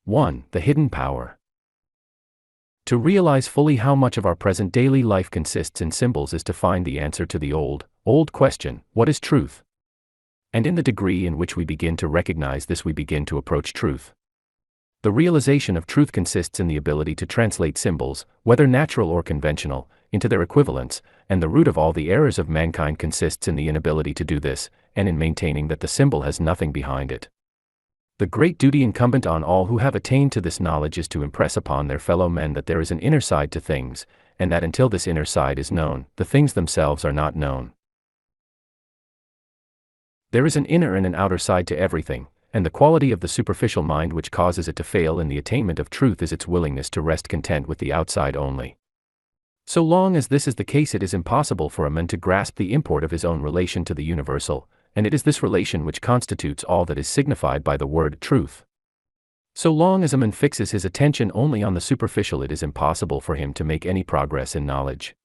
1. The hidden power. To realize fully how much of our present daily life consists in symbols is to find the answer to the old question, what is truth? And in the degree in which we begin to recognize this, we begin to approach truth. The realization of truth consists in the ability to translate symbols, whether natural or conventional, into their equivalents, and the root of all the errors of mankind consists in the inability to do this, and in maintaining that the symbol has nothing behind it. The great duty incumbent on all who have attained to this knowledge is to impress upon their fellow men that there is an inner side to things, and that until this inner side is known, the things themselves are not known. There is an inner and an outer side to everything, and the quality of the superficial mind which causes it to fail in the attainment of truth is its willingness to rest content with the outside only. So long as this is the case, it is impossible for a man to grasp the import of his own relation to the universal, and it is this relation which constitutes all that is signified by the word truth. So long as a man fixes his attention only on the superficial, it is impossible for him to make any progress in knowledge.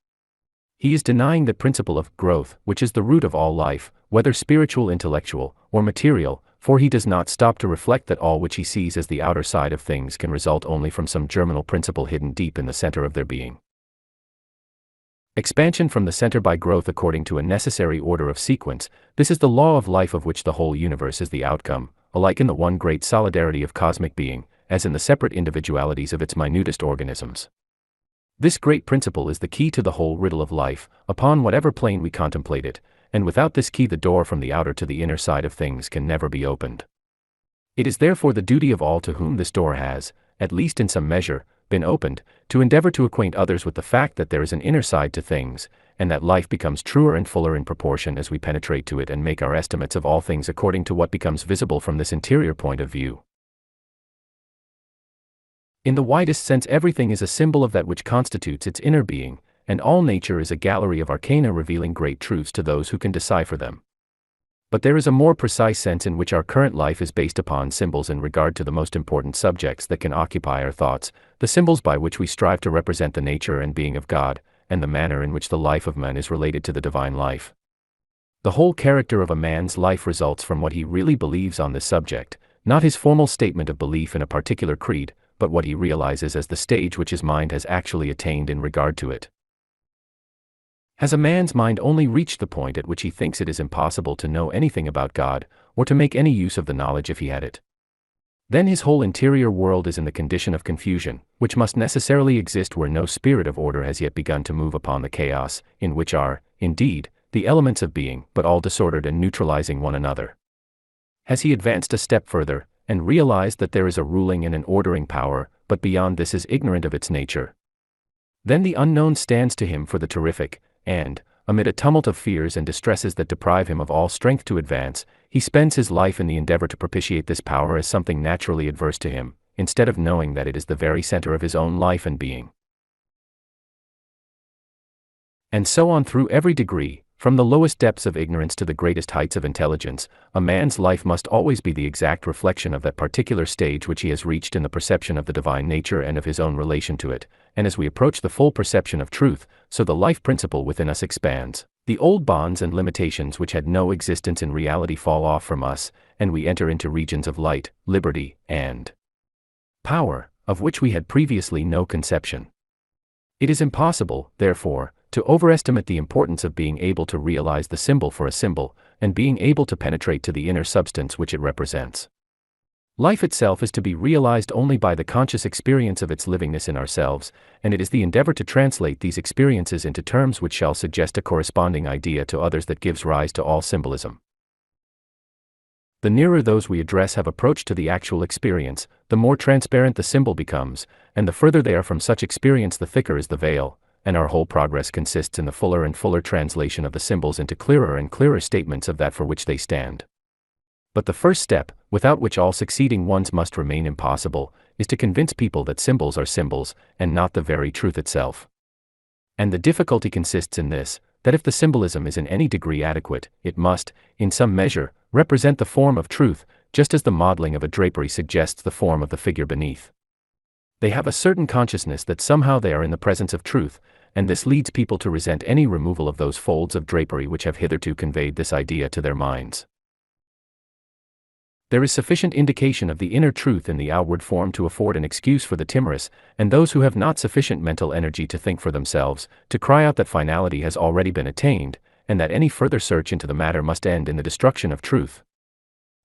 He is denying the principle of growth, which is the root of all life, whether spiritual, intellectual, or material, for he does not stop to reflect that all which he sees as the outer side of things can result only from some germinal principle hidden deep in the center of their being. Expansion from the center by growth according to a necessary order of sequence, this is the law of life of which the whole universe is the outcome, alike in the one great solidarity of cosmic being, as in the separate individualities of its minutest organisms. This great principle is the key to the whole riddle of life, upon whatever plane we contemplate it, and without this key the door from the outer to the inner side of things can never be opened. It is therefore the duty of all to whom this door has, at least in some measure, been opened, to endeavor to acquaint others with the fact that there is an inner side to things, and that life becomes truer and fuller in proportion as we penetrate to it and make our estimates of all things according to what becomes visible from this interior point of view. In the widest sense, everything is a symbol of that which constitutes its inner being, and all nature is a gallery of arcana revealing great truths to those who can decipher them. But there is a more precise sense in which our current life is based upon symbols in regard to the most important subjects that can occupy our thoughts, the symbols by which we strive to represent the nature and being of God, and the manner in which the life of man is related to the divine life. The whole character of a man's life results from what he really believes on this subject, not his formal statement of belief in a particular creed, but what he realizes as the stage which his mind has actually attained in regard to it. Has a man's mind only reached the point at which he thinks it is impossible to know anything about God, or to make any use of the knowledge if he had it? Then his whole interior world is in the condition of confusion, which must necessarily exist where no spirit of order has yet begun to move upon the chaos, in which are, indeed, the elements of being, but all disordered and neutralizing one another. Has he advanced a step further, and realized that there is a ruling and an ordering power, but beyond this is ignorant of its nature? Then the unknown stands to him for the terrific, and, amid a tumult of fears and distresses that deprive him of all strength to advance, he spends his life in the endeavor to propitiate this power as something naturally adverse to him, instead of knowing that it is the very center of his own life and being. And so on through every degree, from the lowest depths of ignorance to the greatest heights of intelligence, a man's life must always be the exact reflection of that particular stage which he has reached in the perception of the divine nature and of his own relation to it, and as we approach the full perception of truth, so the life principle within us expands. The old bonds and limitations which had no existence in reality fall off from us, and we enter into regions of light, liberty, and power, of which we had previously no conception. It is impossible, therefore, to overestimate the importance of being able to realize the symbol for a symbol, and being able to penetrate to the inner substance which it represents. Life itself is to be realized only by the conscious experience of its livingness in ourselves, and it is the endeavor to translate these experiences into terms which shall suggest a corresponding idea to others that gives rise to all symbolism. The nearer those we address have approached to the actual experience, the more transparent the symbol becomes, and the further they are from such experience the thicker is the veil, and our whole progress consists in the fuller and fuller translation of the symbols into clearer and clearer statements of that for which they stand. But the first step, without which all succeeding ones must remain impossible, is to convince people that symbols are symbols, and not the very truth itself. And the difficulty consists in this, that if the symbolism is in any degree adequate, it must, in some measure, represent the form of truth, just as the modeling of a drapery suggests the form of the figure beneath. They have a certain consciousness that somehow they are in the presence of truth, and this leads people to resent any removal of those folds of drapery which have hitherto conveyed this idea to their minds. There is sufficient indication of the inner truth in the outward form to afford an excuse for the timorous, and those who have not sufficient mental energy to think for themselves, to cry out that finality has already been attained, and that any further search into the matter must end in the destruction of truth.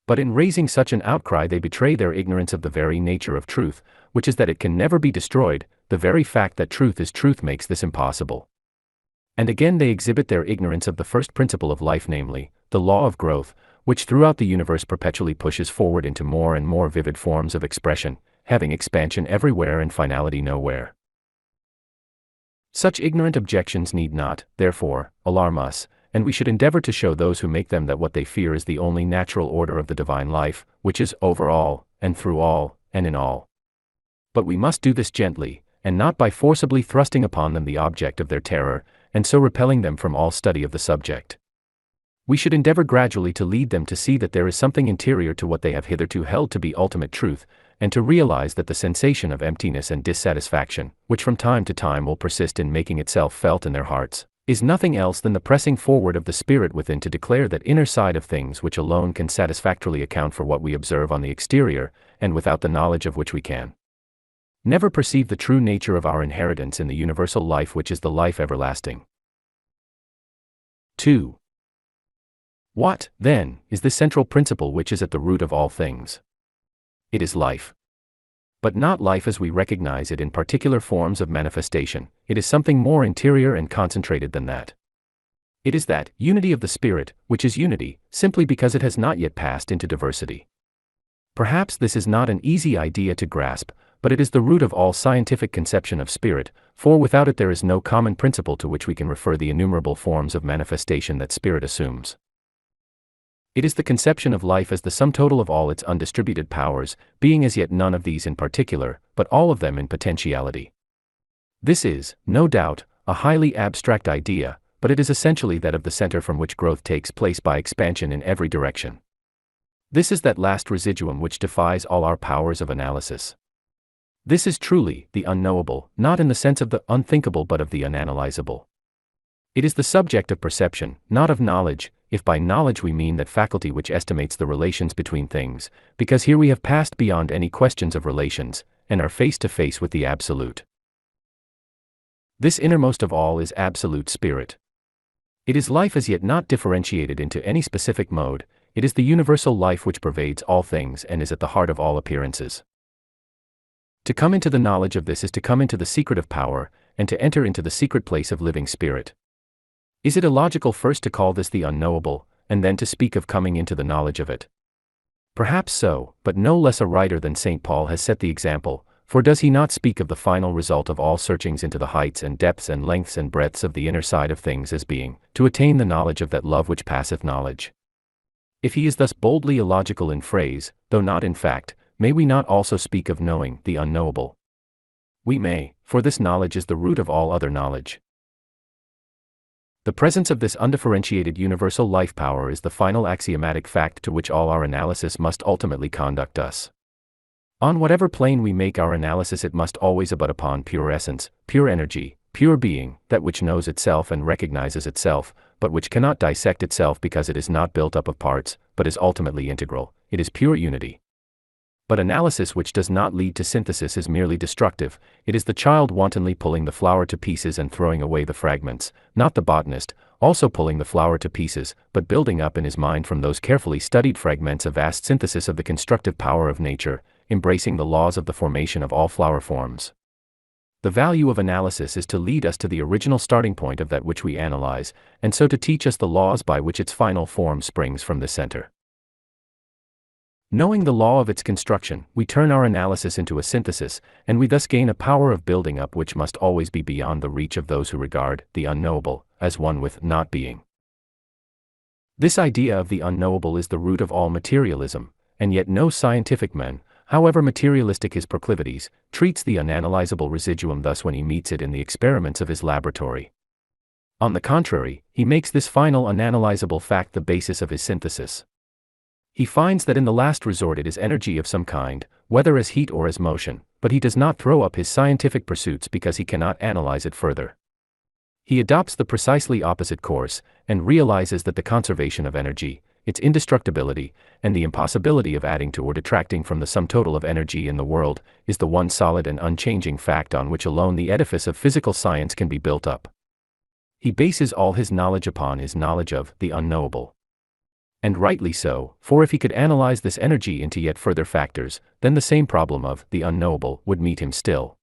But in raising such an outcry they betray their ignorance of the very nature of truth, which is that it can never be destroyed. The very fact that truth is truth makes this impossible. And again they exhibit their ignorance of the first principle of life, namely, the law of growth, which throughout the universe perpetually pushes forward into more and more vivid forms of expression, having expansion everywhere and finality nowhere. Such ignorant objections need not, therefore, alarm us, and we should endeavor to show those who make them that what they fear is the only natural order of the divine life, which is over all, and through all, and in all. But we must do this gently, and not by forcibly thrusting upon them the object of their terror, and so repelling them from all study of the subject. We should endeavor gradually to lead them to see that there is something interior to what they have hitherto held to be ultimate truth, and to realize that the sensation of emptiness and dissatisfaction, which from time to time will persist in making itself felt in their hearts, is nothing else than the pressing forward of the spirit within to declare that inner side of things which alone can satisfactorily account for what we observe on the exterior, and without the knowledge of which we can never perceive the true nature of our inheritance in the universal life, which is the life everlasting. 2. What, then, is this central principle which is at the root of all things? It is life. But not life as we recognize it in particular forms of manifestation. It is something more interior and concentrated than that. It is that unity of the spirit, which is unity, simply because it has not yet passed into diversity. Perhaps this is not an easy idea to grasp, but it is the root of all scientific conception of spirit, for without it there is no common principle to which we can refer the innumerable forms of manifestation that spirit assumes. It is the conception of life as the sum total of all its undistributed powers, being as yet none of these in particular, but all of them in potentiality. This is, no doubt, a highly abstract idea, but it is essentially that of the center from which growth takes place by expansion in every direction. This is that last residuum which defies all our powers of analysis. This is truly the unknowable, not in the sense of the unthinkable but of the unanalyzable. It is the subject of perception, not of knowledge, if by knowledge we mean that faculty which estimates the relations between things, because here we have passed beyond any questions of relations, and are face to face with the Absolute. This innermost of all is Absolute Spirit. It is life as yet not differentiated into any specific mode. It is the universal life which pervades all things and is at the heart of all appearances. To come into the knowledge of this is to come into the secret of power, and to enter into the secret place of living spirit. Is it illogical first to call this the unknowable, and then to speak of coming into the knowledge of it? Perhaps so, but no less a writer than St. Paul has set the example, for does he not speak of the final result of all searchings into the heights and depths and lengths and breadths of the inner side of things as being, to attain the knowledge of that love which passeth knowledge? If he is thus boldly illogical in phrase, though not in fact, may we not also speak of knowing the unknowable? We may, for this knowledge is the root of all other knowledge. The presence of this undifferentiated universal life power is the final axiomatic fact to which all our analysis must ultimately conduct us. On whatever plane we make our analysis, it must always abut upon pure essence, pure energy, pure being, that which knows itself and recognizes itself, but which cannot dissect itself because it is not built up of parts, but is ultimately integral. It is pure unity. But analysis which does not lead to synthesis is merely destructive. It is the child wantonly pulling the flower to pieces and throwing away the fragments, not the botanist, also pulling the flower to pieces, but building up in his mind from those carefully studied fragments a vast synthesis of the constructive power of nature, embracing the laws of the formation of all flower forms. The value of analysis is to lead us to the original starting point of that which we analyze, and so to teach us the laws by which its final form springs from the center. Knowing the law of its construction, we turn our analysis into a synthesis, and we thus gain a power of building up which must always be beyond the reach of those who regard the unknowable as one with not being. This idea of the unknowable is the root of all materialism, and yet no scientific man, however materialistic his proclivities, treats the unanalyzable residuum thus when he meets it in the experiments of his laboratory. On the contrary, he makes this final unanalyzable fact the basis of his synthesis. He finds that in the last resort it is energy of some kind, whether as heat or as motion, but he does not throw up his scientific pursuits because he cannot analyze it further. He adopts the precisely opposite course, and realizes that the conservation of energy its indestructibility, and the impossibility of adding to or detracting from the sum total of energy in the world, is the one solid and unchanging fact on which alone the edifice of physical science can be built up. He bases all his knowledge upon his knowledge of the unknowable. And rightly so, for if he could analyze this energy into yet further factors, then the same problem of the unknowable would meet him still.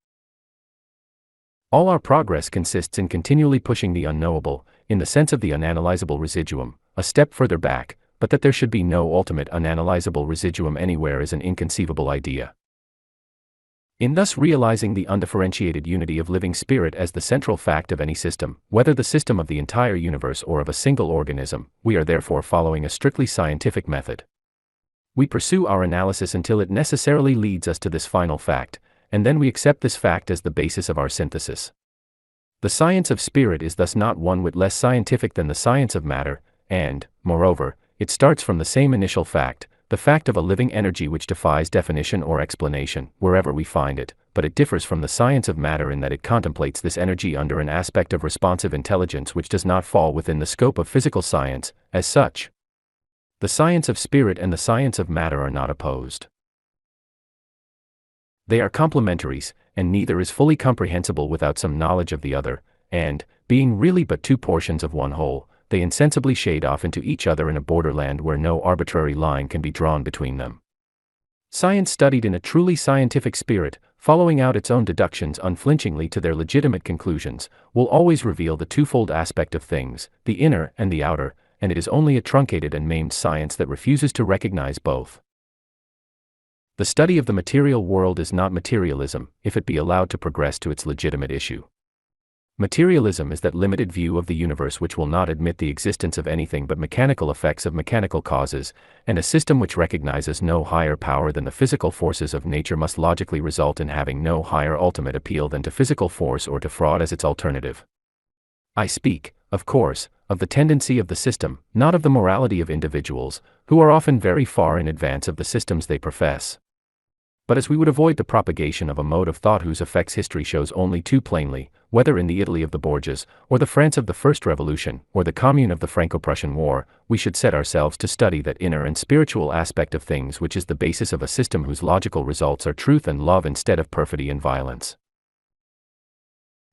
All our progress consists in continually pushing the unknowable, in the sense of the unanalyzable residuum, a step further back, but that there should be no ultimate unanalyzable residuum anywhere is an inconceivable idea. In thus realizing the undifferentiated unity of living spirit as the central fact of any system, whether the system of the entire universe or of a single organism, we are therefore following a strictly scientific method. We pursue our analysis until it necessarily leads us to this final fact, and then we accept this fact as the basis of our synthesis. The science of spirit is thus not one whit less scientific than the science of matter, and, moreover, it starts from the same initial fact, the fact of a living energy which defies definition or explanation, wherever we find it, but it differs from the science of matter in that it contemplates this energy under an aspect of responsive intelligence which does not fall within the scope of physical science, as such. The science of spirit and the science of matter are not opposed. They are complementaries, and neither is fully comprehensible without some knowledge of the other, and, being really but two portions of one whole, they insensibly shade off into each other in a borderland where no arbitrary line can be drawn between them. Science studied in a truly scientific spirit, following out its own deductions unflinchingly to their legitimate conclusions, will always reveal the twofold aspect of things, the inner and the outer, and it is only a truncated and maimed science that refuses to recognize both. The study of the material world is not materialism, if it be allowed to progress to its legitimate issue. Materialism is that limited view of the universe which will not admit the existence of anything but mechanical effects of mechanical causes, and a system which recognizes no higher power than the physical forces of nature must logically result in having no higher ultimate appeal than to physical force or to fraud as its alternative. I speak, of course, of the tendency of the system, not of the morality of individuals, who are often very far in advance of the systems they profess. But as we would avoid the propagation of a mode of thought whose effects history shows only too plainly, whether in the Italy of the Borgias, or the France of the First Revolution, or the Commune of the Franco-Prussian War, we should set ourselves to study that inner and spiritual aspect of things which is the basis of a system whose logical results are truth and love instead of perfidy and violence.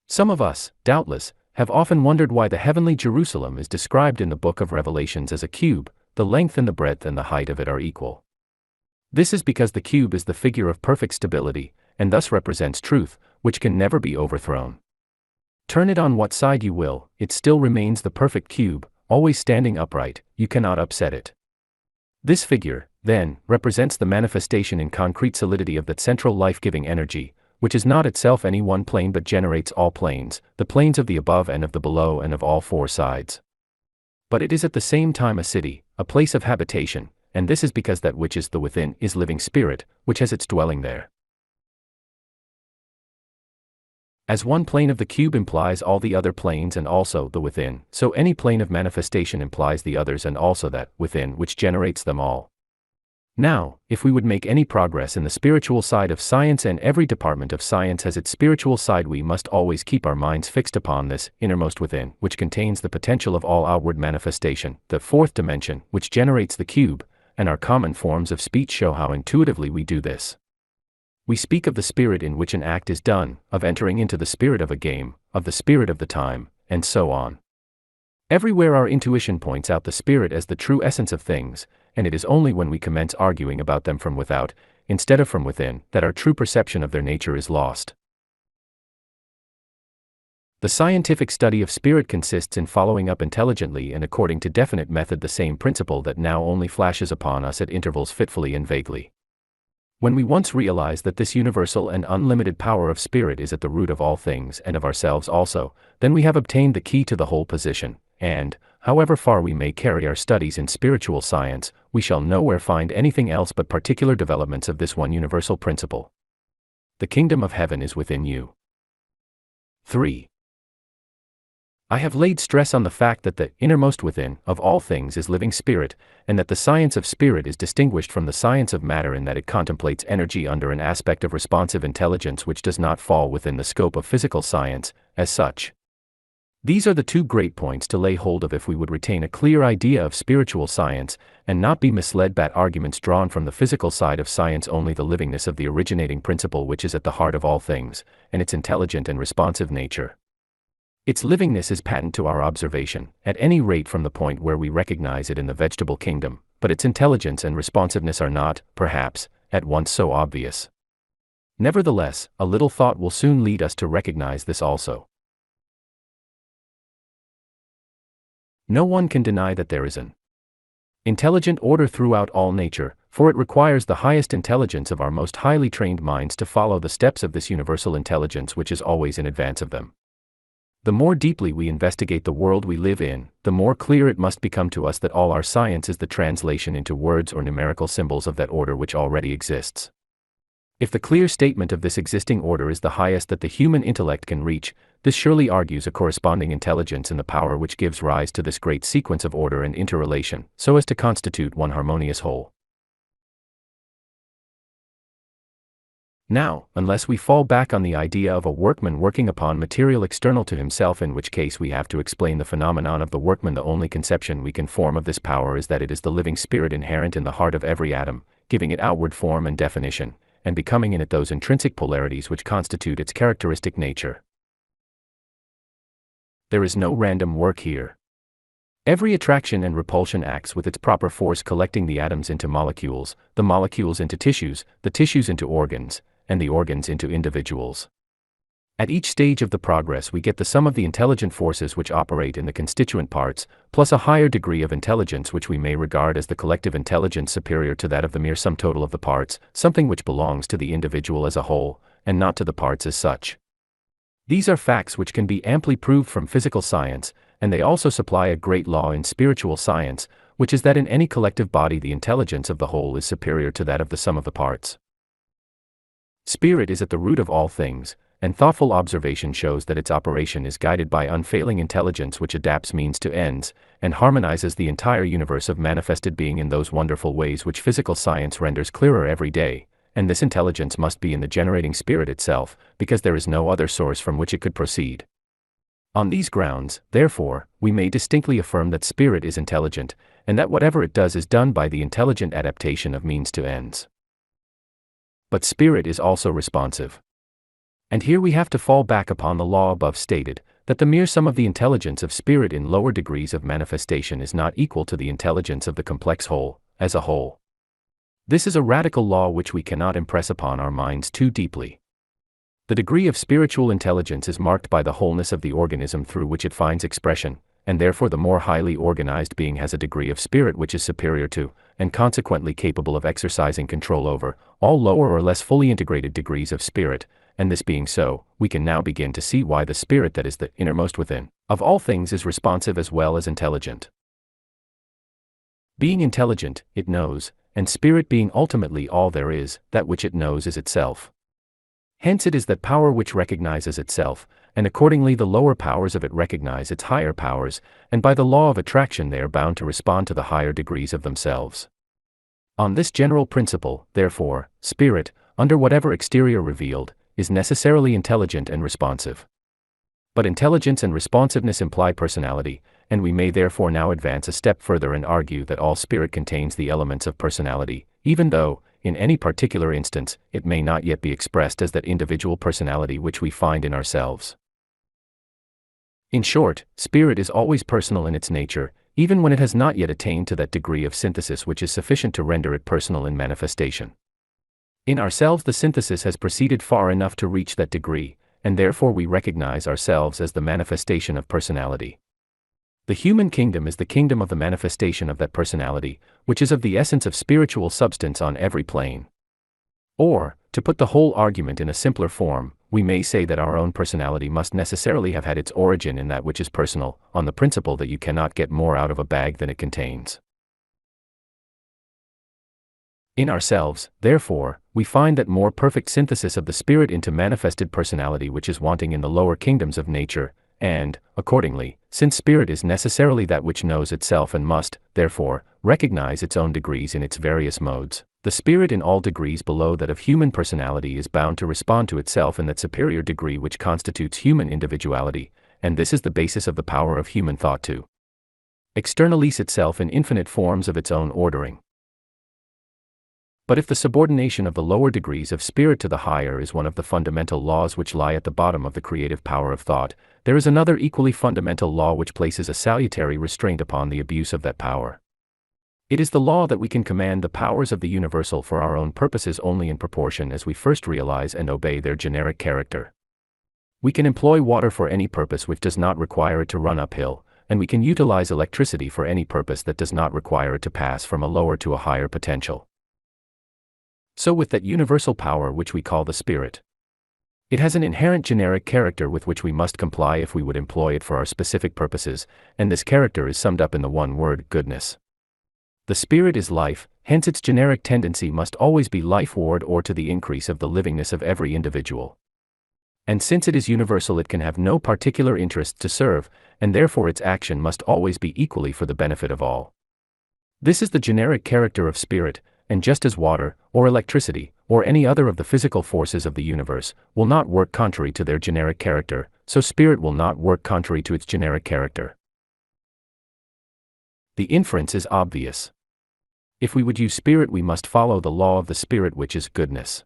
Some of us, doubtless, have often wondered why the heavenly Jerusalem is described in the book of Revelations as a cube, the length and the breadth and the height of it are equal. This is because the cube is the figure of perfect stability, and thus represents truth, which can never be overthrown. Turn it on what side you will, it still remains the perfect cube, always standing upright, you cannot upset it. This figure, then, represents the manifestation in concrete solidity of that central life-giving energy, which is not itself any one plane but generates all planes, the planes of the above and of the below and of all four sides. But it is at the same time a city, a place of habitation, and this is because that which is the within is living spirit, which has its dwelling there. As one plane of the cube implies all the other planes and also the within, so any plane of manifestation implies the others and also that within which generates them all. Now, if we would make any progress in the spiritual side of science, and every department of science has its spiritual side, we must always keep our minds fixed upon this innermost within, which contains the potential of all outward manifestation, the fourth dimension, which generates the cube, and our common forms of speech show how intuitively we do this. We speak of the spirit in which an act is done, of entering into the spirit of a game, of the spirit of the time, and so on. Everywhere our intuition points out the spirit as the true essence of things, and it is only when we commence arguing about them from without, instead of from within, that our true perception of their nature is lost. The scientific study of spirit consists in following up intelligently and according to definite method the same principle that now only flashes upon us at intervals fitfully and vaguely. When we once realize that this universal and unlimited power of spirit is at the root of all things and of ourselves also, then we have obtained the key to the whole position, and, however far we may carry our studies in spiritual science, we shall nowhere find anything else but particular developments of this one universal principle. The kingdom of heaven is within you. 3. I have laid stress on the fact that the innermost within of all things is living spirit, and that the science of spirit is distinguished from the science of matter in that it contemplates energy under an aspect of responsive intelligence which does not fall within the scope of physical science, as such. These are the two great points to lay hold of if we would retain a clear idea of spiritual science, and not be misled by arguments drawn from the physical side of science. Only the livingness of the originating principle which is at the heart of all things, and its intelligent and responsive nature. Its livingness is patent to our observation, at any rate from the point where we recognize it in the vegetable kingdom, but its intelligence and responsiveness are not, perhaps, at once so obvious. Nevertheless, a little thought will soon lead us to recognize this also. No one can deny that there is an intelligent order throughout all nature, for it requires the highest intelligence of our most highly trained minds to follow the steps of this universal intelligence which is always in advance of them. The more deeply we investigate the world we live in, the more clear it must become to us that all our science is the translation into words or numerical symbols of that order which already exists. If the clear statement of this existing order is the highest that the human intellect can reach, this surely argues a corresponding intelligence in the power which gives rise to this great sequence of order and interrelation, so as to constitute one harmonious whole. Now, unless we fall back on the idea of a workman working upon material external to himself, in which case we have to explain the phenomenon of the workman, the only conception we can form of this power is that it is the living spirit inherent in the heart of every atom, giving it outward form and definition, and becoming in it those intrinsic polarities which constitute its characteristic nature. There is no random work here. Every attraction and repulsion acts with its proper force, collecting the atoms into molecules, the molecules into tissues, the tissues into organs, and the organs into individuals. At each stage of the progress we get the sum of the intelligent forces which operate in the constituent parts, plus a higher degree of intelligence which we may regard as the collective intelligence superior to that of the mere sum total of the parts, something which belongs to the individual as a whole, and not to the parts as such. These are facts which can be amply proved from physical science, and they also supply a great law in spiritual science, which is that in any collective body the intelligence of the whole is superior to that of the sum of the parts. Spirit is at the root of all things, and thoughtful observation shows that its operation is guided by unfailing intelligence which adapts means to ends, and harmonizes the entire universe of manifested being in those wonderful ways which physical science renders clearer every day, and this intelligence must be in the generating spirit itself, because there is no other source from which it could proceed. On these grounds, therefore, we may distinctly affirm that spirit is intelligent, and that whatever it does is done by the intelligent adaptation of means to ends. But spirit is also responsive. And here we have to fall back upon the law above stated, that the mere sum of the intelligence of spirit in lower degrees of manifestation is not equal to the intelligence of the complex whole, as a whole. This is a radical law which we cannot impress upon our minds too deeply. The degree of spiritual intelligence is marked by the wholeness of the organism through which it finds expression, and therefore the more highly organized being has a degree of spirit which is superior to, and consequently capable of exercising control over, all lower or less fully integrated degrees of spirit, and this being so, we can now begin to see why the spirit that is the innermost within of all things is responsive as well as intelligent. Being intelligent, it knows, and spirit being ultimately all there is, that which it knows is itself. Hence it is that power which recognizes itself, and accordingly the lower powers of it recognize its higher powers, and by the law of attraction they are bound to respond to the higher degrees of themselves. On this general principle, therefore, spirit, under whatever exterior revealed, is necessarily intelligent and responsive. But intelligence and responsiveness imply personality, and we may therefore now advance a step further and argue that all spirit contains the elements of personality, even though, in any particular instance, it may not yet be expressed as that individual personality which we find in ourselves. In short, spirit is always personal in its nature, even when it has not yet attained to that degree of synthesis which is sufficient to render it personal in manifestation. In ourselves the synthesis has proceeded far enough to reach that degree, and therefore we recognize ourselves as the manifestation of personality. The human kingdom is the kingdom of the manifestation of that personality, which is of the essence of spiritual substance on every plane. Or, to put the whole argument in a simpler form, we may say that our own personality must necessarily have had its origin in that which is personal, on the principle that you cannot get more out of a bag than it contains. In ourselves, therefore, we find that more perfect synthesis of the spirit into manifested personality which is wanting in the lower kingdoms of nature, and, accordingly, since spirit is necessarily that which knows itself and must, therefore, recognize its own degrees in its various modes, the spirit in all degrees below that of human personality is bound to respond to itself in that superior degree which constitutes human individuality, and this is the basis of the power of human thought to externalize itself in infinite forms of its own ordering. But if the subordination of the lower degrees of spirit to the higher is one of the fundamental laws which lie at the bottom of the creative power of thought, there is another equally fundamental law which places a salutary restraint upon the abuse of that power. It is the law that we can command the powers of the universal for our own purposes only in proportion as we first realize and obey their generic character. We can employ water for any purpose which does not require it to run uphill, and we can utilize electricity for any purpose that does not require it to pass from a lower to a higher potential. So with that universal power which we call the spirit, it has an inherent generic character with which we must comply if we would employ it for our specific purposes, and this character is summed up in the one word, goodness. The spirit is life, hence its generic tendency must always be lifeward or to the increase of the livingness of every individual. And since it is universal, it can have no particular interest to serve, and therefore its action must always be equally for the benefit of all. This is the generic character of spirit, and just as water, or electricity, or any other of the physical forces of the universe, will not work contrary to their generic character, so spirit will not work contrary to its generic character. The inference is obvious. If we would use spirit, we must follow the law of the spirit, which is goodness.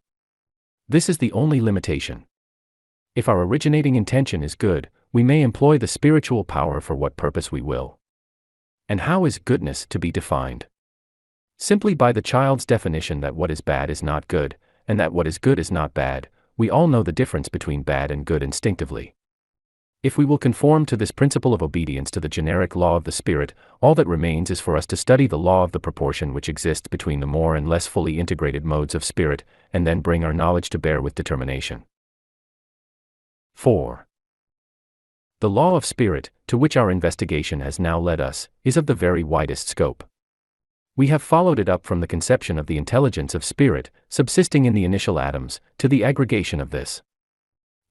This is the only limitation. If our originating intention is good, we may employ the spiritual power for what purpose we will. And how is goodness to be defined? Simply by the child's definition that what is bad is not good, and that what is good is not bad. We all know the difference between bad and good instinctively. If we will conform to this principle of obedience to the generic law of the spirit, all that remains is for us to study the law of the proportion which exists between the more and less fully integrated modes of spirit, and then bring our knowledge to bear with determination. 4. The law of spirit, to which our investigation has now led us, is of the very widest scope. We have followed it up from the conception of the intelligence of spirit, subsisting in the initial atoms, to the aggregation of this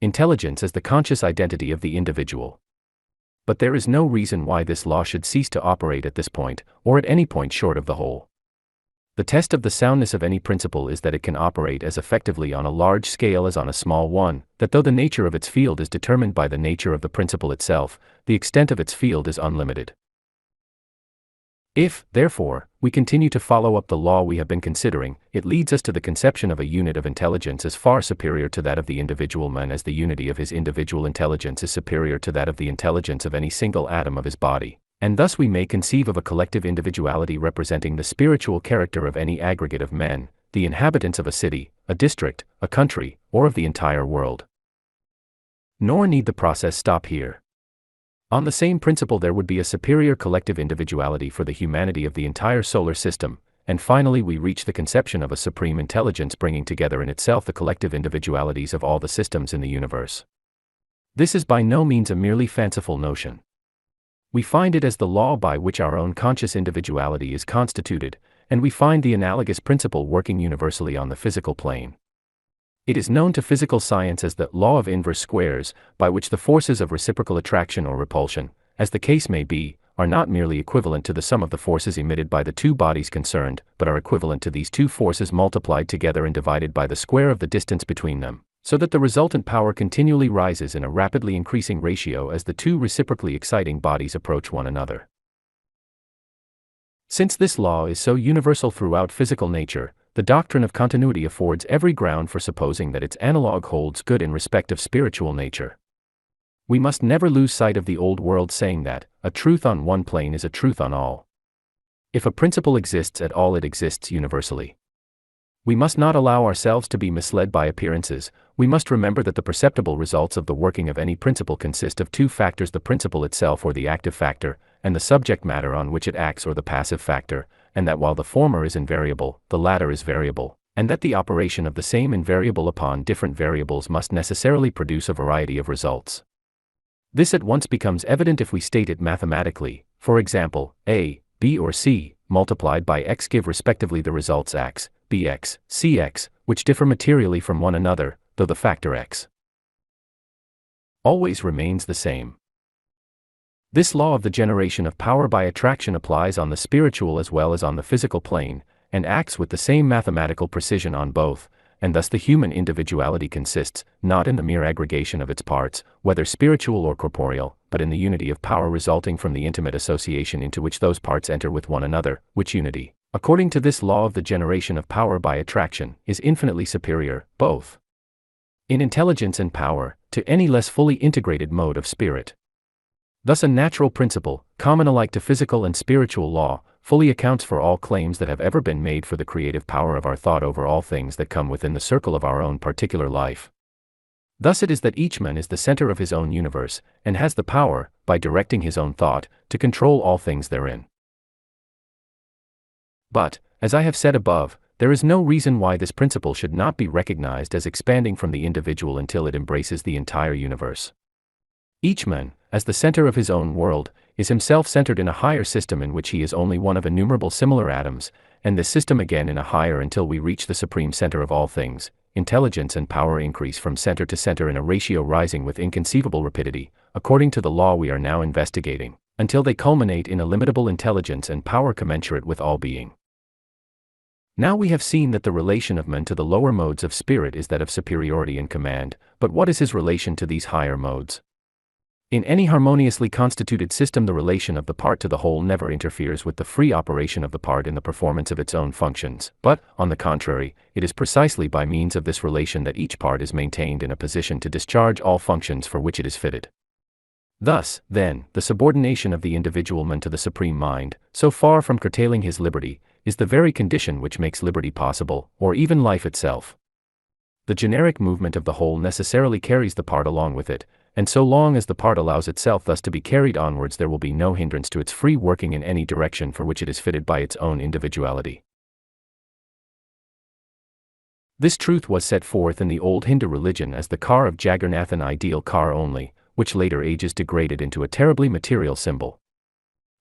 intelligence as the conscious identity of the individual. But there is no reason why this law should cease to operate at this point, or at any point short of the whole. The test of the soundness of any principle is that it can operate as effectively on a large scale as on a small one, that though the nature of its field is determined by the nature of the principle itself, the extent of its field is unlimited. If, therefore, we continue to follow up the law we have been considering, it leads us to the conception of a unit of intelligence as far superior to that of the individual man as the unity of his individual intelligence is superior to that of the intelligence of any single atom of his body, and thus we may conceive of a collective individuality representing the spiritual character of any aggregate of men, the inhabitants of a city, a district, a country, or of the entire world. Nor need the process stop here. On the same principle, there would be a superior collective individuality for the humanity of the entire solar system, and finally we reach the conception of a supreme intelligence bringing together in itself the collective individualities of all the systems in the universe. This is by no means a merely fanciful notion. We find it as the law by which our own conscious individuality is constituted, and we find the analogous principle working universally on the physical plane. It is known to physical science as the law of inverse squares, by which the forces of reciprocal attraction or repulsion, as the case may be, are not merely equivalent to the sum of the forces emitted by the two bodies concerned, but are equivalent to these two forces multiplied together and divided by the square of the distance between them, so that the resultant power continually rises in a rapidly increasing ratio as the two reciprocally exciting bodies approach one another. Since this law is so universal throughout physical nature, the doctrine of continuity affords every ground for supposing that its analog holds good in respect of spiritual nature. We must never lose sight of the old world saying that a truth on one plane is a truth on all. If a principle exists at all, it exists universally. We must not allow ourselves to be misled by appearances. We must remember that the perceptible results of the working of any principle consist of two factors: the principle itself or the active factor, and the subject matter on which it acts or the passive factor, and that while the former is invariable, the latter is variable, and that the operation of the same invariable upon different variables must necessarily produce a variety of results. This at once becomes evident if we state it mathematically. For example, A, B or C, multiplied by X give respectively the results X, Bx, Cx, which differ materially from one another, though the factor X always remains the same. This law of the generation of power by attraction applies on the spiritual as well as on the physical plane, and acts with the same mathematical precision on both, and thus the human individuality consists, not in the mere aggregation of its parts, whether spiritual or corporeal, but in the unity of power resulting from the intimate association into which those parts enter with one another, which unity, according to this law of the generation of power by attraction, is infinitely superior, both in intelligence and power, to any less fully integrated mode of spirit. Thus a natural principle, common alike to physical and spiritual law, fully accounts for all claims that have ever been made for the creative power of our thought over all things that come within the circle of our own particular life. Thus it is that each man is the center of his own universe, and has the power, by directing his own thought, to control all things therein. But, as I have said above, there is no reason why this principle should not be recognized as expanding from the individual until it embraces the entire universe. Each man, as the center of his own world, is himself centered in a higher system in which he is only one of innumerable similar atoms, and this system again in a higher until we reach the supreme center of all things. Intelligence and power increase from center to center in a ratio rising with inconceivable rapidity, according to the law we are now investigating, until they culminate in illimitable intelligence and power commensurate with all being. Now we have seen that the relation of man to the lower modes of spirit is that of superiority and command, but what is his relation to these higher modes? In any harmoniously constituted system, the relation of the part to the whole never interferes with the free operation of the part in the performance of its own functions, but, on the contrary, it is precisely by means of this relation that each part is maintained in a position to discharge all functions for which it is fitted. Thus, then, the subordination of the individual man to the Supreme Mind, so far from curtailing his liberty, is the very condition which makes liberty possible, or even life itself. The generic movement of the whole necessarily carries the part along with it, and so long as the part allows itself thus to be carried onwards, there will be no hindrance to its free working in any direction for which it is fitted by its own individuality. This truth was set forth in the old Hindu religion as the car of Jaggarnath, an ideal car only, which later ages degraded into a terribly material symbol.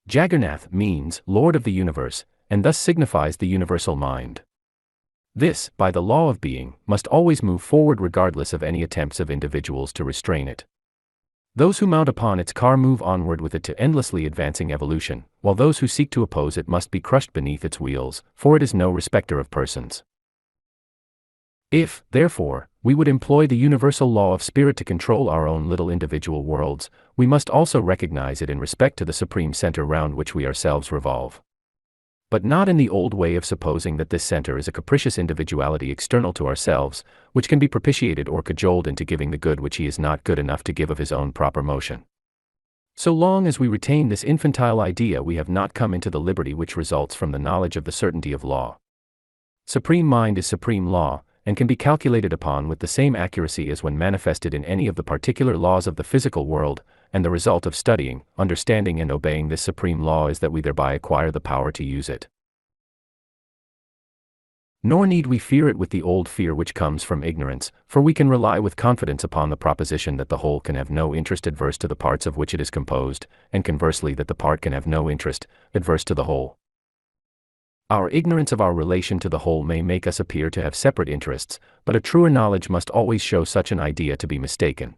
Jaggarnath means Lord of the universe, and thus signifies the universal mind. This, by the law of being, must always move forward regardless of any attempts of individuals to restrain it. Those who mount upon its car move onward with it to endlessly advancing evolution, while those who seek to oppose it must be crushed beneath its wheels, for it is no respecter of persons. If, therefore, we would employ the universal law of spirit to control our own little individual worlds, we must also recognize it in respect to the supreme center round which we ourselves revolve. But not in the old way of supposing that this center is a capricious individuality external to ourselves, which can be propitiated or cajoled into giving the good which he is not good enough to give of his own proper motion. So long as we retain this infantile idea, we have not come into the liberty which results from the knowledge of the certainty of law. Supreme mind is supreme law, and can be calculated upon with the same accuracy as when manifested in any of the particular laws of the physical world, and the result of studying, understanding and obeying this supreme law is that we thereby acquire the power to use it. Nor need we fear it with the old fear which comes from ignorance, for we can rely with confidence upon the proposition that the whole can have no interest adverse to the parts of which it is composed, and conversely that the part can have no interest adverse to the whole. Our ignorance of our relation to the whole may make us appear to have separate interests, but a truer knowledge must always show such an idea to be mistaken.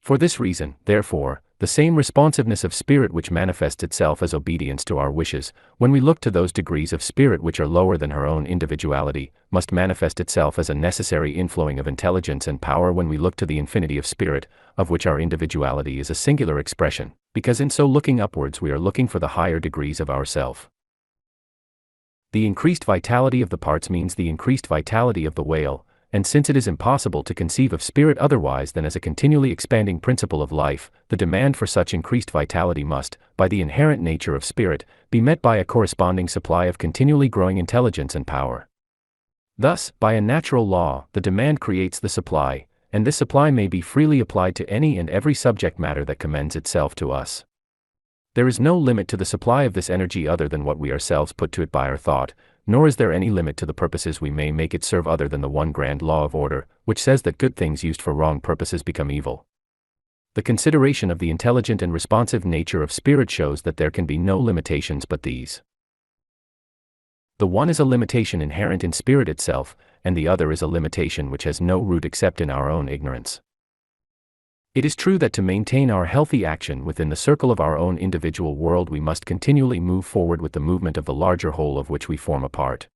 For this reason, therefore, the same responsiveness of spirit which manifests itself as obedience to our wishes, when we look to those degrees of spirit which are lower than her own individuality, must manifest itself as a necessary inflowing of intelligence and power when we look to the infinity of spirit, of which our individuality is a singular expression, because in so looking upwards we are looking for the higher degrees of ourself. The increased vitality of the parts means the increased vitality of the whale, and since it is impossible to conceive of spirit otherwise than as a continually expanding principle of life, the demand for such increased vitality must, by the inherent nature of spirit, be met by a corresponding supply of continually growing intelligence and power. Thus, by a natural law, the demand creates the supply, and this supply may be freely applied to any and every subject matter that commends itself to us. There is no limit to the supply of this energy other than what we ourselves put to it by our thought, nor is there any limit to the purposes we may make it serve other than the one grand law of order, which says that good things used for wrong purposes become evil. The consideration of the intelligent and responsive nature of spirit shows that there can be no limitations but these. The one is a limitation inherent in spirit itself, and the other is a limitation which has no root except in our own ignorance. It is true that to maintain our healthy action within the circle of our own individual world we must continually move forward with the movement of the larger whole of which we form a part.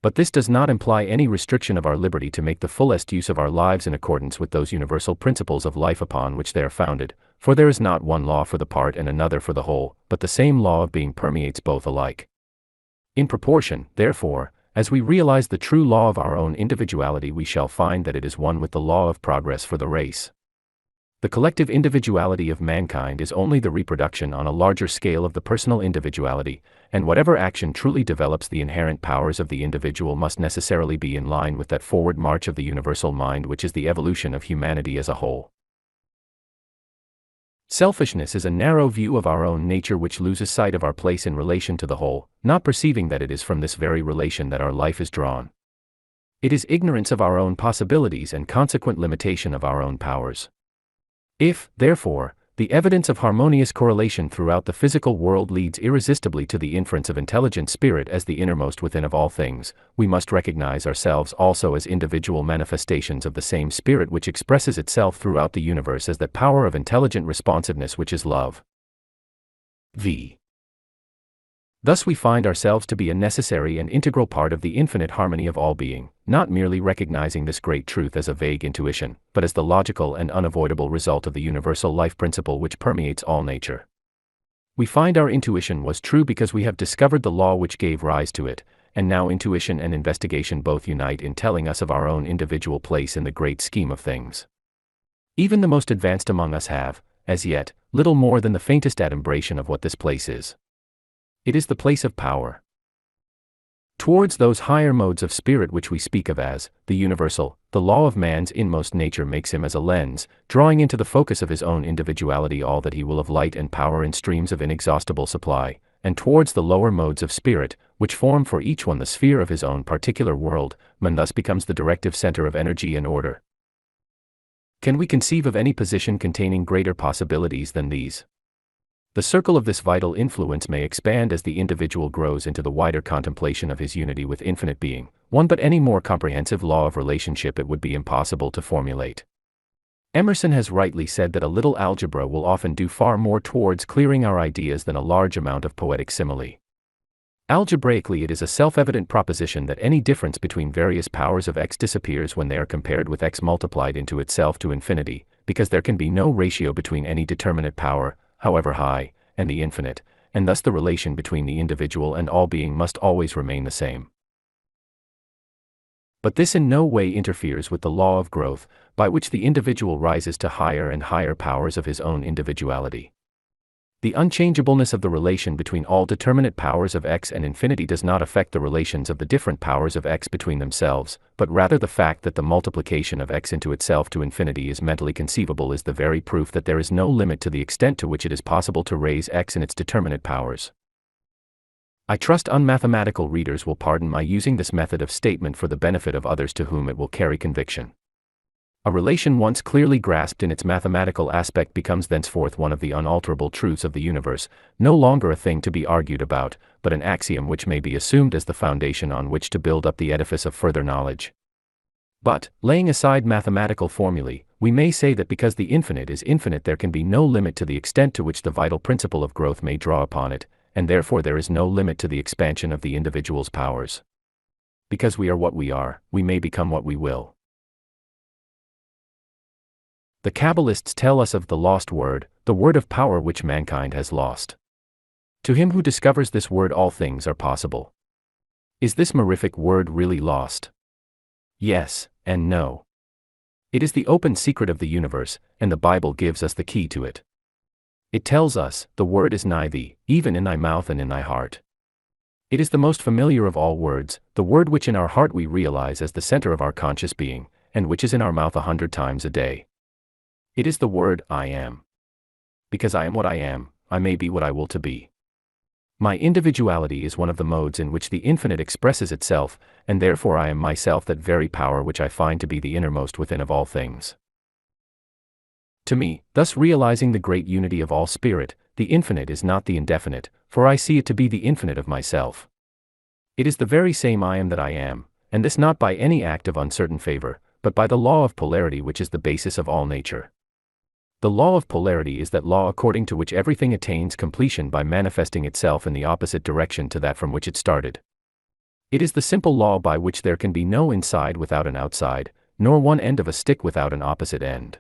But this does not imply any restriction of our liberty to make the fullest use of our lives in accordance with those universal principles of life upon which they are founded, for there is not one law for the part and another for the whole, but the same law of being permeates both alike. In proportion, therefore, as we realize the true law of our own individuality, we shall find that it is one with the law of progress for the race. The collective individuality of mankind is only the reproduction on a larger scale of the personal individuality, and whatever action truly develops the inherent powers of the individual must necessarily be in line with that forward march of the universal mind which is the evolution of humanity as a whole. Selfishness is a narrow view of our own nature which loses sight of our place in relation to the whole, not perceiving that it is from this very relation that our life is drawn. It is ignorance of our own possibilities and consequent limitation of our own powers. If, therefore, the evidence of harmonious correlation throughout the physical world leads irresistibly to the inference of intelligent spirit as the innermost within of all things, we must recognize ourselves also as individual manifestations of the same spirit which expresses itself throughout the universe as that power of intelligent responsiveness which is love. Thus we find ourselves to be a necessary and integral part of the infinite harmony of all being, not merely recognizing this great truth as a vague intuition, but as the logical and unavoidable result of the universal life principle which permeates all nature. We find our intuition was true because we have discovered the law which gave rise to it, and now intuition and investigation both unite in telling us of our own individual place in the great scheme of things. Even the most advanced among us have, as yet, little more than the faintest adumbration of what this place is. It is the place of power. Towards those higher modes of spirit which we speak of as the universal, the law of man's inmost nature makes him as a lens, drawing into the focus of his own individuality all that he will of light and power in streams of inexhaustible supply, and towards the lower modes of spirit, which form for each one the sphere of his own particular world, man thus becomes the directive center of energy and order. Can we conceive of any position containing greater possibilities than these? The circle of this vital influence may expand as the individual grows into the wider contemplation of his unity with infinite being, one but any more comprehensive law of relationship it would be impossible to formulate. Emerson has rightly said that a little algebra will often do far more towards clearing our ideas than a large amount of poetic simile. Algebraically, it is a self-evident proposition that any difference between various powers of x disappears when they are compared with x multiplied into itself to infinity, because there can be no ratio between any determinate power, however high, and the infinite, and thus the relation between the individual and all being must always remain the same. But this in no way interferes with the law of growth, by which the individual rises to higher and higher powers of his own individuality. The unchangeableness of the relation between all determinate powers of x and infinity does not affect the relations of the different powers of x between themselves, but rather the fact that the multiplication of x into itself to infinity is mentally conceivable is the very proof that there is no limit to the extent to which it is possible to raise x in its determinate powers. I trust unmathematical readers will pardon my using this method of statement for the benefit of others to whom it will carry conviction. A relation once clearly grasped in its mathematical aspect becomes thenceforth one of the unalterable truths of the universe, no longer a thing to be argued about, but an axiom which may be assumed as the foundation on which to build up the edifice of further knowledge. But, laying aside mathematical formulae, we may say that because the infinite is infinite there can be no limit to the extent to which the vital principle of growth may draw upon it, and therefore there is no limit to the expansion of the individual's powers. Because we are what we are, we may become what we will. The Kabbalists tell us of the lost word, the word of power which mankind has lost. To him who discovers this word all things are possible. Is this mirific word really lost? Yes, and no. It is the open secret of the universe, and the Bible gives us the key to it. It tells us, the word is nigh thee, even in thy mouth and in thy heart. It is the most familiar of all words, the word which in our heart we realize as the center of our conscious being, and which is in our mouth 100 times a day. It is the word, I am. Because I am what I am, I may be what I will to be. My individuality is one of the modes in which the infinite expresses itself, and therefore I am myself that very power which I find to be the innermost within of all things. To me, thus realizing the great unity of all spirit, the infinite is not the indefinite, for I see it to be the infinite of myself. It is the very same I am that I am, and this not by any act of uncertain favor, but by the law of polarity which is the basis of all nature. The law of polarity is that law according to which everything attains completion by manifesting itself in the opposite direction to that from which it started. It is the simple law by which there can be no inside without an outside, nor one end of a stick without an opposite end.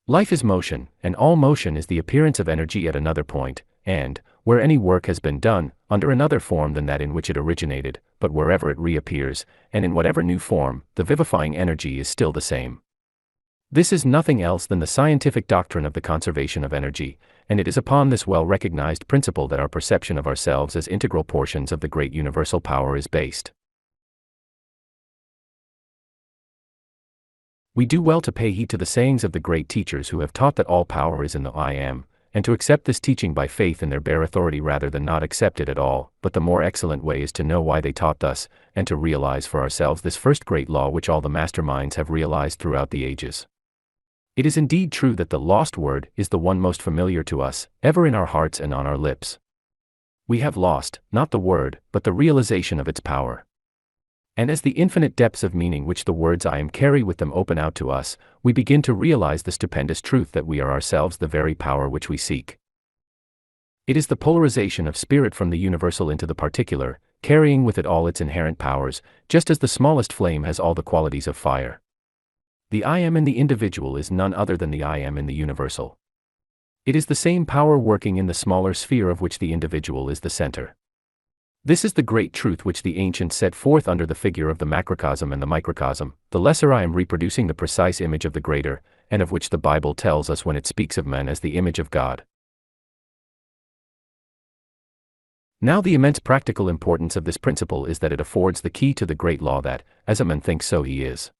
Life is motion, and all motion is the appearance of energy at another point, and, where any work has been done, under another form than that in which it originated, but wherever it reappears, and in whatever new form, the vivifying energy is still the same. This is nothing else than the scientific doctrine of the conservation of energy, and it is upon this well-recognized principle that our perception of ourselves as integral portions of the great universal power is based. We do well to pay heed to the sayings of the great teachers who have taught that all power is in the I Am, and to accept this teaching by faith in their bare authority rather than not accept it at all, but the more excellent way is to know why they taught thus, and to realize for ourselves this first great law which all the masterminds have realized throughout the ages. It is indeed true that the lost word is the one most familiar to us, ever in our hearts and on our lips. We have lost, not the word, but the realization of its power. And as the infinite depths of meaning which the words I am carry with them open out to us, we begin to realize the stupendous truth that we are ourselves the very power which we seek. It is the polarization of spirit from the universal into the particular, carrying with it all its inherent powers, just as the smallest flame has all the qualities of fire. The I Am in the individual is none other than the I Am in the universal. It is the same power working in the smaller sphere of which the individual is the center. This is the great truth which the ancients set forth under the figure of the macrocosm and the microcosm, the lesser I Am reproducing the precise image of the greater, and of which the Bible tells us when it speaks of man as the image of God. Now the immense practical importance of this principle is that it affords the key to the great law that, as a man thinks so he is.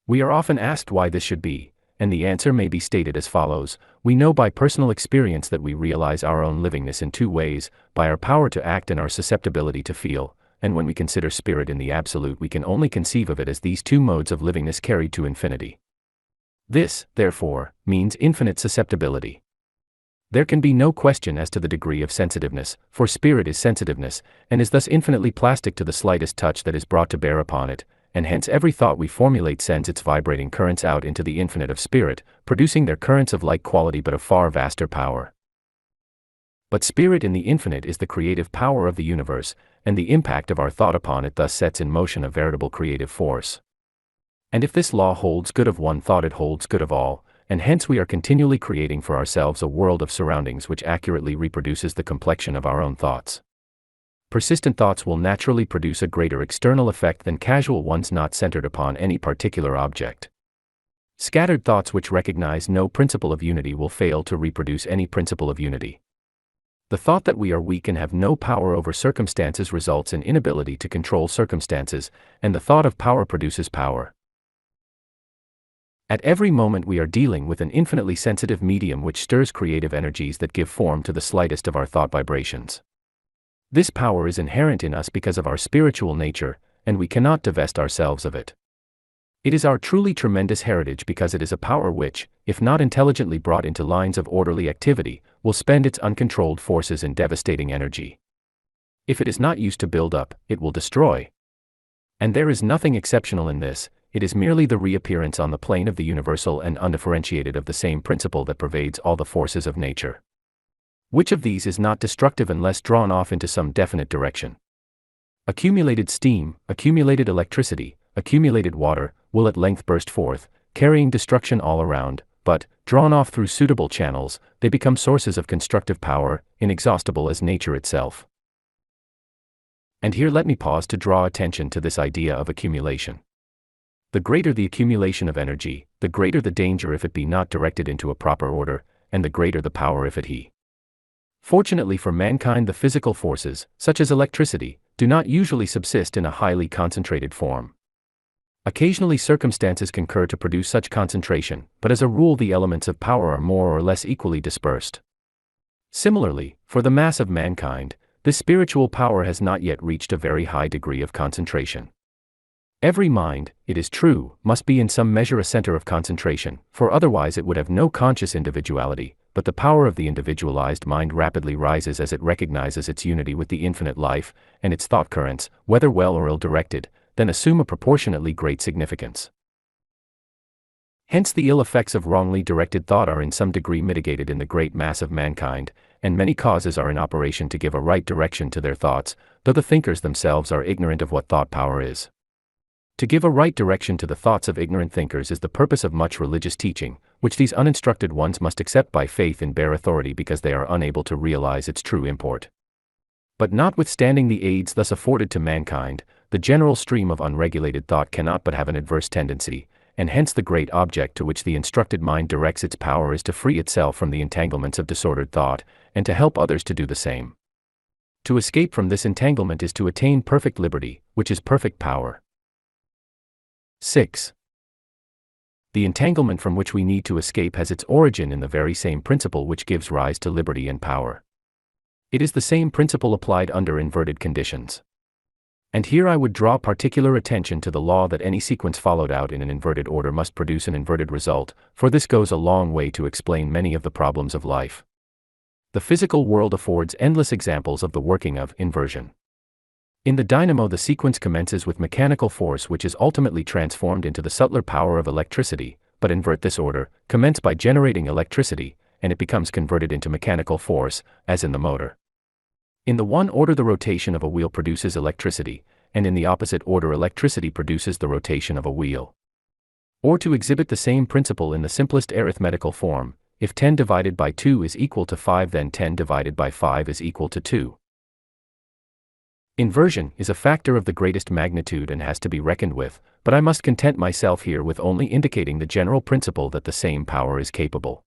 We are often asked why this should be, and the answer may be stated as follows: we know by personal experience that we realize our own livingness in two ways, by our power to act and our susceptibility to feel, and when we consider spirit in the absolute we can only conceive of it as these two modes of livingness carried to infinity. This, therefore, means infinite susceptibility. There can be no question as to the degree of sensitiveness, for spirit is sensitiveness, and is thus infinitely plastic to the slightest touch that is brought to bear upon it, and hence every thought we formulate sends its vibrating currents out into the infinite of spirit, producing their currents of like quality but of far vaster power. But spirit in the infinite is the creative power of the universe, and the impact of our thought upon it thus sets in motion a veritable creative force. And if this law holds good of one thought, it holds good of all, and hence we are continually creating for ourselves a world of surroundings which accurately reproduces the complexion of our own thoughts. Persistent thoughts will naturally produce a greater external effect than casual ones not centered upon any particular object. Scattered thoughts which recognize no principle of unity will fail to reproduce any principle of unity. The thought that we are weak and have no power over circumstances results in inability to control circumstances, and the thought of power produces power. At every moment we are dealing with an infinitely sensitive medium which stirs creative energies that give form to the slightest of our thought vibrations. This power is inherent in us because of our spiritual nature, and we cannot divest ourselves of it. It is our truly tremendous heritage because it is a power which, if not intelligently brought into lines of orderly activity, will spend its uncontrolled forces in devastating energy. If it is not used to build up, it will destroy. And there is nothing exceptional in this, it is merely the reappearance on the plane of the universal and undifferentiated of the same principle that pervades all the forces of nature. Which of these is not destructive unless drawn off into some definite direction? Accumulated steam, accumulated electricity, accumulated water, will at length burst forth, carrying destruction all around, but, drawn off through suitable channels, they become sources of constructive power, inexhaustible as nature itself. And here let me pause to draw attention to this idea of accumulation. The greater the accumulation of energy, the greater the danger if it be not directed into a proper order, and the greater the power if it be. Fortunately for mankind, the physical forces, such as electricity, do not usually subsist in a highly concentrated form. Occasionally circumstances concur to produce such concentration, but as a rule the elements of power are more or less equally dispersed. Similarly, for the mass of mankind, this spiritual power has not yet reached a very high degree of concentration. Every mind, it is true, must be in some measure a center of concentration, for otherwise it would have no conscious individuality, but the power of the individualized mind rapidly rises as it recognizes its unity with the infinite life, and its thought currents, whether well or ill-directed, then assume a proportionately great significance. Hence the ill effects of wrongly directed thought are in some degree mitigated in the great mass of mankind, and many causes are in operation to give a right direction to their thoughts, though the thinkers themselves are ignorant of what thought power is. To give a right direction to the thoughts of ignorant thinkers is the purpose of much religious teaching, which these uninstructed ones must accept by faith in bare authority because they are unable to realize its true import. But notwithstanding the aids thus afforded to mankind, the general stream of unregulated thought cannot but have an adverse tendency, and hence the great object to which the instructed mind directs its power is to free itself from the entanglements of disordered thought, and to help others to do the same. To escape from this entanglement is to attain perfect liberty, which is perfect power. 6. The entanglement from which we need to escape has its origin in the very same principle which gives rise to liberty and power. It is the same principle applied under inverted conditions. And here I would draw particular attention to the law that any sequence followed out in an inverted order must produce an inverted result, for this goes a long way to explain many of the problems of life. The physical world affords endless examples of the working of inversion. In the dynamo, the sequence commences with mechanical force which is ultimately transformed into the subtler power of electricity, but invert this order, commence by generating electricity, and it becomes converted into mechanical force, as in the motor. In the one order the rotation of a wheel produces electricity, and in the opposite order electricity produces the rotation of a wheel. Or to exhibit the same principle in the simplest arithmetical form, if 10 divided by 2 is equal to 5, then 10 divided by 5 is equal to 2. Inversion is a factor of the greatest magnitude and has to be reckoned with, but I must content myself here with only indicating the general principle that the same power is capable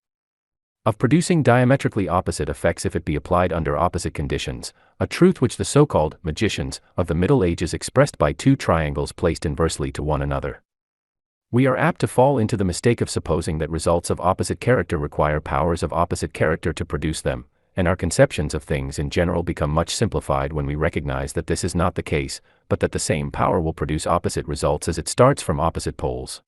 of producing diametrically opposite effects if it be applied under opposite conditions, a truth which the so-called magicians of the Middle Ages expressed by two triangles placed inversely to one another. We are apt to fall into the mistake of supposing that results of opposite character require powers of opposite character to produce them, and our conceptions of things in general become much simplified when we recognize that this is not the case, but that the same power will produce opposite results as it starts from opposite poles.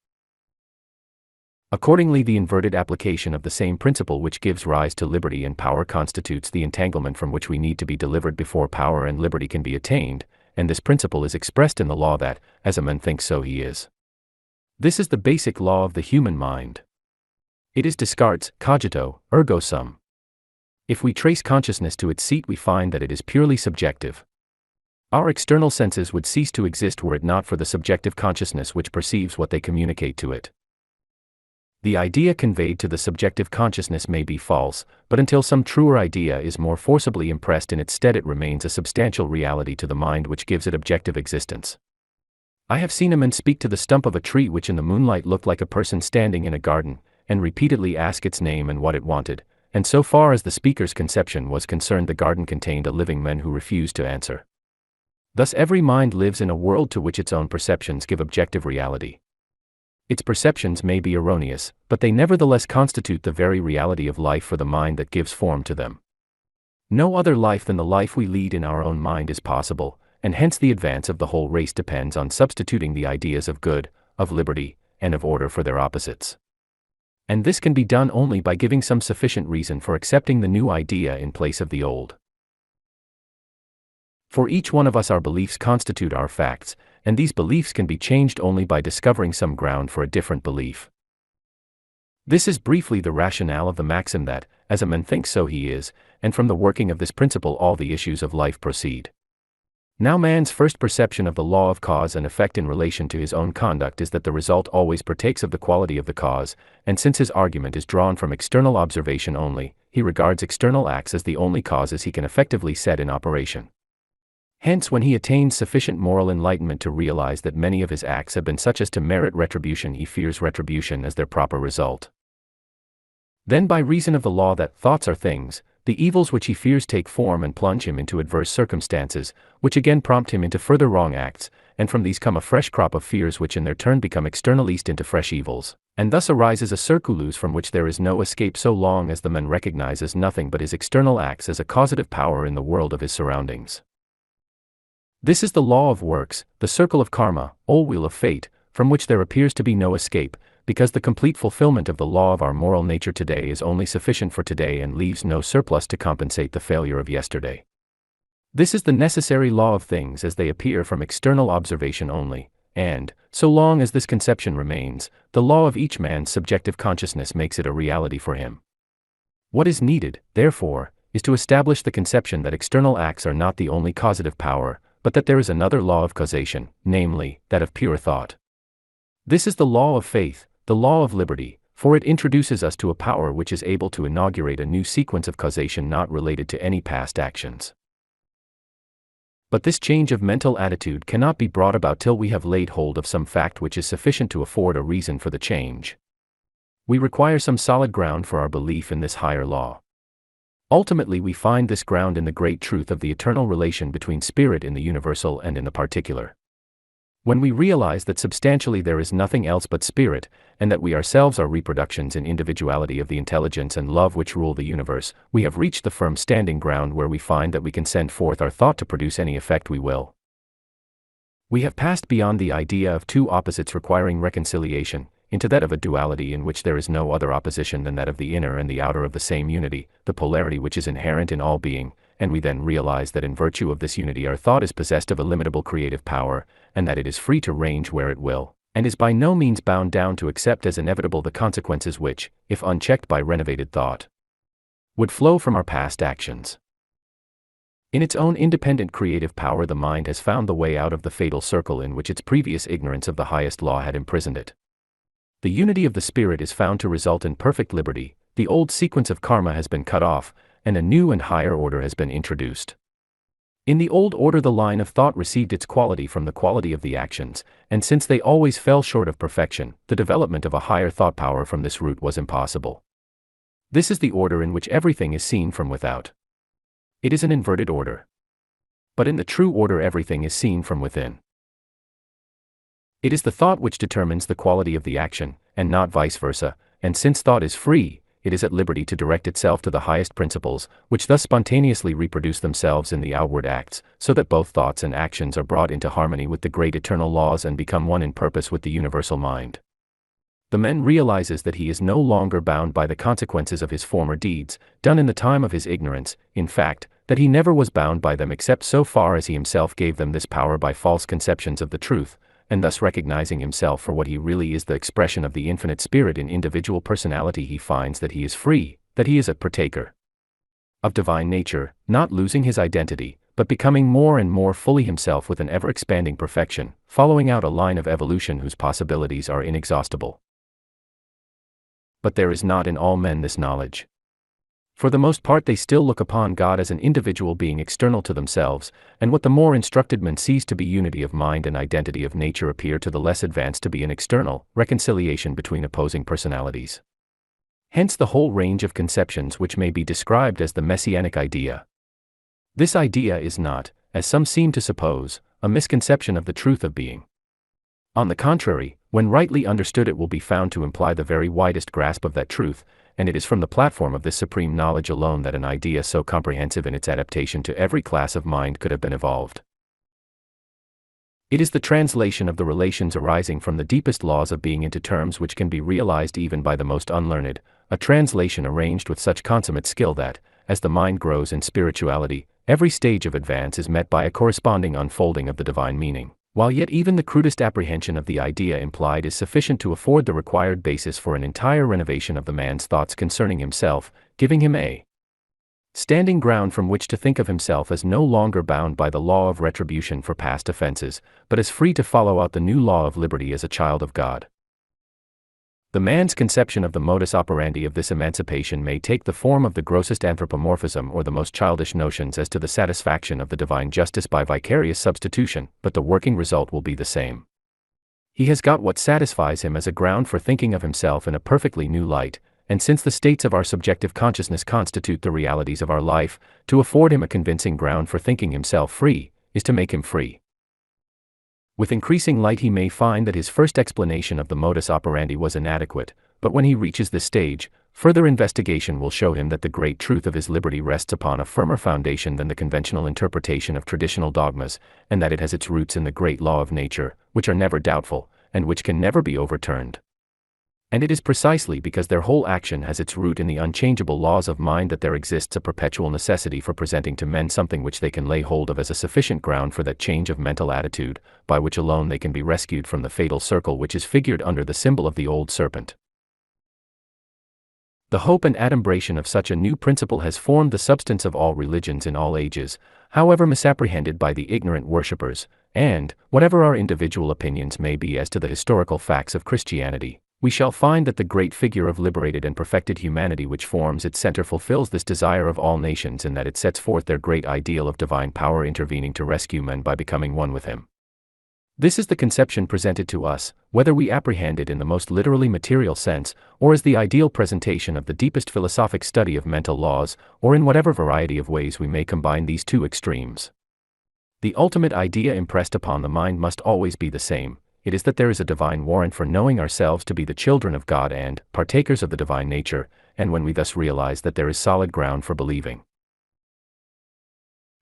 Accordingly, the inverted application of the same principle which gives rise to liberty and power constitutes the entanglement from which we need to be delivered before power and liberty can be attained, and this principle is expressed in the law that, as a man thinks so he is. This is the basic law of the human mind. It is Descartes' cogito, ergo sum. If we trace consciousness to its seat, we find that it is purely subjective. Our external senses would cease to exist were it not for the subjective consciousness which perceives what they communicate to it. The idea conveyed to the subjective consciousness may be false, but until some truer idea is more forcibly impressed in its stead, it remains a substantial reality to the mind which gives it objective existence. I have seen a man speak to the stump of a tree which in the moonlight looked like a person standing in a garden, and repeatedly ask its name and what it wanted, and so far as the speaker's conception was concerned, the garden contained a living man who refused to answer. Thus every mind lives in a world to which its own perceptions give objective reality. Its perceptions may be erroneous, but they nevertheless constitute the very reality of life for the mind that gives form to them. No other life than the life we lead in our own mind is possible, and hence the advance of the whole race depends on substituting the ideas of good, of liberty, and of order for their opposites. And this can be done only by giving some sufficient reason for accepting the new idea in place of the old. For each one of us our beliefs constitute our facts, and these beliefs can be changed only by discovering some ground for a different belief. This is briefly the rationale of the maxim that, as a man thinks so he is, and from the working of this principle all the issues of life proceed. Now man's first perception of the law of cause and effect in relation to his own conduct is that the result always partakes of the quality of the cause, and since his argument is drawn from external observation only, he regards external acts as the only causes he can effectively set in operation. Hence, when he attains sufficient moral enlightenment to realize that many of his acts have been such as to merit retribution, he fears retribution as their proper result. Then, by reason of the law that thoughts are things, the evils which he fears take form and plunge him into adverse circumstances, which again prompt him into further wrong acts, and from these come a fresh crop of fears which in their turn become externalized into fresh evils, and thus arises a circulus from which there is no escape so long as the man recognizes nothing but his external acts as a causative power in the world of his surroundings. This is the law of works, the circle of karma, or wheel of fate, from which there appears to be no escape, because the complete fulfillment of the law of our moral nature today is only sufficient for today and leaves no surplus to compensate the failure of yesterday. This is the necessary law of things as they appear from external observation only, and, so long as this conception remains, the law of each man's subjective consciousness makes it a reality for him. What is needed, therefore, is to establish the conception that external acts are not the only causative power, but that there is another law of causation, namely, that of pure thought. This is the law of faith, the law of liberty, for it introduces us to a power which is able to inaugurate a new sequence of causation not related to any past actions. But this change of mental attitude cannot be brought about till we have laid hold of some fact which is sufficient to afford a reason for the change. We require some solid ground for our belief in this higher law. Ultimately, we find this ground in the great truth of the eternal relation between spirit in the universal and in the particular. When we realize that substantially there is nothing else but spirit, and that we ourselves are reproductions in individuality of the intelligence and love which rule the universe, we have reached the firm standing ground where we find that we can send forth our thought to produce any effect we will. We have passed beyond the idea of two opposites requiring reconciliation, into that of a duality in which there is no other opposition than that of the inner and the outer of the same unity, the polarity which is inherent in all being, and we then realize that in virtue of this unity our thought is possessed of illimitable creative power, and that it is free to range where it will, and is by no means bound down to accept as inevitable the consequences which, if unchecked by renovated thought, would flow from our past actions. In its own independent creative power the mind has found the way out of the fatal circle in which its previous ignorance of the highest law had imprisoned it. The unity of the spirit is found to result in perfect liberty, the old sequence of karma has been cut off, and a new and higher order has been introduced. In the old order the line of thought received its quality from the quality of the actions, and since they always fell short of perfection, the development of a higher thought power from this root was impossible. This is the order in which everything is seen from without. It is an inverted order. But in the true order everything is seen from within. It is the thought which determines the quality of the action, and not vice versa, and since thought is free, it is at liberty to direct itself to the highest principles, which thus spontaneously reproduce themselves in the outward acts, so that both thoughts and actions are brought into harmony with the great eternal laws and become one in purpose with the universal mind. The man realizes that he is no longer bound by the consequences of his former deeds, done in the time of his ignorance, in fact, that he never was bound by them except so far as he himself gave them this power by false conceptions of the truth, and thus recognizing himself for what he really is, the expression of the infinite spirit in individual personality, he finds that he is free, that he is a partaker of divine nature, not losing his identity, but becoming more and more fully himself with an ever-expanding perfection, following out a line of evolution whose possibilities are inexhaustible. But there is not in all men this knowledge. For the most part they still look upon God as an individual being external to themselves, and what the more instructed man sees to be unity of mind and identity of nature appear to the less advanced to be an external reconciliation between opposing personalities. Hence the whole range of conceptions which may be described as the messianic idea. This idea is not, as some seem to suppose, a misconception of the truth of being. On the contrary, when rightly understood it will be found to imply the very widest grasp of that truth, and it is from the platform of this supreme knowledge alone that an idea so comprehensive in its adaptation to every class of mind could have been evolved. It is the translation of the relations arising from the deepest laws of being into terms which can be realized even by the most unlearned, a translation arranged with such consummate skill that, as the mind grows in spirituality, every stage of advance is met by a corresponding unfolding of the divine meaning, while yet even the crudest apprehension of the idea implied is sufficient to afford the required basis for an entire renovation of the man's thoughts concerning himself, giving him a standing ground from which to think of himself as no longer bound by the law of retribution for past offenses, but as free to follow out the new law of liberty as a child of God. The man's conception of the modus operandi of this emancipation may take the form of the grossest anthropomorphism or the most childish notions as to the satisfaction of the divine justice by vicarious substitution, but the working result will be the same. He has got what satisfies him as a ground for thinking of himself in a perfectly new light, and since the states of our subjective consciousness constitute the realities of our life, to afford him a convincing ground for thinking himself free, is to make him free. With increasing light he may find that his first explanation of the modus operandi was inadequate, but when he reaches this stage, further investigation will show him that the great truth of his liberty rests upon a firmer foundation than the conventional interpretation of traditional dogmas, and that it has its roots in the great law of nature, which are never doubtful, and which can never be overturned. And it is precisely because their whole action has its root in the unchangeable laws of mind that there exists a perpetual necessity for presenting to men something which they can lay hold of as a sufficient ground for that change of mental attitude, by which alone they can be rescued from the fatal circle which is figured under the symbol of the old serpent. The hope and adumbration of such a new principle has formed the substance of all religions in all ages, however misapprehended by the ignorant worshippers, and, whatever our individual opinions may be as to the historical facts of Christianity, we shall find that the great figure of liberated and perfected humanity which forms its center fulfills this desire of all nations, in that it sets forth their great ideal of divine power intervening to rescue men by becoming one with him. This is the conception presented to us, whether we apprehend it in the most literally material sense, or as the ideal presentation of the deepest philosophic study of mental laws, or in whatever variety of ways we may combine these two extremes. The ultimate idea impressed upon the mind must always be the same. It is that there is a divine warrant for knowing ourselves to be the children of God and partakers of the divine nature, and when we thus realize that there is solid ground for believing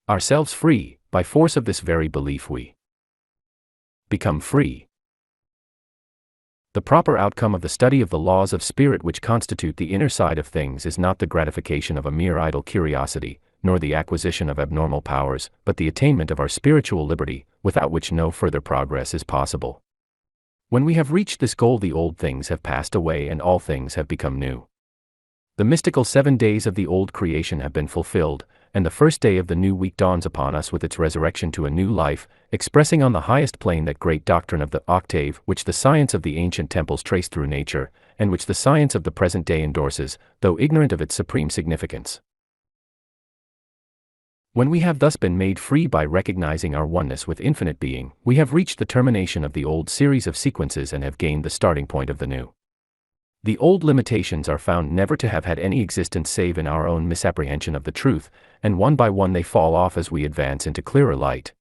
ourselves free, by force of this very belief we become free. The proper outcome of the study of the laws of spirit which constitute the inner side of things is not the gratification of a mere idle curiosity, nor the acquisition of abnormal powers, but the attainment of our spiritual liberty, without which no further progress is possible. When we have reached this goal, the old things have passed away and all things have become new. The mystical 7 days of the old creation have been fulfilled, and the first day of the new week dawns upon us with its resurrection to a new life, expressing on the highest plane that great doctrine of the octave which the science of the ancient temples traced through nature, and which the science of the present day endorses, though ignorant of its supreme significance. When we have thus been made free by recognizing our oneness with infinite being, we have reached the termination of the old series of sequences and have gained the starting point of the new. The old limitations are found never to have had any existence save in our own misapprehension of the truth, and one by one they fall off as we advance into clearer light.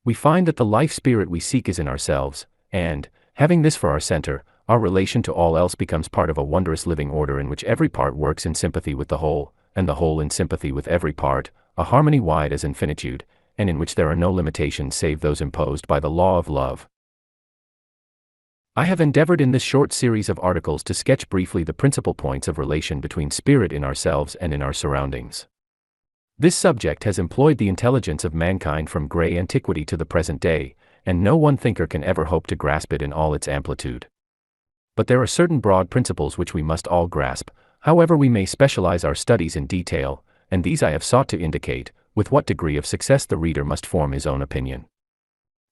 We find that the life spirit we seek is in ourselves, and, having this for our center, our relation to all else becomes part of a wondrous living order in which every part works in sympathy with the whole, and the whole in sympathy with every part, a harmony wide as infinitude, and in which there are no limitations save those imposed by the law of love. I have endeavored in this short series of articles to sketch briefly the principal points of relation between spirit in ourselves and in our surroundings. This subject has employed the intelligence of mankind from grey antiquity to the present day, and no one thinker can ever hope to grasp it in all its amplitude. But there are certain broad principles which we must all grasp, however we may specialize our studies in detail, and these I have sought to indicate. With what degree of success the reader must form his own opinion.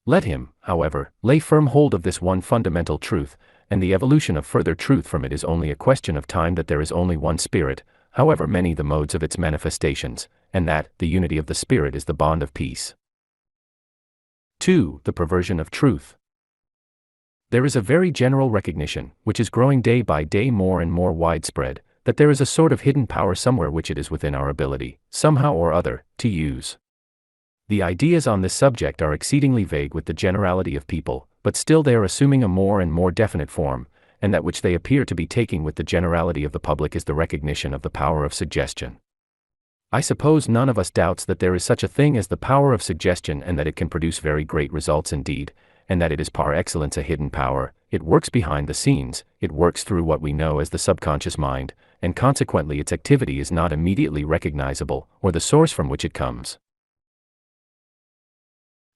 Let him, however, lay firm hold of this one fundamental truth, and the evolution of further truth from it is only a question of time, that there is only one spirit, however many the modes of its manifestations, and that the unity of the spirit is the bond of peace. 2. The perversion of truth. There is a very general recognition, which is growing day by day more and more widespread, that there is a sort of hidden power somewhere which it is within our ability, somehow or other, to use. The ideas on this subject are exceedingly vague with the generality of people, but still they are assuming a more and more definite form, and that which they appear to be taking with the generality of the public is the recognition of the power of suggestion. I suppose none of us doubts that there is such a thing as the power of suggestion, and that it can produce very great results indeed, and that it is par excellence a hidden power. It works behind the scenes, it works through what we know as the subconscious mind, and consequently its activity is not immediately recognizable, or the source from which it comes.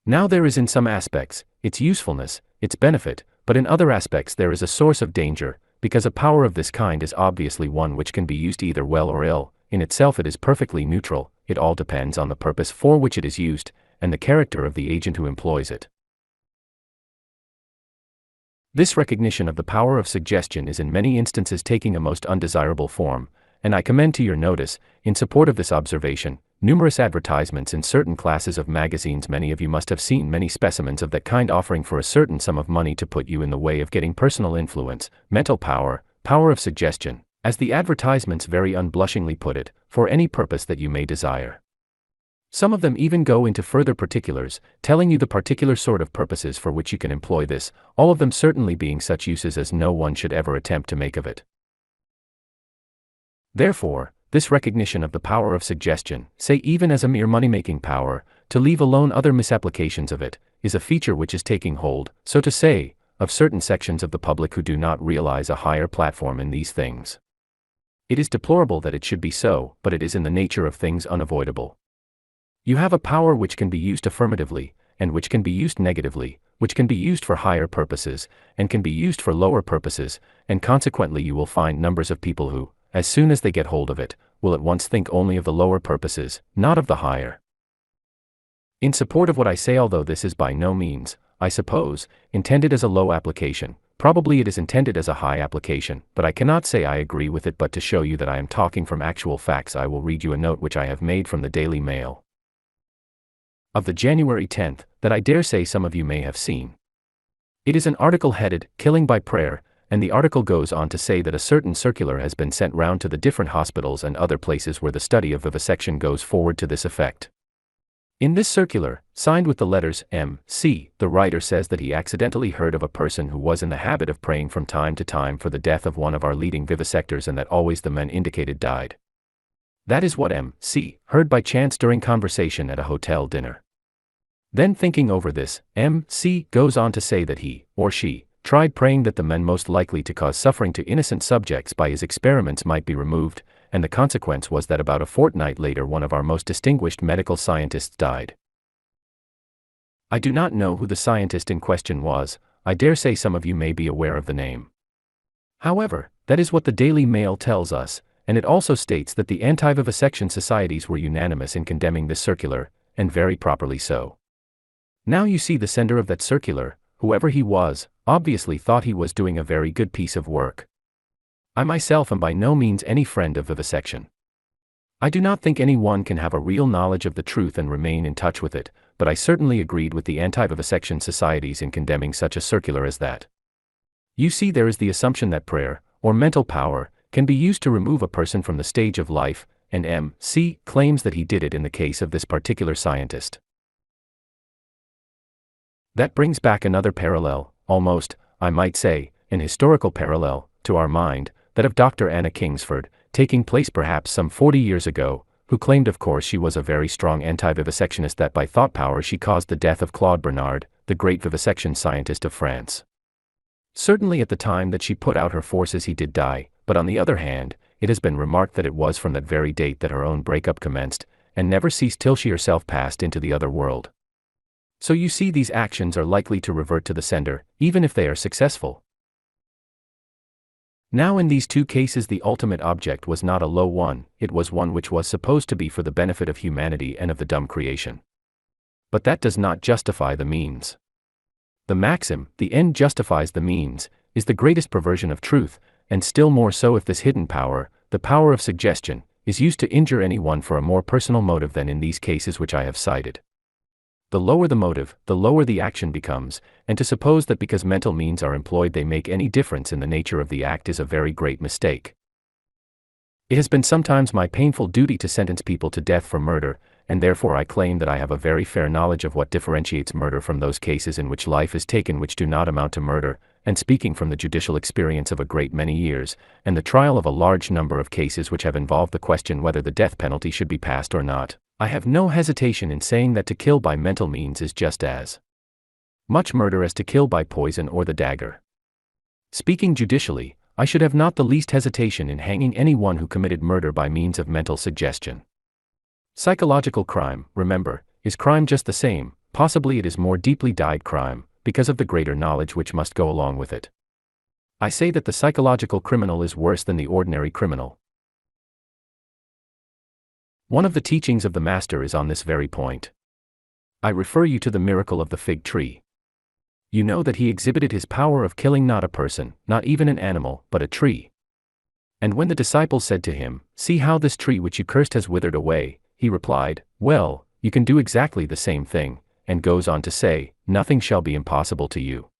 Now there is in some aspects its usefulness, its benefit, but in other aspects there is a source of danger, because a power of this kind is obviously one which can be used either well or ill. In itself it is perfectly neutral, it all depends on the purpose for which it is used, and the character of the agent who employs it. This recognition of the power of suggestion is in many instances taking a most undesirable form, and I commend to your notice, in support of this observation, numerous advertisements in certain classes of magazines. Many of you must have seen many specimens of that kind, offering for a certain sum of money to put you in the way of getting personal influence, mental power, power of suggestion, as the advertisements very unblushingly put it, for any purpose that you may desire. Some of them even go into further particulars, telling you the particular sort of purposes for which you can employ this, all of them certainly being such uses as no one should ever attempt to make of it. Therefore, this recognition of the power of suggestion, say even as a mere money-making power, to leave alone other misapplications of it, is a feature which is taking hold, so to say, of certain sections of the public who do not realize a higher platform in these things. It is deplorable that it should be so, but it is in the nature of things unavoidable. You have a power which can be used affirmatively, and which can be used negatively, which can be used for higher purposes, and can be used for lower purposes, and consequently you will find numbers of people who, as soon as they get hold of it, will at once think only of the lower purposes, not of the higher. In support of what I say, although this is by no means, I suppose, intended as a low application, probably it is intended as a high application, but I cannot say I agree with it. But to show you that I am talking from actual facts, I will read you a note which I have made from the Daily Mail of the January 10th, that I dare say some of you may have seen. It is an article headed, "Killing by Prayer," and the article goes on to say that a certain circular has been sent round to the different hospitals and other places where the study of vivisection goes forward to this effect. In this circular, signed with the letters M.C., the writer says that he accidentally heard of a person who was in the habit of praying from time to time for the death of one of our leading vivisectors, and that always the men indicated died. That is what M.C. heard by chance during conversation at a hotel dinner. Then, thinking over this, M.C. goes on to say that he, or she, tried praying that the men most likely to cause suffering to innocent subjects by his experiments might be removed, and the consequence was that about a fortnight later one of our most distinguished medical scientists died. I do not know who the scientist in question was. I dare say some of you may be aware of the name. However, that is what the Daily Mail tells us, and it also states that the anti-vivisection societies were unanimous in condemning this circular, and very properly so. Now you see, the sender of that circular, whoever he was, obviously thought he was doing a very good piece of work. I myself am by no means any friend of vivisection. I do not think anyone can have a real knowledge of the truth and remain in touch with it, but I certainly agreed with the anti-vivisection societies in condemning such a circular as that. You see, there is the assumption that prayer, or mental power, can be used to remove a person from the stage of life, and M.C. claims that he did it in the case of this particular scientist. That brings back another parallel, almost, I might say, an historical parallel, to our mind, that of Dr. Anna Kingsford, taking place perhaps some 40 years ago, who claimed, of course she was a very strong anti-vivisectionist, that by thought power she caused the death of Claude Bernard, the great vivisection scientist of France. Certainly at the time that she put out her forces he did die, but on the other hand, it has been remarked that it was from that very date that her own breakup commenced, and never ceased till she herself passed into the other world. So you see, these actions are likely to revert to the sender, even if they are successful. Now in these two cases the ultimate object was not a low one, it was one which was supposed to be for the benefit of humanity and of the dumb creation. But that does not justify the means. The maxim, "the end justifies the means," is the greatest perversion of truth, and still more so if this hidden power, the power of suggestion, is used to injure anyone for a more personal motive than in these cases which I have cited. The lower the motive, the lower the action becomes, and to suppose that because mental means are employed they make any difference in the nature of the act is a very great mistake. It has been sometimes my painful duty to sentence people to death for murder, and therefore I claim that I have a very fair knowledge of what differentiates murder from those cases in which life is taken which do not amount to murder, and speaking from the judicial experience of a great many years, and the trial of a large number of cases which have involved the question whether the death penalty should be passed or not, I have no hesitation in saying that to kill by mental means is just as much murder as to kill by poison or the dagger. Speaking judicially, I should have not the least hesitation in hanging anyone who committed murder by means of mental suggestion. Psychological crime, remember, is crime just the same, possibly it is more deeply dyed crime, because of the greater knowledge which must go along with it. I say that the psychological criminal is worse than the ordinary criminal. One of the teachings of the Master is on this very point. I refer you to the miracle of the fig tree. You know that he exhibited his power of killing not a person, not even an animal, but a tree. And when the disciples said to him, "See how this tree which you cursed has withered away," he replied, "Well, you can do exactly the same thing," and goes on to say, "Nothing shall be impossible to you.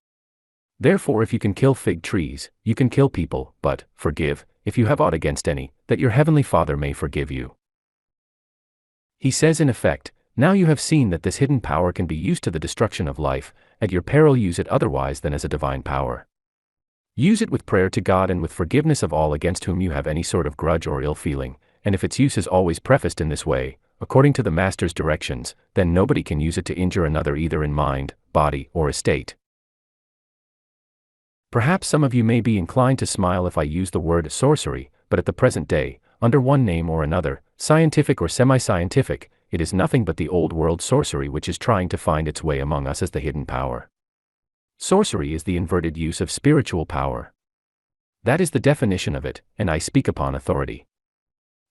Therefore if you can kill fig trees, you can kill people, but, forgive, if you have aught against any, that your heavenly Father may forgive you." He says in effect, now you have seen that this hidden power can be used to the destruction of life, at your peril use it otherwise than as a divine power. Use it with prayer to God and with forgiveness of all against whom you have any sort of grudge or ill feeling, and if its use is always prefaced in this way, according to the Master's directions, then nobody can use it to injure another either in mind, body, or estate. Perhaps some of you may be inclined to smile if I use the word sorcery, but at the present day, under one name or another, scientific or semi-scientific, it is nothing but the old world sorcery which is trying to find its way among us as the hidden power. Sorcery is the inverted use of spiritual power. That is the definition of it, and I speak upon authority.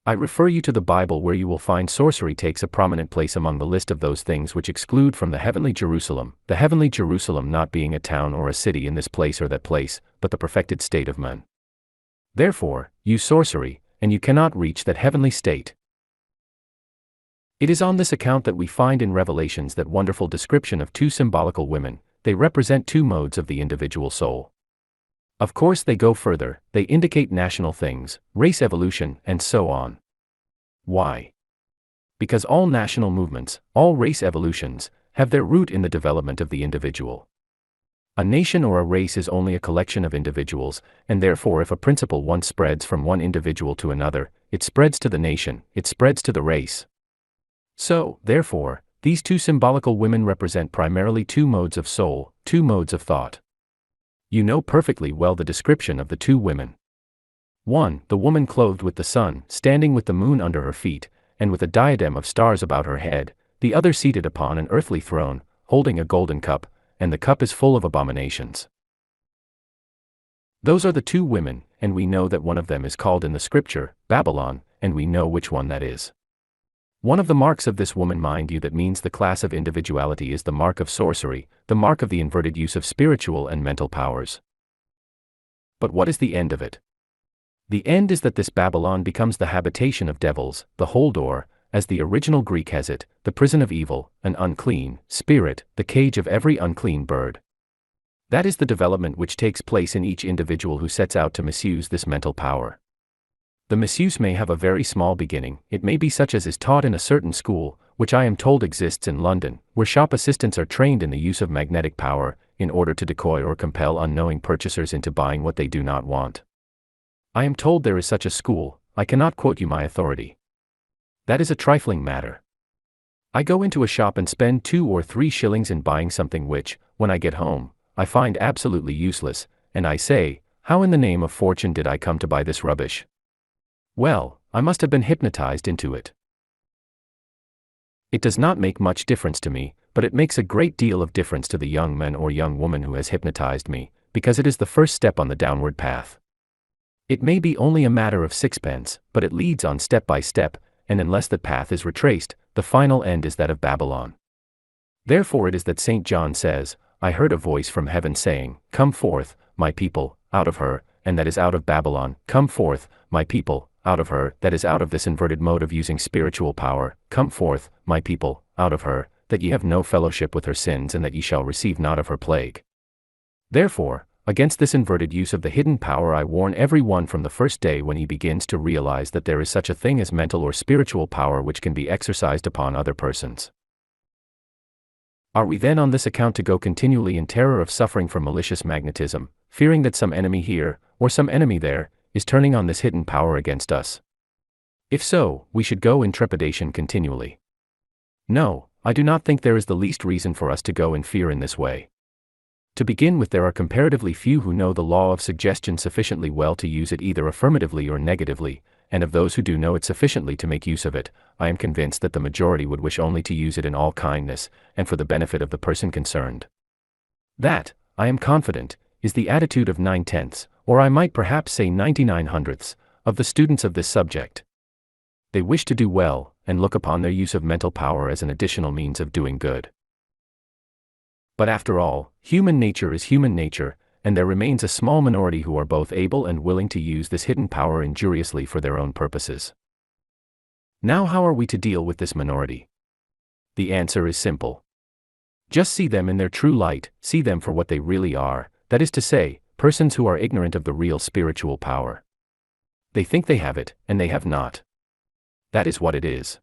I refer you to the Bible, where you will find sorcery takes a prominent place among the list of those things which exclude from the heavenly Jerusalem, the heavenly Jerusalem not being a town or a city in this place or that place, but the perfected state of man. Therefore, use sorcery, and you cannot reach that heavenly state. It is on this account that we find in Revelations that wonderful description of two symbolical women. They represent two modes of the individual soul. Of course, they go further, they indicate national things, race evolution, and so on. Why? Because all national movements, all race evolutions, have their root in the development of the individual. A nation or a race is only a collection of individuals, and therefore if a principle once spreads from one individual to another, it spreads to the nation, it spreads to the race. So, therefore, these two symbolical women represent primarily two modes of soul, two modes of thought. You know perfectly well the description of the two women. 1. The woman clothed with the sun, standing with the moon under her feet, and with a diadem of stars about her head, the other seated upon an earthly throne, holding a golden cup, and the cup is full of abominations. Those are the two women, and we know that one of them is called in the scripture, Babylon, and we know which one that is. One of the marks of this woman, mind you, that means the class of individuality, is the mark of sorcery, the mark of the inverted use of spiritual and mental powers. But what is the end of it? The end is that this Babylon becomes the habitation of devils, the hole door, as the original Greek has it, the prison of evil, an unclean spirit, the cage of every unclean bird. That is the development which takes place in each individual who sets out to misuse this mental power. The misuse may have a very small beginning. It may be such as is taught in a certain school, which I am told exists in London, where shop assistants are trained in the use of magnetic power, in order to decoy or compel unknowing purchasers into buying what they do not want. I am told there is such a school. I cannot quote you my authority. That is a trifling matter. I go into a shop and spend 2 or 3 shillings in buying something which, when I get home, I find absolutely useless, and I say, how in the name of fortune did I come to buy this rubbish? Well, I must have been hypnotized into it. It does not make much difference to me, but it makes a great deal of difference to the young man or young woman who has hypnotized me, because it is the first step on the downward path. It may be only a matter of 6pence, but it leads on step by step, and unless that path is retraced, the final end is that of Babylon. Therefore it is that St. John says, I heard a voice from heaven saying, Come forth, my people, out of her, and that is out of Babylon. Come forth, my people, out of her, that is out of this inverted mode of using spiritual power. Come forth, my people, out of her, that ye have no fellowship with her sins, and that ye shall receive not of her plague. Therefore, against this inverted use of the hidden power I warn every one from the first day when he begins to realize that there is such a thing as mental or spiritual power which can be exercised upon other persons. Are we then on this account to go continually in terror of suffering from malicious magnetism, fearing that some enemy here, or some enemy there, is turning on this hidden power against us? If so, we should go in trepidation continually. No, I do not think there is the least reason for us to go in fear in this way. To begin with, there are comparatively few who know the law of suggestion sufficiently well to use it either affirmatively or negatively, and of those who do know it sufficiently to make use of it, I am convinced that the majority would wish only to use it in all kindness, and for the benefit of the person concerned. That, I am confident, is the attitude of 9/10, or I might perhaps say 99/100, of the students of this subject. They wish to do well, and look upon their use of mental power as an additional means of doing good. But after all, human nature is human nature, and there remains a small minority who are both able and willing to use this hidden power injuriously for their own purposes. Now, how are we to deal with this minority? The answer is simple. Just see them in their true light, see them for what they really are, that is to say, persons who are ignorant of the real spiritual power. They think they have it, and they have not. That is what it is.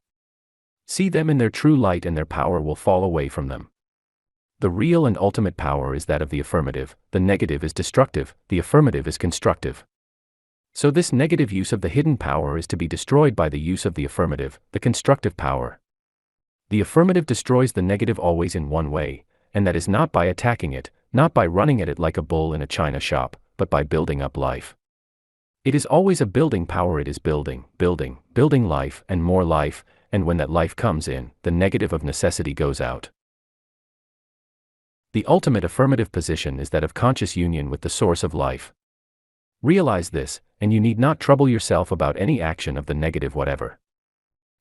See them in their true light and their power will fall away from them. The real and ultimate power is that of the affirmative, the negative is destructive, the affirmative is constructive. So this negative use of the hidden power is to be destroyed by the use of the affirmative, the constructive power. The affirmative destroys the negative always in one way, and that is not by attacking it, not by running at it like a bull in a china shop, but by building up life. It is always a building power. It is building life and more life, and when that life comes in, the negative of necessity goes out. The ultimate affirmative position is that of conscious union with the source of life. Realize this, and you need not trouble yourself about any action of the negative whatever.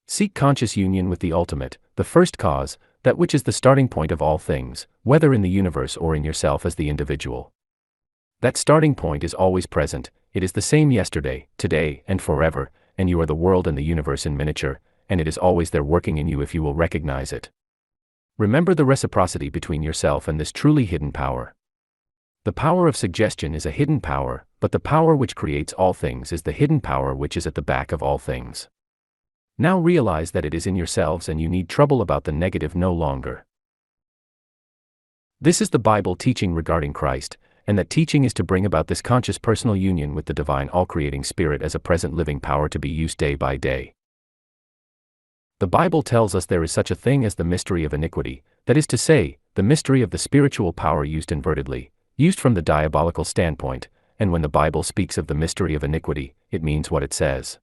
Seek conscious union with the ultimate, the first cause, that which is the starting point of all things, whether in the universe or in yourself as the individual. That starting point is always present, it is the same yesterday, today, and forever, and you are the world and the universe in miniature, and it is always there working in you if you will recognize it. Remember the reciprocity between yourself and this truly hidden power. The power of suggestion is a hidden power, but the power which creates all things is the hidden power which is at the back of all things. Now realize that it is in yourselves and you need trouble about the negative no longer. This is the Bible teaching regarding Christ, and that teaching is to bring about this conscious personal union with the divine all-creating Spirit as a present living power to be used day by day. The Bible tells us there is such a thing as the mystery of iniquity, that is to say, the mystery of the spiritual power used invertedly, used from the diabolical standpoint, and when the Bible speaks of the mystery of iniquity, it means what it says.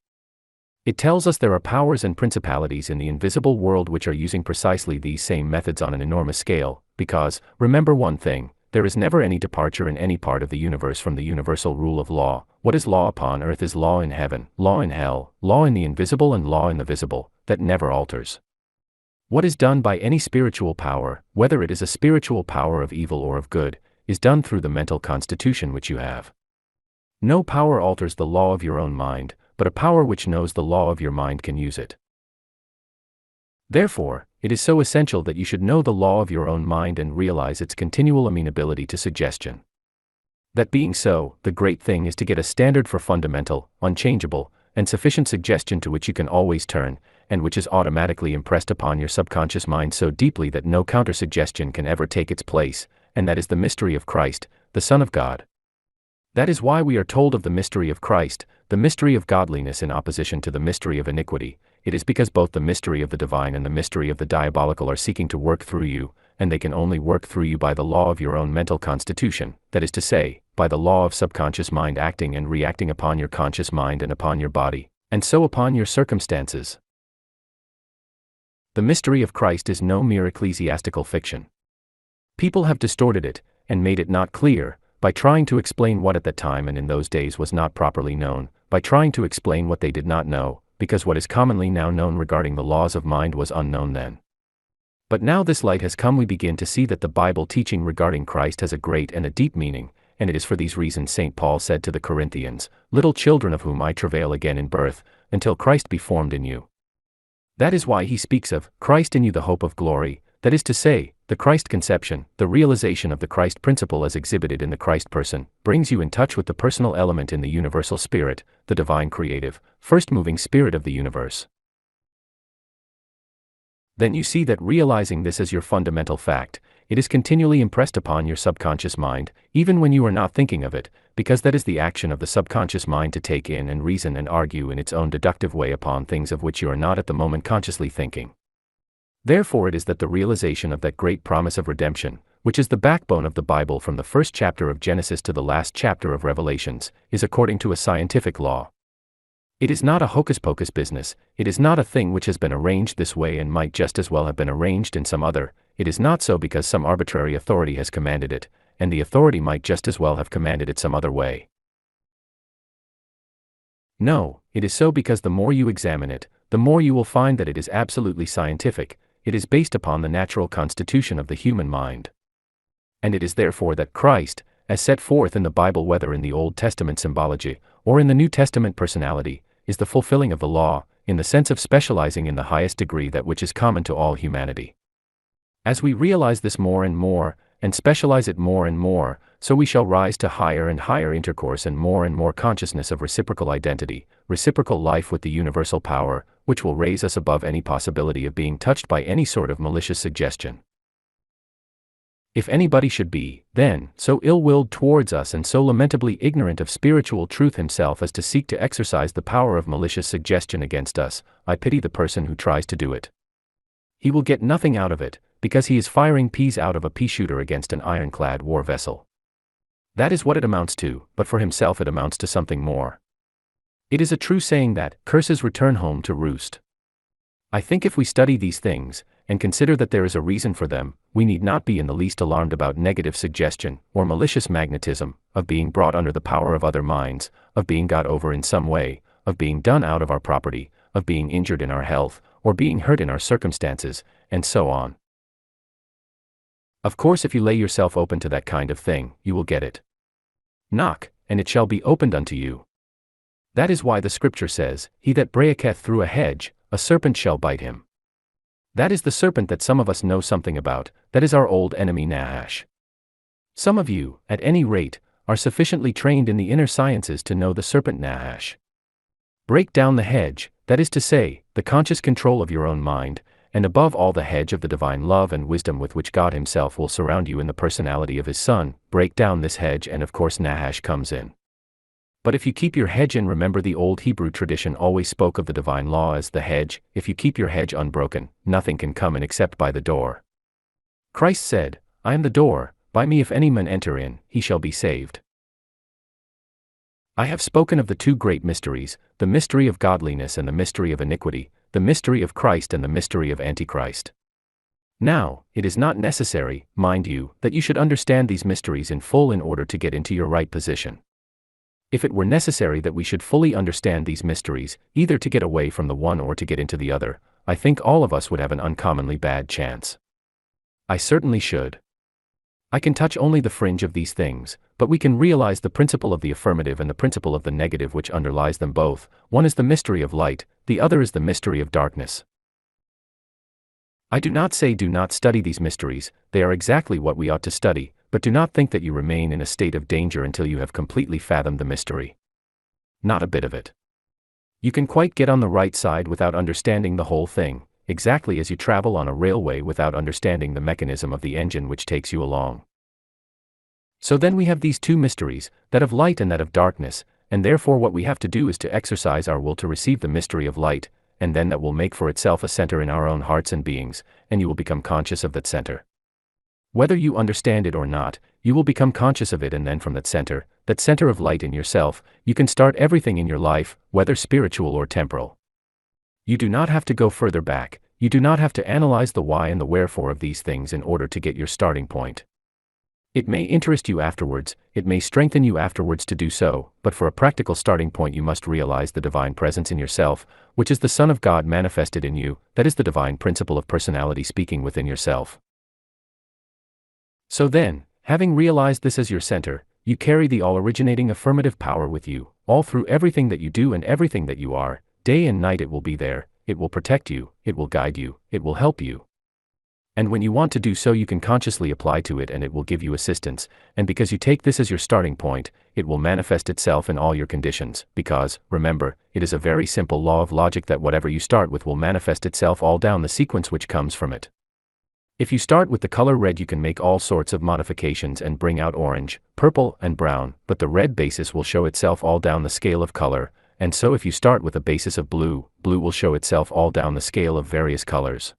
It tells us there are powers and principalities in the invisible world which are using precisely these same methods on an enormous scale, because, remember one thing, there is never any departure in any part of the universe from the universal rule of law. What is law upon earth is law in heaven, law in hell, law in the invisible and law in the visible, that never alters. What is done by any spiritual power, whether it is a spiritual power of evil or of good, is done through the mental constitution which you have. No power alters the law of your own mind, but a power which knows the law of your mind can use it. Therefore, it is so essential that you should know the law of your own mind and realize its continual amenability to suggestion. That being so, the great thing is to get a standard for fundamental, unchangeable, and sufficient suggestion to which you can always turn, and which is automatically impressed upon your subconscious mind so deeply that no counter-suggestion can ever take its place, and that is the mystery of Christ, the Son of God. That is why we are told of the mystery of Christ, the mystery of godliness in opposition to the mystery of iniquity. It is because both the mystery of the divine and the mystery of the diabolical are seeking to work through you, and they can only work through you by the law of your own mental constitution, that is to say, by the law of subconscious mind acting and reacting upon your conscious mind and upon your body, and so upon your circumstances. The mystery of Christ is no mere ecclesiastical fiction. People have distorted it, and made it not clear, by trying to explain what at that time and in those days was not properly known, by trying to explain what they did not know, because what is commonly now known regarding the laws of mind was unknown then. But now this light has come, we begin to see that the Bible teaching regarding Christ has a great and a deep meaning, and it is for these reasons St. Paul said to the Corinthians, "Little children of whom I travail again in birth, until Christ be formed in you." That is why he speaks of Christ in you, the hope of glory, that is to say, the Christ conception, the realization of the Christ principle as exhibited in the Christ person, brings you in touch with the personal element in the universal spirit, the divine creative, first moving spirit of the universe. Then you see that realizing this as your fundamental fact, it is continually impressed upon your subconscious mind, even when you are not thinking of it, because that is the action of the subconscious mind to take in and reason and argue in its own deductive way upon things of which you are not at the moment consciously thinking. Therefore it is that the realization of that great promise of redemption, which is the backbone of the Bible from the first chapter of Genesis to the last chapter of Revelations, is according to a scientific law. It is not a hocus-pocus business, it is not a thing which has been arranged this way and might just as well have been arranged in some other. It is not so because some arbitrary authority has commanded it, and the authority might just as well have commanded it some other way. No, it is so because the more you examine it, the more you will find that it is absolutely scientific. It is based upon the natural constitution of the human mind. And it is therefore that Christ, as set forth in the Bible whether in the Old Testament symbology, or in the New Testament personality, is the fulfilling of the law, in the sense of specializing in the highest degree that which is common to all humanity. As we realize this more and more, and specialize it more and more, so we shall rise to higher and higher intercourse and more consciousness of reciprocal identity, reciprocal life with the universal power, which will raise us above any possibility of being touched by any sort of malicious suggestion. If anybody should be, then, so ill-willed towards us and so lamentably ignorant of spiritual truth himself as to seek to exercise the power of malicious suggestion against us, I pity the person who tries to do it. He will get nothing out of it, because he is firing peas out of a pea shooter against an ironclad war vessel. That is what it amounts to, but for himself it amounts to something more. It is a true saying that curses return home to roost. I think if we study these things, and consider that there is a reason for them, we need not be in the least alarmed about negative suggestion, or malicious magnetism, of being brought under the power of other minds, of being got over in some way, of being done out of our property, of being injured in our health, or being hurt in our circumstances, and so on. Of course, if you lay yourself open to that kind of thing, you will get it. Knock, and it shall be opened unto you. That is why the scripture says, He that breaketh through a hedge, a serpent shall bite him. That is the serpent that some of us know something about, that is our old enemy Nahash. Some of you, at any rate, are sufficiently trained in the inner sciences to know the serpent Nahash. Break down the hedge, that is to say, the conscious control of your own mind, and above all the hedge of the divine love and wisdom with which God Himself will surround you in the personality of His Son. Break down this hedge, and of course Nahash comes in. But if you keep your hedge in, remember the old Hebrew tradition always spoke of the divine law as the hedge. If you keep your hedge unbroken, nothing can come in except by the door. Christ said, I am the door, by me if any man enter in, he shall be saved. I have spoken of the two great mysteries, the mystery of godliness and the mystery of iniquity, the mystery of Christ and the mystery of Antichrist. Now, it is not necessary, mind you, that you should understand these mysteries in full in order to get into your right position. If it were necessary that we should fully understand these mysteries, either to get away from the one or to get into the other, I think all of us would have an uncommonly bad chance. I certainly should. I can touch only the fringe of these things, but we can realize the principle of the affirmative and the principle of the negative which underlies them both. One is the mystery of light, the other is the mystery of darkness. I do not say do not study these mysteries, they are exactly what we ought to study, but do not think that you remain in a state of danger until you have completely fathomed the mystery. Not a bit of it. You can quite get on the right side without understanding the whole thing, exactly as you travel on a railway without understanding the mechanism of the engine which takes you along. So then we have these two mysteries, that of light and that of darkness, and therefore what we have to do is to exercise our will to receive the mystery of light, and then that will make for itself a center in our own hearts and beings, and you will become conscious of that center. Whether you understand it or not, you will become conscious of it, and then from that center of light in yourself, you can start everything in your life, whether spiritual or temporal. You do not have to go further back, you do not have to analyze the why and the wherefore of these things in order to get your starting point. It may interest you afterwards, it may strengthen you afterwards to do so, but for a practical starting point you must realize the divine presence in yourself, which is the Son of God manifested in you, that is the divine principle of personality speaking within yourself. So then, having realized this as your center, you carry the all-originating affirmative power with you, all through everything that you do and everything that you are. Day and night it will be there, it will protect you, it will guide you, it will help you. And when you want to do so you can consciously apply to it and it will give you assistance, and because you take this as your starting point, it will manifest itself in all your conditions, because, remember, it is a very simple law of logic that whatever you start with will manifest itself all down the sequence which comes from it. If you start with the color red you can make all sorts of modifications and bring out orange, purple, and brown, but the red basis will show itself all down the scale of color, and so if you start with a basis of blue, blue will show itself all down the scale of various colors.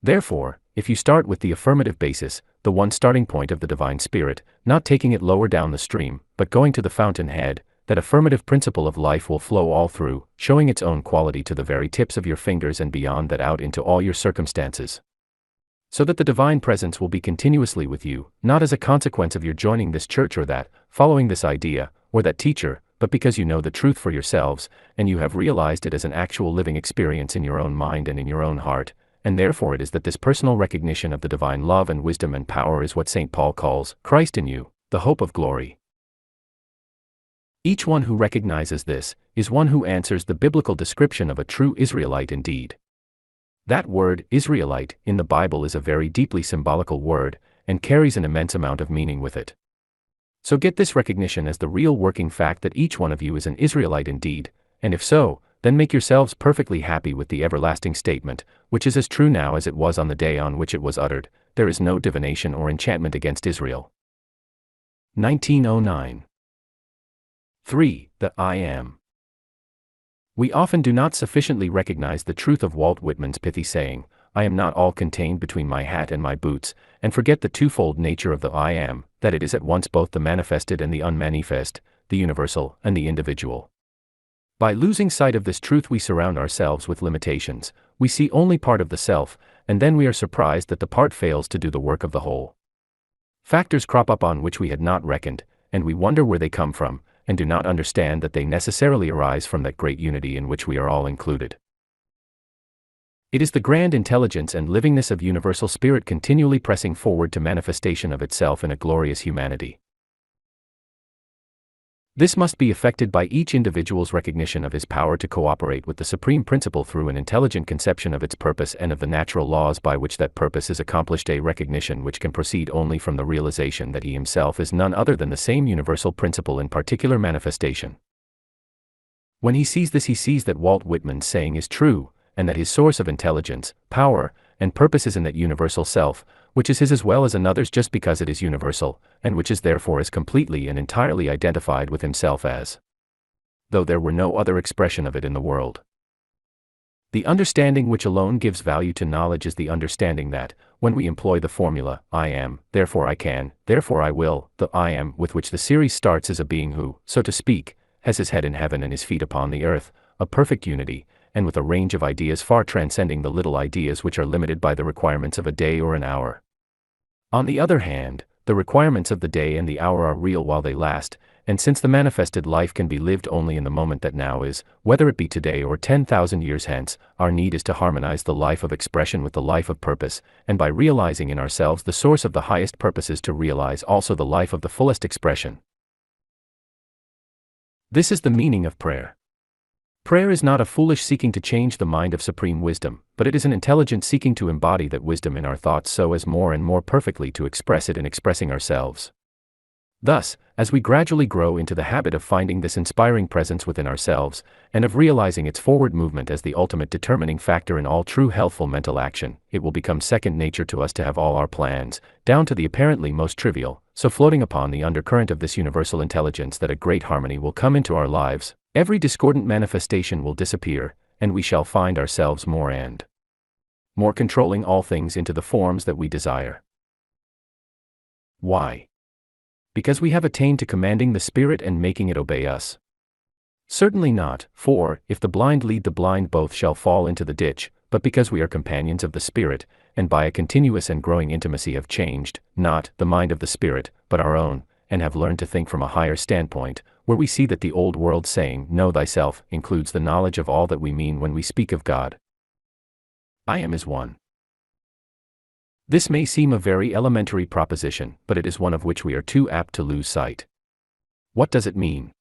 Therefore, if you start with the affirmative basis, the one starting point of the divine spirit, not taking it lower down the stream, but going to the fountain head, that affirmative principle of life will flow all through, showing its own quality to the very tips of your fingers and beyond that out into all your circumstances. So that the divine presence will be continuously with you, not as a consequence of your joining this church or that, following this idea, or that teacher, but because you know the truth for yourselves, and you have realized it as an actual living experience in your own mind and in your own heart, and therefore it is that this personal recognition of the divine love and wisdom and power is what St. Paul calls Christ in you, the hope of glory. Each one who recognizes this, is one who answers the biblical description of a true Israelite indeed. That word, Israelite, in the Bible is a very deeply symbolical word, and carries an immense amount of meaning with it. So get this recognition as the real working fact that each one of you is an Israelite indeed, and if so, then make yourselves perfectly happy with the everlasting statement, which is as true now as it was on the day on which it was uttered, there is no divination or enchantment against Israel. 1909. 3. The I Am. We often do not sufficiently recognize the truth of Walt Whitman's pithy saying, I am not all contained between my hat and my boots, and forget the twofold nature of the I Am, that it is at once both the manifested and the unmanifest, the universal and the individual. By losing sight of this truth we surround ourselves with limitations, we see only part of the self, and then we are surprised that the part fails to do the work of the whole. Factors crop up on which we had not reckoned, and we wonder where they come from, and do not understand that they necessarily arise from that great unity in which we are all included. It is the grand intelligence and livingness of universal spirit continually pressing forward to manifestation of itself in a glorious humanity. This must be effected by each individual's recognition of his power to cooperate with the supreme principle through an intelligent conception of its purpose and of the natural laws by which that purpose is accomplished, a recognition which can proceed only from the realization that he himself is none other than the same universal principle in particular manifestation. When he sees this, he sees that Walt Whitman's saying is true, and that his source of intelligence, power, and purpose is in that universal self, which is his as well as another's just because it is universal, and which is therefore as completely and entirely identified with himself as though there were no other expression of it in the world. The understanding which alone gives value to knowledge is the understanding that, when we employ the formula, I am, therefore I can, therefore I will, the I am with which the series starts is a being who, so to speak, has his head in heaven and his feet upon the earth, a perfect unity, and with a range of ideas far transcending the little ideas which are limited by the requirements of a day or an hour. On the other hand, the requirements of the day and the hour are real while they last, and since the manifested life can be lived only in the moment that now is, whether it be today or 10,000 years hence, our need is to harmonize the life of expression with the life of purpose, and by realizing in ourselves the source of the highest purposes to realize also the life of the fullest expression. This is the meaning of prayer. Prayer is not a foolish seeking to change the mind of supreme wisdom, but it is an intelligent seeking to embody that wisdom in our thoughts so as more and more perfectly to express it in expressing ourselves. Thus, as we gradually grow into the habit of finding this inspiring presence within ourselves, and of realizing its forward movement as the ultimate determining factor in all true healthful mental action, it will become second nature to us to have all our plans, down to the apparently most trivial, so floating upon the undercurrent of this universal intelligence that a great harmony will come into our lives. Every discordant manifestation will disappear, and we shall find ourselves more and more controlling all things into the forms that we desire. Why? Because we have attained to commanding the Spirit and making it obey us? Certainly not, for, if the blind lead the blind, both shall fall into the ditch, but because we are companions of the Spirit, and by a continuous and growing intimacy have changed, not the mind of the Spirit, but our own, and have learned to think from a higher standpoint, where we see that the old world saying, know thyself, includes the knowledge of all that we mean when we speak of God. I am is one. This may seem a very elementary proposition, but it is one of which we are too apt to lose sight. What does it mean?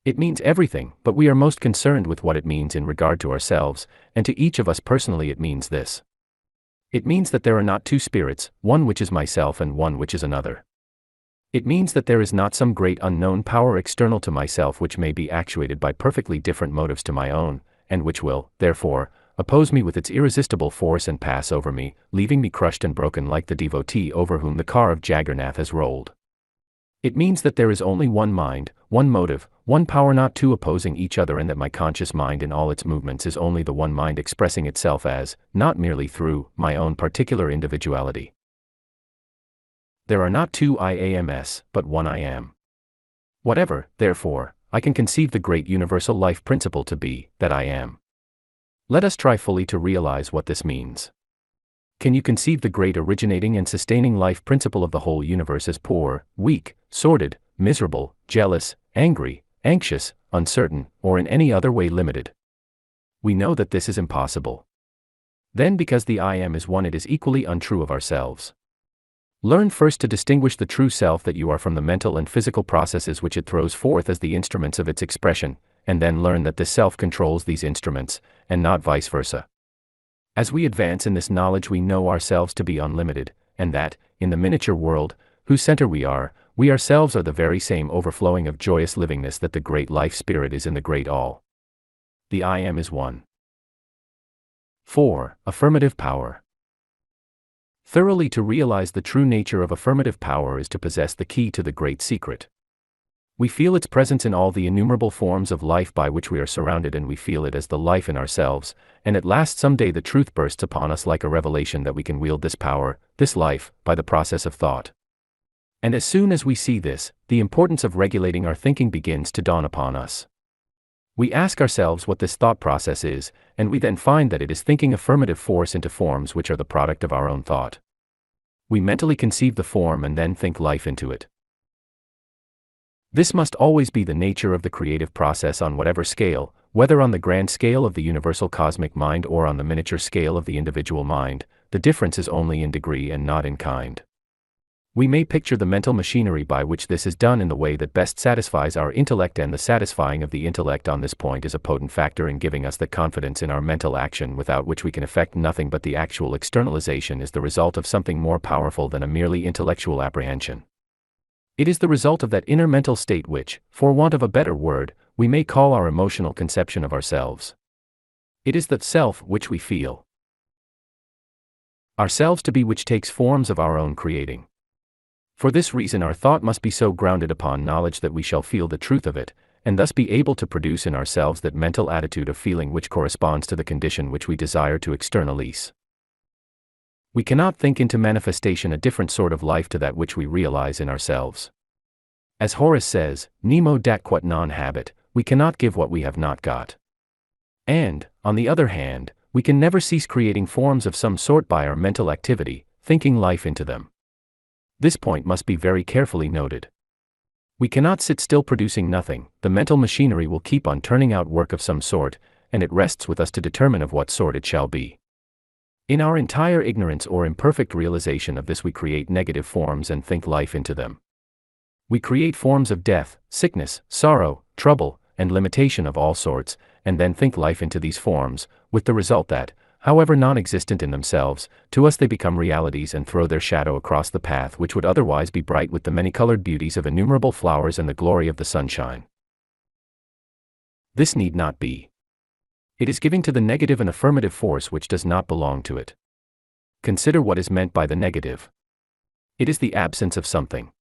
It means everything, but we are most concerned with what it means in regard to ourselves, and to each of us personally it means this. It means that there are not two spirits, one which is myself and one which is another. It means that there is not some great unknown power external to myself which may be actuated by perfectly different motives to my own, and which will, therefore, oppose me with its irresistible force and pass over me, leaving me crushed and broken like the devotee over whom the car of Jaggarnath has rolled. It means that there is only one mind, one motive, one power, not two opposing each other, and that my conscious mind in all its movements is only the one mind expressing itself as, not merely through, my own particular individuality. There are not two I ams, but one I am. Whatever, therefore, I can conceive the great universal life principle to be, that I am. Let us try fully to realize what this means. Can you conceive the great originating and sustaining life principle of the whole universe as poor, weak, sordid, miserable, jealous, angry, anxious, uncertain, or in any other way limited? We know that this is impossible. Then, because the I am is one, it is equally untrue of ourselves. Learn first to distinguish the true self that you are from the mental and physical processes which it throws forth as the instruments of its expression, and then learn that this self controls these instruments, and not vice versa. As we advance in this knowledge, we know ourselves to be unlimited, and that, in the miniature world, whose center we ourselves are the very same overflowing of joyous livingness that the great life spirit is in the great all. The I am is one. 4. Affirmative power. Thoroughly to realize the true nature of affirmative power is to possess the key to the great secret. We feel its presence in all the innumerable forms of life by which we are surrounded, and we feel it as the life in ourselves, and at last someday the truth bursts upon us like a revelation that we can wield this power, this life, by the process of thought. And as soon as we see this, the importance of regulating our thinking begins to dawn upon us. We ask ourselves what this thought process is, and we then find that it is thinking affirmative force into forms which are the product of our own thought. We mentally conceive the form and then think life into it. This must always be the nature of the creative process on whatever scale, whether on the grand scale of the universal cosmic mind or on the miniature scale of the individual mind. The difference is only in degree and not in kind. We may picture the mental machinery by which this is done in the way that best satisfies our intellect, and the satisfying of the intellect on this point is a potent factor in giving us the confidence in our mental action without which we can effect nothing, but the actual externalization is the result of something more powerful than a merely intellectual apprehension. It is the result of that inner mental state which, for want of a better word, we may call our emotional conception of ourselves. It is that self which we feel ourselves to be, which takes forms of our own creating. For this reason our thought must be so grounded upon knowledge that we shall feel the truth of it, and thus be able to produce in ourselves that mental attitude of feeling which corresponds to the condition which we desire to externalize. We cannot think into manifestation a different sort of life to that which we realize in ourselves. As Horace says, nemo dat quod non habet, we cannot give what we have not got. And, on the other hand, we can never cease creating forms of some sort by our mental activity, thinking life into them. This point must be very carefully noted. We cannot sit still producing nothing. The mental machinery will keep on turning out work of some sort, and it rests with us to determine of what sort it shall be. In our entire ignorance or imperfect realization of this, we create negative forms and think life into them. We create forms of death, sickness, sorrow, trouble, and limitation of all sorts, and then think life into these forms, with the result that, however non-existent in themselves, to us they become realities and throw their shadow across the path which would otherwise be bright with the many-colored beauties of innumerable flowers and the glory of the sunshine. This need not be. It is giving to the negative an affirmative force which does not belong to it. Consider what is meant by the negative. It is the absence of something.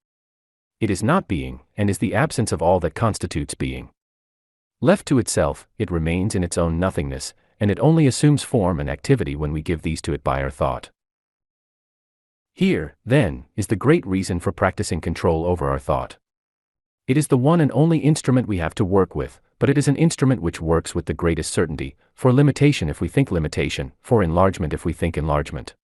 It is not being, and is the absence of all that constitutes being. Left to itself, it remains in its own nothingness, and it only assumes form and activity when we give these to it by our thought. Here, then, is the great reason for practicing control over our thought. It is the one and only instrument we have to work with, but it is an instrument which works with the greatest certainty, for limitation if we think limitation, for enlargement if we think enlargement.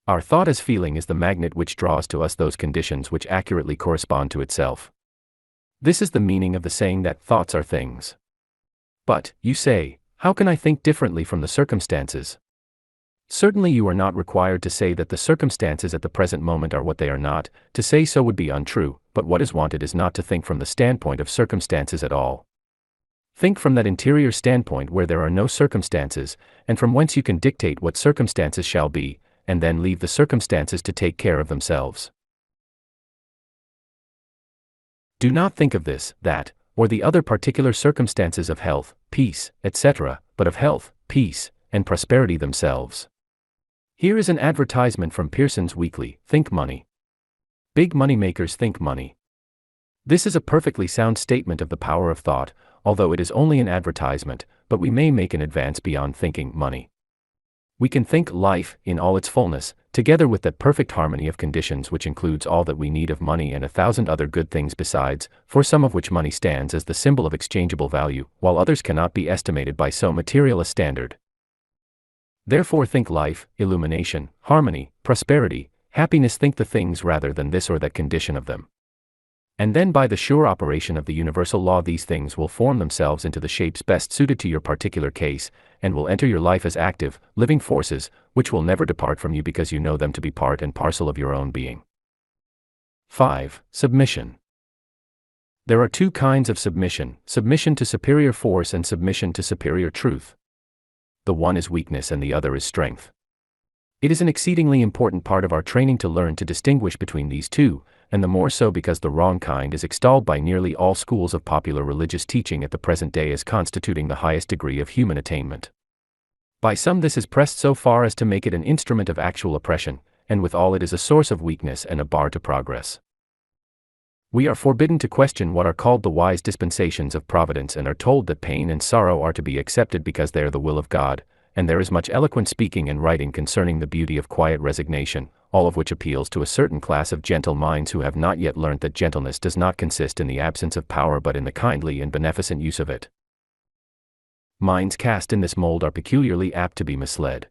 Our thought as feeling is the magnet which draws to us those conditions which accurately correspond to itself. This is the meaning of the saying that thoughts are things. But, you say, how can I think differently from the circumstances? Certainly you are not required to say that the circumstances at the present moment are what they are not. To say so would be untrue, but what is wanted is not to think from the standpoint of circumstances at all. Think from that interior standpoint where there are no circumstances, and from whence you can dictate what circumstances shall be, and then leave the circumstances to take care of themselves. Do not think of this, that, or the other particular circumstances of health, peace, etc., but of health, peace, and prosperity themselves. Here is an advertisement from Pearson's Weekly, Think Money. Big money makers think money. This is a perfectly sound statement of the power of thought, although it is only an advertisement, but we may make an advance beyond thinking money. We can think life, in all its fullness, together with that perfect harmony of conditions which includes all that we need of money and 1,000 other good things besides, for some of which money stands as the symbol of exchangeable value, while others cannot be estimated by so material a standard. Therefore think life, illumination, harmony, prosperity, happiness, think the things rather than this or that condition of them. And then by the sure operation of the universal law these things will form themselves into the shapes best suited to your particular case, and will enter your life as active, living forces, which will never depart from you because you know them to be part and parcel of your own being. 5. Submission. There are two kinds of submission: submission to superior force and submission to superior truth. The one is weakness and the other is strength. It is an exceedingly important part of our training to learn to distinguish between these two, and the more so because the wrong kind is extolled by nearly all schools of popular religious teaching at the present day as constituting the highest degree of human attainment. By some this is pressed so far as to make it an instrument of actual oppression, and withal it is a source of weakness and a bar to progress. We are forbidden to question what are called the wise dispensations of providence and are told that pain and sorrow are to be accepted because they are the will of God, and there is much eloquent speaking and writing concerning the beauty of quiet resignation, all of which appeals to a certain class of gentle minds who have not yet learnt that gentleness does not consist in the absence of power but in the kindly and beneficent use of it. Minds cast in this mold are peculiarly apt to be misled.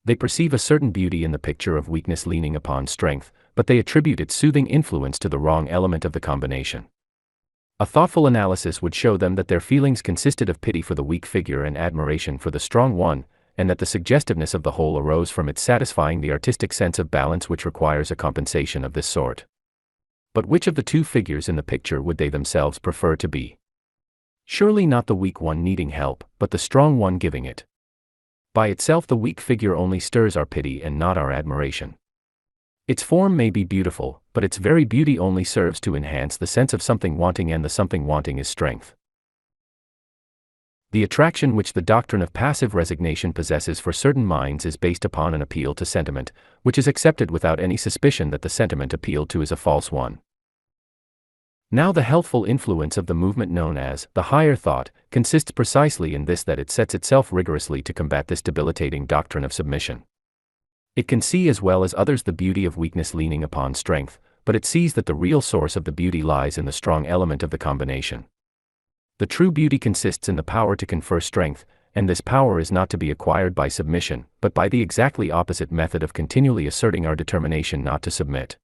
They perceive a certain beauty in the picture of weakness leaning upon strength, but they attribute its soothing influence to the wrong element of the combination. A thoughtful analysis would show them that their feelings consisted of pity for the weak figure and admiration for the strong one, and that the suggestiveness of the whole arose from its satisfying the artistic sense of balance which requires a compensation of this sort. But which of the two figures in the picture would they themselves prefer to be? Surely not the weak one needing help, but the strong one giving it. By itself the weak figure only stirs our pity and not our admiration. Its form may be beautiful, but its very beauty only serves to enhance the sense of something wanting, and the something wanting is strength. The attraction which the doctrine of passive resignation possesses for certain minds is based upon an appeal to sentiment, which is accepted without any suspicion that the sentiment appealed to is a false one. Now the healthful influence of the movement known as the higher thought consists precisely in this, that it sets itself rigorously to combat this debilitating doctrine of submission. It can see as well as others the beauty of weakness leaning upon strength, but it sees that the real source of the beauty lies in the strong element of the combination. The true beauty consists in the power to confer strength, and this power is not to be acquired by submission, but by the exactly opposite method of continually asserting our determination not to submit.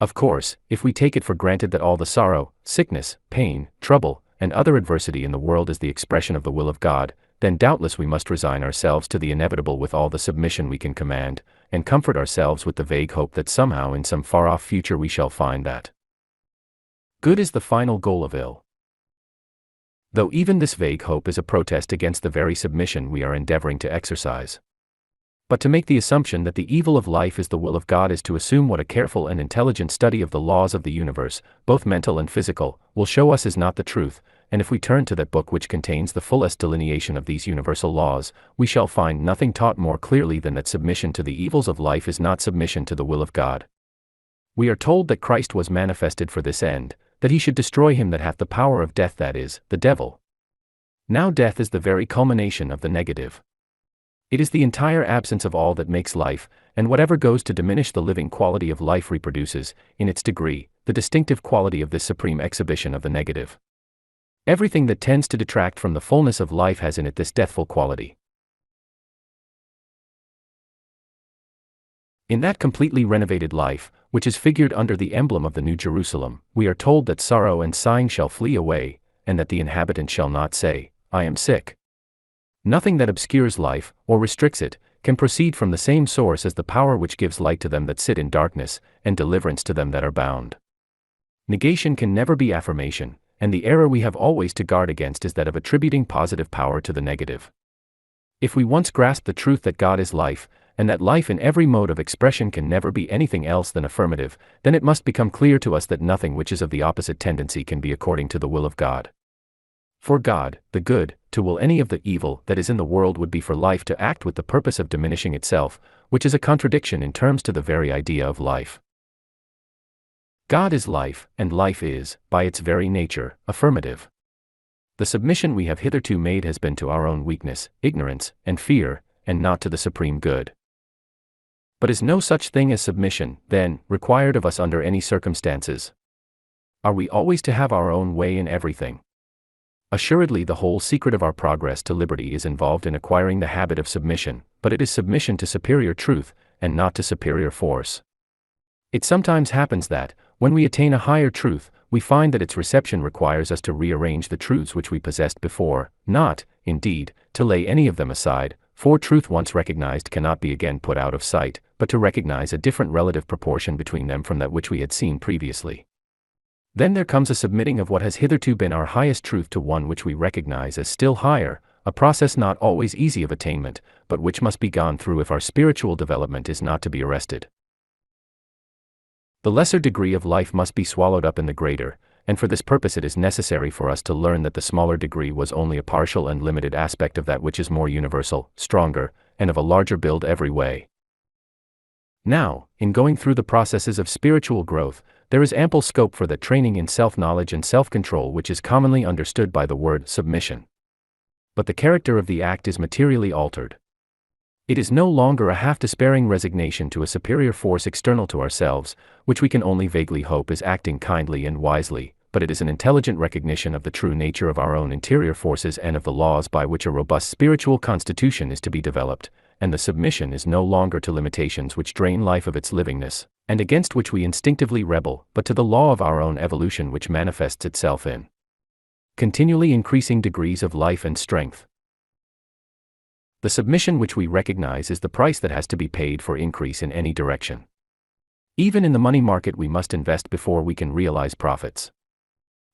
Of course, if we take it for granted that all the sorrow, sickness, pain, trouble, and other adversity in the world is the expression of the will of God, then doubtless we must resign ourselves to the inevitable with all the submission we can command, and comfort ourselves with the vague hope that somehow in some far-off future we shall find that good is the final goal of ill. Though even this vague hope is a protest against the very submission we are endeavoring to exercise. But to make the assumption that the evil of life is the will of God is to assume what a careful and intelligent study of the laws of the universe, both mental and physical, will show us is not the truth, and if we turn to that book which contains the fullest delineation of these universal laws, we shall find nothing taught more clearly than that submission to the evils of life is not submission to the will of God. We are told that Christ was manifested for this end, that he should destroy him that hath the power of death, that is, the devil. Now death is the very culmination of the negative. It is the entire absence of all that makes life, and whatever goes to diminish the living quality of life reproduces, in its degree, the distinctive quality of this supreme exhibition of the negative. Everything that tends to detract from the fullness of life has in it this deathful quality. In that completely renovated life, which is figured under the emblem of the New Jerusalem, we are told that sorrow and sighing shall flee away, and that the inhabitant shall not say, I am sick. Nothing that obscures life, or restricts it, can proceed from the same source as the power which gives light to them that sit in darkness, and deliverance to them that are bound. Negation can never be affirmation, and the error we have always to guard against is that of attributing positive power to the negative. If we once grasp the truth that God is life, and that life in every mode of expression can never be anything else than affirmative, then it must become clear to us that nothing which is of the opposite tendency can be according to the will of God. For God, the good, to will any of the evil that is in the world would be for life to act with the purpose of diminishing itself, which is a contradiction in terms to the very idea of life. God is life, and life is, by its very nature, affirmative. The submission we have hitherto made has been to our own weakness, ignorance, and fear, and not to the supreme good. But is no such thing as submission, then, required of us under any circumstances? Are we always to have our own way in everything? Assuredly the whole secret of our progress to liberty is involved in acquiring the habit of submission, but it is submission to superior truth, and not to superior force. It sometimes happens that, when we attain a higher truth, we find that its reception requires us to rearrange the truths which we possessed before, not, indeed, to lay any of them aside, for truth once recognized cannot be again put out of sight, but to recognize a different relative proportion between them from that which we had seen previously. Then there comes a submitting of what has hitherto been our highest truth to one which we recognize as still higher, a process not always easy of attainment, but which must be gone through if our spiritual development is not to be arrested. The lesser degree of life must be swallowed up in the greater, and for this purpose it is necessary for us to learn that the smaller degree was only a partial and limited aspect of that which is more universal, stronger, and of a larger build every way. Now, in going through the processes of spiritual growth, there is ample scope for that training in self-knowledge and self-control which is commonly understood by the word submission. But the character of the act is materially altered. It is no longer a half-despairing resignation to a superior force external to ourselves, which we can only vaguely hope is acting kindly and wisely, but it is an intelligent recognition of the true nature of our own interior forces and of the laws by which a robust spiritual constitution is to be developed, and the submission is no longer to limitations which drain life of its livingness, and against which we instinctively rebel, but to the law of our own evolution which manifests itself in continually increasing degrees of life and strength. The submission which we recognize is the price that has to be paid for increase in any direction. Even in the money market we must invest before we can realize profits.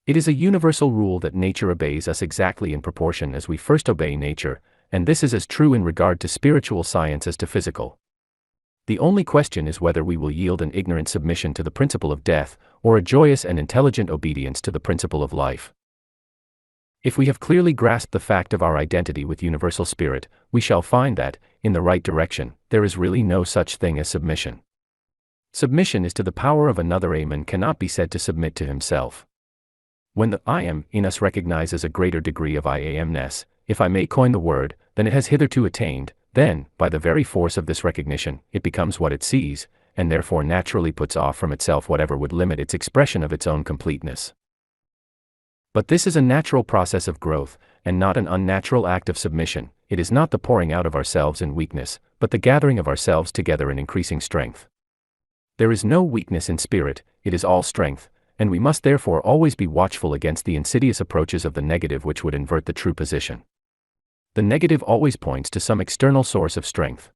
It is a universal rule that nature obeys us exactly in proportion as we first obey nature, and this is as true in regard to spiritual science as to physical. The only question is whether we will yield an ignorant submission to the principle of death, or a joyous and intelligent obedience to the principle of life. If we have clearly grasped the fact of our identity with universal spirit, we shall find that, in the right direction, there is really no such thing as submission. Submission is to the power of another. A man cannot be said to submit to himself. When the I am in us recognizes a greater degree of I amness, if I may coin the word, than it has hitherto attained, then, by the very force of this recognition, it becomes what it sees, and therefore naturally puts off from itself whatever would limit its expression of its own completeness. But this is a natural process of growth, and not an unnatural act of submission. It is not the pouring out of ourselves in weakness, but the gathering of ourselves together in increasing strength. There is no weakness in spirit, it is all strength, and we must therefore always be watchful against the insidious approaches of the negative which would invert the true position. The negative always points to some external source of strength.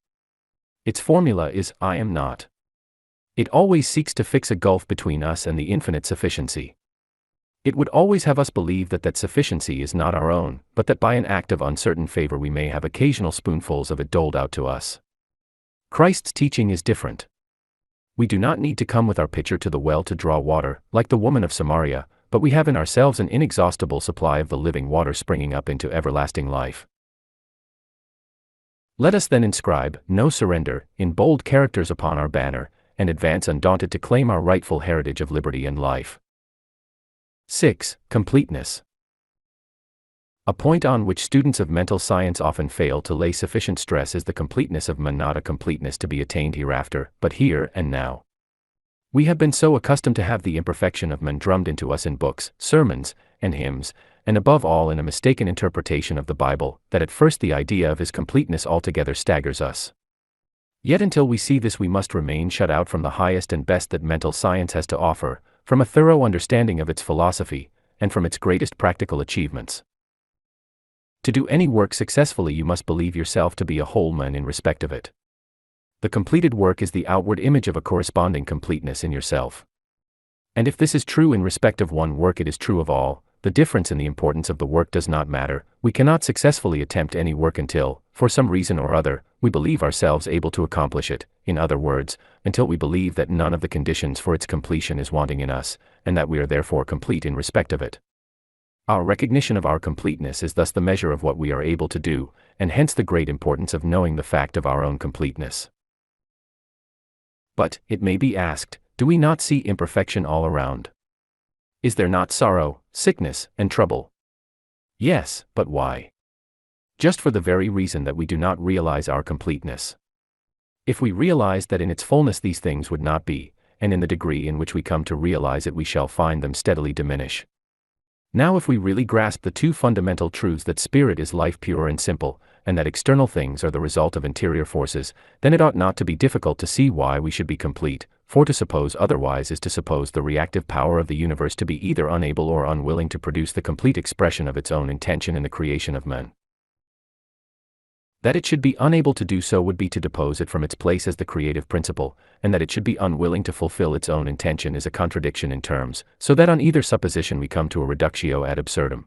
Its formula is, I am not. It always seeks to fix a gulf between us and the infinite sufficiency. It would always have us believe that sufficiency is not our own, but that by an act of uncertain favor we may have occasional spoonfuls of it doled out to us. Christ's teaching is different. We do not need to come with our pitcher to the well to draw water, like the woman of Samaria, but we have in ourselves an inexhaustible supply of the living water springing up into everlasting life. Let us then inscribe, "No surrender," in bold characters upon our banner, and advance undaunted to claim our rightful heritage of liberty and life. 6. Completeness. A point on which students of mental science often fail to lay sufficient stress is the completeness of man, not a completeness to be attained hereafter, but here and now. We have been so accustomed to have the imperfection of man drummed into us in books, sermons, and hymns, and above all in a mistaken interpretation of the Bible, that at first the idea of his completeness altogether staggers us. Yet until we see this we must remain shut out from the highest and best that mental science has to offer, from a thorough understanding of its philosophy, and from its greatest practical achievements. To do any work successfully you must believe yourself to be a whole man in respect of it. The completed work is the outward image of a corresponding completeness in yourself. And if this is true in respect of one work, it is true of all. The difference in the importance of the work does not matter. We cannot successfully attempt any work until, for some reason or other, we believe ourselves able to accomplish it. In other words, until we believe that none of the conditions for its completion is wanting in us, and that we are therefore complete in respect of it. Our recognition of our completeness is thus the measure of what we are able to do, and hence the great importance of knowing the fact of our own completeness. But, it may be asked, do we not see imperfection all around? Is there not sorrow, sickness, and trouble? Yes, but why? Just for the very reason that we do not realize our completeness. If we realized that in its fullness these things would not be, and in the degree in which we come to realize it we shall find them steadily diminish. Now if we really grasp the two fundamental truths that spirit is life pure and simple, and that external things are the result of interior forces, then it ought not to be difficult to see why we should be complete, for to suppose otherwise is to suppose the reactive power of the universe to be either unable or unwilling to produce the complete expression of its own intention in the creation of man. That it should be unable to do so would be to depose it from its place as the creative principle, and that it should be unwilling to fulfill its own intention is a contradiction in terms, so that on either supposition we come to a reductio ad absurdum.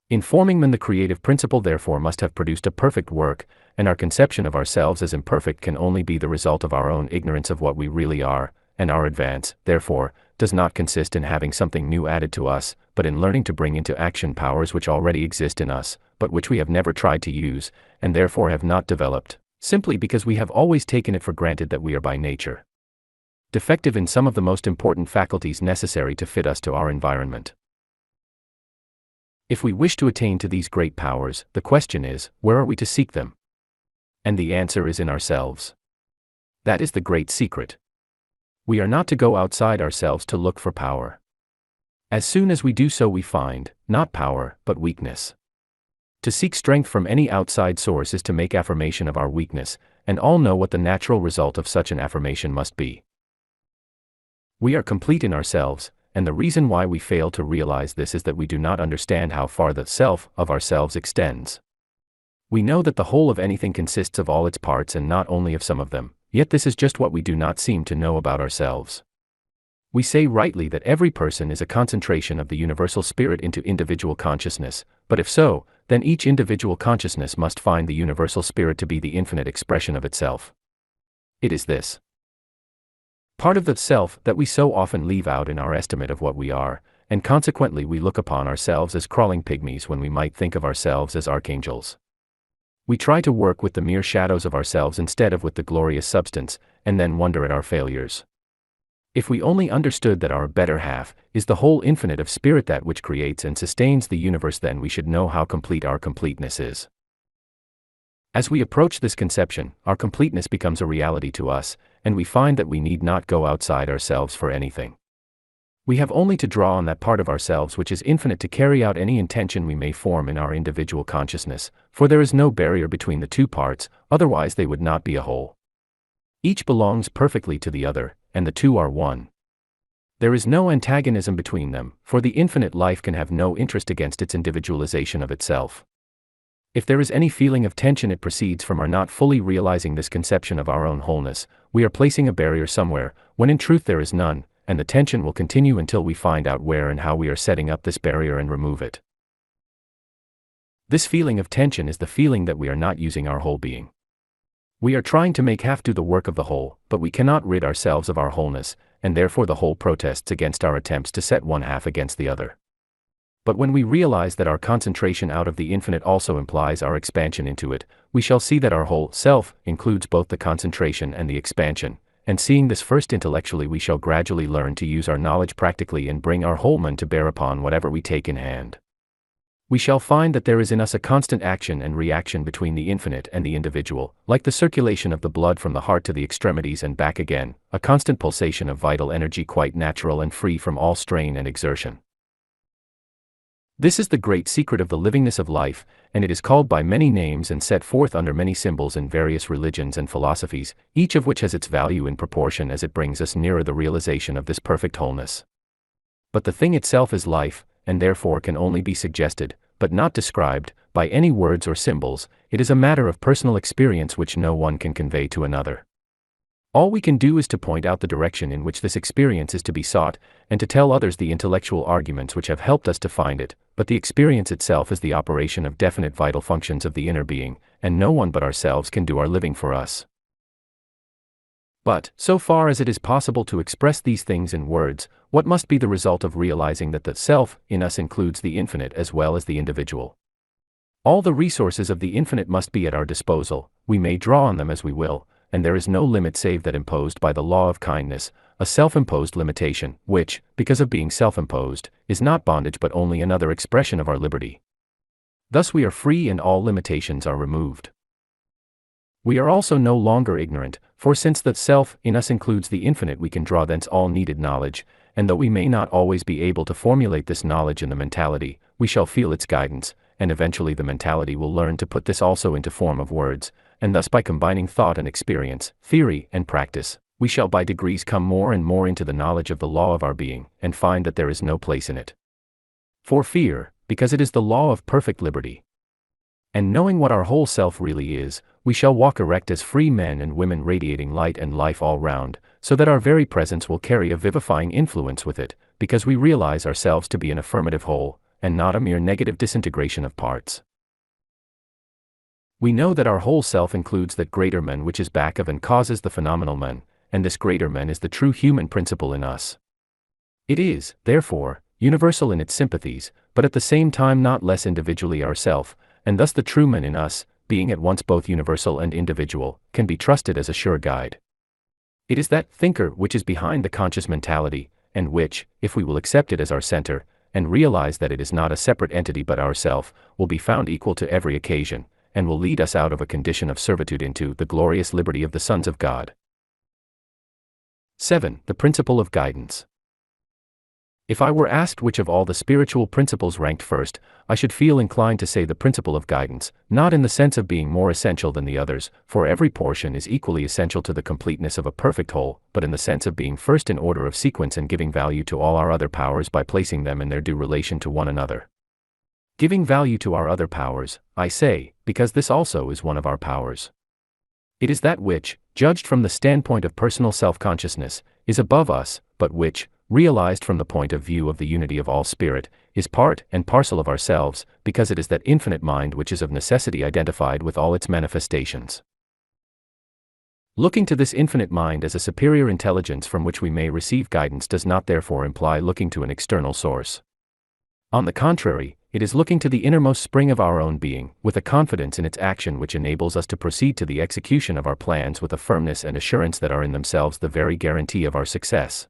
In forming man, the creative principle therefore must have produced a perfect work, and our conception of ourselves as imperfect can only be the result of our own ignorance of what we really are, and our advance, therefore, does not consist in having something new added to us, but in learning to bring into action powers which already exist in us, but which we have never tried to use, and therefore have not developed, simply because we have always taken it for granted that we are by nature defective in some of the most important faculties necessary to fit us to our environment. If we wish to attain to these great powers, the question is, where are we to seek them? And the answer is in ourselves. That is the great secret. We are not to go outside ourselves to look for power. As soon as we do so we find, not power, but weakness. To seek strength from any outside source is to make affirmation of our weakness, and all know what the natural result of such an affirmation must be. We are complete in ourselves, and the reason why we fail to realize this is that we do not understand how far the self of ourselves extends. We know that the whole of anything consists of all its parts and not only of some of them, yet this is just what we do not seem to know about ourselves. We say rightly that every person is a concentration of the universal spirit into individual consciousness, but if so, then each individual consciousness must find the universal spirit to be the infinite expression of itself. It is this part of the self that we so often leave out in our estimate of what we are, and consequently we look upon ourselves as crawling pygmies when we might think of ourselves as archangels. We try to work with the mere shadows of ourselves instead of with the glorious substance, and then wonder at our failures. If we only understood that our better half is the whole infinite of spirit, that which creates and sustains the universe, then we should know how complete our completeness is. As we approach this conception, our completeness becomes a reality to us, and we find that we need not go outside ourselves for anything. We have only to draw on that part of ourselves which is infinite to carry out any intention we may form in our individual consciousness, for there is no barrier between the two parts, otherwise they would not be a whole. Each belongs perfectly to the other, and the two are one. There is no antagonism between them, for the infinite life can have no interest against its individualization of itself. If there is any feeling of tension, it proceeds from our not fully realizing this conception of our own wholeness. We are placing a barrier somewhere, when in truth there is none, and the tension will continue until we find out where and how we are setting up this barrier and remove it. This feeling of tension is the feeling that we are not using our whole being. We are trying to make half do the work of the whole, but we cannot rid ourselves of our wholeness, and therefore the whole protests against our attempts to set one half against the other. But when we realize that our concentration out of the infinite also implies our expansion into it, we shall see that our whole self includes both the concentration and the expansion, and seeing this first intellectually, we shall gradually learn to use our knowledge practically and bring our whole man to bear upon whatever we take in hand. We shall find that there is in us a constant action and reaction between the infinite and the individual, like the circulation of the blood from the heart to the extremities and back again, a constant pulsation of vital energy, quite natural and free from all strain and exertion. This is the great secret of the livingness of life, and it is called by many names and set forth under many symbols in various religions and philosophies, each of which has its value in proportion as it brings us nearer the realization of this perfect wholeness. But the thing itself is life, and therefore can only be suggested, but not described, by any words or symbols. It is a matter of personal experience which no one can convey to another. All we can do is to point out the direction in which this experience is to be sought, and to tell others the intellectual arguments which have helped us to find it, but the experience itself is the operation of definite vital functions of the inner being, and no one but ourselves can do our living for us. But, so far as it is possible to express these things in words, what must be the result of realizing that the self in us includes the infinite as well as the individual? All the resources of the infinite must be at our disposal. We may draw on them as we will, and there is no limit save that imposed by the law of kindness, a self-imposed limitation, which, because of being self-imposed, is not bondage but only another expression of our liberty. Thus we are free and all limitations are removed. We are also no longer ignorant, for since the self in us includes the infinite, we can draw thence all needed knowledge, and though we may not always be able to formulate this knowledge in the mentality, we shall feel its guidance, and eventually the mentality will learn to put this also into form of words, and thus by combining thought and experience, theory and practice, we shall by degrees come more and more into the knowledge of the law of our being, and find that there is no place in it for fear, because it is the law of perfect liberty. And knowing what our whole self really is, we shall walk erect as free men and women, radiating light and life all round, so that our very presence will carry a vivifying influence with it, because we realize ourselves to be an affirmative whole, and not a mere negative disintegration of parts. We know that our whole self includes that greater man which is back of and causes the phenomenal man, and this greater man is the true human principle in us. It is, therefore, universal in its sympathies, but at the same time not less individually ourself, and thus the true man in us, being at once both universal and individual, can be trusted as a sure guide. It is that thinker which is behind the conscious mentality, and which, if we will accept it as our center, and realize that it is not a separate entity but ourself, will be found equal to every occasion, and will lead us out of a condition of servitude into the glorious liberty of the sons of God. 7. The principle of guidance. If I were asked which of all the spiritual principles ranked first, I should feel inclined to say the principle of guidance, not in the sense of being more essential than the others, for every portion is equally essential to the completeness of a perfect whole, but in the sense of being first in order of sequence and giving value to all our other powers by placing them in their due relation to one another. Giving value to our other powers, I say, because this also is one of our powers. It is that which, judged from the standpoint of personal self-consciousness, is above us, but which, realized from the point of view of the unity of all spirit, is part and parcel of ourselves, because it is that infinite mind which is of necessity identified with all its manifestations. Looking to this infinite mind as a superior intelligence from which we may receive guidance does not therefore imply looking to an external source. On the contrary, it is looking to the innermost spring of our own being, with a confidence in its action which enables us to proceed to the execution of our plans with a firmness and assurance that are in themselves the very guarantee of our success.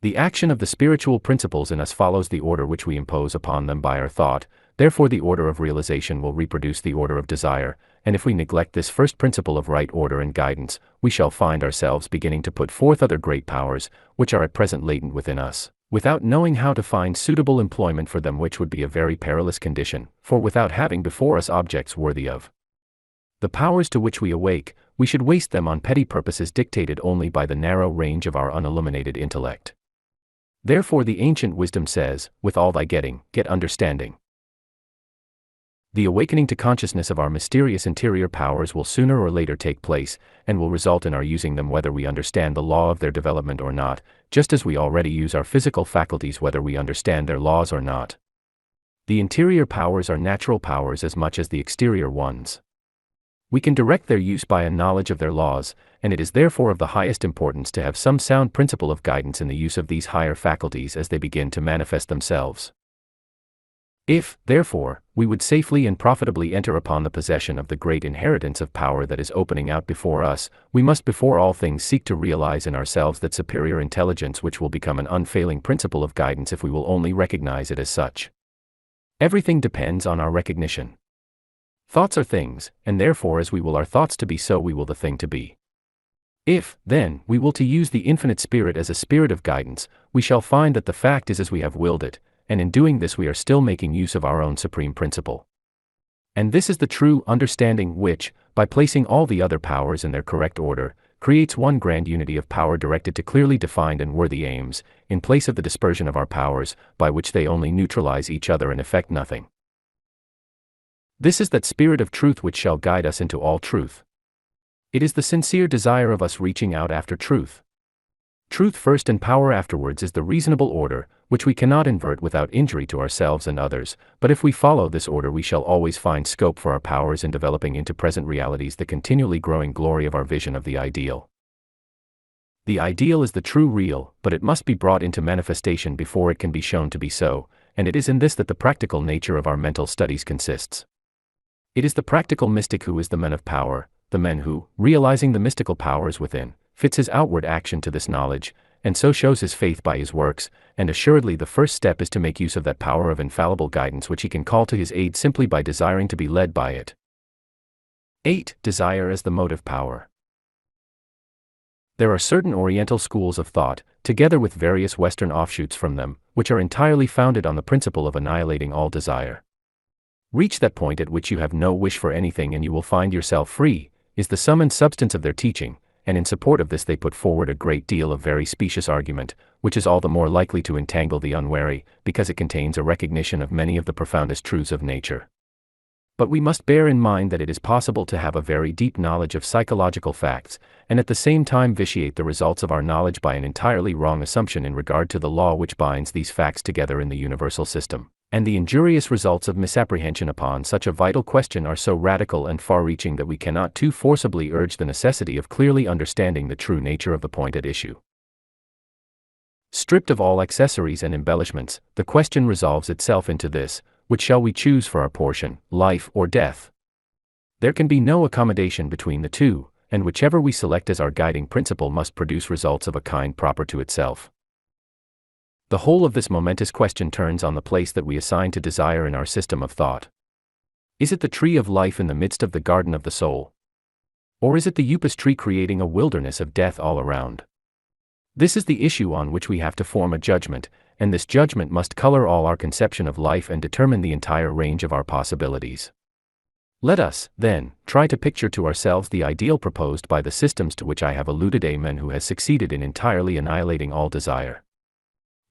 The action of the spiritual principles in us follows the order which we impose upon them by our thought, therefore the order of realization will reproduce the order of desire, and if we neglect this first principle of right order and guidance, we shall find ourselves beginning to put forth other great powers, which are at present latent within us, without knowing how to find suitable employment for them, which would be a very perilous condition, for without having before us objects worthy of the powers to which we awake, we should waste them on petty purposes dictated only by the narrow range of our unilluminated intellect. Therefore the ancient wisdom says, with all thy getting, get understanding. The awakening to consciousness of our mysterious interior powers will sooner or later take place, and will result in our using them whether we understand the law of their development or not, just as we already use our physical faculties whether we understand their laws or not. The interior powers are natural powers as much as the exterior ones. We can direct their use by a knowledge of their laws, and it is therefore of the highest importance to have some sound principle of guidance in the use of these higher faculties as they begin to manifest themselves. If, therefore, we would safely and profitably enter upon the possession of the great inheritance of power that is opening out before us, we must before all things seek to realize in ourselves that superior intelligence which will become an unfailing principle of guidance if we will only recognize it as such. Everything depends on our recognition. Thoughts are things, and therefore as we will our thoughts to be, so we will the thing to be. If, then, we will to use the infinite spirit as a spirit of guidance, we shall find that the fact is as we have willed it, and in doing this we are still making use of our own supreme principle. And this is the true understanding which, by placing all the other powers in their correct order, creates one grand unity of power directed to clearly defined and worthy aims, in place of the dispersion of our powers, by which they only neutralize each other and effect nothing. This is that spirit of truth which shall guide us into all truth. It is the sincere desire of us reaching out after truth. Truth first and power afterwards is the reasonable order, which we cannot invert without injury to ourselves and others, but if we follow this order we shall always find scope for our powers in developing into present realities the continually growing glory of our vision of the ideal. The ideal is the true real, but it must be brought into manifestation before it can be shown to be so, and it is in this that the practical nature of our mental studies consists. It is the practical mystic who is the man of power, the man who, realizing the mystical powers within, fits his outward action to this knowledge, and so shows his faith by his works, and assuredly the first step is to make use of that power of infallible guidance which he can call to his aid simply by desiring to be led by it. 8. Desire as the motive power. There are certain Oriental schools of thought, together with various Western offshoots from them, which are entirely founded on the principle of annihilating all desire. Reach that point at which you have no wish for anything and you will find yourself free, is the sum and substance of their teaching, and in support of this they put forward a great deal of very specious argument, which is all the more likely to entangle the unwary, because it contains a recognition of many of the profoundest truths of nature. But we must bear in mind that it is possible to have a very deep knowledge of psychological facts, and at the same time vitiate the results of our knowledge by an entirely wrong assumption in regard to the law which binds these facts together in the universal system. And the injurious results of misapprehension upon such a vital question are so radical and far-reaching that we cannot too forcibly urge the necessity of clearly understanding the true nature of the point at issue. Stripped of all accessories and embellishments, the question resolves itself into this: which shall we choose for our portion, life or death? There can be no accommodation between the two, and whichever we select as our guiding principle must produce results of a kind proper to itself. The whole of this momentous question turns on the place that we assign to desire in our system of thought. Is it the tree of life in the midst of the garden of the soul? Or is it the upas tree creating a wilderness of death all around? This is the issue on which we have to form a judgment, and this judgment must color all our conception of life and determine the entire range of our possibilities. Let us, then, try to picture to ourselves the ideal proposed by the systems to which I have alluded, a man who has succeeded in entirely annihilating all desire.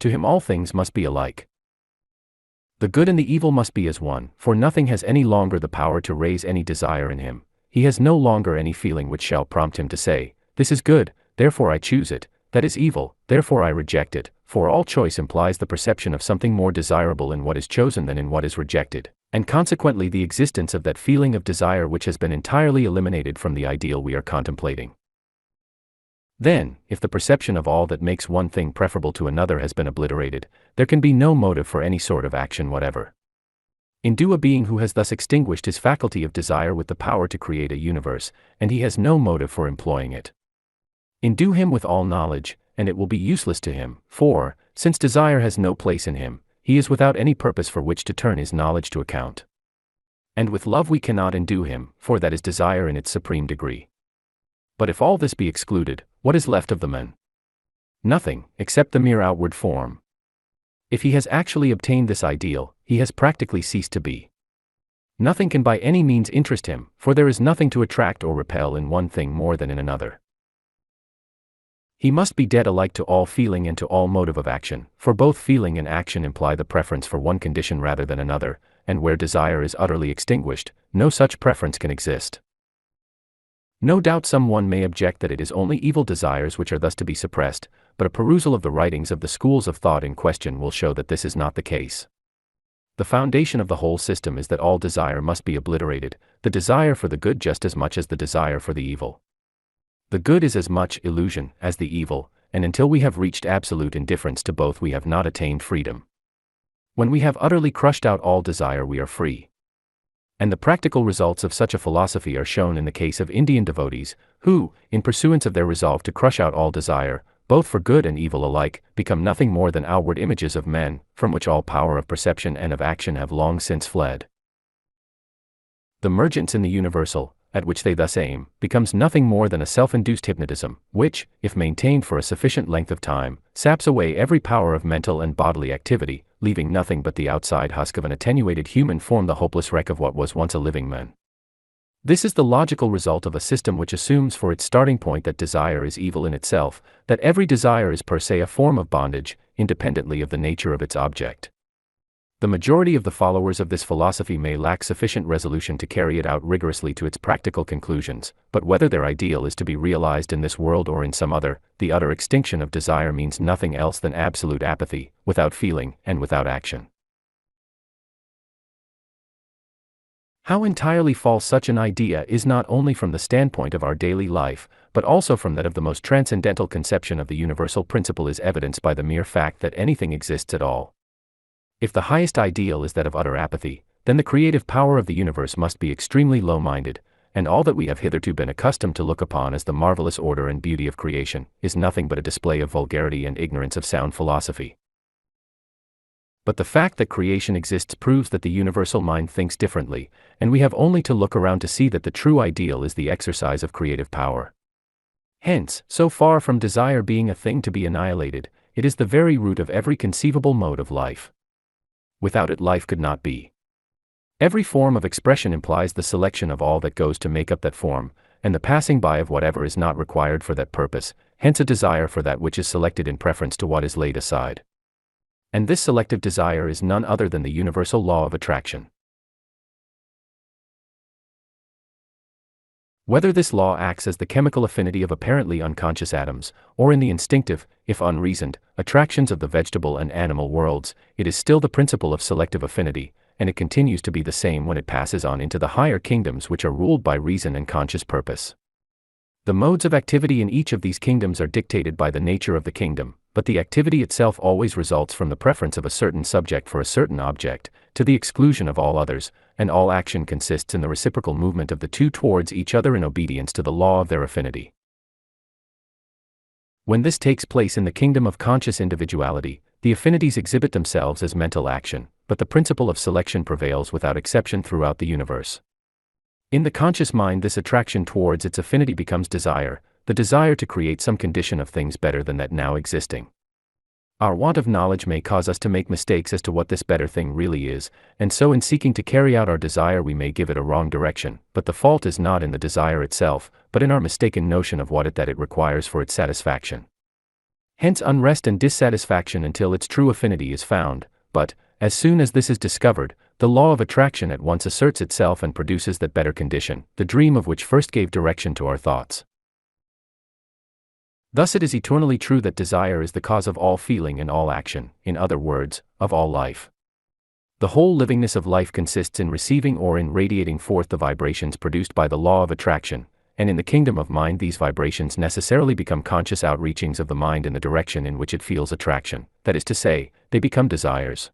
To him all things must be alike. The good and the evil must be as one, for nothing has any longer the power to raise any desire in him. He has no longer any feeling which shall prompt him to say, "This is good, therefore I choose it, that is evil, therefore I reject it," for all choice implies the perception of something more desirable in what is chosen than in what is rejected, and consequently the existence of that feeling of desire which has been entirely eliminated from the ideal we are contemplating. Then, if the perception of all that makes one thing preferable to another has been obliterated, there can be no motive for any sort of action whatever. Endue a being who has thus extinguished his faculty of desire with the power to create a universe, and he has no motive for employing it. Endue him with all knowledge, and it will be useless to him, for, since desire has no place in him, he is without any purpose for which to turn his knowledge to account. And with love we cannot endue him, for that is desire in its supreme degree. But if all this be excluded, what is left of the man? Nothing, except the mere outward form. If he has actually obtained this ideal, he has practically ceased to be. Nothing can by any means interest him, for there is nothing to attract or repel in one thing more than in another. He must be dead alike to all feeling and to all motive of action, for both feeling and action imply the preference for one condition rather than another, and where desire is utterly extinguished, no such preference can exist. No doubt someone may object that it is only evil desires which are thus to be suppressed, but a perusal of the writings of the schools of thought in question will show that this is not the case. The foundation of the whole system is that all desire must be obliterated, the desire for the good just as much as the desire for the evil. The good is as much illusion as the evil, and until we have reached absolute indifference to both we have not attained freedom. When we have utterly crushed out all desire we are free. And the practical results of such a philosophy are shown in the case of Indian devotees, who, in pursuance of their resolve to crush out all desire, both for good and evil alike, become nothing more than outward images of men, from which all power of perception and of action have long since fled. The mergence in the universal, at which they thus aim, becomes nothing more than a self-induced hypnotism, which, if maintained for a sufficient length of time, saps away every power of mental and bodily activity, leaving nothing but the outside husk of an attenuated human form, the hopeless wreck of what was once a living man. This is the logical result of a system which assumes for its starting point that desire is evil in itself, that every desire is per se a form of bondage, independently of the nature of its object. The majority of the followers of this philosophy may lack sufficient resolution to carry it out rigorously to its practical conclusions, but whether their ideal is to be realized in this world or in some other, the utter extinction of desire means nothing else than absolute apathy, without feeling, and without action. How entirely false such an idea is not only from the standpoint of our daily life, but also from that of the most transcendental conception of the universal principle is evidenced by the mere fact that anything exists at all. If the highest ideal is that of utter apathy, then the creative power of the universe must be extremely low-minded, and all that we have hitherto been accustomed to look upon as the marvelous order and beauty of creation is nothing but a display of vulgarity and ignorance of sound philosophy. But the fact that creation exists proves that the universal mind thinks differently, and we have only to look around to see that the true ideal is the exercise of creative power. Hence, so far from desire being a thing to be annihilated, it is the very root of every conceivable mode of life. Without it life could not be. Every form of expression implies the selection of all that goes to make up that form, and the passing by of whatever is not required for that purpose, hence a desire for that which is selected in preference to what is laid aside. And this selective desire is none other than the universal law of attraction. Whether this law acts as the chemical affinity of apparently unconscious atoms, or in the instinctive, if unreasoned, attractions of the vegetable and animal worlds, it is still the principle of selective affinity, and it continues to be the same when it passes on into the higher kingdoms which are ruled by reason and conscious purpose. The modes of activity in each of these kingdoms are dictated by the nature of the kingdom, but the activity itself always results from the preference of a certain subject for a certain object, to the exclusion of all others, and all action consists in the reciprocal movement of the two towards each other in obedience to the law of their affinity. When this takes place in the kingdom of conscious individuality, the affinities exhibit themselves as mental action, but the principle of selection prevails without exception throughout the universe. In the conscious mind this attraction towards its affinity becomes desire, the desire to create some condition of things better than that now existing. Our want of knowledge may cause us to make mistakes as to what this better thing really is, and so in seeking to carry out our desire we may give it a wrong direction, but the fault is not in the desire itself, but in our mistaken notion of what it requires for its satisfaction. Hence unrest and dissatisfaction until its true affinity is found, but, as soon as this is discovered, the law of attraction at once asserts itself and produces that better condition, the dream of which first gave direction to our thoughts. Thus it is eternally true that desire is the cause of all feeling and all action, in other words, of all life. The whole livingness of life consists in receiving or in radiating forth the vibrations produced by the law of attraction, and in the kingdom of mind these vibrations necessarily become conscious outreachings of the mind in the direction in which it feels attraction, that is to say, they become desires.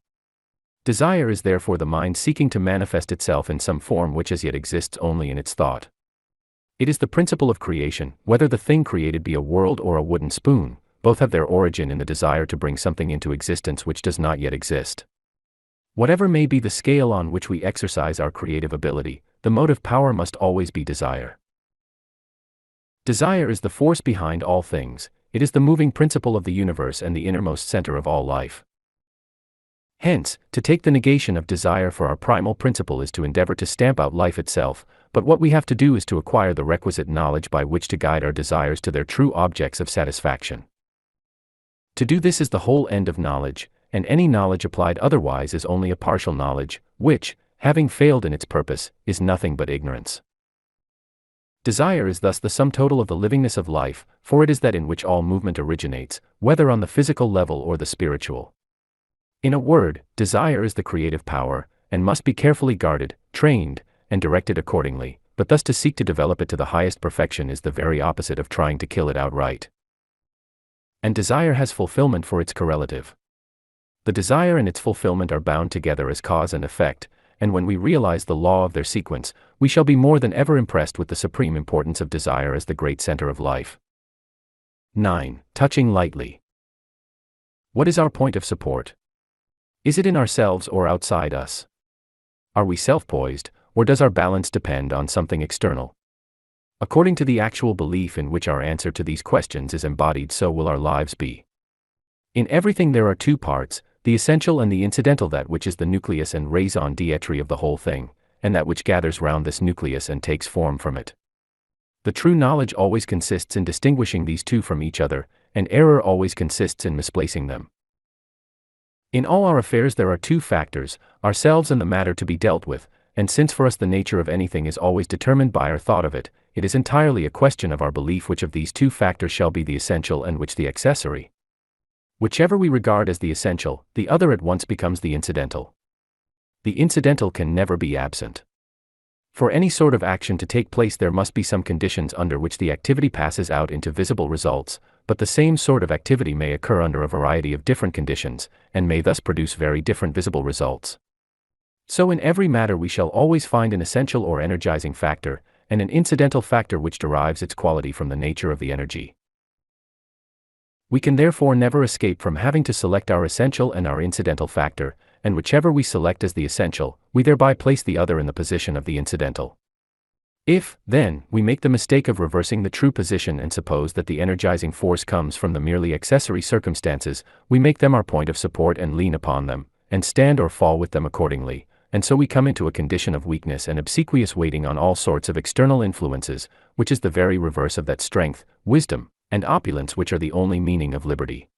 Desire is therefore the mind seeking to manifest itself in some form which as yet exists only in its thought. It is the principle of creation, whether the thing created be a world or a wooden spoon, both have their origin in the desire to bring something into existence which does not yet exist. Whatever may be the scale on which we exercise our creative ability, the motive power must always be desire. Desire is the force behind all things, it is the moving principle of the universe and the innermost center of all life. Hence, to take the negation of desire for our primal principle is to endeavor to stamp out life itself, but what we have to do is to acquire the requisite knowledge by which to guide our desires to their true objects of satisfaction. To do this is the whole end of knowledge, and any knowledge applied otherwise is only a partial knowledge, which, having failed in its purpose, is nothing but ignorance. Desire is thus the sum total of the livingness of life, for it is that in which all movement originates, whether on the physical level or the spiritual. In a word, desire is the creative power, and must be carefully guarded, trained, and directed accordingly, but thus to seek to develop it to the highest perfection is the very opposite of trying to kill it outright. And desire has fulfillment for its correlative. The desire and its fulfillment are bound together as cause and effect, and when we realize the law of their sequence, we shall be more than ever impressed with the supreme importance of desire as the great center of life. 9. Touching lightly. What is our point of support? Is it in ourselves or outside us? Are we self-poised, or does our balance depend on something external? According to the actual belief in which our answer to these questions is embodied, so will our lives be. In everything there are two parts, the essential and the incidental, that which is the nucleus and raison d'etre of the whole thing, and that which gathers round this nucleus and takes form from it. The true knowledge always consists in distinguishing these two from each other, and error always consists in misplacing them. In all our affairs there are two factors, ourselves and the matter to be dealt with, and since for us the nature of anything is always determined by our thought of it, it is entirely a question of our belief which of these two factors shall be the essential and which the accessory. Whichever we regard as the essential, the other at once becomes the incidental. The incidental can never be absent. For any sort of action to take place there must be some conditions under which the activity passes out into visible results, but the same sort of activity may occur under a variety of different conditions, and may thus produce very different visible results. So in every matter we shall always find an essential or energizing factor, and an incidental factor which derives its quality from the nature of the energy. We can therefore never escape from having to select our essential and our incidental factor, and whichever we select as the essential, we thereby place the other in the position of the incidental. If, then, we make the mistake of reversing the true position and suppose that the energizing force comes from the merely accessory circumstances, we make them our point of support and lean upon them, and stand or fall with them accordingly, and so we come into a condition of weakness and obsequious waiting on all sorts of external influences, which is the very reverse of that strength, wisdom, and opulence which are the only meaning of liberty.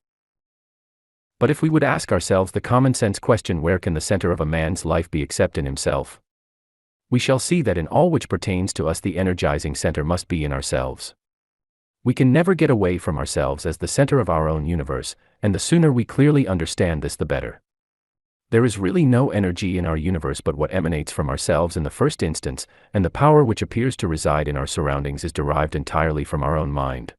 But if we would ask ourselves the common sense question, where can the center of a man's life be except in himself? We shall see that in all which pertains to us the energizing center must be in ourselves. We can never get away from ourselves as the center of our own universe, and the sooner we clearly understand this the better. There is really no energy in our universe but what emanates from ourselves in the first instance, and the power which appears to reside in our surroundings is derived entirely from our own mind.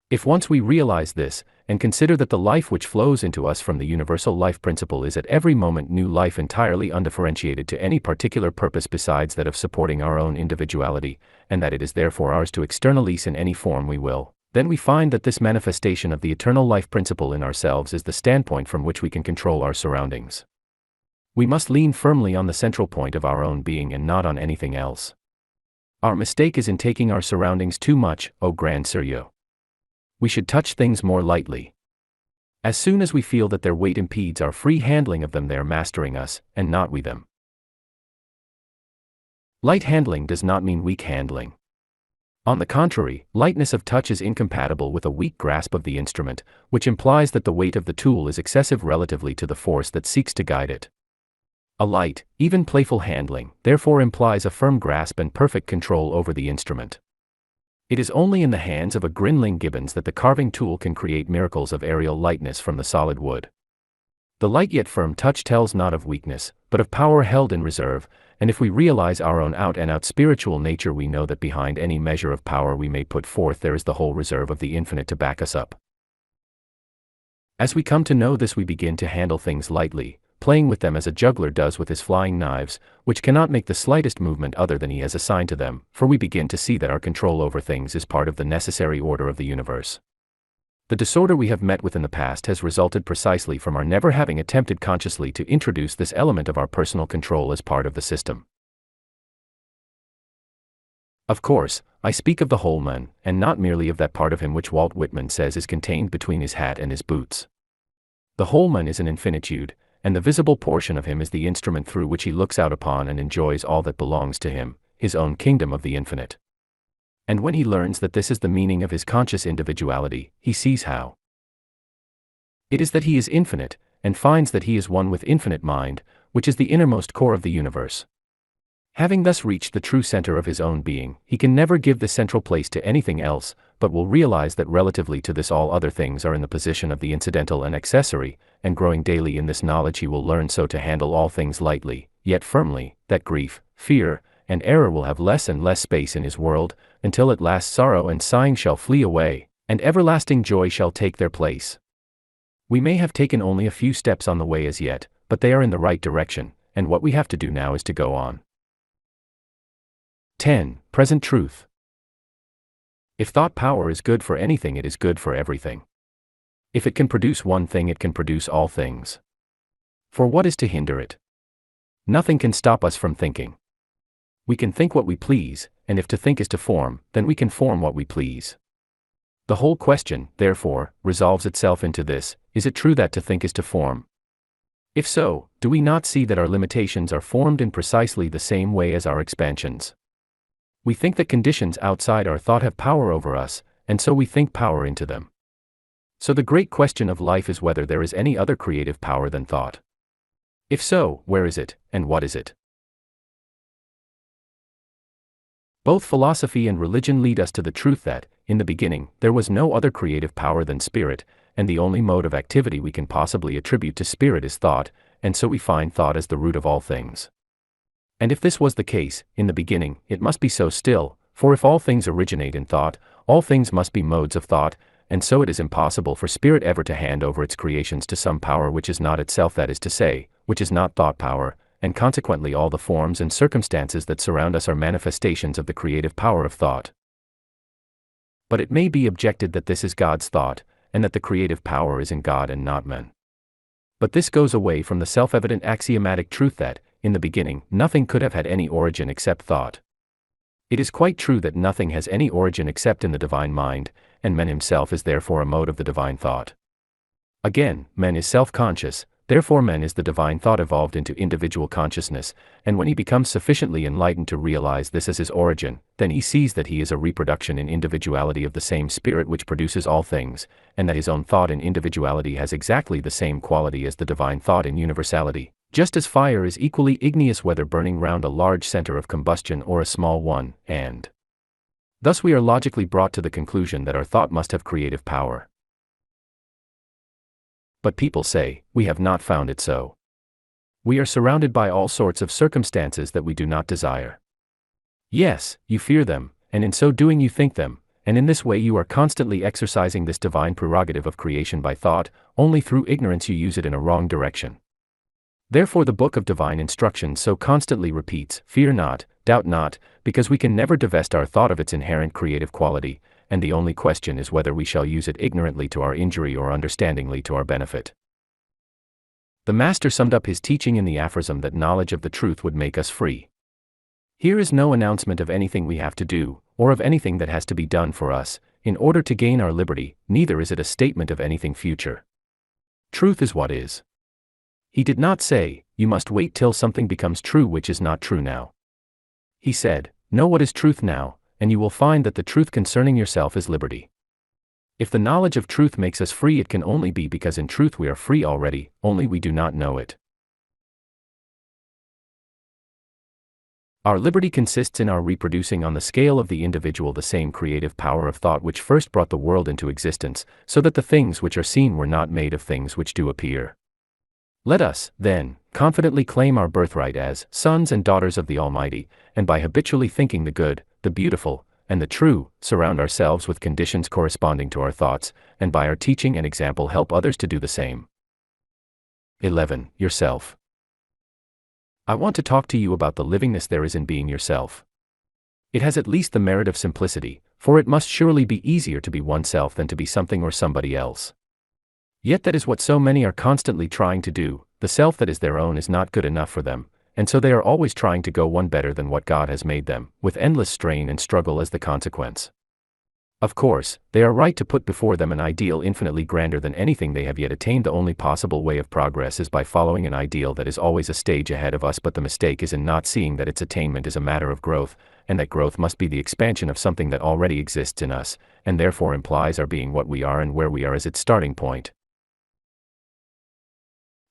If once we realize this, and consider that the life which flows into us from the universal life principle is at every moment new life entirely undifferentiated to any particular purpose besides that of supporting our own individuality, and that it is therefore ours to externalize in any form we will, then we find that this manifestation of the eternal life principle in ourselves is the standpoint from which we can control our surroundings. We must lean firmly on the central point of our own being and not on anything else. Our mistake is in taking our surroundings too much, au grand sérieux. We should touch things more lightly. As soon as we feel that their weight impedes our free handling of them, they are mastering us, and not we them. Light handling does not mean weak handling. On the contrary, lightness of touch is incompatible with a weak grasp of the instrument, which implies that the weight of the tool is excessive relatively to the force that seeks to guide it. A light, even playful handling, therefore implies a firm grasp and perfect control over the instrument. It is only in the hands of a Grinling Gibbons that the carving tool can create miracles of aerial lightness from the solid wood. The light yet firm touch tells not of weakness, but of power held in reserve, and if we realize our own out-and-out spiritual nature, we know that behind any measure of power we may put forth there is the whole reserve of the infinite to back us up. As we come to know this, we begin to handle things lightly, playing with them as a juggler does with his flying knives, which cannot make the slightest movement other than he has assigned to them, for we begin to see that our control over things is part of the necessary order of the universe. The disorder we have met with in the past has resulted precisely from our never having attempted consciously to introduce this element of our personal control as part of the system. Of course, I speak of the whole man, and not merely of that part of him which Walt Whitman says is contained between his hat and his boots. The whole man is an infinitude, and the visible portion of him is the instrument through which he looks out upon and enjoys all that belongs to him, his own kingdom of the infinite. And when he learns that this is the meaning of his conscious individuality, he sees how it is that he is infinite, and finds that he is one with infinite mind, which is the innermost core of the universe. Having thus reached the true center of his own being, he can never give the central place to anything else, but will realize that relatively to this all other things are in the position of the incidental and accessory, and growing daily in this knowledge he will learn so to handle all things lightly, yet firmly, that grief, fear, and error will have less and less space in his world, until at last sorrow and sighing shall flee away, and everlasting joy shall take their place. We may have taken only a few steps on the way as yet, but they are in the right direction, and what we have to do now is to go on. 10. Present truth. If thought power is good for anything, it is good for everything. If it can produce one thing, it can produce all things. For what is to hinder it? Nothing can stop us from thinking. We can think what we please, and if to think is to form, then we can form what we please. The whole question, therefore, resolves itself into this: is it true that to think is to form? If so, do we not see that our limitations are formed in precisely the same way as our expansions? We think that conditions outside our thought have power over us, and so we think power into them. So the great question of life is whether there is any other creative power than thought. If so, where is it, and what is it? Both philosophy and religion lead us to the truth that, in the beginning, there was no other creative power than spirit, and the only mode of activity we can possibly attribute to spirit is thought, and so we find thought as the root of all things. And if this was the case, in the beginning, it must be so still, for if all things originate in thought, all things must be modes of thought, and so it is impossible for spirit ever to hand over its creations to some power which is not itself, that is to say, which is not thought power, and consequently all the forms and circumstances that surround us are manifestations of the creative power of thought. But it may be objected that this is God's thought, and that the creative power is in God and not men. But this goes away from the self-evident axiomatic truth that, in the beginning, nothing could have had any origin except thought. It is quite true that nothing has any origin except in the divine mind, and man himself is therefore a mode of the divine thought. Again, man is self-conscious, therefore man is the divine thought evolved into individual consciousness, and when he becomes sufficiently enlightened to realize this as his origin, then he sees that he is a reproduction in individuality of the same spirit which produces all things, and that his own thought in individuality has exactly the same quality as the divine thought in universality, just as fire is equally igneous whether burning round a large center of combustion or a small one, and thus we are logically brought to the conclusion that our thought must have creative power. But people say, we have not found it so. We are surrounded by all sorts of circumstances that we do not desire. Yes, you fear them, and in so doing you think them, and in this way you are constantly exercising this divine prerogative of creation by thought, only through ignorance you use it in a wrong direction. Therefore the book of divine instructions so constantly repeats, fear not, doubt not, because we can never divest our thought of its inherent creative quality, and the only question is whether we shall use it ignorantly to our injury or understandingly to our benefit. The Master summed up his teaching in the aphorism that knowledge of the truth would make us free. Here is no announcement of anything we have to do, or of anything that has to be done for us, in order to gain our liberty, neither is it a statement of anything future. Truth is what is. He did not say, you must wait till something becomes true which is not true now. He said, know what is truth now, and you will find that the truth concerning yourself is liberty. If the knowledge of truth makes us free, it can only be because in truth we are free already, only we do not know it. Our liberty consists in our reproducing on the scale of the individual the same creative power of thought which first brought the world into existence, so that the things which are seen were not made of things which do appear. Let us, then, confidently claim our birthright as sons and daughters of the Almighty, and by habitually thinking the good, the beautiful, and the true, surround ourselves with conditions corresponding to our thoughts, and by our teaching and example help others to do the same. 11. Yourself. I want to talk to you about the livingness there is in being yourself. It has at least the merit of simplicity, for it must surely be easier to be oneself than to be something or somebody else. Yet that is what so many are constantly trying to do. The self that is their own is not good enough for them, and so they are always trying to go one better than what God has made them, with endless strain and struggle as the consequence. Of course, they are right to put before them an ideal infinitely grander than anything they have yet attained. The only possible way of progress is by following an ideal that is always a stage ahead of us, but the mistake is in not seeing that its attainment is a matter of growth, and that growth must be the expansion of something that already exists in us, and therefore implies our being what we are and where we are as its starting point.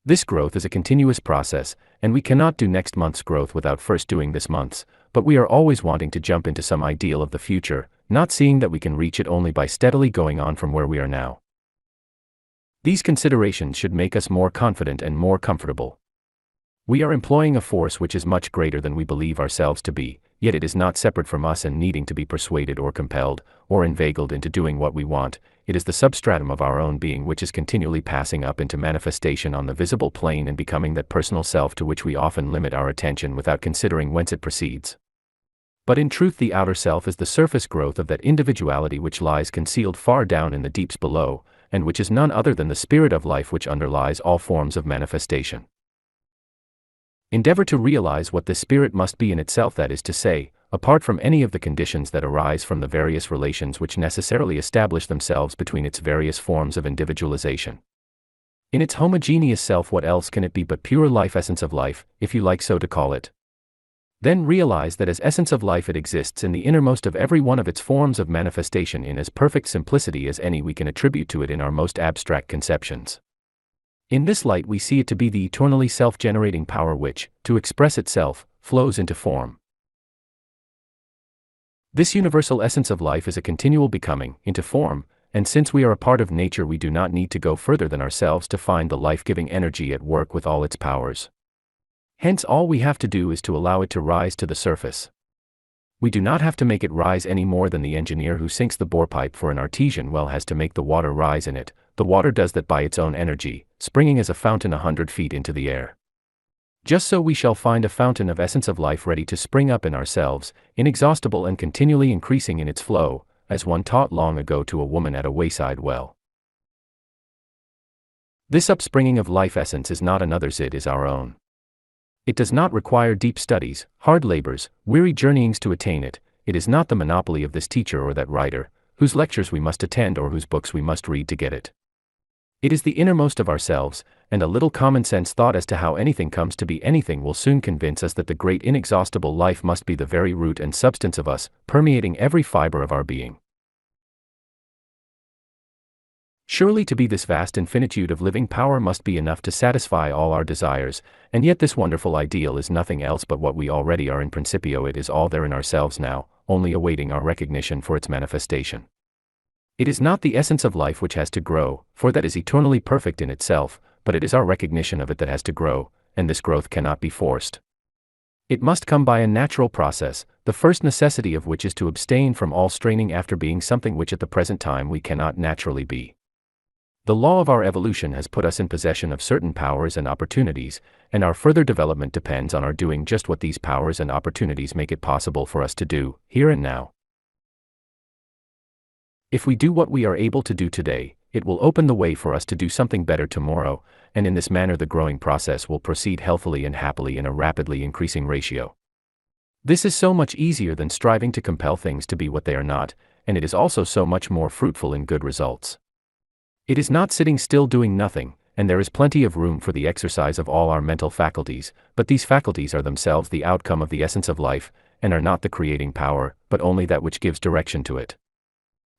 This growth is a continuous process, and we cannot do next month's growth without first doing this month's, but we are always wanting to jump into some ideal of the future, not seeing that we can reach it only by steadily going on from where we are now. These considerations should make us more confident and more comfortable. We are employing a force which is much greater than we believe ourselves to be, yet it is not separate from us and needing to be persuaded or compelled, or inveigled into doing what we want. It is the substratum of our own being which is continually passing up into manifestation on the visible plane and becoming that personal self to which we often limit our attention without considering whence it proceeds. But in truth the outer self is the surface growth of that individuality which lies concealed far down in the deeps below, and which is none other than the spirit of life which underlies all forms of manifestation. Endeavor to realize what this spirit must be in itself, that is to say, apart from any of the conditions that arise from the various relations which necessarily establish themselves between its various forms of individualization. In its homogeneous self, what else can it be but pure life, essence of life, if you like so to call it? Then realize that as essence of life it exists in the innermost of every one of its forms of manifestation in as perfect simplicity as any we can attribute to it in our most abstract conceptions. In this light we see it to be the eternally self-generating power which, to express itself, flows into form. This universal essence of life is a continual becoming into form, and since we are a part of nature we do not need to go further than ourselves to find the life-giving energy at work with all its powers. Hence all we have to do is to allow it to rise to the surface. We do not have to make it rise any more than the engineer who sinks the bore pipe for an artesian well has to make the water rise in it. The water does that by its own energy, springing as a fountain 100 feet into the air. Just so we shall find a fountain of essence of life ready to spring up in ourselves, inexhaustible and continually increasing in its flow, as one taught long ago to a woman at a wayside well. This upspringing of life essence is not another's, it is our own. It does not require deep studies, hard labors, weary journeyings to attain it. It is not the monopoly of this teacher or that writer, whose lectures we must attend or whose books we must read to get it. It is the innermost of ourselves, and a little common sense thought as to how anything comes to be anything will soon convince us that the great inexhaustible life must be the very root and substance of us, permeating every fiber of our being. Surely to be this vast infinitude of living power must be enough to satisfy all our desires, and yet this wonderful ideal is nothing else but what we already are in principio. It is all there in ourselves now, only awaiting our recognition for its manifestation. It is not the essence of life which has to grow, for that is eternally perfect in itself, but it is our recognition of it that has to grow, and this growth cannot be forced. It must come by a natural process, the first necessity of which is to abstain from all straining after being something which at the present time we cannot naturally be. The law of our evolution has put us in possession of certain powers and opportunities, and our further development depends on our doing just what these powers and opportunities make it possible for us to do, here and now. If we do what we are able to do today, it will open the way for us to do something better tomorrow, and in this manner the growing process will proceed healthily and happily in a rapidly increasing ratio. This is so much easier than striving to compel things to be what they are not, and it is also so much more fruitful in good results. It is not sitting still doing nothing, and there is plenty of room for the exercise of all our mental faculties, but these faculties are themselves the outcome of the essence of life, and are not the creating power, but only that which gives direction to it.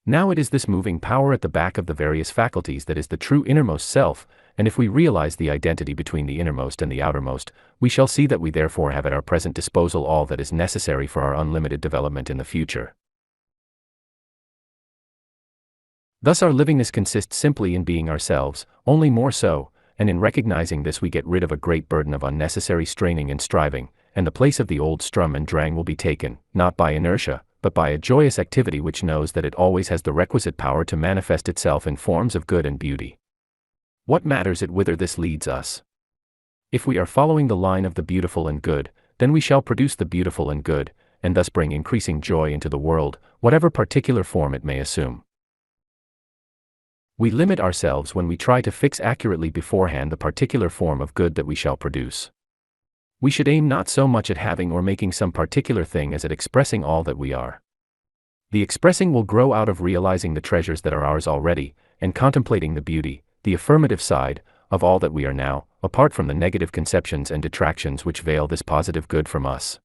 Now it is this moving power at the back of the various faculties that is the true innermost self, and if we realize the identity between the innermost and the outermost, we shall see that we therefore have at our present disposal all that is necessary for our unlimited development in the future. Thus our livingness consists simply in being ourselves, only more so, and in recognizing this we get rid of a great burden of unnecessary straining and striving, and the place of the old strum and drang will be taken, not by inertia, but by a joyous activity which knows that it always has the requisite power to manifest itself in forms of good and beauty. What matters it whither this leads us? If we are following the line of the beautiful and good, then we shall produce the beautiful and good, and thus bring increasing joy into the world, whatever particular form it may assume. We limit ourselves when we try to fix accurately beforehand the particular form of good that we shall produce. We should aim not so much at having or making some particular thing as at expressing all that we are. The expressing will grow out of realizing the treasures that are ours already, and contemplating the beauty, the affirmative side, of all that we are now, apart from the negative conceptions and detractions which veil this positive good from us.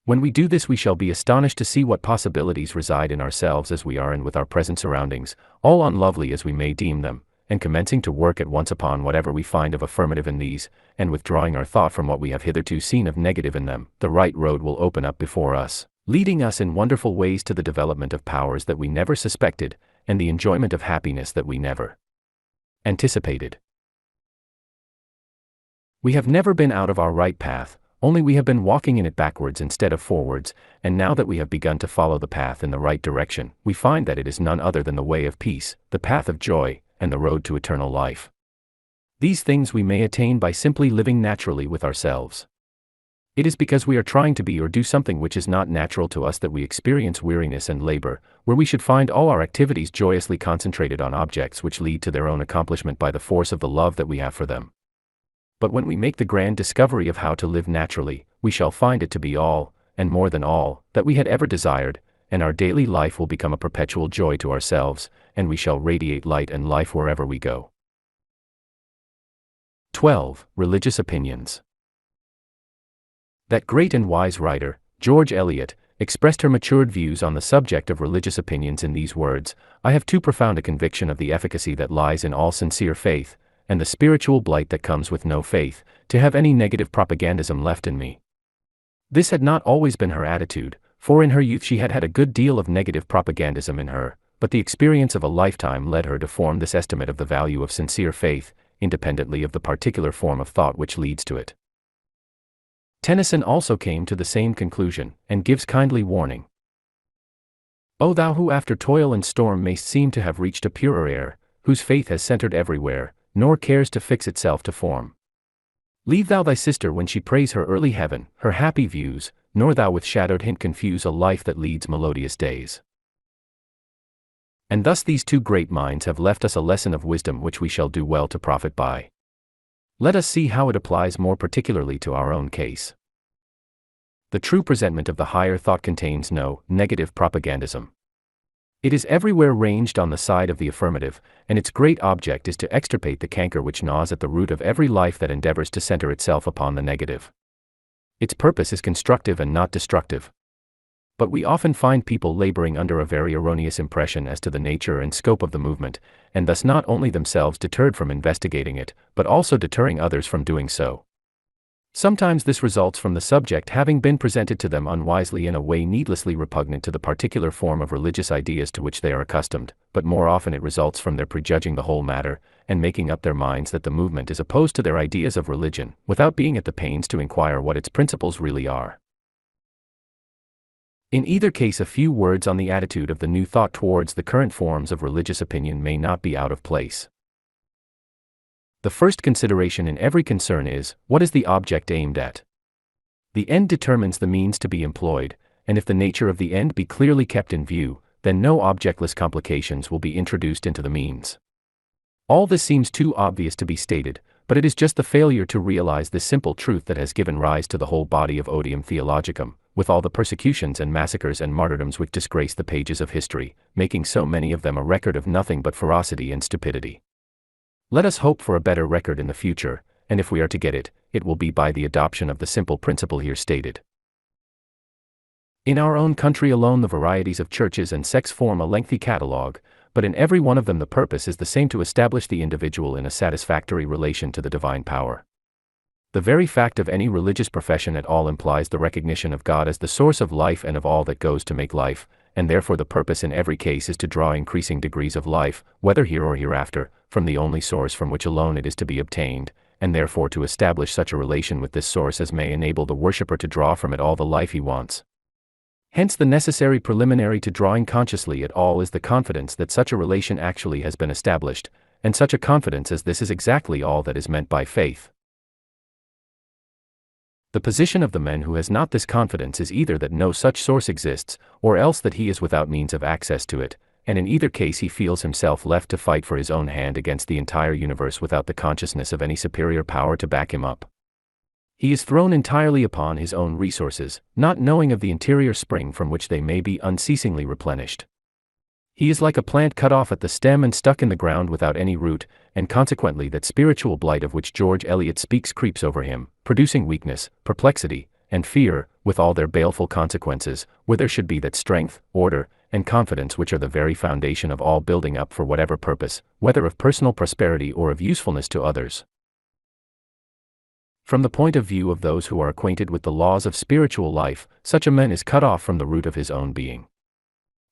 When we do this we shall be astonished to see what possibilities reside in ourselves as we are and with our present surroundings, all unlovely as we may deem them, and commencing to work at once upon whatever we find of affirmative in these, and withdrawing our thought from what we have hitherto seen of negative in them, the right road will open up before us, leading us in wonderful ways to the development of powers that we never suspected, and the enjoyment of happiness that we never anticipated. We have never been out of our right path, only we have been walking in it backwards instead of forwards, and now that we have begun to follow the path in the right direction, we find that it is none other than the way of peace, the path of joy, and the road to eternal life. These things we may attain by simply living naturally with ourselves. It is because we are trying to be or do something which is not natural to us that we experience weariness and labor, where we should find all our activities joyously concentrated on objects which lead to their own accomplishment by the force of the love that we have for them. But when we make the grand discovery of how to live naturally, we shall find it to be all, and more than all, that we had ever desired, and our daily life will become a perpetual joy to ourselves, and we shall radiate light and life wherever we go. 12. Religious opinions. That great and wise writer, George Eliot, expressed her matured views on the subject of religious opinions in these words: "I have too profound a conviction of the efficacy that lies in all sincere faith, and the spiritual blight that comes with no faith, to have any negative propagandism left in me." This had not always been her attitude, for in her youth she had had a good deal of negative propagandism in her, but the experience of a lifetime led her to form this estimate of the value of sincere faith, independently of the particular form of thought which leads to it. Tennyson also came to the same conclusion, and gives kindly warning. "O thou who after toil and storm mayst seem to have reached a purer air, whose faith has centered everywhere, nor cares to fix itself to form. Leave thou thy sister when she prays her early heaven, her happy views, nor thou with shadowed hint confuse a life that leads melodious days." And thus these two great minds have left us a lesson of wisdom which we shall do well to profit by. Let us see how it applies more particularly to our own case. The true presentment of the higher thought contains no negative propagandism. It is everywhere ranged on the side of the affirmative, and its great object is to extirpate the canker which gnaws at the root of every life that endeavors to center itself upon the negative. Its purpose is constructive and not destructive. But we often find people laboring under a very erroneous impression as to the nature and scope of the movement, and thus not only themselves deterred from investigating it, but also deterring others from doing so. Sometimes this results from the subject having been presented to them unwisely in a way needlessly repugnant to the particular form of religious ideas to which they are accustomed, but more often it results from their prejudging the whole matter, and making up their minds that the movement is opposed to their ideas of religion, without being at the pains to inquire what its principles really are. In either case, a few words on the attitude of the new thought towards the current forms of religious opinion may not be out of place. The first consideration in every concern is, what is the object aimed at? The end determines the means to be employed, and if the nature of the end be clearly kept in view, then no objectless complications will be introduced into the means. All this seems too obvious to be stated, but it is just the failure to realize this simple truth that has given rise to the whole body of Odium Theologicum, with all the persecutions and massacres and martyrdoms which disgrace the pages of history, making so many of them a record of nothing but ferocity and stupidity. Let us hope for a better record in the future, and if we are to get it, it will be by the adoption of the simple principle here stated. In our own country alone the varieties of churches and sects form a lengthy catalogue, but in every one of them the purpose is the same: to establish the individual in a satisfactory relation to the divine power. The very fact of any religious profession at all implies the recognition of God as the source of life and of all that goes to make life, and therefore the purpose in every case is to draw increasing degrees of life, whether here or hereafter, from the only source from which alone it is to be obtained, and therefore to establish such a relation with this source as may enable the worshipper to draw from it all the life he wants. Hence the necessary preliminary to drawing consciously at all is the confidence that such a relation actually has been established, and such a confidence as this is exactly all that is meant by faith. The position of the man who has not this confidence is either that no such source exists, or else that he is without means of access to it, and in either case he feels himself left to fight for his own hand against the entire universe without the consciousness of any superior power to back him up. He is thrown entirely upon his own resources, not knowing of the interior spring from which they may be unceasingly replenished. He is like a plant cut off at the stem and stuck in the ground without any root, and consequently that spiritual blight of which George Eliot speaks creeps over him, producing weakness, perplexity, and fear, with all their baleful consequences, where there should be that strength, order, and confidence which are the very foundation of all building up for whatever purpose, whether of personal prosperity or of usefulness to others. From the point of view of those who are acquainted with the laws of spiritual life, such a man is cut off from the root of his own being.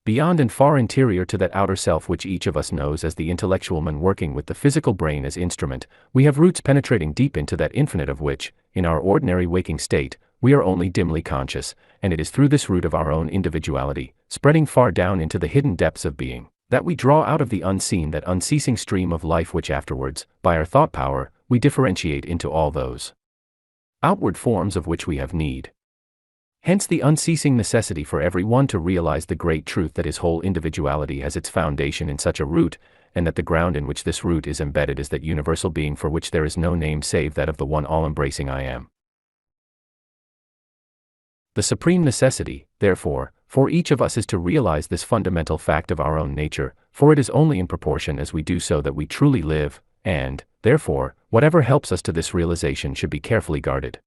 Beyond and far interior to that outer self which each of us knows as the intellectual man working with the physical brain as instrument, we have roots penetrating deep into that infinite of which, in our ordinary waking state, we are only dimly conscious, and it is through this root of our own individuality, spreading far down into the hidden depths of being, that we draw out of the unseen that unceasing stream of life which afterwards, by our thought power, we differentiate into all those outward forms of which we have need. Hence the unceasing necessity for every one to realize the great truth that his whole individuality has its foundation in such a root, and that the ground in which this root is embedded is that universal being for which there is no name save that of the one all-embracing I am. The supreme necessity, therefore, for each of us is to realize this fundamental fact of our own nature, for it is only in proportion as we do so that we truly live, and, therefore, whatever helps us to this realization should be carefully guarded.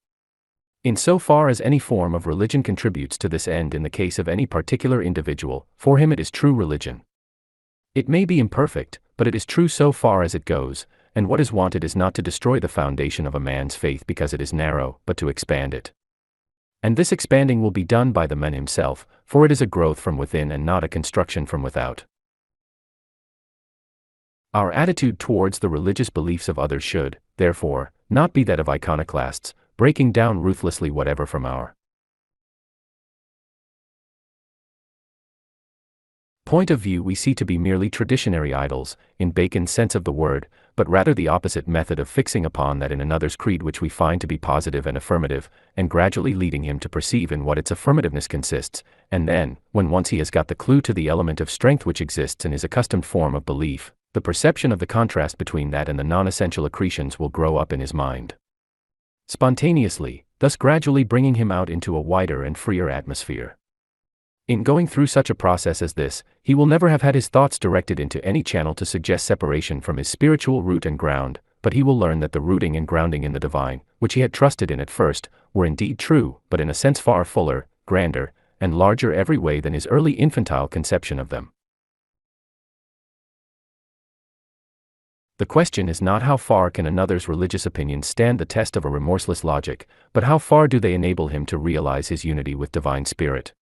In so far as any form of religion contributes to this end in the case of any particular individual, for him it is true religion. It may be imperfect, but it is true so far as it goes, and what is wanted is not to destroy the foundation of a man's faith because it is narrow, but to expand it. And this expanding will be done by the man himself, for it is a growth from within and not a construction from without. Our attitude towards the religious beliefs of others should, therefore, not be that of iconoclasts, breaking down ruthlessly whatever from our point of view we see to be merely traditionary idols, in Bacon's sense of the word, but rather the opposite method of fixing upon that in another's creed which we find to be positive and affirmative, and gradually leading him to perceive in what its affirmativeness consists, and then, when once he has got the clue to the element of strength which exists in his accustomed form of belief, the perception of the contrast between that and the non-essential accretions will grow up in his mind spontaneously, thus gradually bringing him out into a wider and freer atmosphere. In going through such a process as this, he will never have had his thoughts directed into any channel to suggest separation from his spiritual root and ground, but he will learn that the rooting and grounding in the divine, which he had trusted in at first, were indeed true, but in a sense far fuller, grander, and larger every way than his early infantile conception of them. The question is not how far can another's religious opinions stand the test of a remorseless logic, but how far do they enable him to realize his unity with divine spirit.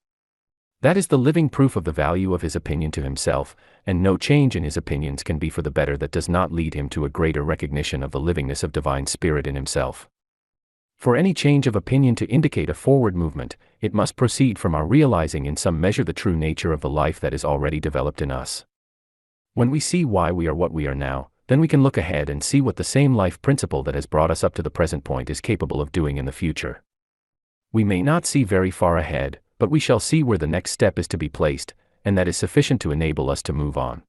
That is the living proof of the value of his opinion to himself, and no change in his opinions can be for the better that does not lead him to a greater recognition of the livingness of divine spirit in himself. For any change of opinion to indicate a forward movement, it must proceed from our realizing in some measure the true nature of the life that is already developed in us. When we see why we are what we are now, then we can look ahead and see what the same life principle that has brought us up to the present point is capable of doing in the future. We may not see very far ahead, but we shall see where the next step is to be placed, and that is sufficient to enable us to move on.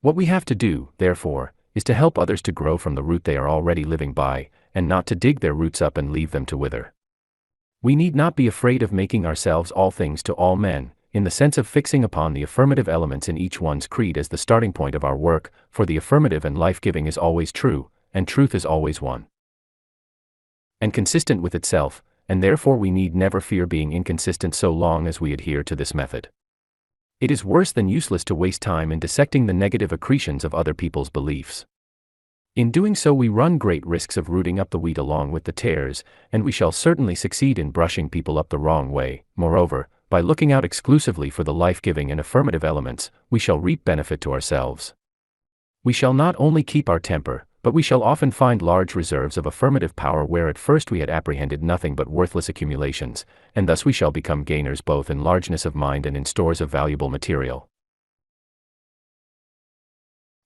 What we have to do, therefore, is to help others to grow from the root they are already living by, and not to dig their roots up and leave them to wither. We need not be afraid of making ourselves all things to all men, in the sense of fixing upon the affirmative elements in each one's creed as the starting point of our work, for the affirmative and life-giving is always true, and truth is always one and consistent with itself, and therefore we need never fear being inconsistent so long as we adhere to this method. It is worse than useless to waste time in dissecting the negative accretions of other people's beliefs. In doing so we run great risks of rooting up the wheat along with the tares, and we shall certainly succeed in brushing people up the wrong way. Moreover, by looking out exclusively for the life-giving and affirmative elements, we shall reap benefit to ourselves. We shall not only keep our temper, but we shall often find large reserves of affirmative power where at first we had apprehended nothing but worthless accumulations, and thus we shall become gainers both in largeness of mind and in stores of valuable material.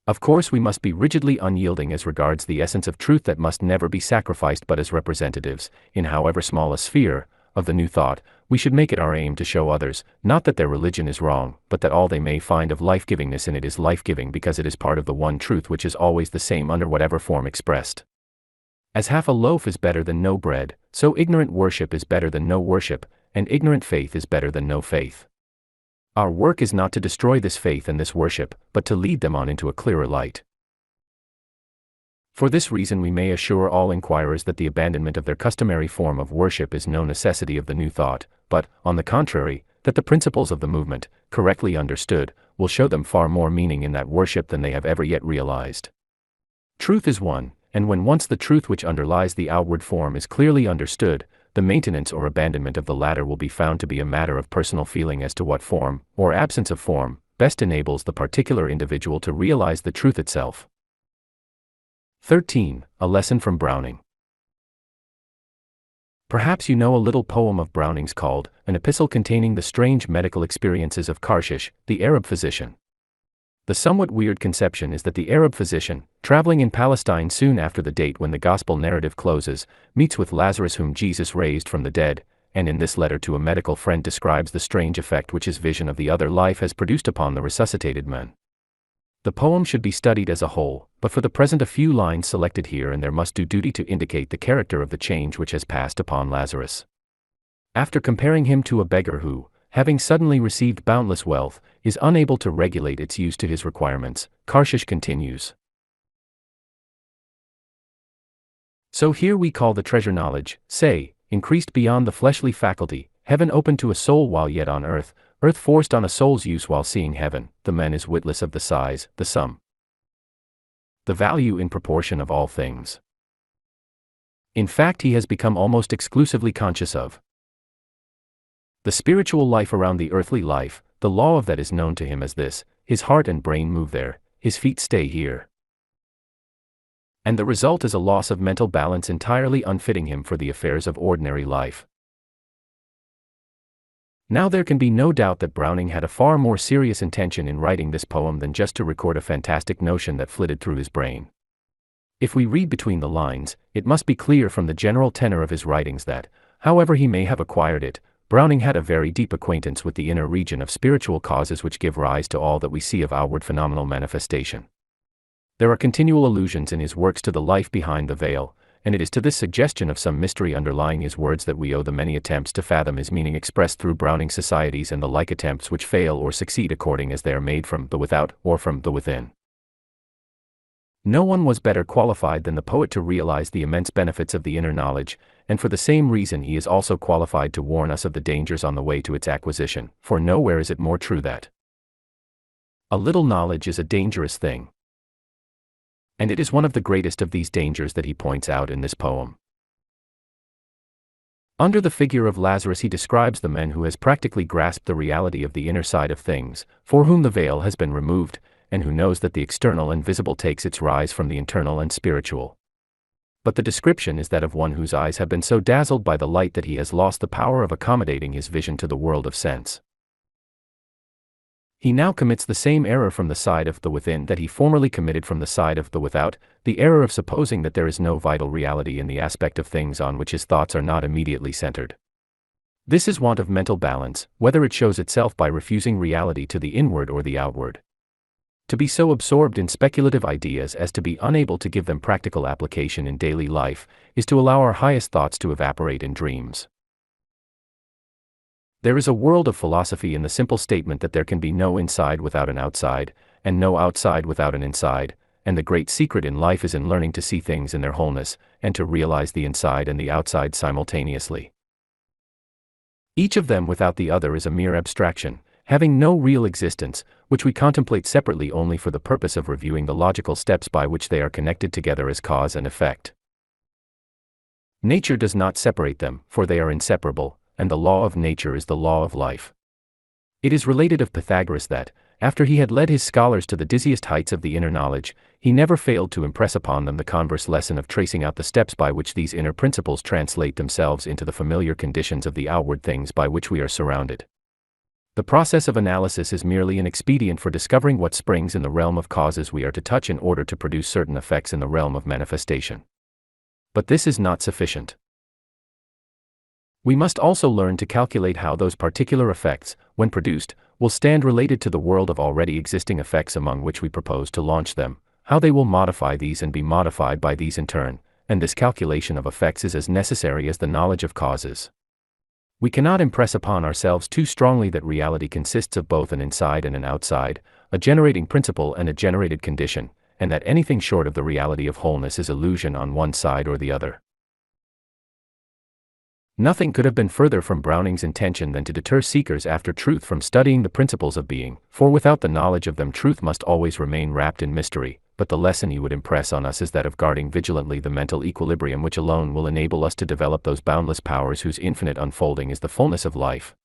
Of course we must be rigidly unyielding as regards the essence of truth that must never be sacrificed, but as representatives, in however small a sphere, of the new thought, we should make it our aim to show others, not that their religion is wrong, but that all they may find of life-givingness in it is life-giving because it is part of the one truth which is always the same under whatever form expressed. As half a loaf is better than no bread, so ignorant worship is better than no worship, and ignorant faith is better than no faith. Our work is not to destroy this faith and this worship, but to lead them on into a clearer light. For this reason we may assure all inquirers that the abandonment of their customary form of worship is no necessity of the new thought, but, on the contrary, that the principles of the movement, correctly understood, will show them far more meaning in that worship than they have ever yet realized. Truth is one, and when once the truth which underlies the outward form is clearly understood, the maintenance or abandonment of the latter will be found to be a matter of personal feeling as to what form, or absence of form, best enables the particular individual to realize the truth itself. 13. A lesson from Browning. Perhaps you know a little poem of Browning's called, An Epistle Containing the Strange Medical Experiences of Karshish, the Arab Physician. The somewhat weird conception is that the Arab physician, traveling in Palestine soon after the date when the Gospel narrative closes, meets with Lazarus whom Jesus raised from the dead, and in this letter to a medical friend describes the strange effect which his vision of the other life has produced upon the resuscitated man. The poem should be studied as a whole, but for the present a few lines selected here and there must do duty to indicate the character of the change which has passed upon Lazarus. After comparing him to a beggar who, having suddenly received boundless wealth, is unable to regulate its use to his requirements, Karshish continues. So here we call the treasure knowledge, say, increased beyond the fleshly faculty, heaven opened to a soul while yet on earth, earth forced on a soul's use while seeing heaven, the man is witless of the size, the sum, the value in proportion of all things. In fact he has become almost exclusively conscious of the spiritual life around the earthly life, the law of that is known to him as this, his heart and brain move there, his feet stay here. And the result is a loss of mental balance entirely unfitting him for the affairs of ordinary life. Now there can be no doubt that Browning had a far more serious intention in writing this poem than just to record a fantastic notion that flitted through his brain. If we read between the lines, it must be clear from the general tenor of his writings that, however he may have acquired it, Browning had a very deep acquaintance with the inner region of spiritual causes which give rise to all that we see of outward phenomenal manifestation. There are continual allusions in his works to the life behind the veil, and it is to this suggestion of some mystery underlying his words that we owe the many attempts to fathom his meaning expressed through Browning societies and the like attempts which fail or succeed according as they are made from the without or from the within. No one was better qualified than the poet to realize the immense benefits of the inner knowledge, and for the same reason he is also qualified to warn us of the dangers on the way to its acquisition, for nowhere is it more true that a little knowledge is a dangerous thing. And it is one of the greatest of these dangers that he points out in this poem. Under the figure of Lazarus he describes the man who has practically grasped the reality of the inner side of things, for whom the veil has been removed, and who knows that the external and visible takes its rise from the internal and spiritual. But the description is that of one whose eyes have been so dazzled by the light that he has lost the power of accommodating his vision to the world of sense. He now commits the same error from the side of the within that he formerly committed from the side of the without, the error of supposing that there is no vital reality in the aspect of things on which his thoughts are not immediately centered. This is want of mental balance, whether it shows itself by refusing reality to the inward or the outward. To be so absorbed in speculative ideas as to be unable to give them practical application in daily life is to allow our highest thoughts to evaporate in dreams. There is a world of philosophy in the simple statement that there can be no inside without an outside, and no outside without an inside, and the great secret in life is in learning to see things in their wholeness, and to realize the inside and the outside simultaneously. Each of them without the other is a mere abstraction, having no real existence, which we contemplate separately only for the purpose of reviewing the logical steps by which they are connected together as cause and effect. Nature does not separate them, for they are inseparable, and the law of nature is the law of life. It is related of Pythagoras that, after he had led his scholars to the dizziest heights of the inner knowledge, he never failed to impress upon them the converse lesson of tracing out the steps by which these inner principles translate themselves into the familiar conditions of the outward things by which we are surrounded. The process of analysis is merely an expedient for discovering what springs in the realm of causes we are to touch in order to produce certain effects in the realm of manifestation. But this is not sufficient. We must also learn to calculate how those particular effects, when produced, will stand related to the world of already existing effects among which we propose to launch them, how they will modify these and be modified by these in turn, and this calculation of effects is as necessary as the knowledge of causes. We cannot impress upon ourselves too strongly that reality consists of both an inside and an outside, a generating principle and a generated condition, and that anything short of the reality of wholeness is illusion on one side or the other. Nothing could have been further from Browning's intention than to deter seekers after truth from studying the principles of being, for without the knowledge of them truth must always remain wrapped in mystery, but the lesson he would impress on us is that of guarding vigilantly the mental equilibrium which alone will enable us to develop those boundless powers whose infinite unfolding is the fullness of life.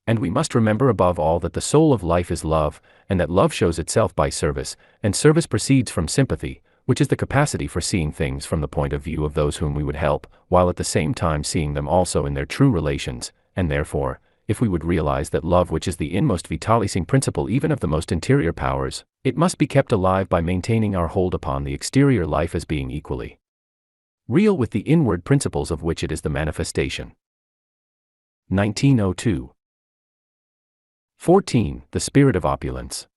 And we must remember above all that the soul of life is love, and that love shows itself by service, and service proceeds from sympathy, which is the capacity for seeing things from the point of view of those whom we would help, while at the same time seeing them also in their true relations, and therefore, if we would realize that love which is the inmost vitalizing principle even of the most interior powers, it must be kept alive by maintaining our hold upon the exterior life as being equally real with the inward principles of which it is the manifestation. 1902. 14. The spirit of opulence.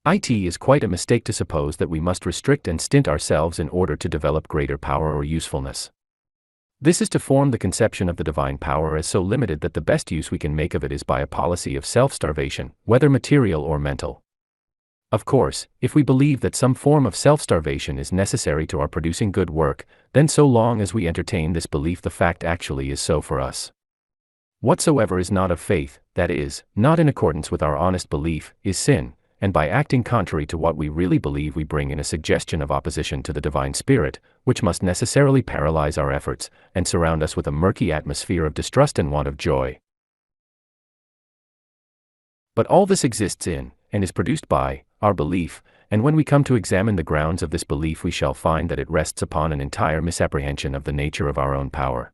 It is quite a mistake to suppose that we must restrict and stint ourselves in order to develop greater power or usefulness. This is to form the conception of the divine power as so limited that the best use we can make of it is by a policy of self-starvation, whether material or mental. Of course, if we believe that some form of self-starvation is necessary to our producing good work, then so long as we entertain this belief the fact actually is so for us. Whatsoever is not of faith, that is, not in accordance with our honest belief, is sin, and by acting contrary to what we really believe we bring in a suggestion of opposition to the divine spirit, which must necessarily paralyze our efforts, and surround us with a murky atmosphere of distrust and want of joy. But all this exists in, and is produced by, our belief, and when we come to examine the grounds of this belief we shall find that it rests upon an entire misapprehension of the nature of our own power.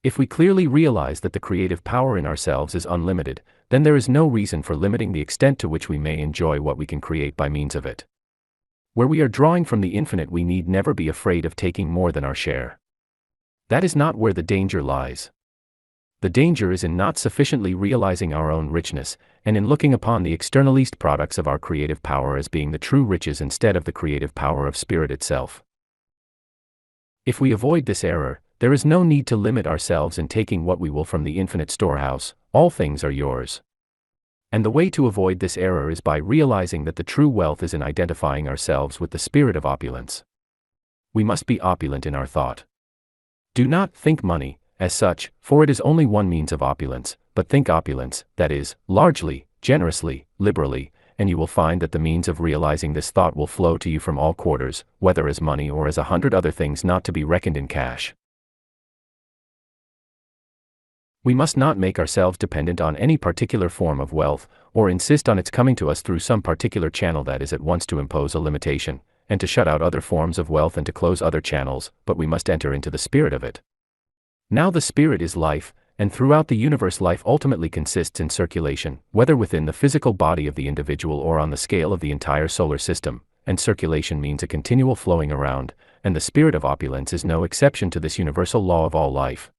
If we clearly realize that the creative power in ourselves is unlimited, then there is no reason for limiting the extent to which we may enjoy what we can create by means of it. Where we are drawing from the infinite we need never be afraid of taking more than our share. That is not where the danger lies. The danger is in not sufficiently realizing our own richness, and in looking upon the externalist products of our creative power as being the true riches instead of the creative power of spirit itself. If we avoid this error, there is no need to limit ourselves in taking what we will from the infinite storehouse. All things are yours. And the way to avoid this error is by realizing that the true wealth is in identifying ourselves with the spirit of opulence. We must be opulent in our thought. Do not think money, as such, for it is only one means of opulence, but think opulence, that is, largely, generously, liberally, and you will find that the means of realizing this thought will flow to you from all quarters, whether as money or as 100 other things not to be reckoned in cash. We must not make ourselves dependent on any particular form of wealth, or insist on its coming to us through some particular channel that is at once to impose a limitation, and to shut out other forms of wealth and to close other channels, but we must enter into the spirit of it. Now the spirit is life, and throughout the universe life ultimately consists in circulation, whether within the physical body of the individual or on the scale of the entire solar system, and circulation means a continual flowing around, and the spirit of opulence is no exception to this universal law of all life.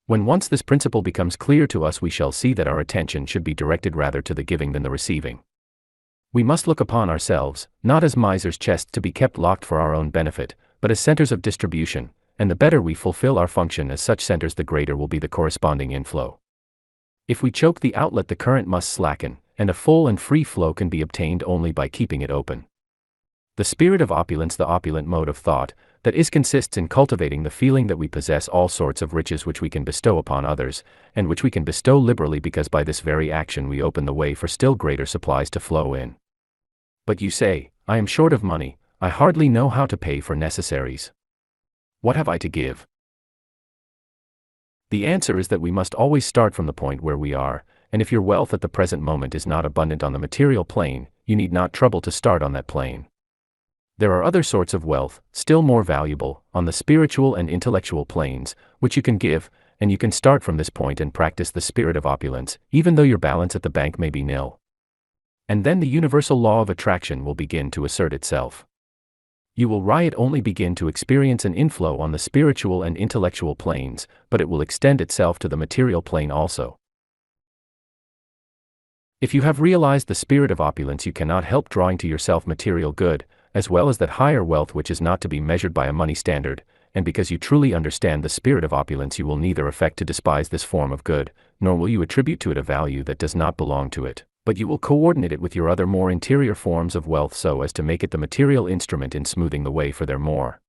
When once this principle becomes clear to us, we shall see that our attention should be directed rather to the giving than the receiving. We must look upon ourselves, not as misers' chests to be kept locked for our own benefit, but as centers of distribution, and the better we fulfill our function as such centers, the greater will be the corresponding inflow. If we choke the outlet, the current must slacken, and a full and free flow can be obtained only by keeping it open. The spirit of opulence, the opulent mode of thought, that is, consists in cultivating the feeling that we possess all sorts of riches which we can bestow upon others, and which we can bestow liberally, because by this very action we open the way for still greater supplies to flow in. But you say, I am short of money, I hardly know how to pay for necessaries. What have I to give? The answer is that we must always start from the point where we are, and if your wealth at the present moment is not abundant on the material plane, you need not trouble to start on that plane. There are other sorts of wealth, still more valuable, on the spiritual and intellectual planes, which you can give, and you can start from this point and practice the spirit of opulence, even though your balance at the bank may be nil. And then the universal law of attraction will begin to assert itself. You will only begin to experience an inflow on the spiritual and intellectual planes, but it will extend itself to the material plane also. If you have realized the spirit of opulence, you cannot help drawing to yourself material good, as well as that higher wealth which is not to be measured by a money standard, and because you truly understand the spirit of opulence, you will neither affect to despise this form of good, nor will you attribute to it a value that does not belong to it, but you will coordinate it with your other more interior forms of wealth so as to make it the material instrument in smoothing the way for their more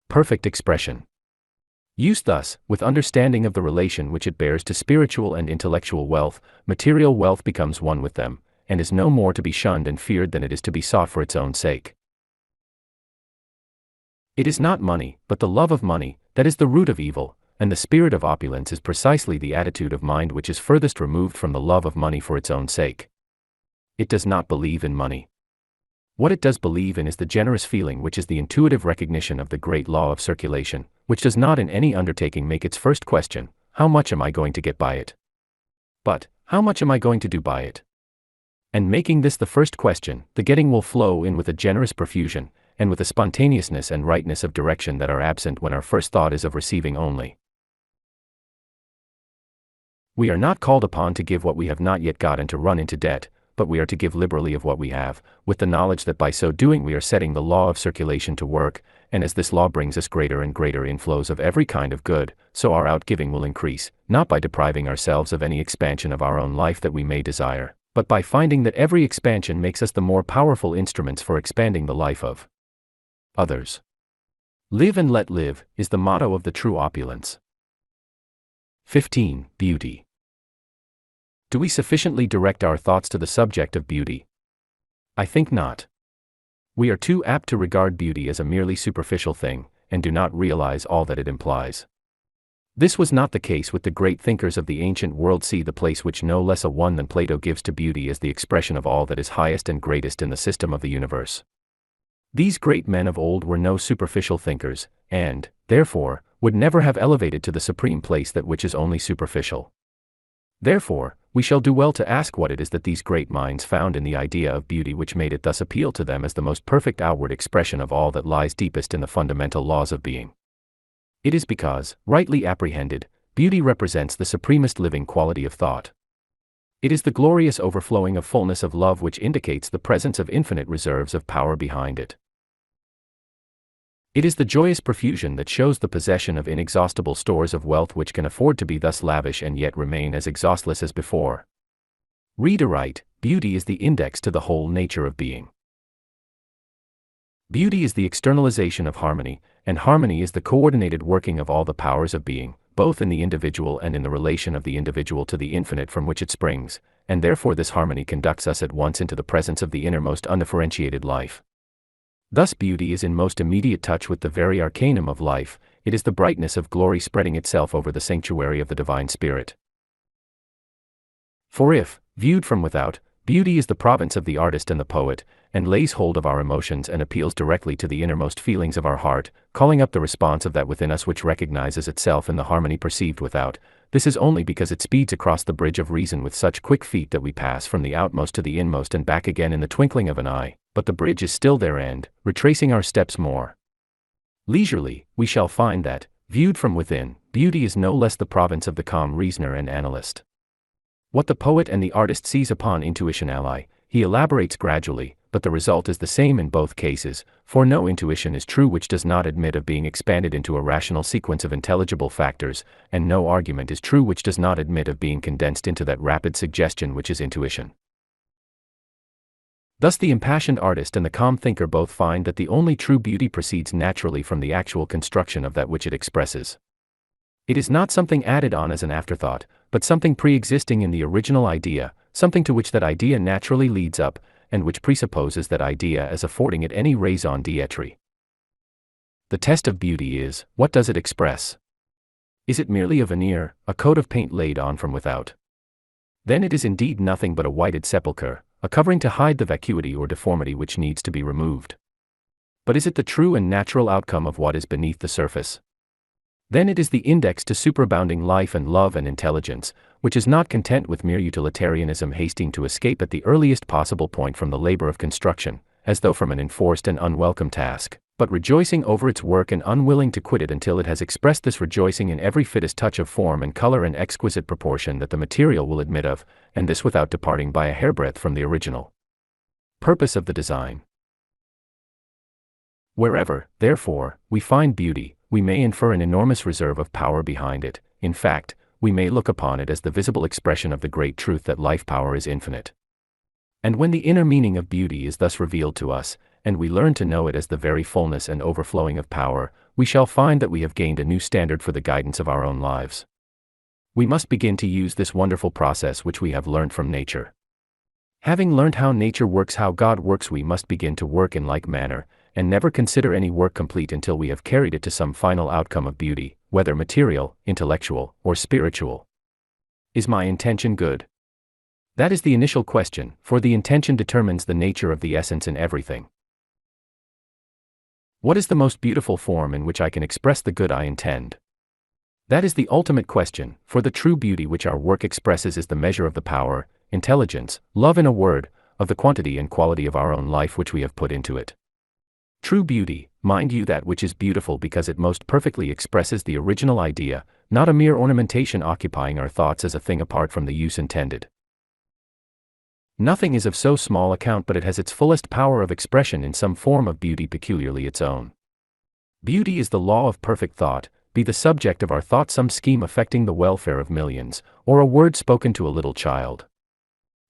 perfect expression. Used thus, with understanding of the relation which it bears to spiritual and intellectual wealth, material wealth becomes one with them, and is no more to be shunned and feared than it is to be sought for its own sake. It is not money, but the love of money, that is the root of evil, and the spirit of opulence is precisely the attitude of mind which is furthest removed from the love of money for its own sake. It does not believe in money. What it does believe in is the generous feeling which is the intuitive recognition of the great law of circulation, which does not in any undertaking make its first question, how much am I going to get by it? But, how much am I going to do by it? And making this the first question, the getting will flow in with a generous profusion, and with a spontaneousness and rightness of direction that are absent when our first thought is of receiving only. We are not called upon to give what we have not yet got and to run into debt, but we are to give liberally of what we have, with the knowledge that by so doing we are setting the law of circulation to work, and as this law brings us greater and greater inflows of every kind of good, so our outgiving will increase, not by depriving ourselves of any expansion of our own life that we may desire, but by finding that every expansion makes us the more powerful instruments for expanding the life of others. Live and let live, is the motto of the true opulence. 15. Beauty. Do we sufficiently direct our thoughts to the subject of beauty? I think not. We are too apt to regard beauty as a merely superficial thing, and do not realize all that it implies. This was not the case with the great thinkers of the ancient world. See the place which no less a one than Plato gives to beauty as the expression of all that is highest and greatest in the system of the universe. These great men of old were no superficial thinkers, and, therefore, would never have elevated to the supreme place that which is only superficial. Therefore, we shall do well to ask what it is that these great minds found in the idea of beauty which made it thus appeal to them as the most perfect outward expression of all that lies deepest in the fundamental laws of being. It is because, rightly apprehended, beauty represents the supremest living quality of thought. It is the glorious overflowing of fullness of love which indicates the presence of infinite reserves of power behind it. It is the joyous profusion that shows the possession of inexhaustible stores of wealth which can afford to be thus lavish and yet remain as exhaustless as before. Read aright, beauty is the index to the whole nature of being. Beauty is the externalization of harmony, and harmony is the coordinated working of all the powers of being, both in the individual and in the relation of the individual to the infinite from which it springs, and therefore this harmony conducts us at once into the presence of the innermost undifferentiated life. Thus beauty is in most immediate touch with the very arcanum of life, it is the brightness of glory spreading itself over the sanctuary of the divine spirit. For if, viewed from without, beauty is the province of the artist and the poet, and lays hold of our emotions and appeals directly to the innermost feelings of our heart, calling up the response of that within us which recognizes itself in the harmony perceived without, this is only because it speeds across the bridge of reason with such quick feet that we pass from the outmost to the inmost and back again in the twinkling of an eye, but the bridge is still there and, retracing our steps more leisurely, we shall find that, Viewed from within, beauty is no less the province of the calm reasoner and analyst. What the poet and the artist seize upon intuition ally, he elaborates gradually, but the result is the same in both cases, for no intuition is true which does not admit of being expanded into a rational sequence of intelligible factors, and no argument is true which does not admit of being condensed into that rapid suggestion which is intuition. Thus the impassioned artist and the calm thinker both find that the only true beauty proceeds naturally from the actual construction of that which it expresses. It is not something added on as an afterthought, but something pre-existing in the original idea, something to which that idea naturally leads up, and which presupposes that idea as affording it any raison d'etre. The test of beauty is, what does it express? Is it merely a veneer, a coat of paint laid on from without? Then it is indeed nothing but a whited sepulchre, a covering to hide the vacuity or deformity which needs to be removed. But is it the true and natural outcome of what is beneath the surface? Then it is the index to superabounding life and love and intelligence, which is not content with mere utilitarianism hasting to escape at the earliest possible point from the labor of construction, as though from an enforced and unwelcome task, but rejoicing over its work and unwilling to quit it until it has expressed this rejoicing in every fittest touch of form and color and exquisite proportion that the material will admit of, and this without departing by a hairbreadth from the original purpose of the design. Wherever, therefore, we find beauty, we may infer an enormous reserve of power behind it. In fact, we may look upon it as the visible expression of the great truth that life power is infinite. And when the inner meaning of beauty is thus revealed to us, and we learn to know it as the very fullness and overflowing of power, we shall find that we have gained a new standard for the guidance of our own lives. We must begin to use this wonderful process which we have learned from nature. Having learned how nature works, how God works, we must begin to work in like manner, and never consider any work complete until we have carried it to some final outcome of beauty, whether material, intellectual, or spiritual. Is my intention good? That is the initial question, for the intention determines the nature of the essence in everything. What is the most beautiful form in which I can express the good I intend? That is the ultimate question, for the true beauty which our work expresses is the measure of the power, intelligence, love, in a word, of the quantity and quality of our own life which we have put into it. True beauty, mind you, that which is beautiful because it most perfectly expresses the original idea, not a mere ornamentation occupying our thoughts as a thing apart from the use intended. Nothing is of so small account but it has its fullest power of expression in some form of beauty peculiarly its own. Beauty is the law of perfect thought, be the subject of our thought some scheme affecting the welfare of millions, or a word spoken to a little child.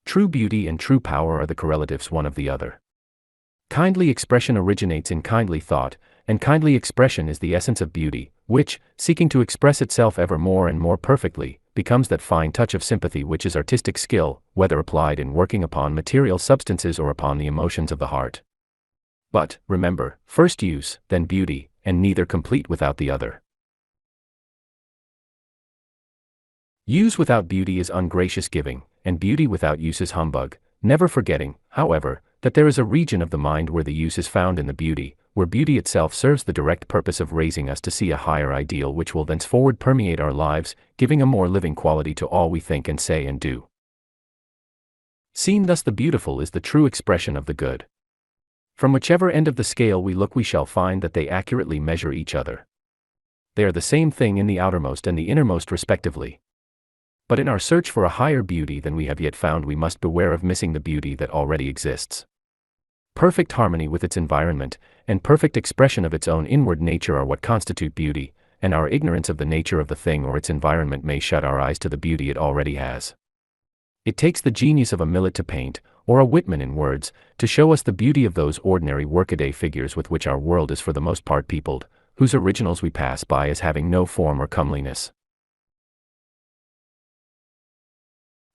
True beauty and true power are the correlatives one of the other. Kindly expression originates in kindly thought, and kindly expression is the essence of beauty, which, seeking to express itself ever more and more perfectly, becomes that fine touch of sympathy which is artistic skill, whether applied in working upon material substances or upon the emotions of the heart. But, remember, first use, then beauty, and neither complete without the other. Use without beauty is ungracious giving, and beauty without use is humbug, never forgetting, however, that there is a region of the mind where the use is found in the beauty, where beauty itself serves the direct purpose of raising us to see a higher ideal which will thenceforward permeate our lives, giving a more living quality to all we think and say and do. Seen thus, the beautiful is the true expression of the good. From whichever end of the scale we look, we shall find that they accurately measure each other. They are the same thing in the outermost and the innermost respectively. But in our search for a higher beauty than we have yet found, we must beware of missing the beauty that already exists. Perfect harmony with its environment, and perfect expression of its own inward nature are what constitute beauty, and our ignorance of the nature of the thing or its environment may shut our eyes to the beauty it already has. It takes the genius of a Millet to paint, or a Whitman in words, to show us the beauty of those ordinary workaday figures with which our world is for the most part peopled, whose originals we pass by as having no form or comeliness.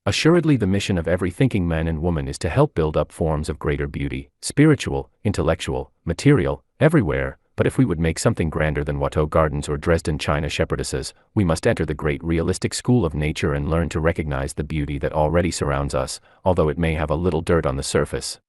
Assuredly, the mission of every thinking man and woman is to help build up forms of greater beauty, spiritual, intellectual, material, everywhere, but if we would make something grander than Watteau Gardens or Dresden China shepherdesses, we must enter the great realistic school of nature and learn to recognize the beauty that already surrounds us, although it may have a little dirt on the surface.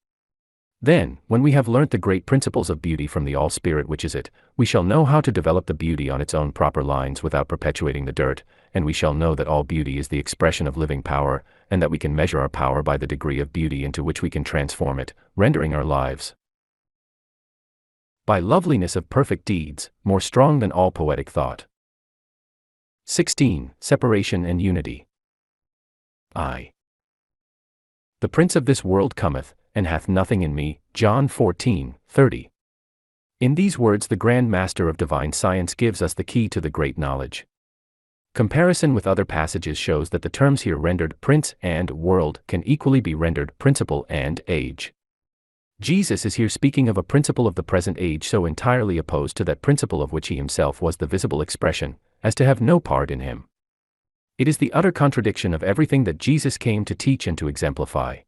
Then, when we have learnt the great principles of beauty from the all-spirit which is it, we shall know how to develop the beauty on its own proper lines without perpetuating the dirt, and we shall know that all beauty is the expression of living power, and that we can measure our power by the degree of beauty into which we can transform it, rendering our lives by loveliness of perfect deeds, more strong than all poetic thought. 16. Separation and unity. I. The prince of this world cometh, and hath nothing in me. John 14:30. In these words the Grand Master of Divine Science gives us the key to the great knowledge. Comparison with other passages shows that the terms here rendered prince and world can equally be rendered principle and age. Jesus is here speaking of a principle of the present age so entirely opposed to that principle of which he himself was the visible expression, as to have no part in him. It is the utter contradiction of everything that Jesus came to teach and to exemplify.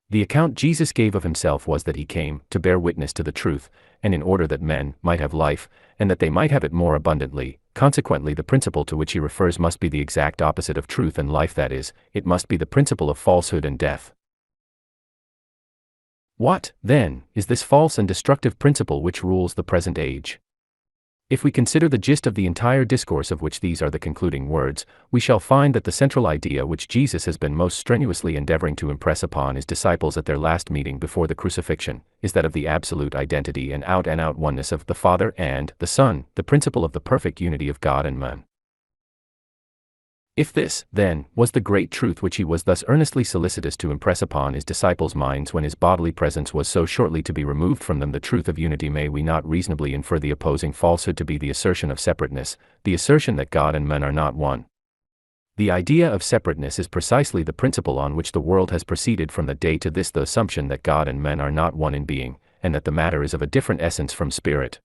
The account Jesus gave of himself was that he came to bear witness to the truth, and in order that men might have life, and that they might have it more abundantly. Consequently, the principle to which he refers must be the exact opposite of truth and life, that is, it must be the principle of falsehood and death. What, then, is this false and destructive principle which rules the present age? If we consider the gist of the entire discourse, of which these are the concluding words, we shall find that the central idea which Jesus has been most strenuously endeavoring to impress upon his disciples at their last meeting before the crucifixion, is that of the absolute identity and out oneness of the Father and the Son, the principle of the perfect unity of God and man. If this, then, was the great truth which he was thus earnestly solicitous to impress upon his disciples' minds when his bodily presence was so shortly to be removed from them, the truth of unity, may we not reasonably infer the opposing falsehood to be the assertion of separateness, the assertion that God and men are not one? The idea of separateness is precisely the principle on which the world has proceeded from that day to this, the assumption that God and men are not one in being, and that the matter is of a different essence from spirit.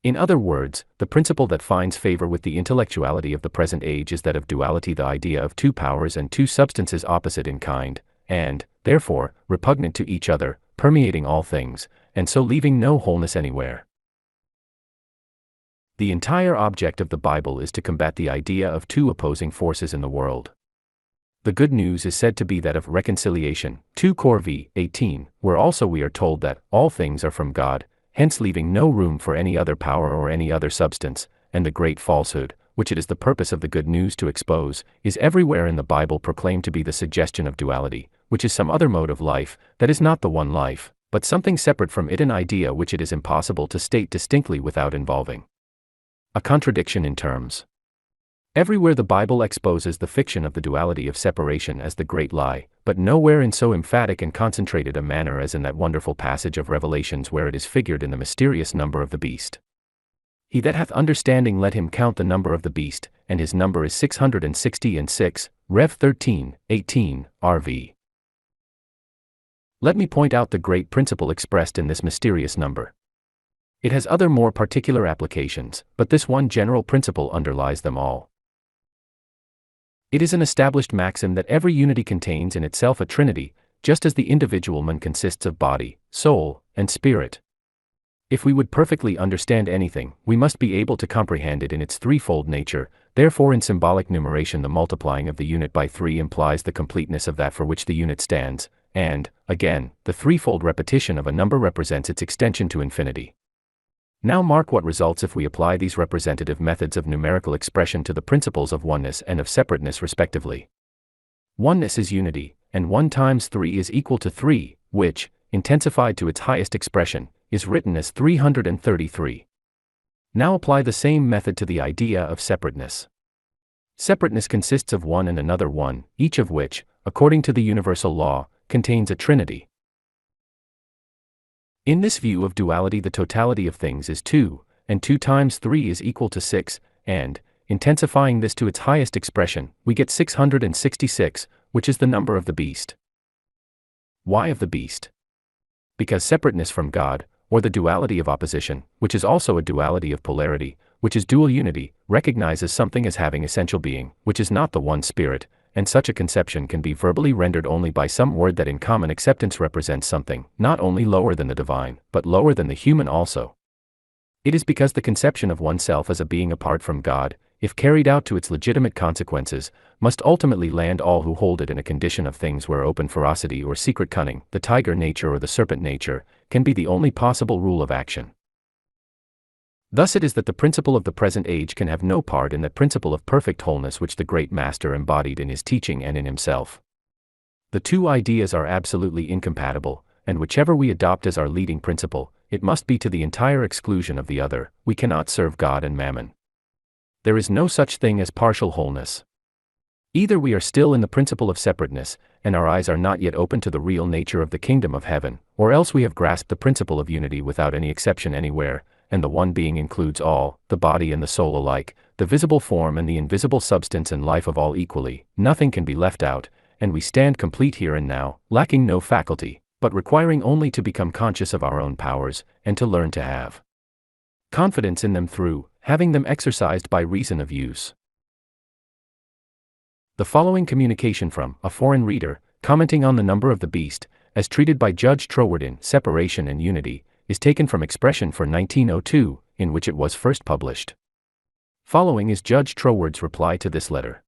In other words, the principle that finds favor with the intellectuality of the present age is that of duality, the idea of two powers and two substances opposite in kind, and, therefore, repugnant to each other, permeating all things, and so leaving no wholeness anywhere. The entire object of the Bible is to combat the idea of two opposing forces in the world. The good news is said to be that of reconciliation, 2 Cor v. 18, where also we are told that all things are from God, hence leaving no room for any other power or any other substance, and the great falsehood, which it is the purpose of the good news to expose, is everywhere in the Bible proclaimed to be the suggestion of duality, which is some other mode of life, that is not the one life, but something separate from it, an idea which it is impossible to state distinctly without involving a contradiction in terms. Everywhere the Bible exposes the fiction of the duality of separation as the great lie, but nowhere in so emphatic and concentrated a manner as in that wonderful passage of Revelations where it is figured in the mysterious number of the beast. He that hath understanding, let him count the number of the beast, and his number is 666, Rev 13:18, RV. Let me point out the great principle expressed in this mysterious number. It has other more particular applications, but this one general principle underlies them all. It is an established maxim that every unity contains in itself a trinity, just as the individual man consists of body, soul, and spirit. If we would perfectly understand anything, we must be able to comprehend it in its threefold nature. Therefore, in symbolic numeration, the multiplying of the unit by 3 implies the completeness of that for which the unit stands, and, again, the threefold repetition of a number represents its extension to infinity. Now mark what results if we apply these representative methods of numerical expression to the principles of oneness and of separateness respectively. Oneness is unity, and 1 times 3 is equal to 3, which, intensified to its highest expression, is written as 333. Now apply the same method to the idea of separateness. Separateness consists of one and another one, each of which, according to the universal law, contains a trinity. In this view of duality, the totality of things is 2, and 2 times 3 is equal to 6, and, intensifying this to its highest expression, we get 666, which is the number of the beast. Why of the beast? Because separateness from God, or the duality of opposition, which is also a duality of polarity, which is dual unity, recognizes something as having essential being, which is not the one spirit, and such a conception can be verbally rendered only by some word that in common acceptance represents something, not only lower than the divine, but lower than the human also. It is because the conception of oneself as a being apart from God, if carried out to its legitimate consequences, must ultimately land all who hold it in a condition of things where open ferocity or secret cunning, the tiger nature or the serpent nature, can be the only possible rule of action. Thus it is that the principle of the present age can have no part in that principle of perfect wholeness which the great master embodied in his teaching and in himself. The two ideas are absolutely incompatible, and whichever we adopt as our leading principle, it must be to the entire exclusion of the other. We cannot serve God and mammon. There is no such thing as partial wholeness. Either we are still in the principle of separateness, and our eyes are not yet open to the real nature of the kingdom of heaven, or else we have grasped the principle of unity without any exception anywhere, and the one being includes all, the body and the soul alike, the visible form and the invisible substance and life of all equally. Nothing can be left out, and we stand complete here and now, lacking no faculty, but requiring only to become conscious of our own powers, and to learn to have confidence in them through having them exercised by reason of use. The following communication from a foreign reader, commenting on the number of the beast, as treated by Judge Troward in Separation and Unity, is taken from Expression for 1902, in which it was first published. Following is Judge Troward's reply to this letter.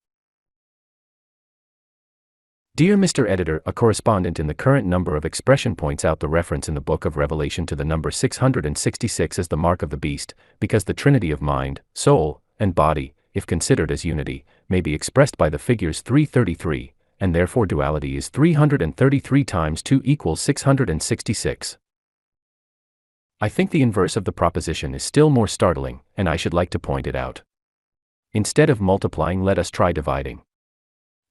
Dear Mr. Editor, a correspondent in the current number of Expression points out the reference in the Book of Revelation to the number 666 as the mark of the beast, because the trinity of mind, soul, and body, if considered as unity, may be expressed by the figures 333, and therefore duality is 333 times 2 equals 666. I think the inverse of the proposition is still more startling, and I should like to point it out. Instead of multiplying, let us try dividing.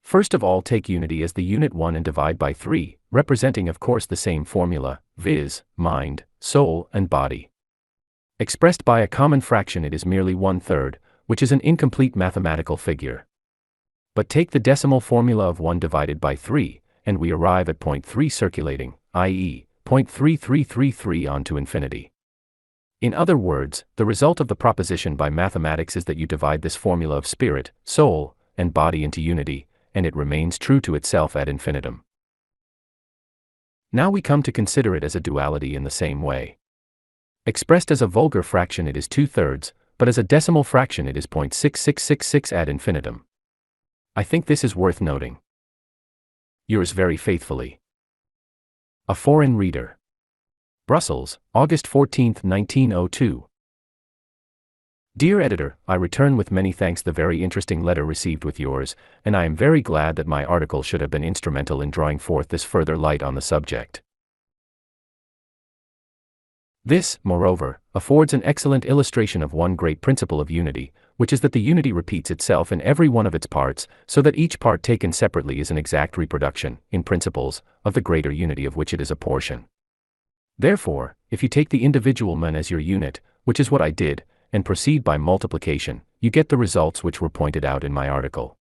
First of all, take unity as the unit 1 and divide by 3, representing of course the same formula, viz., mind, soul, and body. Expressed by a common fraction, it is merely 1/3, which is an incomplete mathematical figure. But take the decimal formula of 1 divided by 3, and we arrive at 0.3 circulating, i.e., 0.3333 on to infinity. In other words, the result of the proposition by mathematics is that you divide this formula of spirit, soul, and body into unity, and it remains true to itself ad infinitum. Now we come to consider it as a duality in the same way. Expressed as a vulgar fraction, it is 2/3, but as a decimal fraction it is 0.6666 ad infinitum. I think this is worth noting. Yours very faithfully, a foreign reader. Brussels, August 14, 1902. Dear Editor, I return with many thanks the very interesting letter received with yours, and I am very glad that my article should have been instrumental in drawing forth this further light on the subject. This, moreover, affords an excellent illustration of one great principle of unity, which is that the unity repeats itself in every one of its parts, so that each part taken separately is an exact reproduction, in principles, of the greater unity of which it is a portion. Therefore, if you take the individual man as your unit, which is what I did, and proceed by multiplication, you get the results which were pointed out in my article.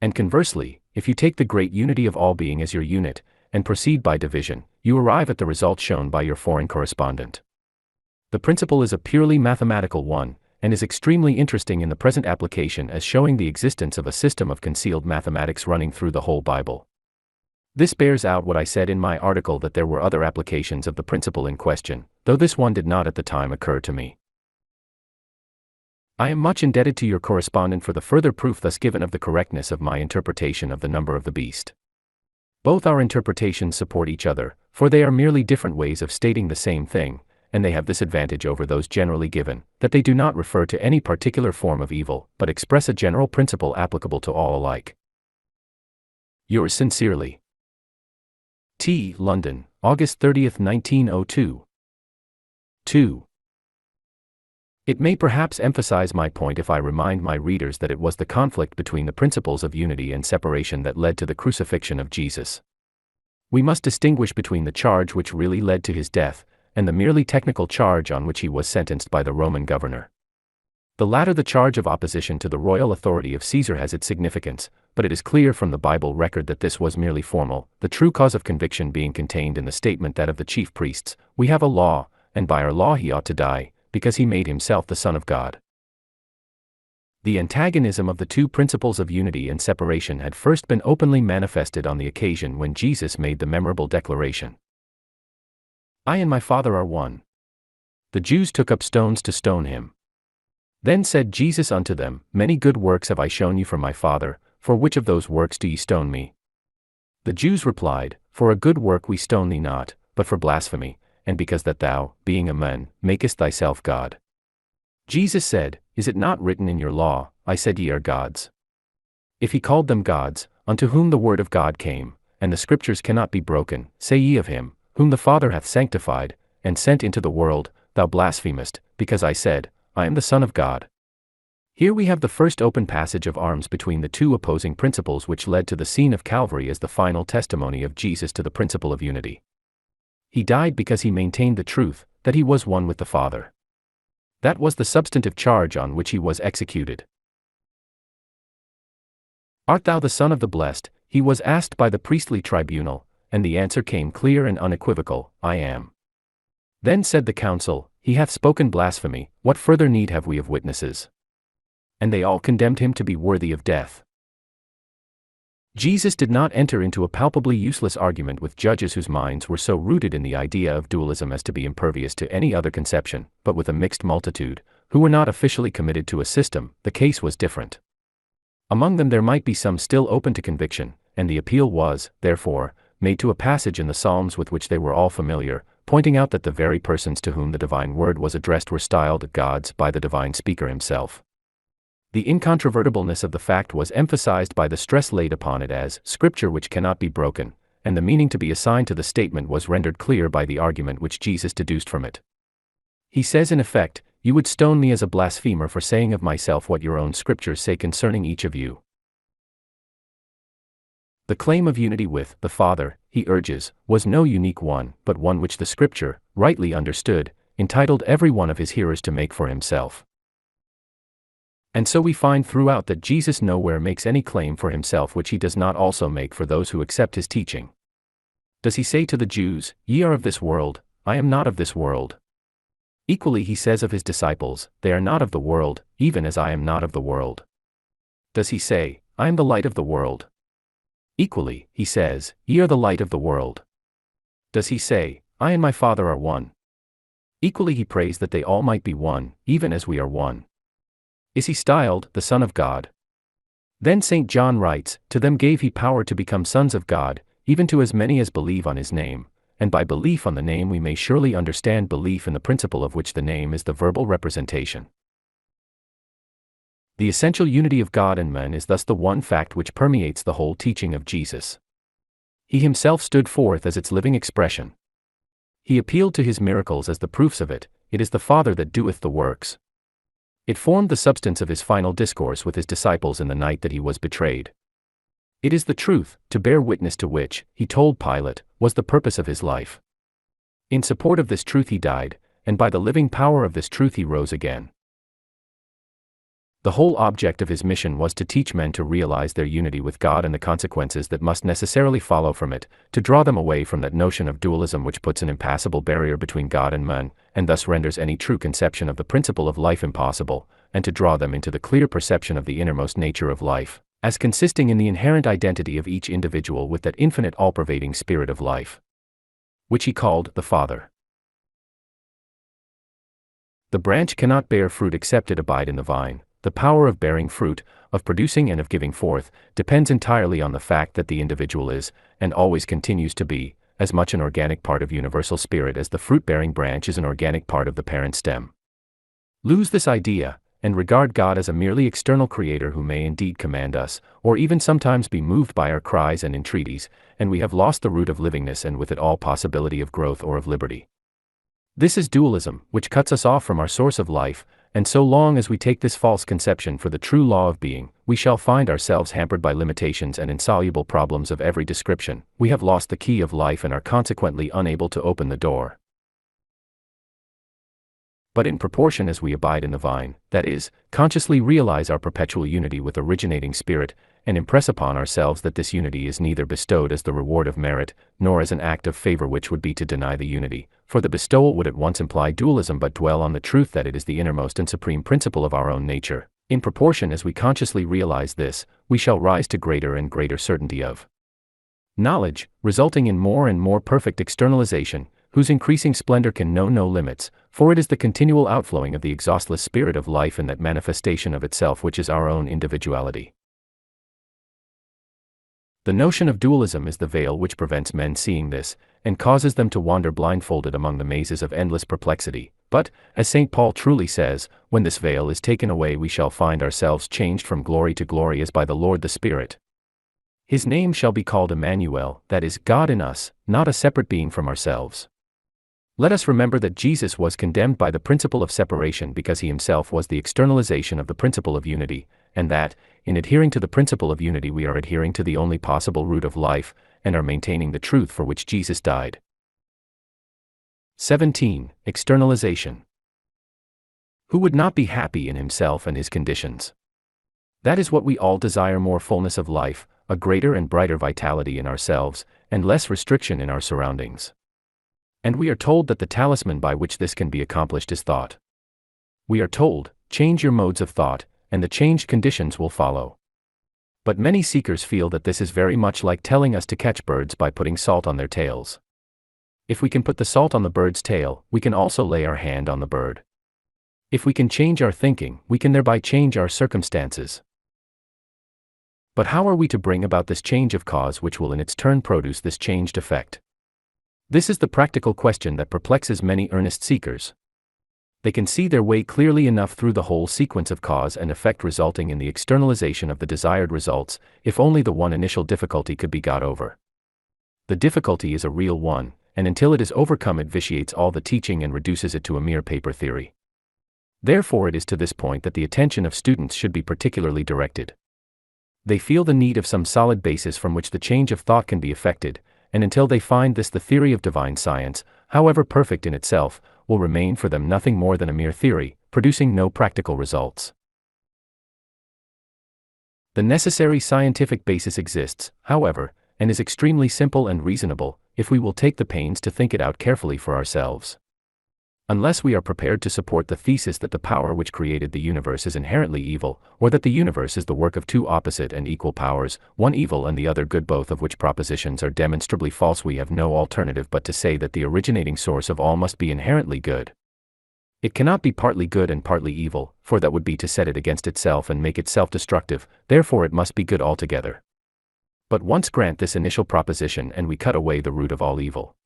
And conversely, if you take the great unity of all being as your unit, and proceed by division, you arrive at the result shown by your foreign correspondent. The principle is a purely mathematical one, and is extremely interesting in the present application as showing the existence of a system of concealed mathematics running through the whole Bible. This bears out what I said in my article, that there were other applications of the principle in question, though this one did not at the time occur to me. I am much indebted to your correspondent for the further proof thus given of the correctness of my interpretation of the number of the beast. Both our interpretations support each other, for they are merely different ways of stating the same thing, and they have this advantage over those generally given, that they do not refer to any particular form of evil, but express a general principle applicable to all alike. Yours sincerely. T. London, August 30, 1902. 2. It may perhaps emphasize my point if I remind my readers that it was the conflict between the principles of unity and separation that led to the crucifixion of Jesus. We must distinguish between the charge which really led to his death, and the merely technical charge on which he was sentenced by the Roman governor. The latter, the charge of opposition to the royal authority of Caesar, has its significance, but it is clear from the Bible record that this was merely formal, the true cause of conviction being contained in the statement that of the chief priests, "We have a law, and by our law he ought to die, because he made himself the Son of God." The antagonism of the two principles of unity and separation had first been openly manifested on the occasion when Jesus made the memorable declaration, "I and my Father are one." The Jews took up stones to stone him. Then said Jesus unto them, "Many good works have I shown you from my Father, for which of those works do ye stone me?" The Jews replied, "For a good work we stone thee not, but for blasphemy, and because that thou, being a man, makest thyself God." Jesus said, "Is it not written in your law, I said ye are gods?" If he called them gods, unto whom the word of God came, and the scriptures cannot be broken, say ye of him, whom the Father hath sanctified, and sent into the world, thou blasphemest, because I said, I am the Son of God. Here we have the first open passage of arms between the two opposing principles which led to the scene of Calvary as the final testimony of Jesus to the principle of unity. He died because he maintained the truth, that he was one with the Father. That was the substantive charge on which he was executed. Art thou the Son of the Blessed? He was asked by the priestly tribunal, and the answer came clear and unequivocal, I am. Then said the council, He hath spoken blasphemy, what further need have we of witnesses? And they all condemned him to be worthy of death. Jesus did not enter into a palpably useless argument with judges whose minds were so rooted in the idea of dualism as to be impervious to any other conception, but with a mixed multitude, who were not officially committed to a system. The case was different. Among them there might be some still open to conviction, and the appeal was, therefore, made to a passage in the Psalms with which they were all familiar, pointing out that the very persons to whom the divine word was addressed were styled gods by the divine speaker himself. The incontrovertibleness of the fact was emphasized by the stress laid upon it as scripture which cannot be broken, and the meaning to be assigned to the statement was rendered clear by the argument which Jesus deduced from it. He says in effect, You would stone me as a blasphemer for saying of myself what your own scriptures say concerning each of you. The claim of unity with the Father, he urges, was no unique one, but one which the Scripture, rightly understood, entitled every one of his hearers to make for himself. And so we find throughout that Jesus nowhere makes any claim for himself which he does not also make for those who accept his teaching. Does he say to the Jews, Ye are of this world, I am not of this world? Equally he says of his disciples, They are not of the world, even as I am not of the world. Does he say, I am the light of the world? Equally, he says, Ye are the light of the world. Does he say, I and my Father are one? Equally he prays that they all might be one, even as we are one. Is he styled the Son of God? Then St. John writes, To them gave he power to become sons of God, even to as many as believe on his name, and by belief on the name we may surely understand belief in the principle of which the name is the verbal representation. The essential unity of God and man is thus the one fact which permeates the whole teaching of Jesus. He himself stood forth as its living expression. He appealed to his miracles as the proofs of it, It is the Father that doeth the works. It formed the substance of his final discourse with his disciples in the night that he was betrayed. It is the truth, to bear witness to which, he told Pilate, was the purpose of his life. In support of this truth he died, and by the living power of this truth he rose again. The whole object of his mission was to teach men to realize their unity with God and the consequences that must necessarily follow from it, to draw them away from that notion of dualism which puts an impassable barrier between God and man, and thus renders any true conception of the principle of life impossible, and to draw them into the clear perception of the innermost nature of life, as consisting in the inherent identity of each individual with that infinite all-pervading spirit of life, which he called the Father. The branch cannot bear fruit except it abide in the vine. The power of bearing fruit, of producing and of giving forth, depends entirely on the fact that the individual is, and always continues to be, as much an organic part of universal spirit as the fruit-bearing branch is an organic part of the parent stem. Lose this idea, and regard God as a merely external creator who may indeed command us, or even sometimes be moved by our cries and entreaties, and we have lost the root of livingness and with it all possibility of growth or of liberty. This is dualism, which cuts us off from our source of life, and so long as we take this false conception for the true law of being, we shall find ourselves hampered by limitations and insoluble problems of every description. We have lost the key of life and are consequently unable to open the door. But in proportion as we abide in the vine, that is, consciously realize our perpetual unity with originating spirit, and impress upon ourselves that this unity is neither bestowed as the reward of merit, nor as an act of favor which would be to deny the unity, for the bestowal would at once imply dualism, but dwell on the truth that it is the innermost and supreme principle of our own nature. In proportion as we consciously realize this, we shall rise to greater and greater certainty of knowledge, resulting in more and more perfect externalization, whose increasing splendor can know no limits, for it is the continual outflowing of the exhaustless spirit of life and that manifestation of itself which is our own individuality. The notion of dualism is the veil which prevents men seeing this, and causes them to wander blindfolded among the mazes of endless perplexity. But, as St. Paul truly says, when this veil is taken away we shall find ourselves changed from glory to glory as by the Lord the Spirit. His name shall be called Emmanuel, that is, God in us, not a separate being from ourselves. Let us remember that Jesus was condemned by the principle of separation because he himself was the externalization of the principle of unity, and that, in adhering to the principle of unity, we are adhering to the only possible root of life, and are maintaining the truth for which Jesus died. 17. Externalization. Who would not be happy in himself and his conditions? That is what we all desire: more fullness of life, a greater and brighter vitality in ourselves, and less restriction in our surroundings. And we are told that the talisman by which this can be accomplished is thought. We are told, change your modes of thought, and the changed conditions will follow. But many seekers feel that this is very much like telling us to catch birds by putting salt on their tails. If we can put the salt on the bird's tail, we can also lay our hand on the bird. If we can change our thinking, we can thereby change our circumstances. But how are we to bring about this change of cause which will in its turn produce this changed effect? This is the practical question that perplexes many earnest seekers. They can see their way clearly enough through the whole sequence of cause and effect resulting in the externalization of the desired results, if only the one initial difficulty could be got over. The difficulty is a real one, and until it is overcome it vitiates all the teaching and reduces it to a mere paper theory. Therefore it is to this point that the attention of students should be particularly directed. They feel the need of some solid basis from which the change of thought can be effected, and until they find this, the theory of divine science, however perfect in itself, will remain for them nothing more than a mere theory, producing no practical results. The necessary scientific basis exists, however, and is extremely simple and reasonable, if we will take the pains to think it out carefully for ourselves. Unless we are prepared to support the thesis that the power which created the universe is inherently evil, or that the universe is the work of two opposite and equal powers, one evil and the other good, both of which propositions are demonstrably false, we have no alternative but to say that the originating source of all must be inherently good. It cannot be partly good and partly evil, for that would be to set it against itself and make it self-destructive, therefore it must be good altogether. But once grant this initial proposition and we cut away the root of all evil.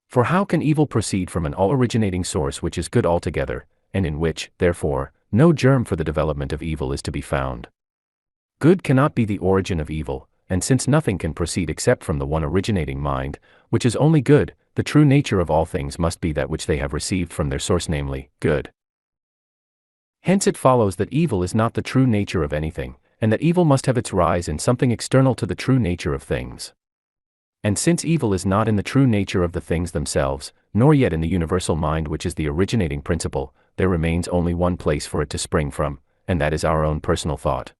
For how can evil proceed from an all-originating source which is good altogether, and in which, therefore, no germ for the development of evil is to be found? Good cannot be the origin of evil, and since nothing can proceed except from the one originating mind, which is only good, the true nature of all things must be that which they have received from their source, namely, good. Hence it follows that evil is not the true nature of anything, and that evil must have its rise in something external to the true nature of things. And since evil is not in the true nature of the things themselves, nor yet in the universal mind which is the originating principle, there remains only one place for it to spring from, and that is our own personal thought.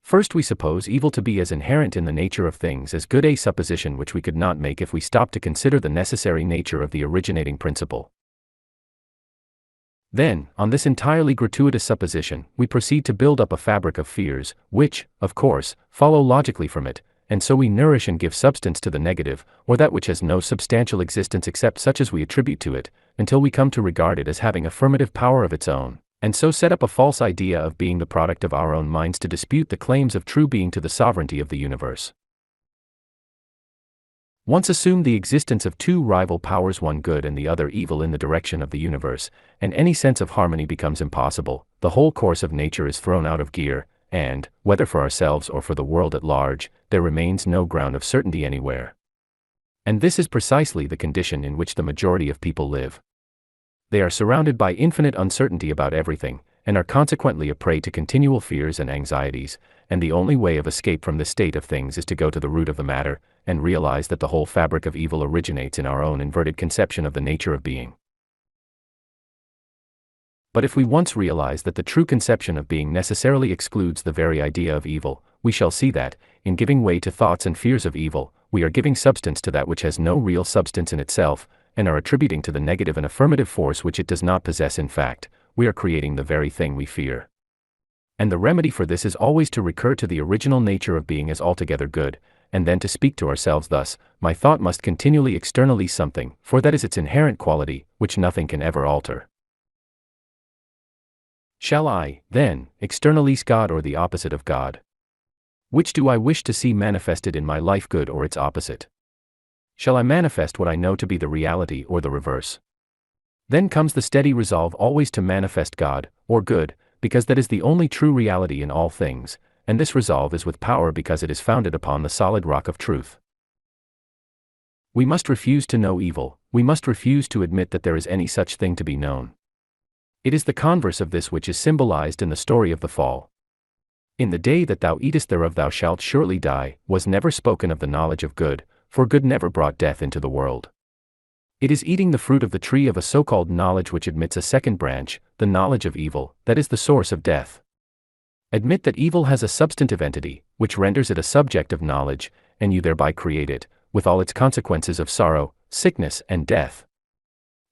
First we suppose evil to be as inherent in the nature of things as good, a supposition which we could not make if we stopped to consider the necessary nature of the originating principle. Then, on this entirely gratuitous supposition, we proceed to build up a fabric of fears, which, of course, follow logically from it, and so we nourish and give substance to the negative, or that which has no substantial existence except such as we attribute to it, until we come to regard it as having affirmative power of its own, and so set up a false idea of being the product of our own minds to dispute the claims of true being to the sovereignty of the universe. Once assume the existence of two rival powers, one good and the other evil, in the direction of the universe, and any sense of harmony becomes impossible, the whole course of nature is thrown out of gear, and, whether for ourselves or for the world at large, there remains no ground of certainty anywhere. And this is precisely the condition in which the majority of people live. They are surrounded by infinite uncertainty about everything, and are consequently a prey to continual fears and anxieties, and the only way of escape from this state of things is to go to the root of the matter, and realize that the whole fabric of evil originates in our own inverted conception of the nature of being. But if we once realize that the true conception of being necessarily excludes the very idea of evil, we shall see that, in giving way to thoughts and fears of evil, we are giving substance to that which has no real substance in itself, and are attributing to the negative an affirmative force which it does not possess. In fact, we are creating the very thing we fear. And the remedy for this is always to recur to the original nature of being as altogether good, and then to speak to ourselves thus: my thought must continually externalize something, for that is its inherent quality, which nothing can ever alter. Shall I, then, externalize God or the opposite of God? Which do I wish to see manifested in my life, good or its opposite? Shall I manifest what I know to be the reality or the reverse? Then comes the steady resolve always to manifest God, or good, because that is the only true reality in all things, and this resolve is with power because it is founded upon the solid rock of truth. We must refuse to know evil, we must refuse to admit that there is any such thing to be known. It is the converse of this which is symbolized in the story of the fall. In the day that thou eatest thereof thou shalt surely die, was never spoken of the knowledge of good, for good never brought death into the world. It is eating the fruit of the tree of a so-called knowledge which admits a second branch, the knowledge of evil, that is the source of death. Admit that evil has a substantive entity, which renders it a subject of knowledge, and you thereby create it, with all its consequences of sorrow, sickness, and death.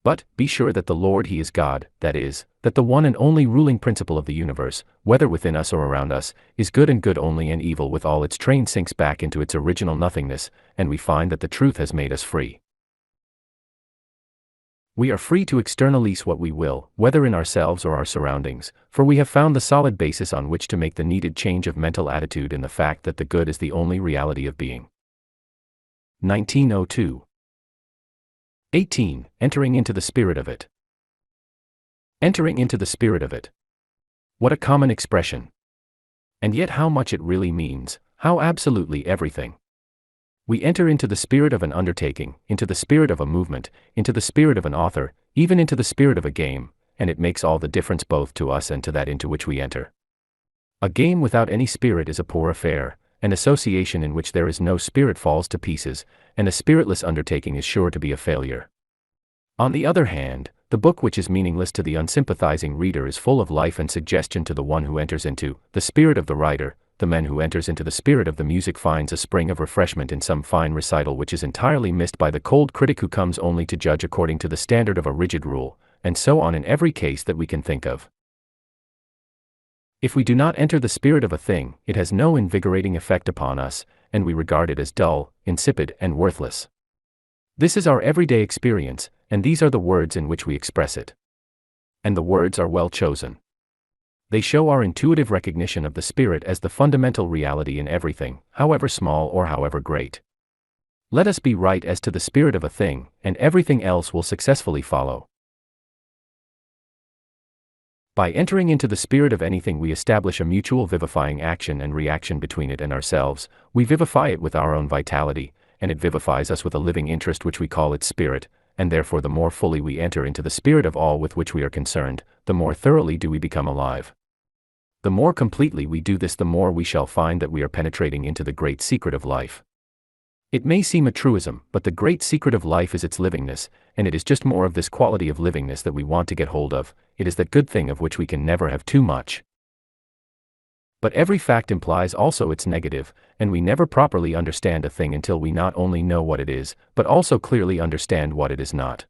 But, be sure that the Lord He is God, that is, that the one and only ruling principle of the universe, whether within us or around us, is good and good only, and evil with all its train sinks back into its original nothingness, and we find that the truth has made us free. We are free to externalize what we will, whether in ourselves or our surroundings, for we have found the solid basis on which to make the needed change of mental attitude in the fact that the good is the only reality of being. 1902. 18. Entering into the spirit of it. Entering into the spirit of it. What a common expression. And yet how much it really means, how absolutely everything. We enter into the spirit of an undertaking, into the spirit of a movement, into the spirit of an author, even into the spirit of a game, and it makes all the difference both to us and to that into which we enter. A game without any spirit is a poor affair, an association in which there is no spirit falls to pieces, and a spiritless undertaking is sure to be a failure. On the other hand, the book which is meaningless to the unsympathizing reader is full of life and suggestion to the one who enters into the spirit of the writer. The man who enters into the spirit of the music finds a spring of refreshment in some fine recital which is entirely missed by the cold critic who comes only to judge according to the standard of a rigid rule, and so on in every case that we can think of. If we do not enter the spirit of a thing, it has no invigorating effect upon us, and we regard it as dull, insipid, and worthless. This is our everyday experience, and these are the words in which we express it. And the words are well chosen. They show our intuitive recognition of the spirit as the fundamental reality in everything, however small or however great. Let us be right as to the spirit of a thing, and everything else will successfully follow. By entering into the spirit of anything we establish a mutual vivifying action and reaction between it and ourselves. We vivify it with our own vitality, and it vivifies us with a living interest which we call its spirit, and therefore the more fully we enter into the spirit of all with which we are concerned, the more thoroughly do we become alive. The more completely we do this, the more we shall find that we are penetrating into the great secret of life. It may seem a truism, but the great secret of life is its livingness, and it is just more of this quality of livingness that we want to get hold of. It is that good thing of which we can never have too much. But every fact implies also its negative, and we never properly understand a thing until we not only know what it is, but also clearly understand what it is not.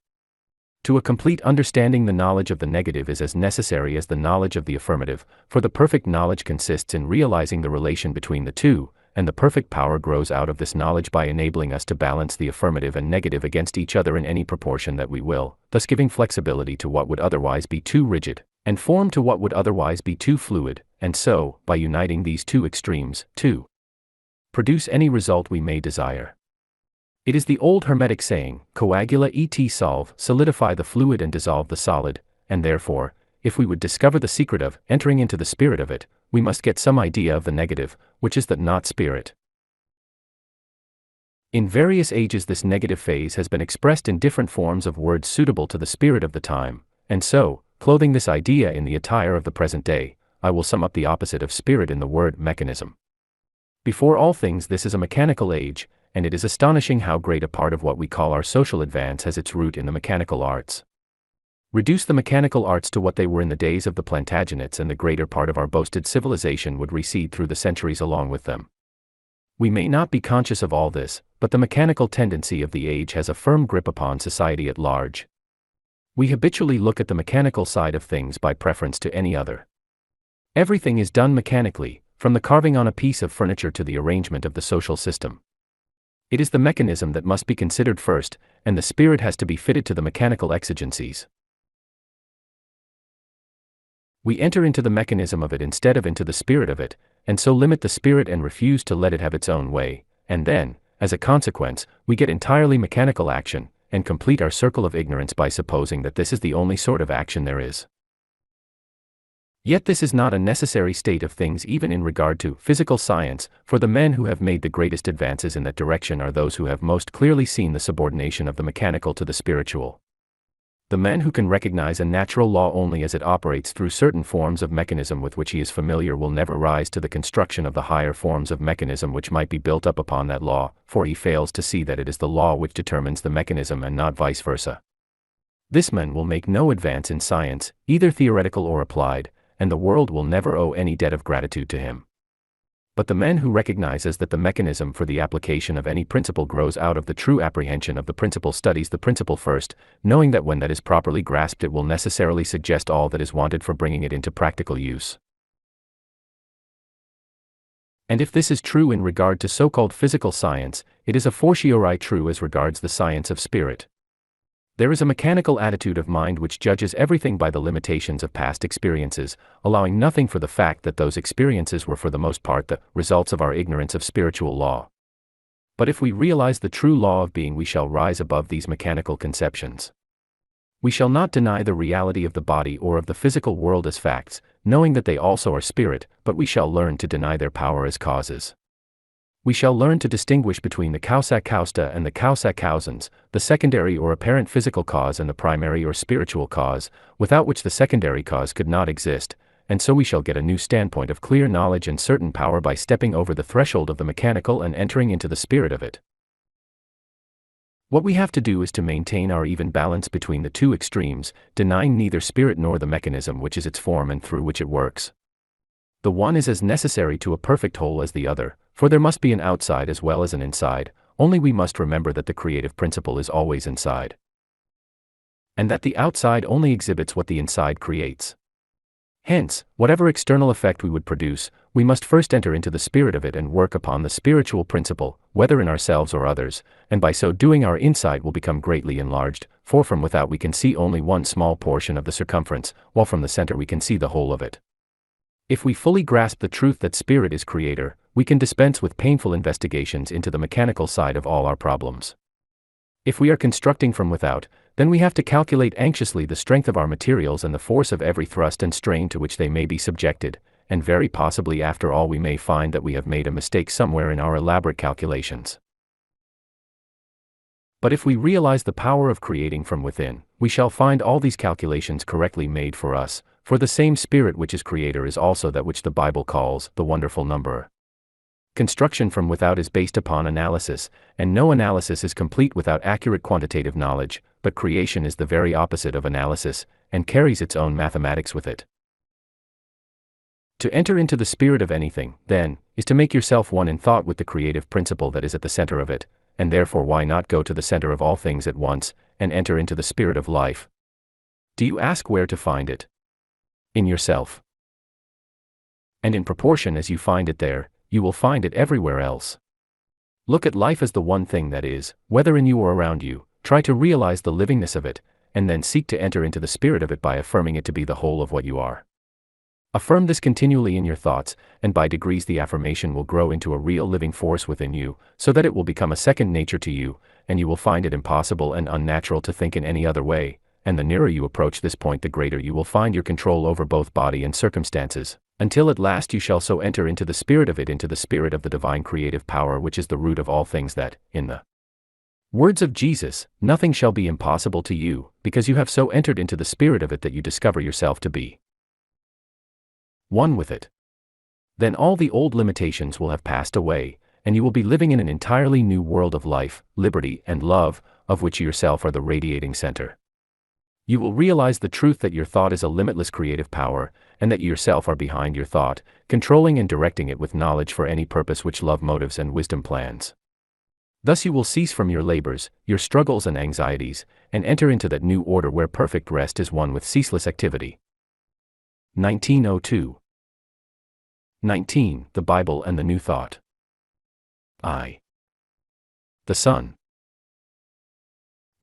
To a complete understanding, the knowledge of the negative is as necessary as the knowledge of the affirmative, for the perfect knowledge consists in realizing the relation between the two, and the perfect power grows out of this knowledge by enabling us to balance the affirmative and negative against each other in any proportion that we will, thus giving flexibility to what would otherwise be too rigid, and form to what would otherwise be too fluid, and so, by uniting these two extremes, to produce any result we may desire. It is the old Hermetic saying, coagula et solve, solidify the fluid and dissolve the solid, and therefore, if we would discover the secret of entering into the spirit of it, we must get some idea of the negative, which is the not spirit. In various ages this negative phase has been expressed in different forms of words suitable to the spirit of the time, and so, clothing this idea in the attire of the present day, I will sum up the opposite of spirit in the word mechanism. Before all things, this is a mechanical age, and it is astonishing how great a part of what we call our social advance has its root in the mechanical arts. Reduce the mechanical arts to what they were in the days of the Plantagenets, and the greater part of our boasted civilization would recede through the centuries along with them. We may not be conscious of all this, but the mechanical tendency of the age has a firm grip upon society at large. We habitually look at the mechanical side of things by preference to any other. Everything is done mechanically, from the carving on a piece of furniture to the arrangement of the social system. It is the mechanism that must be considered first, and the spirit has to be fitted to the mechanical exigencies. We enter into the mechanism of it instead of into the spirit of it, and so limit the spirit and refuse to let it have its own way, and then, as a consequence, we get entirely mechanical action, and complete our circle of ignorance by supposing that this is the only sort of action there is. Yet this is not a necessary state of things even in regard to physical science, for the men who have made the greatest advances in that direction are those who have most clearly seen the subordination of the mechanical to the spiritual. The man who can recognize a natural law only as it operates through certain forms of mechanism with which he is familiar will never rise to the construction of the higher forms of mechanism which might be built up upon that law, for he fails to see that it is the law which determines the mechanism and not vice versa. This man will make no advance in science, either theoretical or applied, and the world will never owe any debt of gratitude to him. But the man who recognizes that the mechanism for the application of any principle grows out of the true apprehension of the principle studies the principle first, knowing that when that is properly grasped it will necessarily suggest all that is wanted for bringing it into practical use. And if this is true in regard to so-called physical science, it is a fortiori true as regards the science of spirit. There is a mechanical attitude of mind which judges everything by the limitations of past experiences, allowing nothing for the fact that those experiences were for the most part the results of our ignorance of spiritual law. But if we realize the true law of being, we shall rise above these mechanical conceptions. We shall not deny the reality of the body or of the physical world as facts, knowing that they also are spirit, but we shall learn to deny their power as causes. We shall learn to distinguish between the causa causta and the causa causans, the secondary or apparent physical cause and the primary or spiritual cause, without which the secondary cause could not exist, and so we shall get a new standpoint of clear knowledge and certain power by stepping over the threshold of the mechanical and entering into the spirit of it. What we have to do is to maintain our even balance between the two extremes, denying neither spirit nor the mechanism which is its form and through which it works. The one is as necessary to a perfect whole as the other, for there must be an outside as well as an inside, only we must remember that the creative principle is always inside. And that the outside only exhibits what the inside creates. Hence, whatever external effect we would produce, we must first enter into the spirit of it and work upon the spiritual principle, whether in ourselves or others, and by so doing our inside will become greatly enlarged, for from without we can see only one small portion of the circumference, while from the center we can see the whole of it. If we fully grasp the truth that spirit is creator, we can dispense with painful investigations into the mechanical side of all our problems. If we are constructing from without, then we have to calculate anxiously the strength of our materials and the force of every thrust and strain to which they may be subjected, and very possibly after all we may find that we have made a mistake somewhere in our elaborate calculations. But if we realize the power of creating from within, we shall find all these calculations correctly made for us, for the same spirit which is creator is also that which the Bible calls the wonderful numberer. Construction from without is based upon analysis, and no analysis is complete without accurate quantitative knowledge, but creation is the very opposite of analysis, and carries its own mathematics with it. To enter into the spirit of anything, then, is to make yourself one in thought with the creative principle that is at the center of it, and therefore why not go to the center of all things at once, and enter into the spirit of life? Do you ask where to find it? In yourself. And in proportion as you find it there, you will find it everywhere else. Look at life as the one thing that is, whether in you or around you, try to realize the livingness of it, and then seek to enter into the spirit of it by affirming it to be the whole of what you are. Affirm this continually in your thoughts, and by degrees the affirmation will grow into a real living force within you, so that it will become a second nature to you, and you will find it impossible and unnatural to think in any other way, and the nearer you approach this point the greater you will find your control over both body and circumstances, until at last you shall so enter into the spirit of it, into the spirit of the divine creative power which is the root of all things, that, in the words of Jesus, nothing shall be impossible to you, because you have so entered into the spirit of it that you discover yourself to be one with it. Then all the old limitations will have passed away, and you will be living in an entirely new world of life, liberty, and love, of which you yourself are the radiating center. You will realize the truth that your thought is a limitless creative power, and that you yourself are behind your thought, controlling and directing it with knowledge for any purpose which love motives and wisdom plans. Thus you will cease from your labors, your struggles and anxieties, and enter into that new order where perfect rest is one with ceaseless activity. 1902. 19. The Bible and the New Thought. I. The Sun.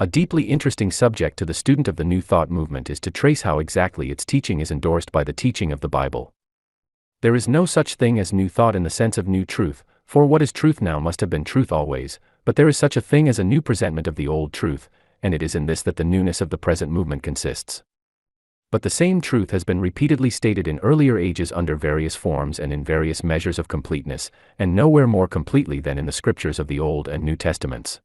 A deeply interesting subject to the student of the New Thought movement is to trace how exactly its teaching is endorsed by the teaching of the Bible. There is no such thing as new thought in the sense of new truth, for what is truth now must have been truth always, but there is such a thing as a new presentment of the old truth, and it is in this that the newness of the present movement consists. But the same truth has been repeatedly stated in earlier ages under various forms and in various measures of completeness, and nowhere more completely than in the scriptures of the Old and New Testaments.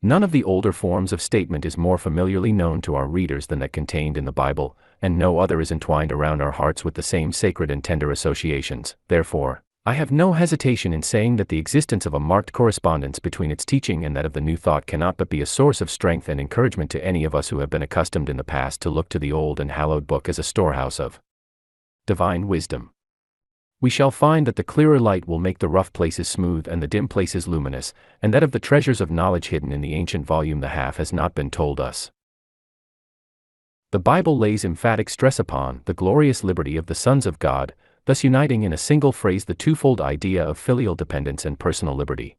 None of the older forms of statement is more familiarly known to our readers than that contained in the Bible, and no other is entwined around our hearts with the same sacred and tender associations. Therefore, I have no hesitation in saying that the existence of a marked correspondence between its teaching and that of the New Thought cannot but be a source of strength and encouragement to any of us who have been accustomed in the past to look to the old and hallowed book as a storehouse of divine wisdom. We shall find that the clearer light will make the rough places smooth and the dim places luminous, and that of the treasures of knowledge hidden in the ancient volume the half has not been told us. The Bible lays emphatic stress upon the glorious liberty of the sons of God, thus uniting in a single phrase the twofold idea of filial dependence and personal liberty.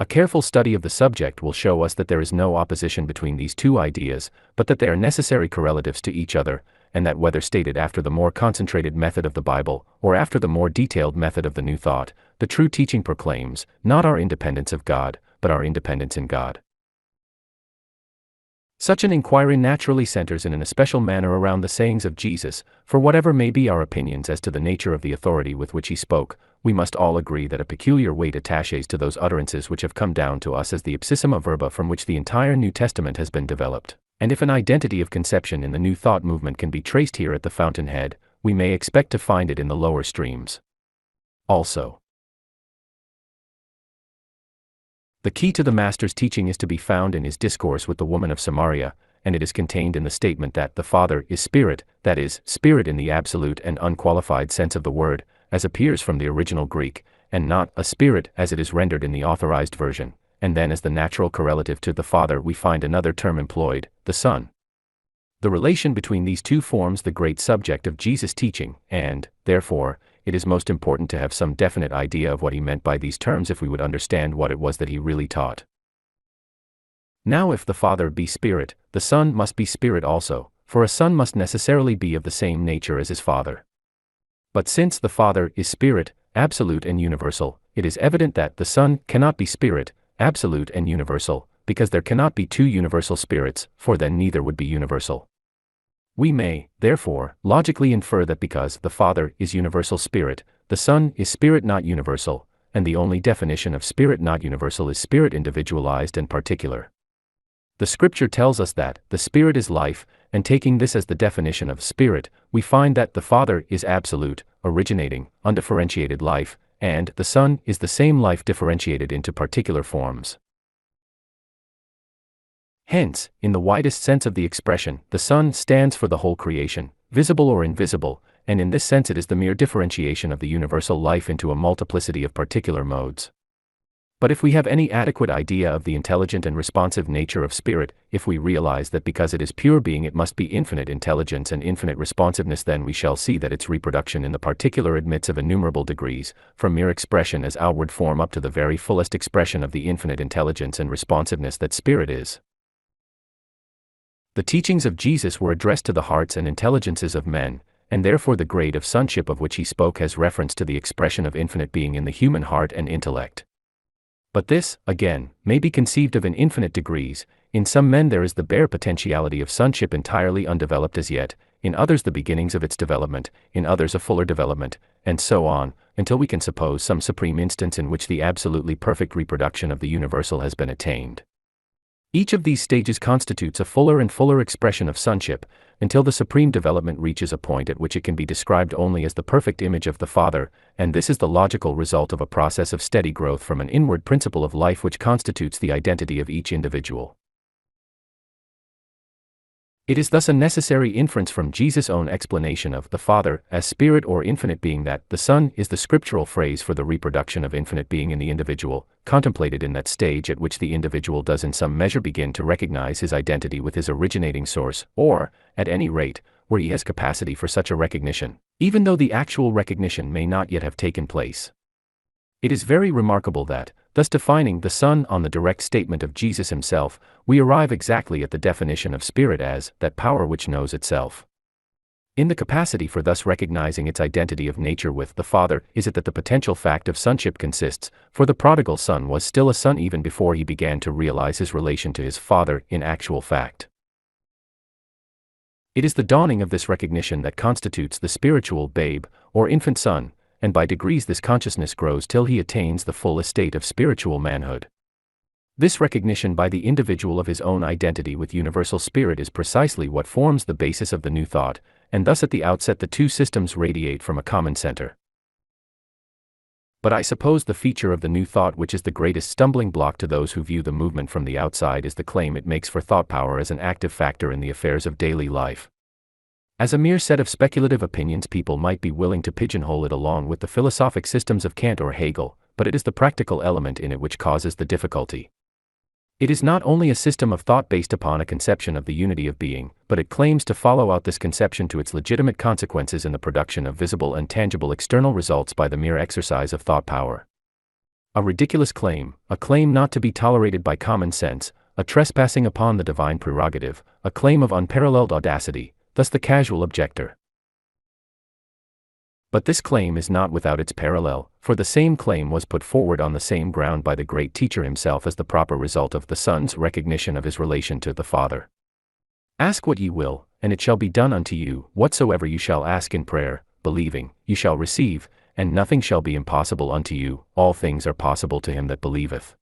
A careful study of the subject will show us that there is no opposition between these two ideas, but that they are necessary correlatives to each other, and that whether stated after the more concentrated method of the Bible, or after the more detailed method of the New Thought, the true teaching proclaims, not our independence of God, but our independence in God. Such an inquiry naturally centers in an especial manner around the sayings of Jesus, for whatever may be our opinions as to the nature of the authority with which he spoke, we must all agree that a peculiar weight attaches to those utterances which have come down to us as the ipsissima verba from which the entire New Testament has been developed. And if an identity of conception in the New Thought movement can be traced here at the fountainhead, we may expect to find it in the lower streams also. The key to the Master's teaching is to be found in his discourse with the woman of Samaria, and it is contained in the statement that the Father is Spirit, that is, Spirit in the absolute and unqualified sense of the word, as appears from the original Greek, and not a spirit as it is rendered in the authorized version, and then as the natural correlative to the Father we find another term employed, the Son. The relation between these two forms the great subject of Jesus' teaching, and, therefore, it is most important to have some definite idea of what he meant by these terms if we would understand what it was that he really taught. Now if the Father be Spirit, the Son must be Spirit also, for a Son must necessarily be of the same nature as his Father. But since the Father is Spirit, absolute and universal, it is evident that the Son cannot be Spirit, absolute and universal, because there cannot be two universal spirits, for then neither would be universal. We may, therefore, logically infer that because the Father is universal Spirit, the Son is Spirit not universal, and the only definition of Spirit not universal is Spirit individualized and particular. The Scripture tells us that the Spirit is life, and taking this as the definition of Spirit, we find that the Father is absolute, originating, undifferentiated life, and the Son is the same life differentiated into particular forms. Hence, in the widest sense of the expression, the Son stands for the whole creation, visible or invisible, and in this sense it is the mere differentiation of the universal life into a multiplicity of particular modes. But if we have any adequate idea of the intelligent and responsive nature of Spirit, if we realize that because it is pure being it must be infinite intelligence and infinite responsiveness, then we shall see that its reproduction in the particular admits of innumerable degrees, from mere expression as outward form up to the very fullest expression of the infinite intelligence and responsiveness that Spirit is. The teachings of Jesus were addressed to the hearts and intelligences of men, and therefore the grade of sonship of which he spoke has reference to the expression of infinite being in the human heart and intellect. But this, again, may be conceived of in infinite degrees. In some men there is the bare potentiality of sonship entirely undeveloped as yet, in others the beginnings of its development, in others a fuller development, and so on, until we can suppose some supreme instance in which the absolutely perfect reproduction of the universal has been attained. Each of these stages constitutes a fuller and fuller expression of sonship, until the supreme development reaches a point at which it can be described only as the perfect image of the Father, and this is the logical result of a process of steady growth from an inward principle of life which constitutes the identity of each individual. It is thus a necessary inference from Jesus' own explanation of the Father as Spirit or infinite being that the Son is the scriptural phrase for the reproduction of infinite being in the individual, contemplated in that stage at which the individual does in some measure begin to recognize his identity with his originating source, or, at any rate, where he has capacity for such a recognition, even though the actual recognition may not yet have taken place. It is very remarkable that, thus defining the Son on the direct statement of Jesus himself, we arrive exactly at the definition of Spirit as that power which knows itself. In the capacity for thus recognizing its identity of nature with the Father is it that the potential fact of sonship consists, for the prodigal son was still a son even before he began to realize his relation to his Father in actual fact. It is the dawning of this recognition that constitutes the spiritual babe, or infant son, and by degrees this consciousness grows till he attains the full estate of spiritual manhood. This recognition by the individual of his own identity with universal spirit is precisely what forms the basis of the new thought, and thus at the outset the two systems radiate from a common center. But I suppose the feature of the new thought which is the greatest stumbling block to those who view the movement from the outside is the claim it makes for thought power as an active factor in the affairs of daily life. As a mere set of speculative opinions, people might be willing to pigeonhole it along with the philosophic systems of Kant or Hegel, but it is the practical element in it which causes the difficulty. It is not only a system of thought based upon a conception of the unity of being, but it claims to follow out this conception to its legitimate consequences in the production of visible and tangible external results by the mere exercise of thought power. A ridiculous claim, a claim not to be tolerated by common sense, a trespassing upon the divine prerogative, a claim of unparalleled audacity, thus the casual objector. But this claim is not without its parallel, for the same claim was put forward on the same ground by the great teacher himself as the proper result of the Son's recognition of his relation to the Father. Ask what ye will, and it shall be done unto you; whatsoever you shall ask in prayer, believing, you shall receive, and nothing shall be impossible unto you; all things are possible to him that believeth.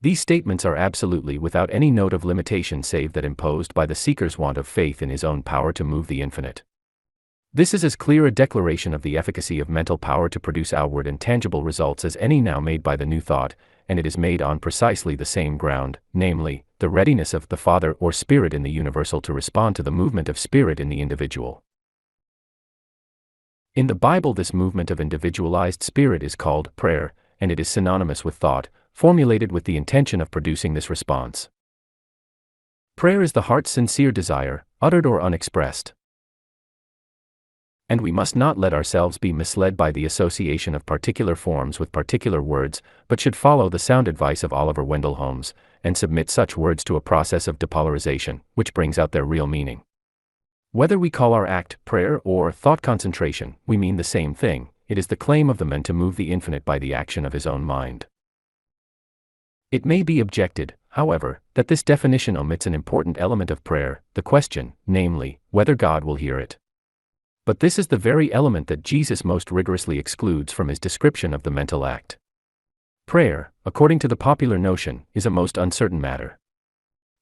These statements are absolutely without any note of limitation save that imposed by the seeker's want of faith in his own power to move the infinite. This is as clear a declaration of the efficacy of mental power to produce outward and tangible results as any now made by the new thought, and it is made on precisely the same ground, namely, the readiness of the Father or Spirit in the universal to respond to the movement of spirit in the individual. In the Bible, this movement of individualized spirit is called prayer, and it is synonymous with thought, formulated with the intention of producing this response. Prayer is the heart's sincere desire, uttered or unexpressed. And we must not let ourselves be misled by the association of particular forms with particular words, but should follow the sound advice of Oliver Wendell Holmes, and submit such words to a process of depolarization, which brings out their real meaning. Whether we call our act prayer or thought concentration, we mean the same thing. It is the claim of the man to move the infinite by the action of his own mind. It may be objected, however, that this definition omits an important element of prayer, the question, namely, whether God will hear it. But this is the very element that Jesus most rigorously excludes from his description of the mental act. Prayer, according to the popular notion, is a most uncertain matter.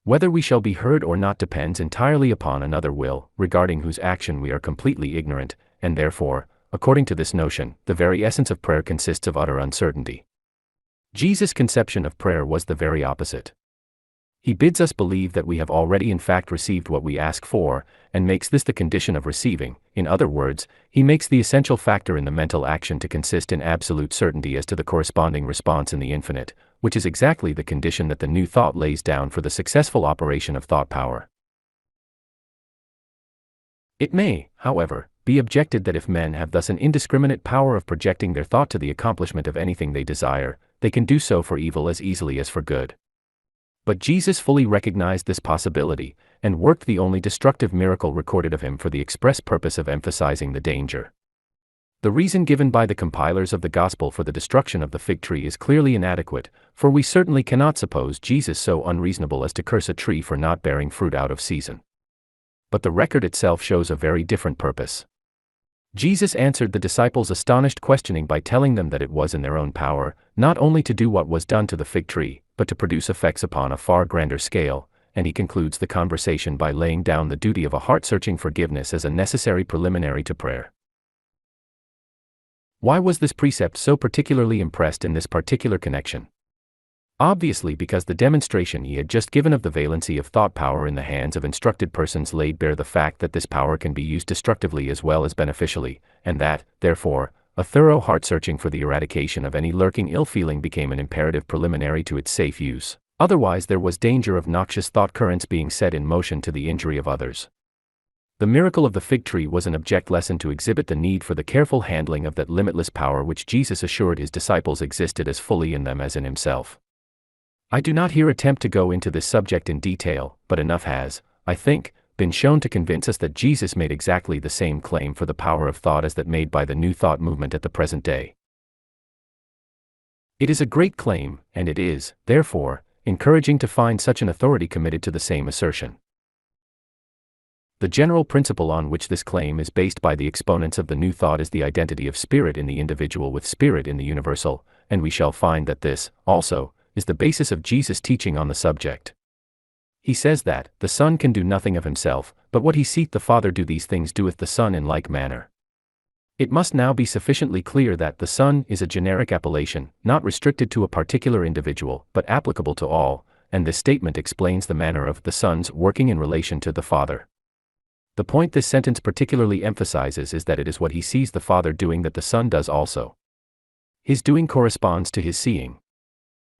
Whether we shall be heard or not depends entirely upon another will, regarding whose action we are completely ignorant, and therefore, according to this notion, the very essence of prayer consists of utter uncertainty. Jesus' conception of prayer was the very opposite. He bids us believe that we have already in fact received what we ask for, and makes this the condition of receiving. In other words, he makes the essential factor in the mental action to consist in absolute certainty as to the corresponding response in the infinite, which is exactly the condition that the new thought lays down for the successful operation of thought power. It may, however, be objected that if men have thus an indiscriminate power of projecting their thought to the accomplishment of anything they desire, they can do so for evil as easily as for good. But Jesus fully recognized this possibility, and worked the only destructive miracle recorded of him for the express purpose of emphasizing the danger. The reason given by the compilers of the gospel for the destruction of the fig tree is clearly inadequate, for we certainly cannot suppose Jesus so unreasonable as to curse a tree for not bearing fruit out of season. But the record itself shows a very different purpose. Jesus answered the disciples' astonished questioning by telling them that it was in their own power, not only to do what was done to the fig tree, but to produce effects upon a far grander scale, and he concludes the conversation by laying down the duty of a heart-searching forgiveness as a necessary preliminary to prayer. Why was this precept so particularly impressed in this particular connection? Obviously because the demonstration he had just given of the valency of thought power in the hands of instructed persons laid bare the fact that this power can be used destructively as well as beneficially, and that, therefore, a thorough heart-searching for the eradication of any lurking ill-feeling became an imperative preliminary to its safe use. Otherwise there was danger of noxious thought currents being set in motion to the injury of others. The miracle of the fig tree was an object lesson to exhibit the need for the careful handling of that limitless power which Jesus assured his disciples existed as fully in them as in himself. I do not here attempt to go into this subject in detail, but enough has, I think, been shown to convince us that Jesus made exactly the same claim for the power of thought as that made by the New Thought movement at the present day. It is a great claim, and it is, therefore, encouraging to find such an authority committed to the same assertion. The general principle on which this claim is based by the exponents of the New Thought is the identity of spirit in the individual with spirit in the universal, and we shall find that this, also, is the basis of Jesus' teaching on the subject. He says that, the Son can do nothing of himself, but what he seeth the Father do these things doeth the Son in like manner. It must now be sufficiently clear that the Son is a generic appellation, not restricted to a particular individual, but applicable to all, and this statement explains the manner of the Son's working in relation to the Father. The point this sentence particularly emphasizes is that it is what he sees the Father doing that the Son does also. His doing corresponds to his seeing.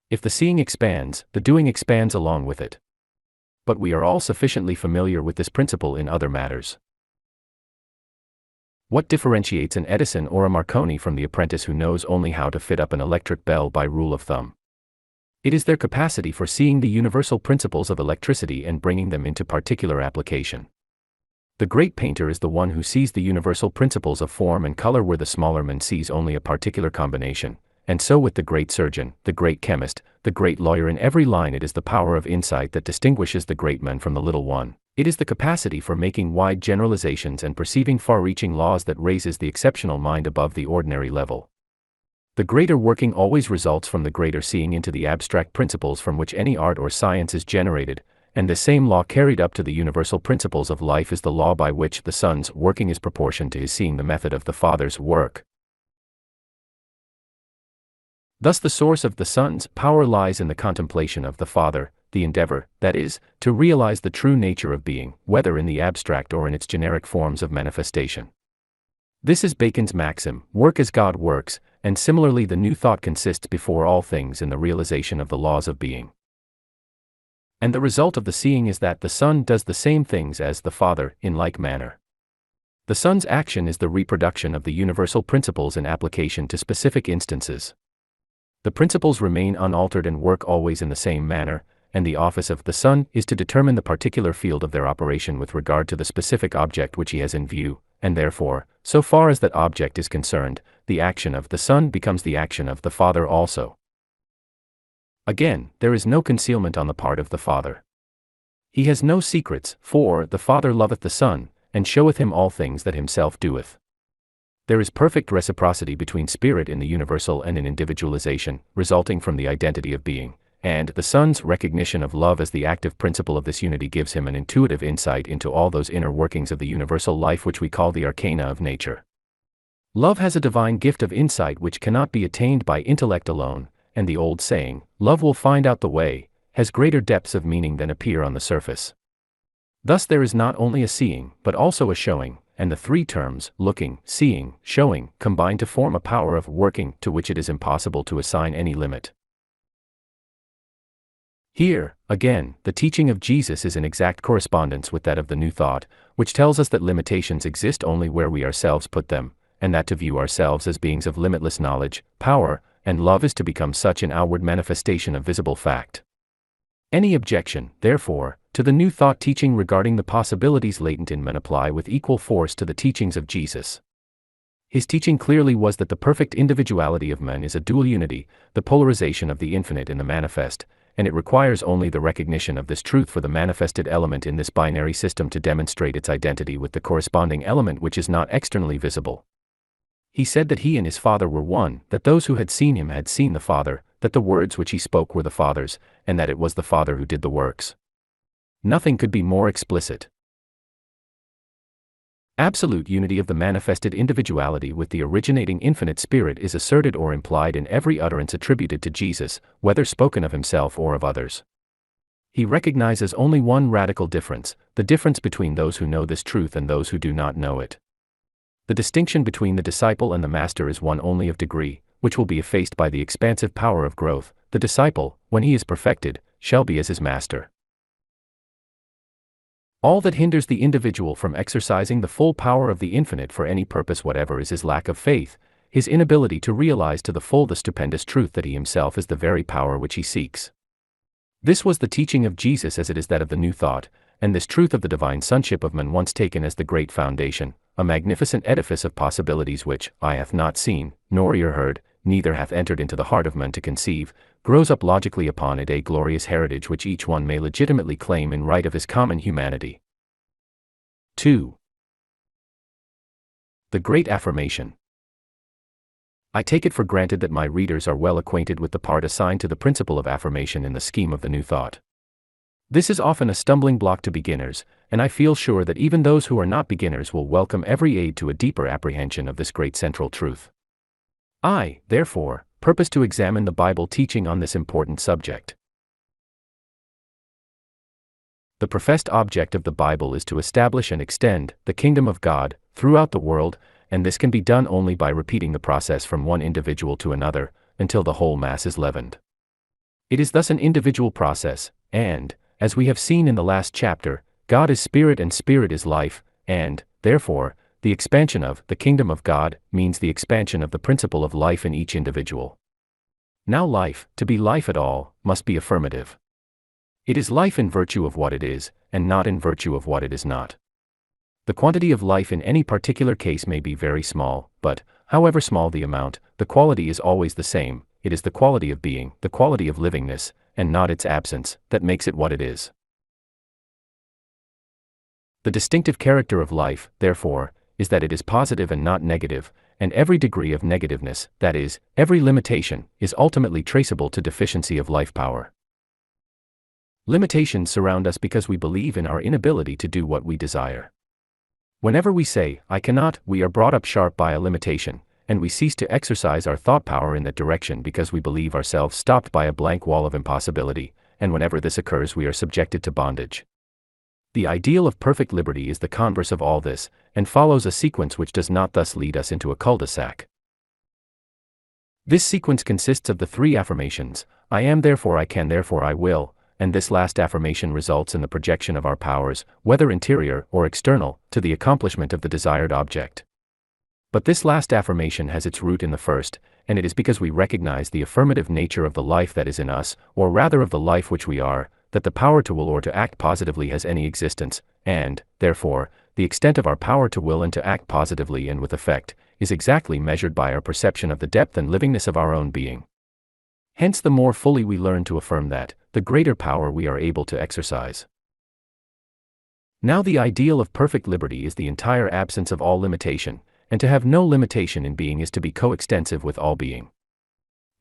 If the seeing expands, the doing expands along with it. But we are all sufficiently familiar with this principle in other matters. What differentiates an Edison or a Marconi from the apprentice who knows only how to fit up an electric bell by rule of thumb? It is their capacity for seeing the universal principles of electricity and bringing them into particular application. The great painter is the one who sees the universal principles of form and color where the smaller man sees only a particular combination, and so with the great surgeon, the great chemist, the great lawyer, in every line it is the power of insight that distinguishes the great man from the little one. It is the capacity for making wide generalizations and perceiving far-reaching laws that raises the exceptional mind above the ordinary level. The greater working always results from the greater seeing into the abstract principles from which any art or science is generated, and the same law carried up to the universal principles of life is the law by which the Son's working is proportioned to his seeing the method of the Father's work. Thus the source of the Son's power lies in the contemplation of the Father, the endeavor, that is, to realize the true nature of being, whether in the abstract or in its generic forms of manifestation. This is Bacon's maxim, work as God works, and similarly the New Thought consists before all things in the realization of the laws of being. And the result of the seeing is that the Son does the same things as the Father, in like manner. The Son's action is the reproduction of the universal principles in application to specific instances. The principles remain unaltered and work always in the same manner, and the office of the Son is to determine the particular field of their operation with regard to the specific object which he has in view, and therefore, so far as that object is concerned, the action of the Son becomes the action of the Father also. Again, there is no concealment on the part of the Father. He has no secrets, for the Father loveth the Son, and showeth him all things that himself doeth. There is perfect reciprocity between spirit in the universal and in individualization, resulting from the identity of being, and the Son's recognition of love as the active principle of this unity gives him an intuitive insight into all those inner workings of the universal life which we call the arcana of nature. Love has a divine gift of insight which cannot be attained by intellect alone, and the old saying, "Love will find out the way," has greater depths of meaning than appear on the surface. Thus there is not only a seeing, but also a showing, and the three terms, looking, seeing, showing, combine to form a power of working to which it is impossible to assign any limit. Here, again, the teaching of Jesus is in exact correspondence with that of the New Thought, which tells us that limitations exist only where we ourselves put them, and that to view ourselves as beings of limitless knowledge, power, and love is to become such an outward manifestation of visible fact. Any objection, therefore, to the New Thought teaching regarding the possibilities latent in men apply with equal force to the teachings of Jesus. His teaching clearly was that the perfect individuality of men is a dual unity, the polarization of the infinite in the manifest, and it requires only the recognition of this truth for the manifested element in this binary system to demonstrate its identity with the corresponding element which is not externally visible. He said that he and his Father were one, that those who had seen him had seen the Father, that the words which he spoke were the Father's, and that it was the Father who did the works. Nothing could be more explicit. Absolute unity of the manifested individuality with the originating infinite spirit is asserted or implied in every utterance attributed to Jesus, whether spoken of himself or of others. He recognizes only one radical difference, the difference between those who know this truth and those who do not know it. The distinction between the disciple and the master is one only of degree, which will be effaced by the expansive power of growth. The disciple, when he is perfected, shall be as his master. All that hinders the individual from exercising the full power of the infinite for any purpose whatever is his lack of faith, his inability to realize to the full the stupendous truth that he himself is the very power which he seeks. This was the teaching of Jesus as it is that of the New Thought, and this truth of the divine sonship of man once taken as the great foundation, a magnificent edifice of possibilities which eye hath not seen, nor ear heard, neither hath entered into the heart of man to conceive, grows up logically upon it a glorious heritage which each one may legitimately claim in right of his common humanity. 2. The Great Affirmation. I take it for granted that my readers are well acquainted with the part assigned to the principle of affirmation in the scheme of the New Thought. This is often a stumbling block to beginners, and I feel sure that even those who are not beginners will welcome every aid to a deeper apprehension of this great central truth. I, therefore, purpose to examine the Bible teaching on this important subject. The professed object of the Bible is to establish and extend the kingdom of God throughout the world, and this can be done only by repeating the process from one individual to another, until the whole mass is leavened. It is thus an individual process, and, as we have seen in the last chapter, God is spirit and spirit is life, and, therefore, the expansion of the kingdom of God means the expansion of the principle of life in each individual. Now life, to be life at all, must be affirmative. It is life in virtue of what it is, and not in virtue of what it is not. The quantity of life in any particular case may be very small, but, however small the amount, the quality is always the same. It is the quality of being, the quality of livingness, and not its absence, that makes it what it is. The distinctive character of life, therefore, is that it is positive and not negative, and every degree of negativeness, that is, every limitation, is ultimately traceable to deficiency of life power. Limitations surround us because we believe in our inability to do what we desire. Whenever we say, I cannot, we are brought up sharp by a limitation, and we cease to exercise our thought power in that direction because we believe ourselves stopped by a blank wall of impossibility, and whenever this occurs we are subjected to bondage. The ideal of perfect liberty is the converse of all this, and follows a sequence which does not thus lead us into a cul-de-sac. This sequence consists of the three affirmations, I am therefore I can therefore I will, and this last affirmation results in the projection of our powers, whether interior or external, to the accomplishment of the desired object. But this last affirmation has its root in the first, and it is because we recognize the affirmative nature of the life that is in us, or rather of the life which we are, that the power to will or to act positively has any existence, and, therefore, the extent of our power to will and to act positively and with effect, is exactly measured by our perception of the depth and livingness of our own being. Hence the more fully we learn to affirm that, the greater power we are able to exercise. Now the ideal of perfect liberty is the entire absence of all limitation, and to have no limitation in being is to be coextensive with all being.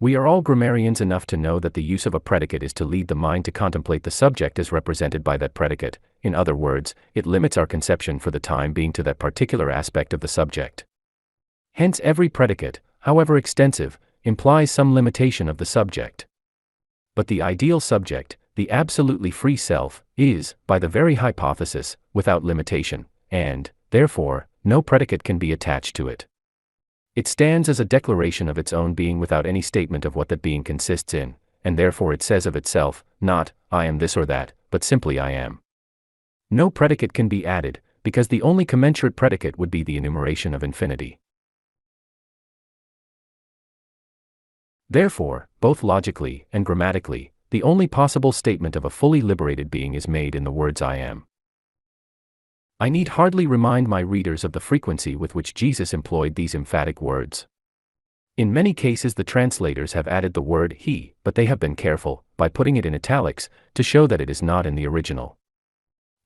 We are all grammarians enough to know that the use of a predicate is to lead the mind to contemplate the subject as represented by that predicate. In other words, it limits our conception for the time being to that particular aspect of the subject. Hence every predicate, however extensive, implies some limitation of the subject. But the ideal subject, the absolutely free self, is, by the very hypothesis, without limitation, and, therefore, no predicate can be attached to it. It stands as a declaration of its own being without any statement of what that being consists in, and therefore it says of itself, not, I am this or that, but simply I am. No predicate can be added, because the only commensurate predicate would be the enumeration of infinity. Therefore, both logically and grammatically, the only possible statement of a fully liberated being is made in the words I am. I need hardly remind my readers of the frequency with which Jesus employed these emphatic words. In many cases the translators have added the word he, but they have been careful, by putting it in italics, to show that it is not in the original.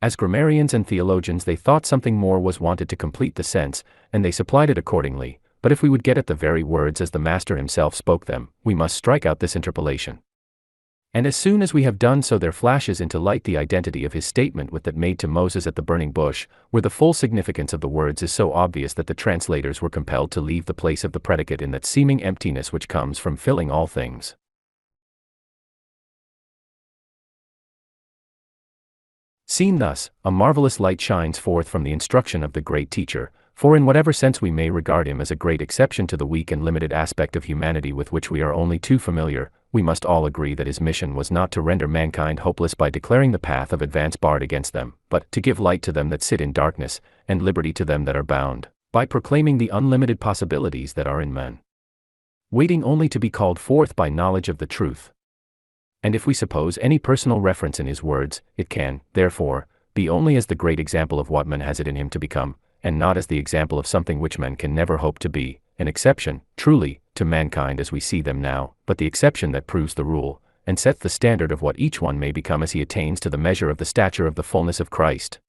As grammarians and theologians they thought something more was wanted to complete the sense, and they supplied it accordingly. But if we would get at the very words as the Master himself spoke them, we must strike out this interpolation. And as soon as we have done so there flashes into light the identity of his statement with that made to Moses at the burning bush, where the full significance of the words is so obvious that the translators were compelled to leave the place of the predicate in that seeming emptiness which comes from filling all things. Seen thus, a marvelous light shines forth from the instruction of the great teacher, for in whatever sense we may regard him as a great exception to the weak and limited aspect of humanity with which we are only too familiar, we must all agree that his mission was not to render mankind hopeless by declaring the path of advance barred against them, but to give light to them that sit in darkness, and liberty to them that are bound, by proclaiming the unlimited possibilities that are in men, waiting only to be called forth by knowledge of the truth. And if we suppose any personal reference in his words, it can, therefore, be only as the great example of what man has it in him to become, and not as the example of something which men can never hope to be, an exception, truly, to mankind as we see them now, but the exception that proves the rule, and sets the standard of what each one may become as he attains to the measure of the stature of the fullness of Christ.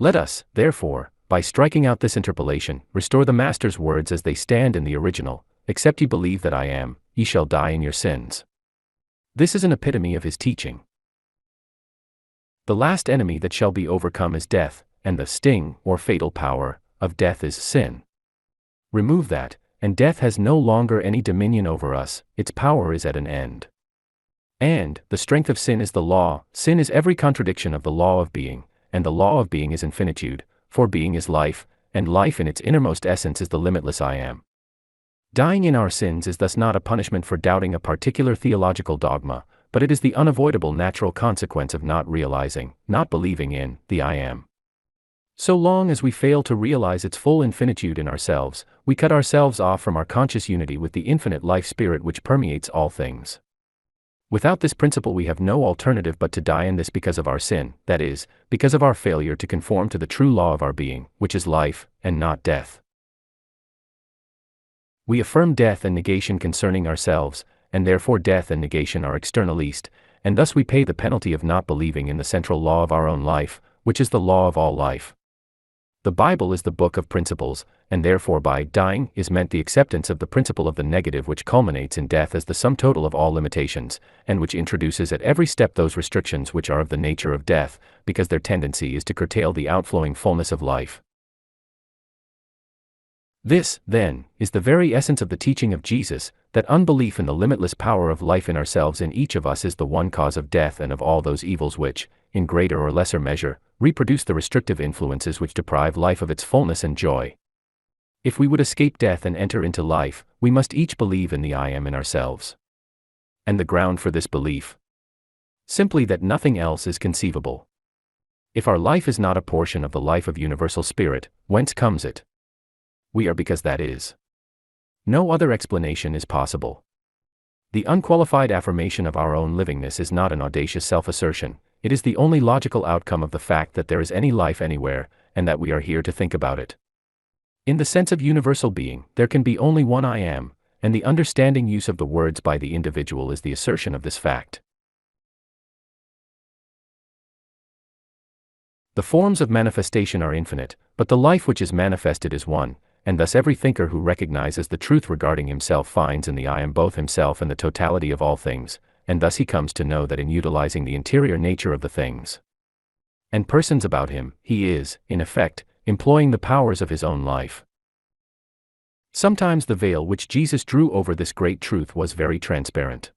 Let us, therefore, by striking out this interpolation, restore the Master's words as they stand in the original: except ye believe that I am, ye shall die in your sins. This is an epitome of his teaching. The last enemy that shall be overcome is death, and the sting, or fatal power, of death is sin. Remove that, and death has no longer any dominion over us, its power is at an end. And the strength of sin is the law. Sin is every contradiction of the law of being, and the law of being is infinitude, for being is life, and life in its innermost essence is the limitless I am. Dying in our sins is thus not a punishment for doubting a particular theological dogma, but it is the unavoidable natural consequence of not realizing, not believing in, the I am. So long as we fail to realize its full infinitude in ourselves, we cut ourselves off from our conscious unity with the infinite life spirit which permeates all things. Without this principle we have no alternative but to die in this because of our sin, that is, because of our failure to conform to the true law of our being, which is life, and not death. We affirm death and negation concerning ourselves, and therefore death and negation are externalist, and thus we pay the penalty of not believing in the central law of our own life, which is the law of all life. The Bible is the book of principles, and therefore by dying is meant the acceptance of the principle of the negative which culminates in death as the sum total of all limitations, and which introduces at every step those restrictions which are of the nature of death, because their tendency is to curtail the outflowing fullness of life. This, then, is the very essence of the teaching of Jesus, that unbelief in the limitless power of life in ourselves in each of us is the one cause of death and of all those evils which, in greater or lesser measure, reproduce the restrictive influences which deprive life of its fullness and joy. If we would escape death and enter into life, we must each believe in the I am in ourselves. And the ground for this belief? Simply that nothing else is conceivable. If our life is not a portion of the life of universal spirit, whence comes it? We are because that is. No other explanation is possible. The unqualified affirmation of our own livingness is not an audacious self-assertion, it is the only logical outcome of the fact that there is any life anywhere, and that we are here to think about it. In the sense of universal being, there can be only one I am, and the understanding use of the words by the individual is the assertion of this fact. The forms of manifestation are infinite, but the life which is manifested is one, and thus every thinker who recognizes the truth regarding himself finds in the I am both himself and the totality of all things, and thus he comes to know that in utilizing the interior nature of the things and persons about him, he is, in effect, employing the powers of his own life. Sometimes the veil which Jesus drew over this great truth was very transparent.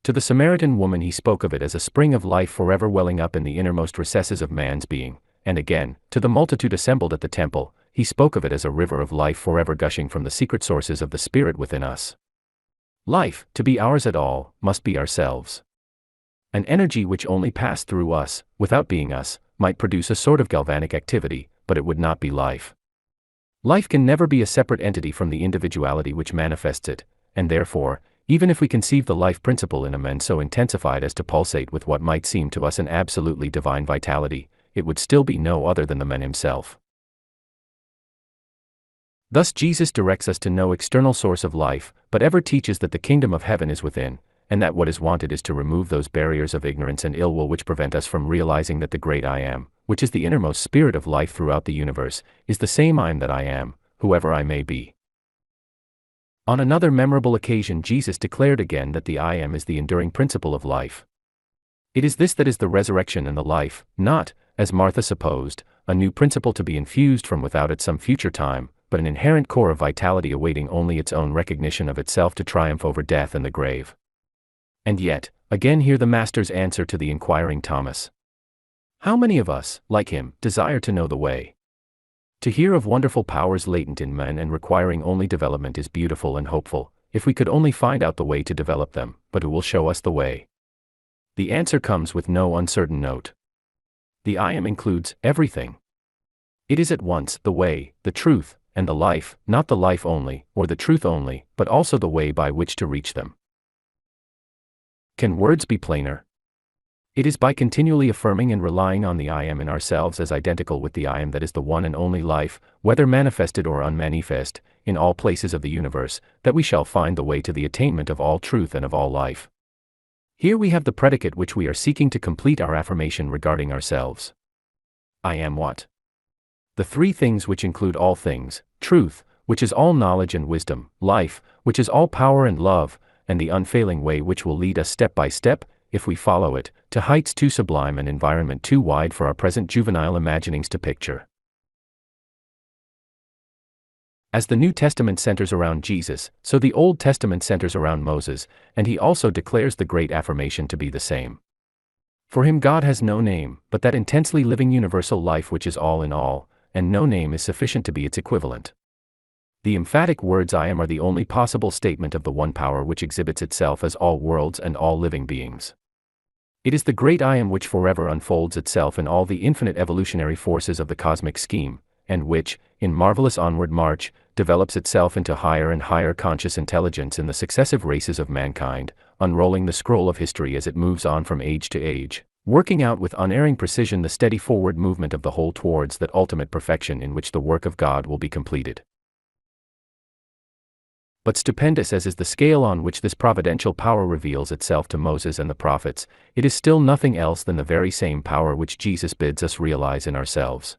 To the Samaritan woman he spoke of it as a spring of life forever welling up in the innermost recesses of man's being, and again, to the multitude assembled at the temple, he spoke of it as a river of life forever gushing from the secret sources of the Spirit within us. Life, to be ours at all, must be ourselves. An energy which only passed through us, without being us, might produce a sort of galvanic activity, but it would not be life. Life can never be a separate entity from the individuality which manifests it, and therefore, even if we conceive the life principle in a man so intensified as to pulsate with what might seem to us an absolutely divine vitality, it would still be no other than the man himself. Thus Jesus directs us to no external source of life, but ever teaches that the kingdom of heaven is within, and that what is wanted is to remove those barriers of ignorance and ill will which prevent us from realizing that the great I am, which is the innermost spirit of life throughout the universe, is the same I am that I am, whoever I may be. On another memorable occasion Jesus declared again that the I am is the enduring principle of life. It is this that is the resurrection and the life, not, as Martha supposed, a new principle to be infused from without at some future time, but an inherent core of vitality awaiting only its own recognition of itself to triumph over death and the grave. And yet, again hear the Master's answer to the inquiring Thomas. How many of us, like him, desire to know the way? To hear of wonderful powers latent in men and requiring only development is beautiful and hopeful, if we could only find out the way to develop them, but who will show us the way? The answer comes with no uncertain note. The I am includes everything. It is at once the way, the truth, and the life, not the life only, or the truth only, but also the way by which to reach them. Can words be plainer? It is by continually affirming and relying on the I am in ourselves as identical with the I am that is the one and only life, whether manifested or unmanifest, in all places of the universe, that we shall find the way to the attainment of all truth and of all life. Here we have the predicate which we are seeking to complete our affirmation regarding ourselves. I am what? The three things which include all things: truth, which is all knowledge and wisdom; life, which is all power and love; and the unfailing way which will lead us step by step, if we follow it, to heights too sublime and environment too wide for our present juvenile imaginings to picture. As the New Testament centers around Jesus, so the Old Testament centers around Moses, and he also declares the great affirmation to be the same. For him God has no name, but that intensely living universal life which is all in all, and no name is sufficient to be its equivalent. The emphatic words I am are the only possible statement of the one power which exhibits itself as all worlds and all living beings. It is the great I am which forever unfolds itself in all the infinite evolutionary forces of the cosmic scheme, and which, in marvelous onward march, develops itself into higher and higher conscious intelligence in the successive races of mankind, unrolling the scroll of history as it moves on from age to age, working out with unerring precision the steady forward movement of the whole towards that ultimate perfection in which the work of God will be completed. But stupendous as is the scale on which this providential power reveals itself to Moses and the prophets, it is still nothing else than the very same power which Jesus bids us realize in ourselves.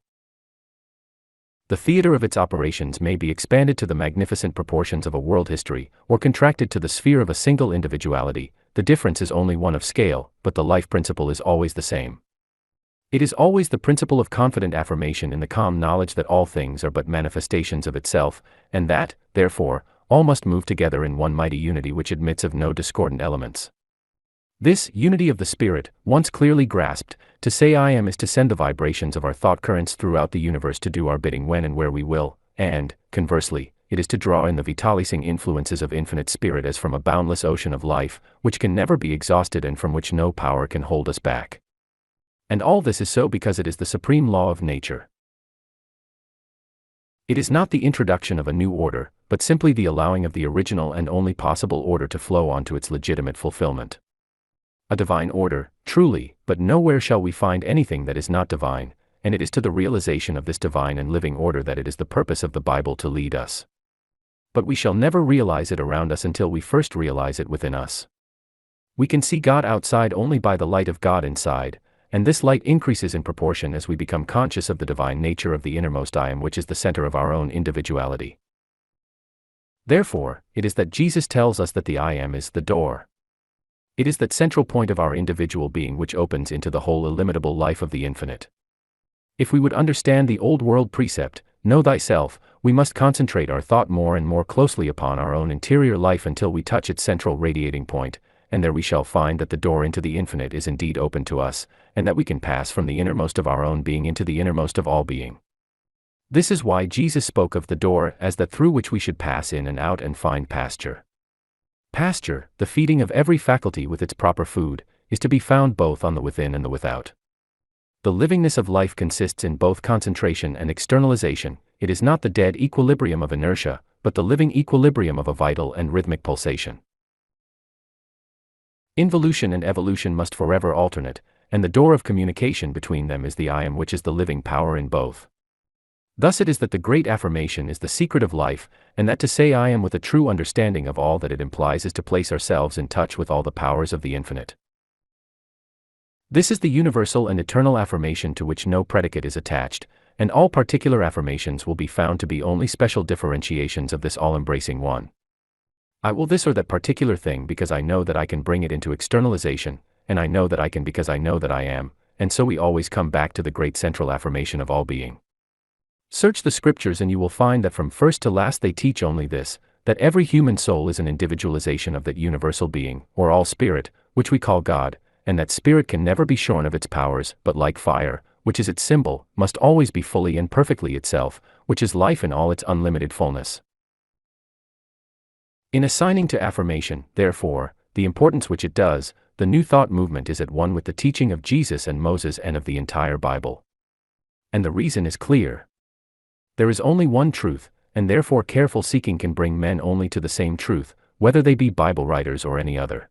The theater of its operations may be expanded to the magnificent proportions of a world history, or contracted to the sphere of a single individuality. The difference is only one of scale, but the life principle is always the same. It is always the principle of confident affirmation in the calm knowledge that all things are but manifestations of itself, and that, therefore, all must move together in one mighty unity which admits of no discordant elements. This unity of the Spirit, once clearly grasped, to say I am is to send the vibrations of our thought currents throughout the universe to do our bidding when and where we will, and, conversely, it is to draw in the vitalizing influences of infinite spirit as from a boundless ocean of life, which can never be exhausted and from which no power can hold us back. And all this is so because it is the supreme law of nature. It is not the introduction of a new order, but simply the allowing of the original and only possible order to flow on to its legitimate fulfillment. A divine order, truly, but nowhere shall we find anything that is not divine, and it is to the realization of this divine and living order that it is the purpose of the Bible to lead us. But we shall never realize it around us until we first realize it within us. We can see God outside only by the light of God inside, and this light increases in proportion as we become conscious of the divine nature of the innermost I am, which is the center of our own individuality. Therefore, it is that Jesus tells us that the I am is the door. It is that central point of our individual being which opens into the whole illimitable life of the infinite. If we would understand the old world precept, know thyself, we must concentrate our thought more and more closely upon our own interior life until we touch its central radiating point, and there we shall find that the door into the infinite is indeed open to us, and that we can pass from the innermost of our own being into the innermost of all being. This is why Jesus spoke of the door as that through which we should pass in and out and find pasture. Pasture, the feeding of every faculty with its proper food, is to be found both on the within and the without. The livingness of life consists in both concentration and externalization. It is not the dead equilibrium of inertia, but the living equilibrium of a vital and rhythmic pulsation. Involution and evolution must forever alternate, and the door of communication between them is the I am, which is the living power in both. Thus it is that the great affirmation is the secret of life, and that to say I am with a true understanding of all that it implies is to place ourselves in touch with all the powers of the infinite. This is the universal and eternal affirmation to which no predicate is attached, and all particular affirmations will be found to be only special differentiations of this all-embracing one. I will this or that particular thing because I know that I can bring it into externalization, and I know that I can because I know that I am, and so we always come back to the great central affirmation of all being. Search the scriptures and you will find that from first to last they teach only this, that every human soul is an individualization of that universal being, or all spirit, which we call God, and that spirit can never be shorn of its powers, but like fire, which is its symbol, must always be fully and perfectly itself, which is life in all its unlimited fullness. In assigning to affirmation, therefore, the importance which it does, the New Thought movement is at one with the teaching of Jesus and Moses and of the entire Bible. And the reason is clear. There is only one truth, and therefore careful seeking can bring men only to the same truth, whether they be Bible writers or any other.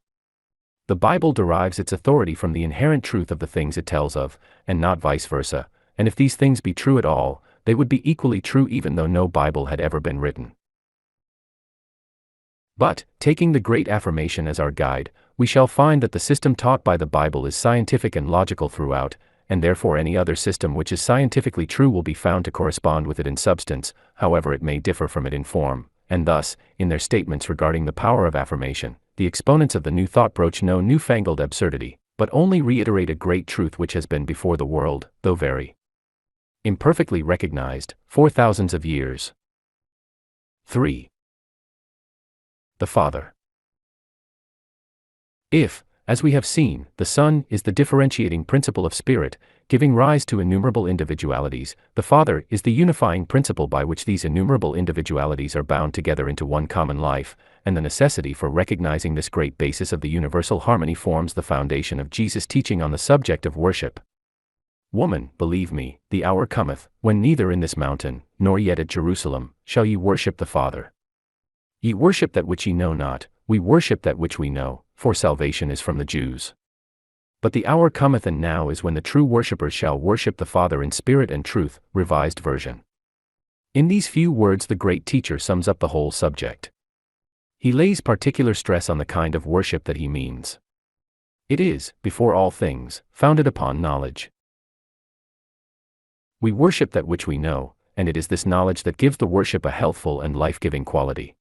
The Bible derives its authority from the inherent truth of the things it tells of, and not vice versa, and if these things be true at all, they would be equally true even though no Bible had ever been written. But, taking the great affirmation as our guide, we shall find that the system taught by the Bible is scientific and logical throughout, and therefore any other system which is scientifically true will be found to correspond with it in substance, however it may differ from it in form. And thus, in their statements regarding the power of affirmation, the exponents of the new thought broach no newfangled absurdity, but only reiterate a great truth which has been before the world, though very imperfectly recognized, for thousands of years. 3. The Father. If, as we have seen, the Son is the differentiating principle of spirit, giving rise to innumerable individualities, the Father is the unifying principle by which these innumerable individualities are bound together into one common life, and the necessity for recognizing this great basis of the universal harmony forms the foundation of Jesus' teaching on the subject of worship. Woman, believe me, the hour cometh, when neither in this mountain, nor yet at Jerusalem, shall ye worship the Father. Ye worship that which ye know not, we worship that which we know, for salvation is from the Jews. But the hour cometh and now is when the true worshippers shall worship the Father in spirit and truth. Revised Version. In these few words the great teacher sums up the whole subject. He lays particular stress on the kind of worship that he means. It is, before all things, founded upon knowledge. We worship that which we know, and it is this knowledge that gives the worship a healthful and life-giving quality.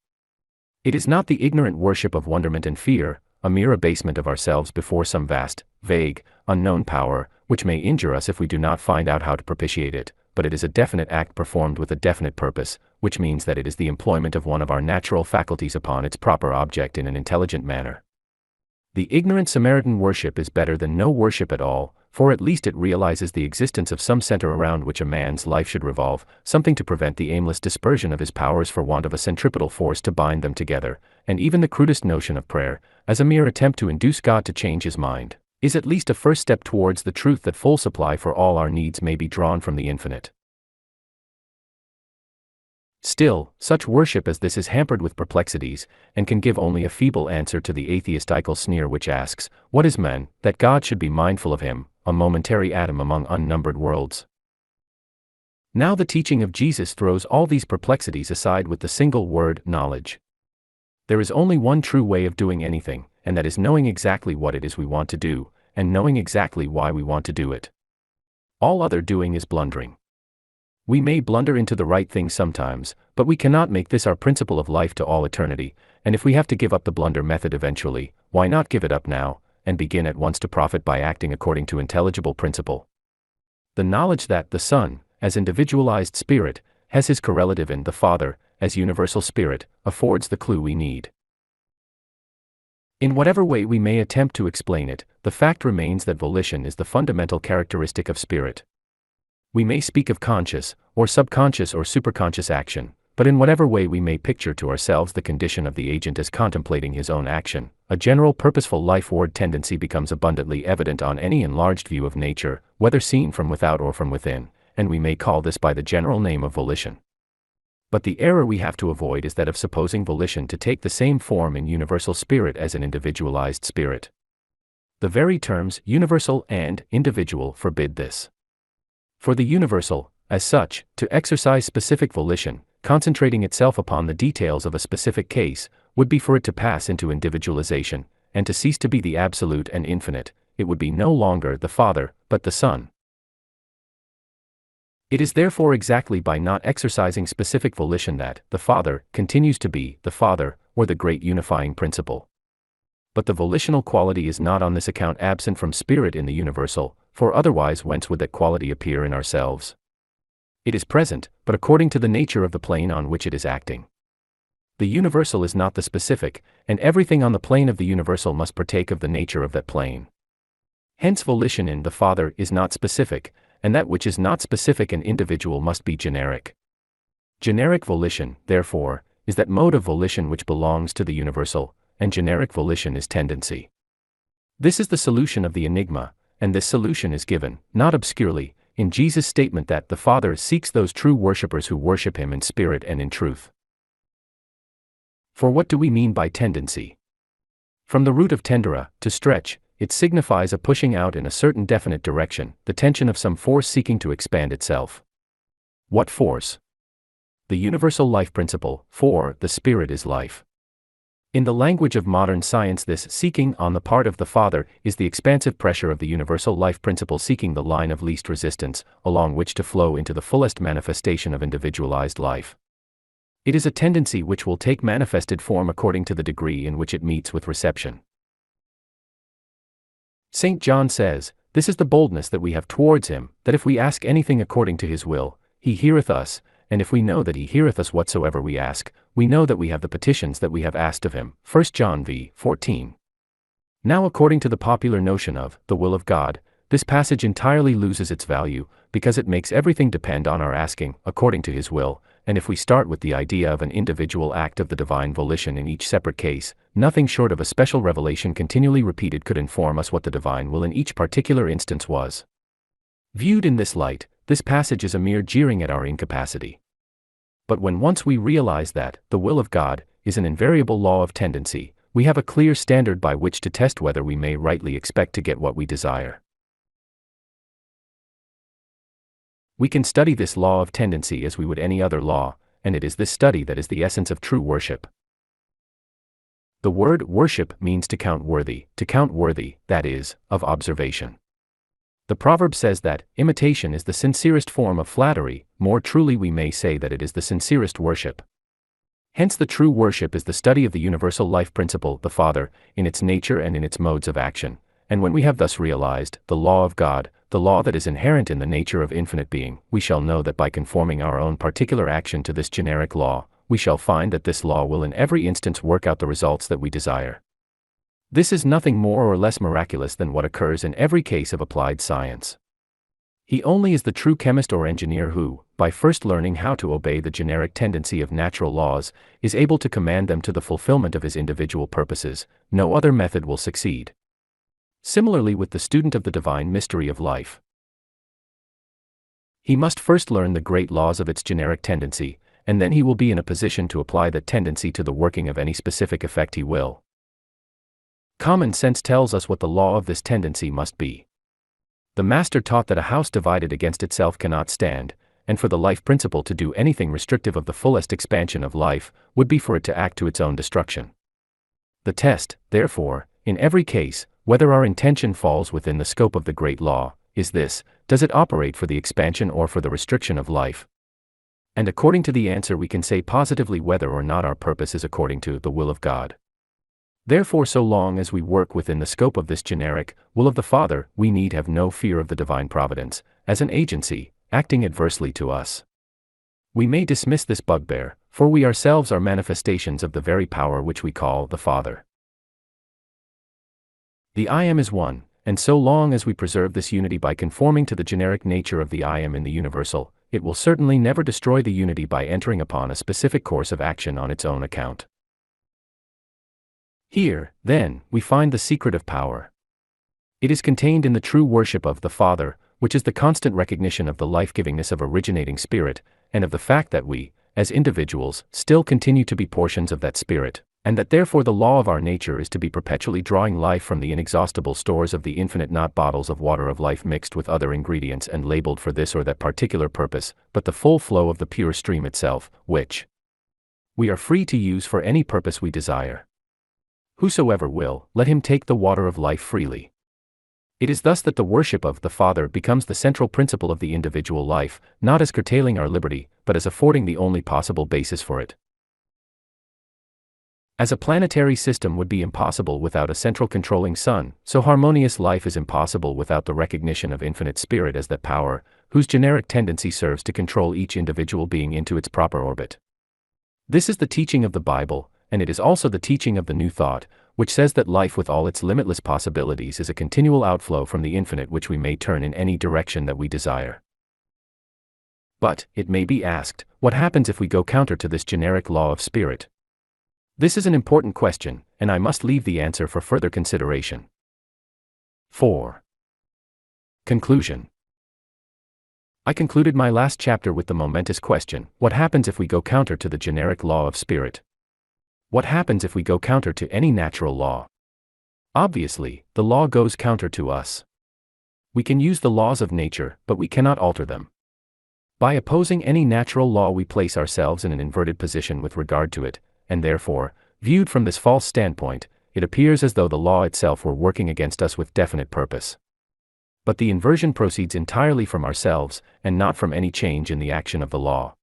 It is not the ignorant worship of wonderment and fear, a mere abasement of ourselves before some vast, vague, unknown power, which may injure us if we do not find out how to propitiate it, but it is a definite act performed with a definite purpose, which means that it is the employment of one of our natural faculties upon its proper object in an intelligent manner. The ignorant Samaritan worship is better than no worship at all, for at least it realizes the existence of some center around which a man's life should revolve, something to prevent the aimless dispersion of his powers for want of a centripetal force to bind them together, and even the crudest notion of prayer, as a mere attempt to induce God to change his mind, is at least a first step towards the truth that full supply for all our needs may be drawn from the infinite. Still, such worship as this is hampered with perplexities, and can give only a feeble answer to the atheistical sneer which asks, what is man, that God should be mindful of him, a momentary atom among unnumbered worlds? Now the teaching of Jesus throws all these perplexities aside with the single word, knowledge. There is only one true way of doing anything, and that is knowing exactly what it is we want to do, and knowing exactly why we want to do it. All other doing is blundering. We may blunder into the right thing sometimes, but we cannot make this our principle of life to all eternity, and if we have to give up the blunder method eventually, why not give it up now, and begin at once to profit by acting according to intelligible principle? The knowledge that the Son, as individualized spirit, has his correlative in the Father, as universal spirit, affords the clue we need. In whatever way we may attempt to explain it, the fact remains that volition is the fundamental characteristic of spirit. We may speak of conscious, or subconscious or superconscious action, but in whatever way we may picture to ourselves the condition of the agent as contemplating his own action, a general purposeful lifeward tendency becomes abundantly evident on any enlarged view of nature, whether seen from without or from within, and we may call this by the general name of volition. But the error we have to avoid is that of supposing volition to take the same form in universal spirit as an individualized spirit. The very terms universal and individual forbid this. For the universal, as such, to exercise specific volition, concentrating itself upon the details of a specific case, would be for it to pass into individualization, and to cease to be the absolute and infinite. It would be no longer the Father, but the Son. It is therefore exactly by not exercising specific volition that the Father continues to be the Father, or the great unifying principle. But the volitional quality is not on this account absent from spirit in the universal, for otherwise whence would that quality appear in ourselves? It is present, but according to the nature of the plane on which it is acting. The universal is not the specific, and everything on the plane of the universal must partake of the nature of that plane. Hence volition in the Father is not specific, and that which is not specific and individual must be generic. Generic volition, therefore, is that mode of volition which belongs to the universal, and generic volition is tendency. This is the solution of the enigma, and this solution is given, not obscurely, in Jesus' statement that the Father seeks those true worshippers who worship him in spirit and in truth. For what do we mean by tendency? From the root of tendere, to stretch, it signifies a pushing out in a certain definite direction, the tension of some force seeking to expand itself. What force? The universal life principle, for the spirit is life. In the language of modern science, this seeking on the part of the Father is the expansive pressure of the universal life principle seeking the line of least resistance, along which to flow into the fullest manifestation of individualized life. It is a tendency which will take manifested form according to the degree in which it meets with reception. St. John says, "This is the boldness that we have towards him, that if we ask anything according to his will, he heareth us, and if we know that he heareth us whatsoever we ask, we know that we have the petitions that we have asked of him." 1 John v. 14. Now, according to the popular notion of the will of God, this passage entirely loses its value, because it makes everything depend on our asking according to his will, and if we start with the idea of an individual act of the divine volition in each separate case, nothing short of a special revelation continually repeated could inform us what the divine will in each particular instance was. Viewed in this light, this passage is a mere jeering at our incapacity. But when once we realize that the will of God is an invariable law of tendency, we have a clear standard by which to test whether we may rightly expect to get what we desire. We can study this law of tendency as we would any other law, and it is this study that is the essence of true worship. The word worship means to count worthy, that is, of observation. The proverb says that imitation is the sincerest form of flattery. More truly we may say that it is the sincerest worship. Hence the true worship is the study of the universal life principle, the Father, in its nature and in its modes of action, and when we have thus realized the law of God, the law that is inherent in the nature of infinite being, we shall know that by conforming our own particular action to this generic law, we shall find that this law will in every instance work out the results that we desire. This is nothing more or less miraculous than what occurs in every case of applied science. He only is the true chemist or engineer who, by first learning how to obey the generic tendency of natural laws, is able to command them to the fulfillment of his individual purposes. No other method will succeed. Similarly with the student of the divine mystery of life. He must first learn the great laws of its generic tendency, and then he will be in a position to apply that tendency to the working of any specific effect he will. Common sense tells us what the law of this tendency must be. The Master taught that a house divided against itself cannot stand, and for the life principle to do anything restrictive of the fullest expansion of life, would be for it to act to its own destruction. The test, therefore, in every case, whether our intention falls within the scope of the great law, is this: does it operate for the expansion or for the restriction of life? And according to the answer we can say positively whether or not our purpose is according to the will of God. Therefore, so long as we work within the scope of this generic will of the Father, we need have no fear of the divine providence, as an agency, acting adversely to us. We may dismiss this bugbear, for we ourselves are manifestations of the very power which we call the Father. The I Am is one, and so long as we preserve this unity by conforming to the generic nature of the I Am in the universal, it will certainly never destroy the unity by entering upon a specific course of action on its own account. Here, then, we find the secret of power. It is contained in the true worship of the Father, which is the constant recognition of the life-givingness of originating Spirit, and of the fact that we, as individuals, still continue to be portions of that Spirit, and that therefore the law of our nature is to be perpetually drawing life from the inexhaustible stores of the infinite, not bottles of water of life mixed with other ingredients and labeled for this or that particular purpose, but the full flow of the pure stream itself, which we are free to use for any purpose we desire. Whosoever will, let him take the water of life freely. It is thus that the worship of the Father becomes the central principle of the individual life, not as curtailing our liberty, but as affording the only possible basis for it. As a planetary system would be impossible without a central controlling sun, so harmonious life is impossible without the recognition of infinite Spirit as that power, whose generic tendency serves to control each individual being into its proper orbit. This is the teaching of the Bible, and it is also the teaching of the New Thought, which says that life with all its limitless possibilities is a continual outflow from the infinite which we may turn in any direction that we desire. But, it may be asked, what happens if we go counter to this generic law of spirit? This is an important question, and I must leave the answer for further consideration. 4. Conclusion. I concluded my last chapter with the momentous question, what happens if we go counter to the generic law of spirit? What happens if we go counter to any natural law? Obviously, the law goes counter to us. We can use the laws of nature, but we cannot alter them. By opposing any natural law we place ourselves in an inverted position with regard to it, and therefore, Viewed from this false standpoint, it appears as though the law itself were working against us with definite purpose. But the inversion proceeds entirely from ourselves, and not from any change in the action of the law.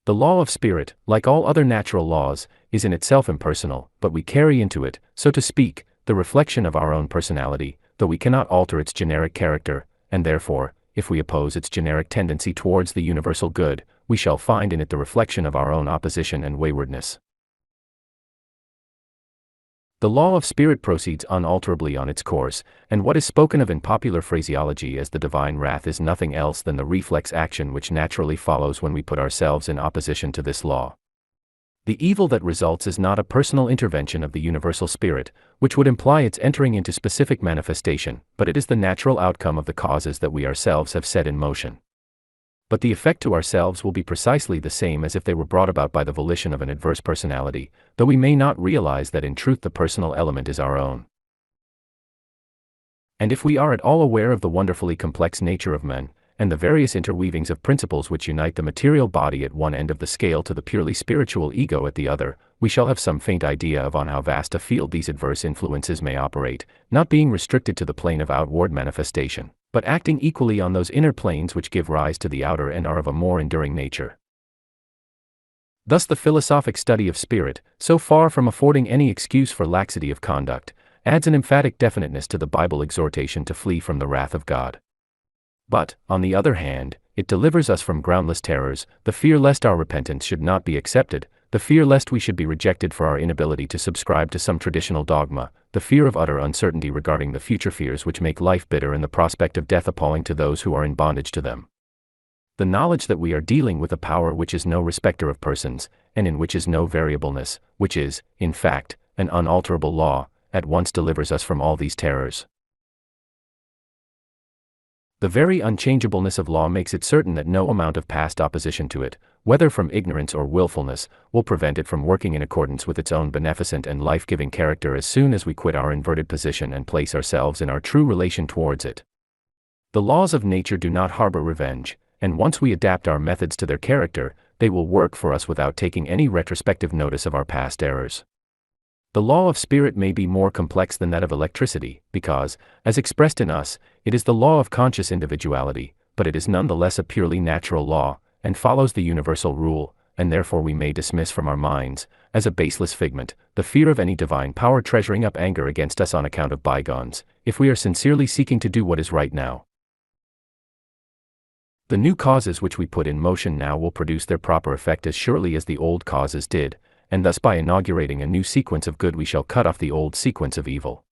The law of spirit, like all other natural laws, is in itself impersonal, but we carry into it, so to speak, the reflection of our own personality, though we cannot alter its generic character, and therefore, if we oppose its generic tendency towards the universal good, we shall find in it the reflection of our own opposition and waywardness. The law of spirit proceeds unalterably on its course, and what is spoken of in popular phraseology as the divine wrath is nothing else than the reflex action which naturally follows when we put ourselves in opposition to this law. The evil that results is not a personal intervention of the universal spirit, which would imply its entering into specific manifestation, but it is the natural outcome of the causes that we ourselves have set in motion. But the effect to ourselves will be precisely the same as if they were brought about by the volition of an adverse personality, though we may not realize that in truth the personal element is our own. And if we are at all aware of the wonderfully complex nature of men, and the various interweavings of principles which unite the material body at one end of the scale to the purely spiritual ego at the other, we shall have some faint idea of on how vast a field these adverse influences may operate, not being restricted to the plane of outward manifestation, but acting equally on those inner planes which give rise to the outer and are of a more enduring nature. Thus the philosophic study of spirit, so far from affording any excuse for laxity of conduct, adds an emphatic definiteness to the Bible exhortation to flee from the wrath of God. But, on the other hand, it delivers us from groundless terrors, the fear lest our repentance should not be accepted, the fear lest we should be rejected for our inability to subscribe to some traditional dogma, the fear of utter uncertainty regarding the future, fears which make life bitter and the prospect of death appalling to those who are in bondage to them. The knowledge that we are dealing with a power which is no respecter of persons, and in which is no variableness, which is, in fact, an unalterable law, at once delivers us from all these terrors. The very unchangeableness of law makes it certain that no amount of past opposition to it, whether from ignorance or willfulness, will prevent it from working in accordance with its own beneficent and life-giving character as soon as we quit our inverted position and place ourselves in our true relation towards it. The laws of nature do not harbor revenge, and once we adapt our methods to their character, they will work for us without taking any retrospective notice of our past errors. The law of spirit may be more complex than that of electricity, because, as expressed in us, it is the law of conscious individuality, but it is nonetheless a purely natural law, and follows the universal rule, and therefore we may dismiss from our minds, as a baseless figment, the fear of any divine power treasuring up anger against us on account of bygones, if we are sincerely seeking to do what is right now. The new causes which we put in motion now will produce their proper effect as surely as the old causes did, and thus by inaugurating a new sequence of good we shall cut off the old sequence of evil.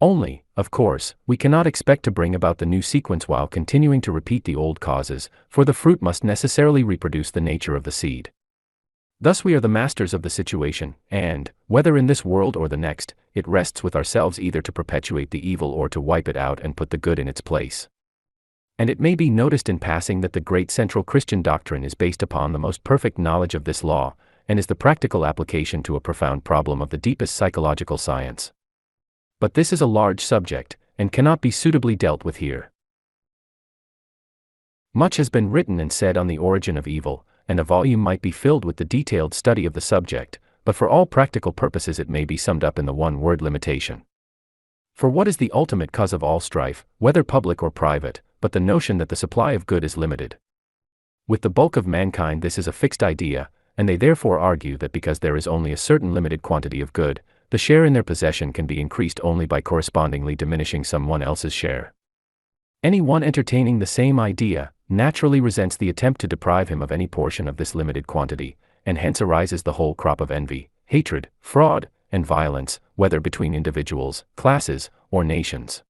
Only, of course, we cannot expect to bring about the new sequence while continuing to repeat the old causes, for the fruit must necessarily reproduce the nature of the seed. Thus we are the masters of the situation, and, whether in this world or the next, it rests with ourselves either to perpetuate the evil or to wipe it out and put the good in its place. And it may be noticed in passing that the great central Christian doctrine is based upon the most perfect knowledge of this law, and is the practical application to a profound problem of the deepest psychological science. But this is a large subject, and cannot be suitably dealt with here. Much has been written and said on the origin of evil, and a volume might be filled with the detailed study of the subject, but for all practical purposes it may be summed up in the one-word limitation. For what is the ultimate cause of all strife, whether public or private, but the notion that the supply of good is limited? With the bulk of mankind this is a fixed idea, and they therefore argue that because there is only a certain limited quantity of good, the share in their possession can be increased only by correspondingly diminishing someone else's share. Any one entertaining the same idea naturally resents the attempt to deprive him of any portion of this limited quantity, and hence arises the whole crop of envy, hatred, fraud, and violence, whether between individuals, classes, or nations.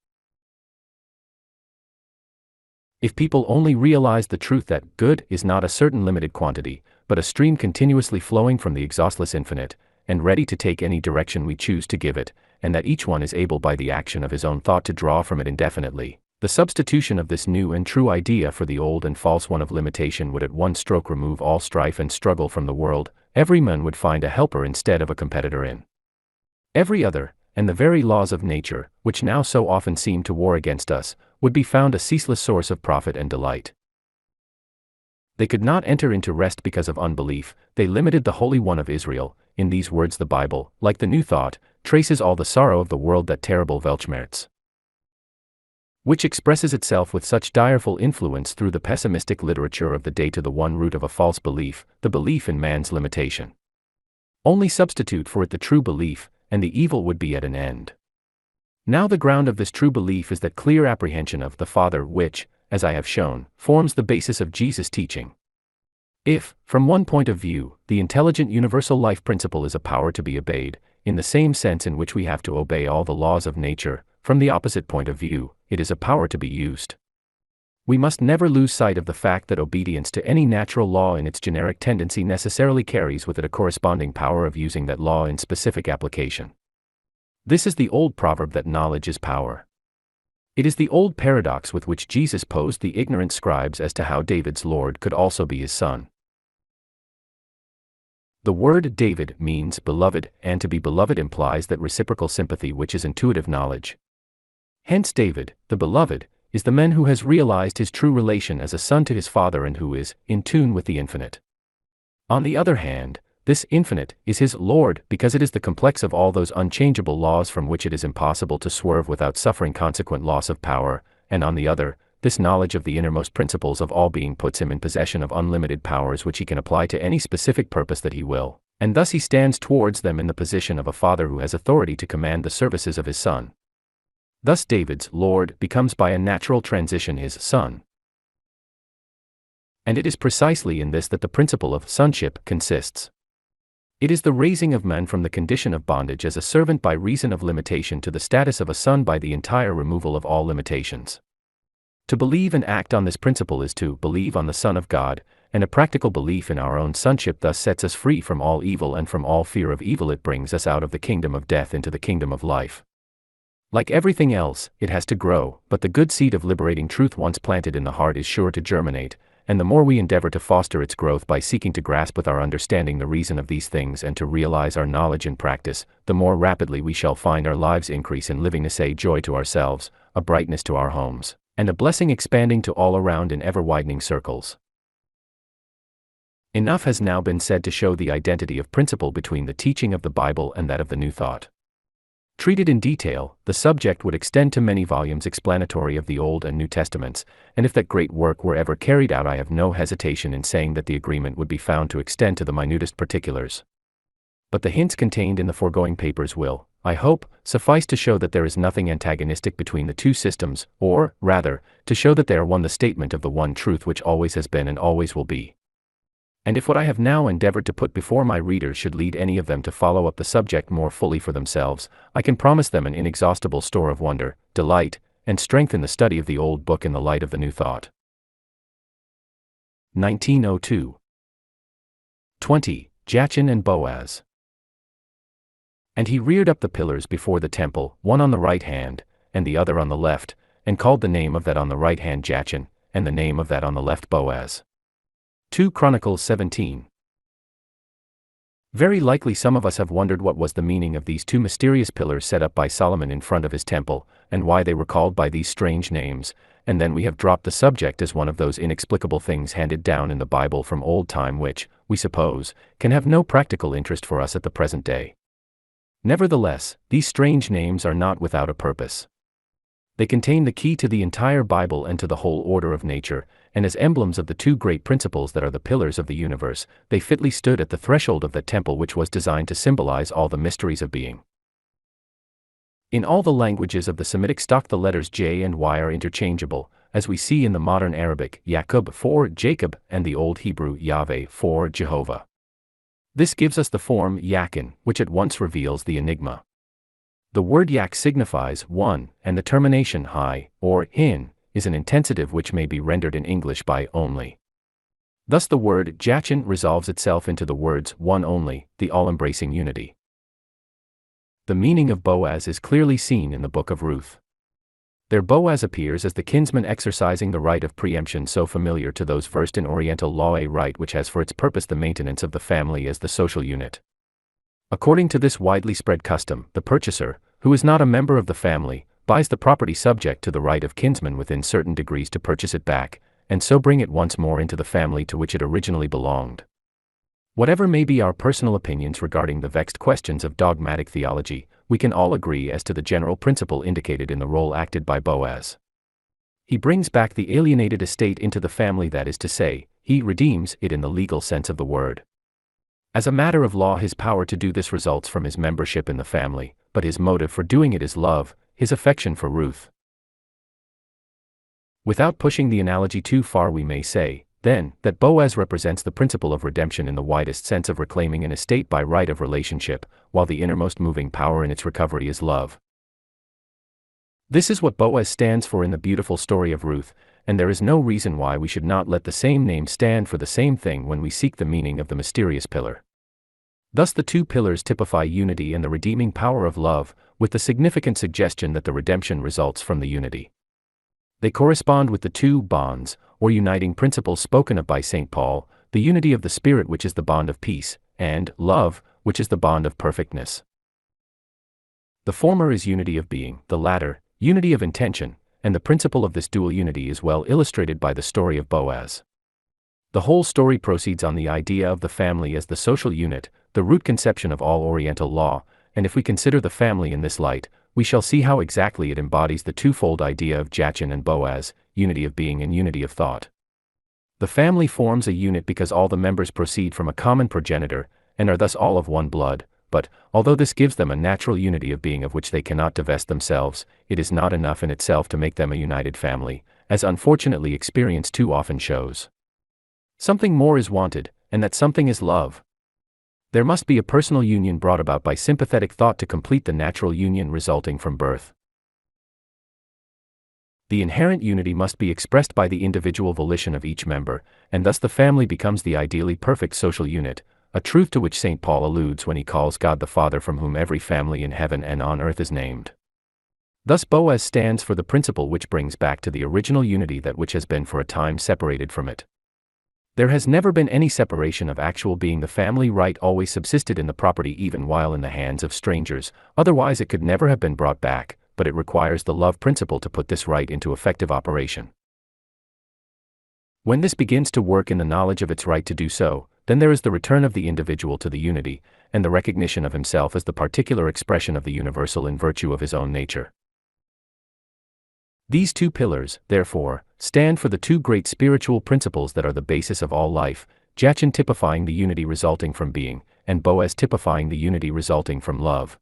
If people only realize the truth that good is not a certain limited quantity, but a stream continuously flowing from the exhaustless infinite, and ready to take any direction we choose to give it, and that each one is able by the action of his own thought to draw from it indefinitely, the substitution of this new and true idea for the old and false one of limitation would at one stroke remove all strife and struggle from the world. Every man would find a helper instead of a competitor in every other, and the very laws of nature, which now so often seem to war against us, would be found a ceaseless source of profit and delight. They could not enter into rest because of unbelief. They limited the Holy One of Israel, in these words the Bible, like the New Thought, traces all the sorrow of the world, that terrible Weltschmerz, which expresses itself with such direful influence through the pessimistic literature of the day to the one root of a false belief, the belief in man's limitation. Only substitute for it the true belief, and the evil would be at an end. Now the ground of this true belief is that clear apprehension of the Father which, as I have shown, forms the basis of Jesus' teaching. If, from one point of view, the intelligent universal life principle is a power to be obeyed, in the same sense in which we have to obey all the laws of nature, from the opposite point of view, it is a power to be used. We must never lose sight of the fact that obedience to any natural law in its generic tendency necessarily carries with it a corresponding power of using that law in specific application. This is the old proverb that knowledge is power. It is the old paradox with which Jesus posed the ignorant scribes as to how David's Lord could also be his son. The word David means beloved, and to be beloved implies that reciprocal sympathy which is intuitive knowledge. Hence David, the beloved, is the man who has realized his true relation as a son to his father and who is in tune with the infinite. On the other hand, this infinite is his Lord because it is the complex of all those unchangeable laws from which it is impossible to swerve without suffering consequent loss of power, and on the other, this knowledge of the innermost principles of all being puts him in possession of unlimited powers which he can apply to any specific purpose that he will, and thus he stands towards them in the position of a father who has authority to command the services of his son. Thus David's Lord becomes by a natural transition his son. And it is precisely in this that the principle of sonship consists. It is the raising of man from the condition of bondage as a servant by reason of limitation to the status of a son by the entire removal of all limitations. To believe and act on this principle is to believe on the Son of God, and a practical belief in our own sonship thus sets us free from all evil, and from all fear of evil it brings us out of the kingdom of death into the kingdom of life. Like everything else, it has to grow, but the good seed of liberating truth once planted in the heart is sure to germinate, and the more we endeavor to foster its growth by seeking to grasp with our understanding the reason of these things and to realize our knowledge in practice, the more rapidly we shall find our lives increase in livingness, a joy to ourselves, a brightness to our homes, and a blessing expanding to all around in ever-widening circles. Enough has now been said to show the identity of principle between the teaching of the Bible and that of the New Thought. Treated in detail, the subject would extend to many volumes explanatory of the Old and New Testaments, and if that great work were ever carried out, I have no hesitation in saying that the agreement would be found to extend to the minutest particulars. But the hints contained in the foregoing papers will, I hope, suffice to show that there is nothing antagonistic between the two systems, or, rather, to show that they are one, the statement of the one truth which always has been and always will be. And if what I have now endeavored to put before my readers should lead any of them to follow up the subject more fully for themselves, I can promise them an inexhaustible store of wonder, delight, and strength in the study of the old book in the light of the new thought. 1902. 20. Jachin and Boaz. And he reared up the pillars before the temple, one on the right hand, and the other on the left, and called the name of that on the right hand Jachin, and the name of that on the left Boaz. 2 Chronicles 17. Very likely some of us have wondered what was the meaning of these two mysterious pillars set up by Solomon in front of his temple, and why they were called by these strange names, and then we have dropped the subject as one of those inexplicable things handed down in the Bible from old time which, we suppose, can have no practical interest for us at the present day. Nevertheless, these strange names are not without a purpose. They contain the key to the entire Bible and to the whole order of nature, and as emblems of the two great principles that are the pillars of the universe, they fitly stood at the threshold of that temple which was designed to symbolize all the mysteries of being. In all the languages of the Semitic stock the letters J and Y are interchangeable, as we see in the modern Arabic, Yaqub for Jacob, and the Old Hebrew Yahweh for Jehovah. This gives us the form Yakin, which at once reveals the enigma. The word yak signifies one, and the termination hi, or hin, is an intensitive which may be rendered in English by only. Thus the word Jachin resolves itself into the words one only, the all-embracing unity. The meaning of Boaz is clearly seen in the book of Ruth. There Boaz appears as the kinsman exercising the right of preemption so familiar to those versed in Oriental law, a right which has for its purpose the maintenance of the family as the social unit. According to this widely spread custom, the purchaser, who is not a member of the family, buys the property subject to the right of kinsman within certain degrees to purchase it back, and so bring it once more into the family to which it originally belonged. Whatever may be our personal opinions regarding the vexed questions of dogmatic theology, we can all agree as to the general principle indicated in the role acted by Boaz. He brings back the alienated estate into the family, that is to say, he redeems it in the legal sense of the word. As a matter of law, his power to do this results from his membership in the family, but his motive for doing it is love, his affection for Ruth. Without pushing the analogy too far, we may say, then, that Boaz represents the principle of redemption in the widest sense of reclaiming an estate by right of relationship, while the innermost moving power in its recovery is love. This is what Boaz stands for in the beautiful story of Ruth, and there is no reason why we should not let the same name stand for the same thing when we seek the meaning of the mysterious pillar. Thus the two pillars typify unity and the redeeming power of love, with the significant suggestion that the redemption results from the unity. They correspond with the two bonds, or uniting principles spoken of by St. Paul, the unity of the Spirit, which is the bond of peace, and love, which is the bond of perfectness. The former is unity of being, the latter, unity of intention, and the principle of this dual unity is well illustrated by the story of Boaz. The whole story proceeds on the idea of the family as the social unit, the root conception of all Oriental law, and if we consider the family in this light, we shall see how exactly it embodies the twofold idea of Jachin and Boaz, unity of being and unity of thought. The family forms a unit because all the members proceed from a common progenitor, and are thus all of one blood, but, although this gives them a natural unity of being of which they cannot divest themselves, it is not enough in itself to make them a united family, as unfortunately experience too often shows. Something more is wanted, and that something is love. There must be a personal union brought about by sympathetic thought to complete the natural union resulting from birth. The inherent unity must be expressed by the individual volition of each member, and thus the family becomes the ideally perfect social unit, a truth to which St. Paul alludes when he calls God the Father, from whom every family in heaven and on earth is named. Thus Boaz stands for the principle which brings back to the original unity that which has been for a time separated from it. There has never been any separation of actual being. The family right always subsisted in the property even while in the hands of strangers, otherwise it could never have been brought back, but it requires the love principle to put this right into effective operation. When this begins to work in the knowledge of its right to do so, then there is the return of the individual to the unity, and the recognition of himself as the particular expression of the universal in virtue of his own nature. These two pillars, therefore, stand for the two great spiritual principles that are the basis of all life, Jachin typifying the unity resulting from being, and Boaz typifying the unity resulting from love.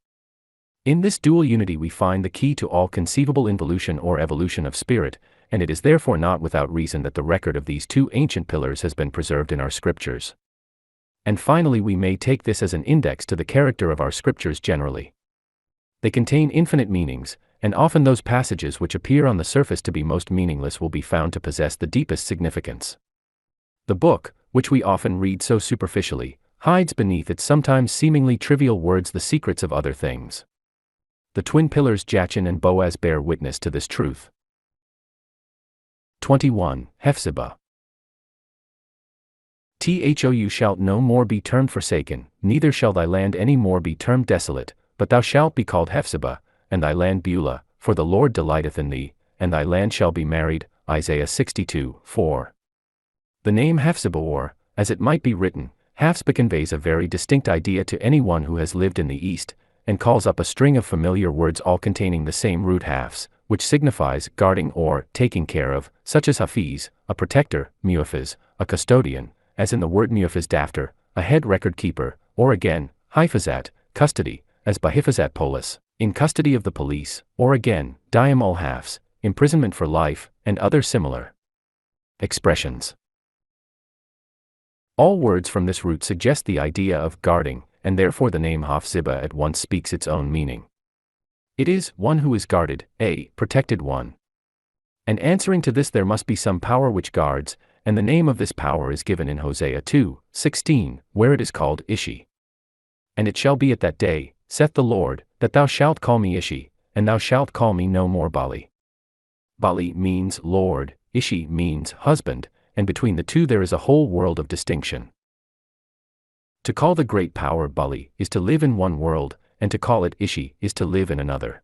In this dual unity we find the key to all conceivable involution or evolution of spirit, and it is therefore not without reason that the record of these two ancient pillars has been preserved in our scriptures. And finally, we may take this as an index to the character of our scriptures generally. They contain infinite meanings, and often those passages which appear on the surface to be most meaningless will be found to possess the deepest significance. The book, which we often read so superficially, hides beneath its sometimes seemingly trivial words the secrets of other things. The twin pillars Jachin and Boaz bear witness to this truth. 21. Hephzibah. Thou shalt no more be termed forsaken, neither shall thy land any more be termed desolate, but thou shalt be called Hephzibah, and thy land Beulah, for the Lord delighteth in thee, and thy land shall be married. Isaiah 62:4. The name Hephzibah, or, as it might be written, Hafsba, conveys a very distinct idea to anyone who has lived in the East, and calls up a string of familiar words all containing the same root hafs, which signifies guarding or taking care of, such as hafiz, a protector, muhafiz, a custodian, as in the word muhafiz daftar, a head record keeper, or again, hifazat, custody, as by hifazat polis, in custody of the police, or again, dayam ul hafs, imprisonment for life, and other similar expressions. All words from this root suggest the idea of guarding, and therefore the name Hephzibah at once speaks its own meaning. It is one who is guarded, a protected one. And answering to this there must be some power which guards, and the name of this power is given in Hosea 2:16, where it is called Ishi. And it shall be at that day, saith the Lord, that thou shalt call me Ishi, and thou shalt call me no more Bali. Bali means Lord, Ishi means husband, and between the two there is a whole world of distinction. To call the great power Bali is to live in one world, and to call it Ishi is to live in another.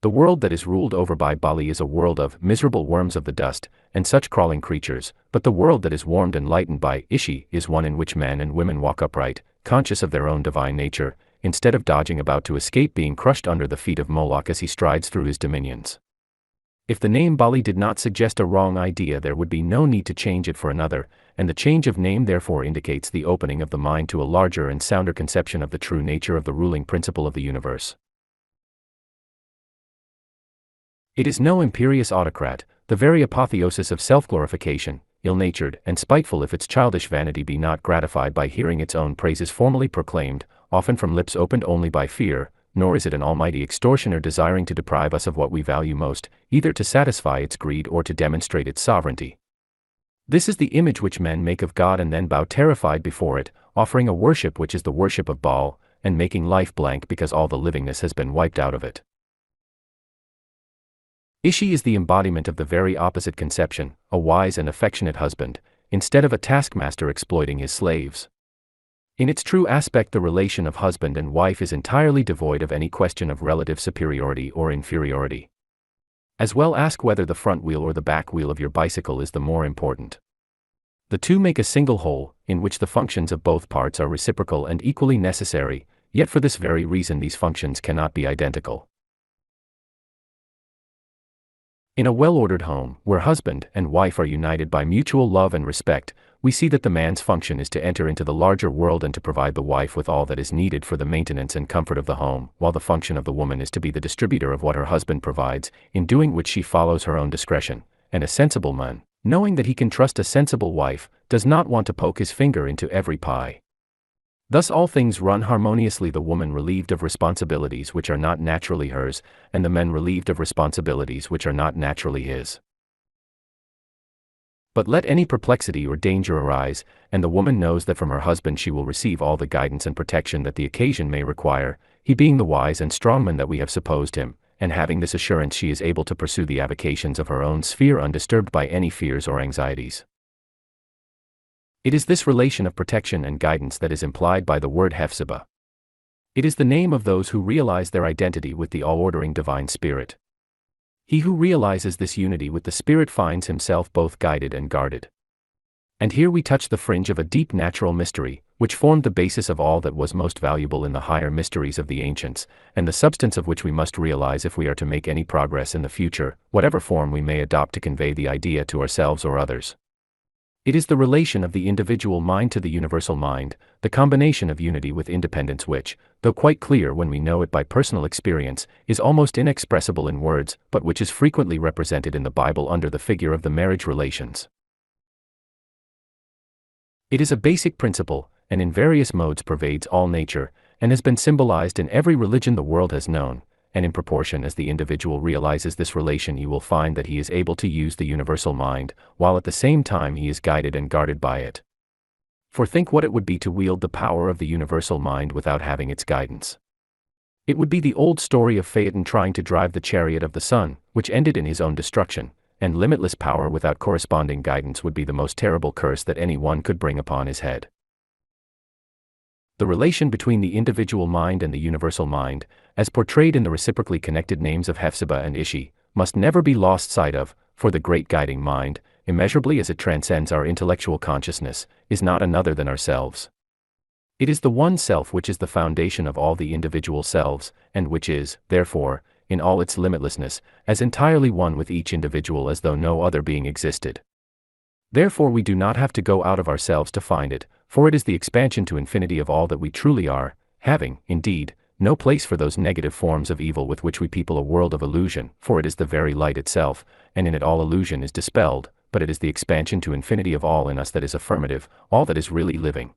The world that is ruled over by Bali is a world of miserable worms of the dust, and such crawling creatures, but the world that is warmed and lightened by Ishi is one in which men and women walk upright, conscious of their own divine nature, instead of dodging about to escape being crushed under the feet of Moloch as he strides through his dominions. If the name Bali did not suggest a wrong idea, there would be no need to change it for another, and the change of name therefore indicates the opening of the mind to a larger and sounder conception of the true nature of the ruling principle of the universe. It is no imperious autocrat, the very apotheosis of self-glorification, ill-natured and spiteful if its childish vanity be not gratified by hearing its own praises formally proclaimed, often from lips opened only by fear, nor is it an almighty extortioner desiring to deprive us of what we value most, either to satisfy its greed or to demonstrate its sovereignty. This is the image which men make of God and then bow terrified before it, offering a worship which is the worship of Baal, and making life blank because all the livingness has been wiped out of it. Ishi is the embodiment of the very opposite conception, a wise and affectionate husband, instead of a taskmaster exploiting his slaves. In its true aspect, the relation of husband and wife is entirely devoid of any question of relative superiority or inferiority. As well ask whether the front wheel or the back wheel of your bicycle is the more important. The two make a single whole, in which the functions of both parts are reciprocal and equally necessary, yet for this very reason these functions cannot be identical. In a well-ordered home, where husband and wife are united by mutual love and respect, we see that the man's function is to enter into the larger world and to provide the wife with all that is needed for the maintenance and comfort of the home, while the function of the woman is to be the distributor of what her husband provides, in doing which she follows her own discretion. And a sensible man, knowing that he can trust a sensible wife, does not want to poke his finger into every pie. Thus all things run harmoniously, the woman relieved of responsibilities which are not naturally hers, and the man relieved of responsibilities which are not naturally his. But let any perplexity or danger arise, and the woman knows that from her husband she will receive all the guidance and protection that the occasion may require, he being the wise and strong man that we have supposed him, and having this assurance she is able to pursue the avocations of her own sphere undisturbed by any fears or anxieties. It is this relation of protection and guidance that is implied by the word Hephzibah. It is the name of those who realize their identity with the all-ordering divine spirit. He who realizes this unity with the Spirit finds himself both guided and guarded. And here we touch the fringe of a deep natural mystery, which formed the basis of all that was most valuable in the higher mysteries of the ancients, and the substance of which we must realize if we are to make any progress in the future, whatever form we may adopt to convey the idea to ourselves or others. It is the relation of the individual mind to the universal mind, the combination of unity with independence which, though quite clear when we know it by personal experience, is almost inexpressible in words, but which is frequently represented in the Bible under the figure of the marriage relations. It is a basic principle, and in various modes pervades all nature, and has been symbolized in every religion the world has known, and in proportion as the individual realizes this relation he will find that he is able to use the universal mind, while at the same time he is guided and guarded by it. For think what it would be to wield the power of the universal mind without having its guidance. It would be the old story of Phaeton trying to drive the chariot of the sun, which ended in his own destruction, and limitless power without corresponding guidance would be the most terrible curse that any one could bring upon his head. The relation between the individual mind and the universal mind, as portrayed in the reciprocally connected names of Hephzibah and Ishi, must never be lost sight of, for the great guiding mind, immeasurably as it transcends our intellectual consciousness, is not another than ourselves. It is the one self which is the foundation of all the individual selves, and which is, therefore, in all its limitlessness, as entirely one with each individual as though no other being existed. Therefore we do not have to go out of ourselves to find it, for it is the expansion to infinity of all that we truly are, having, indeed, no place for those negative forms of evil with which we people a world of illusion, for it is the very light itself, and in it all illusion is dispelled, but it is the expansion to infinity of all in us that is affirmative, all that is really living.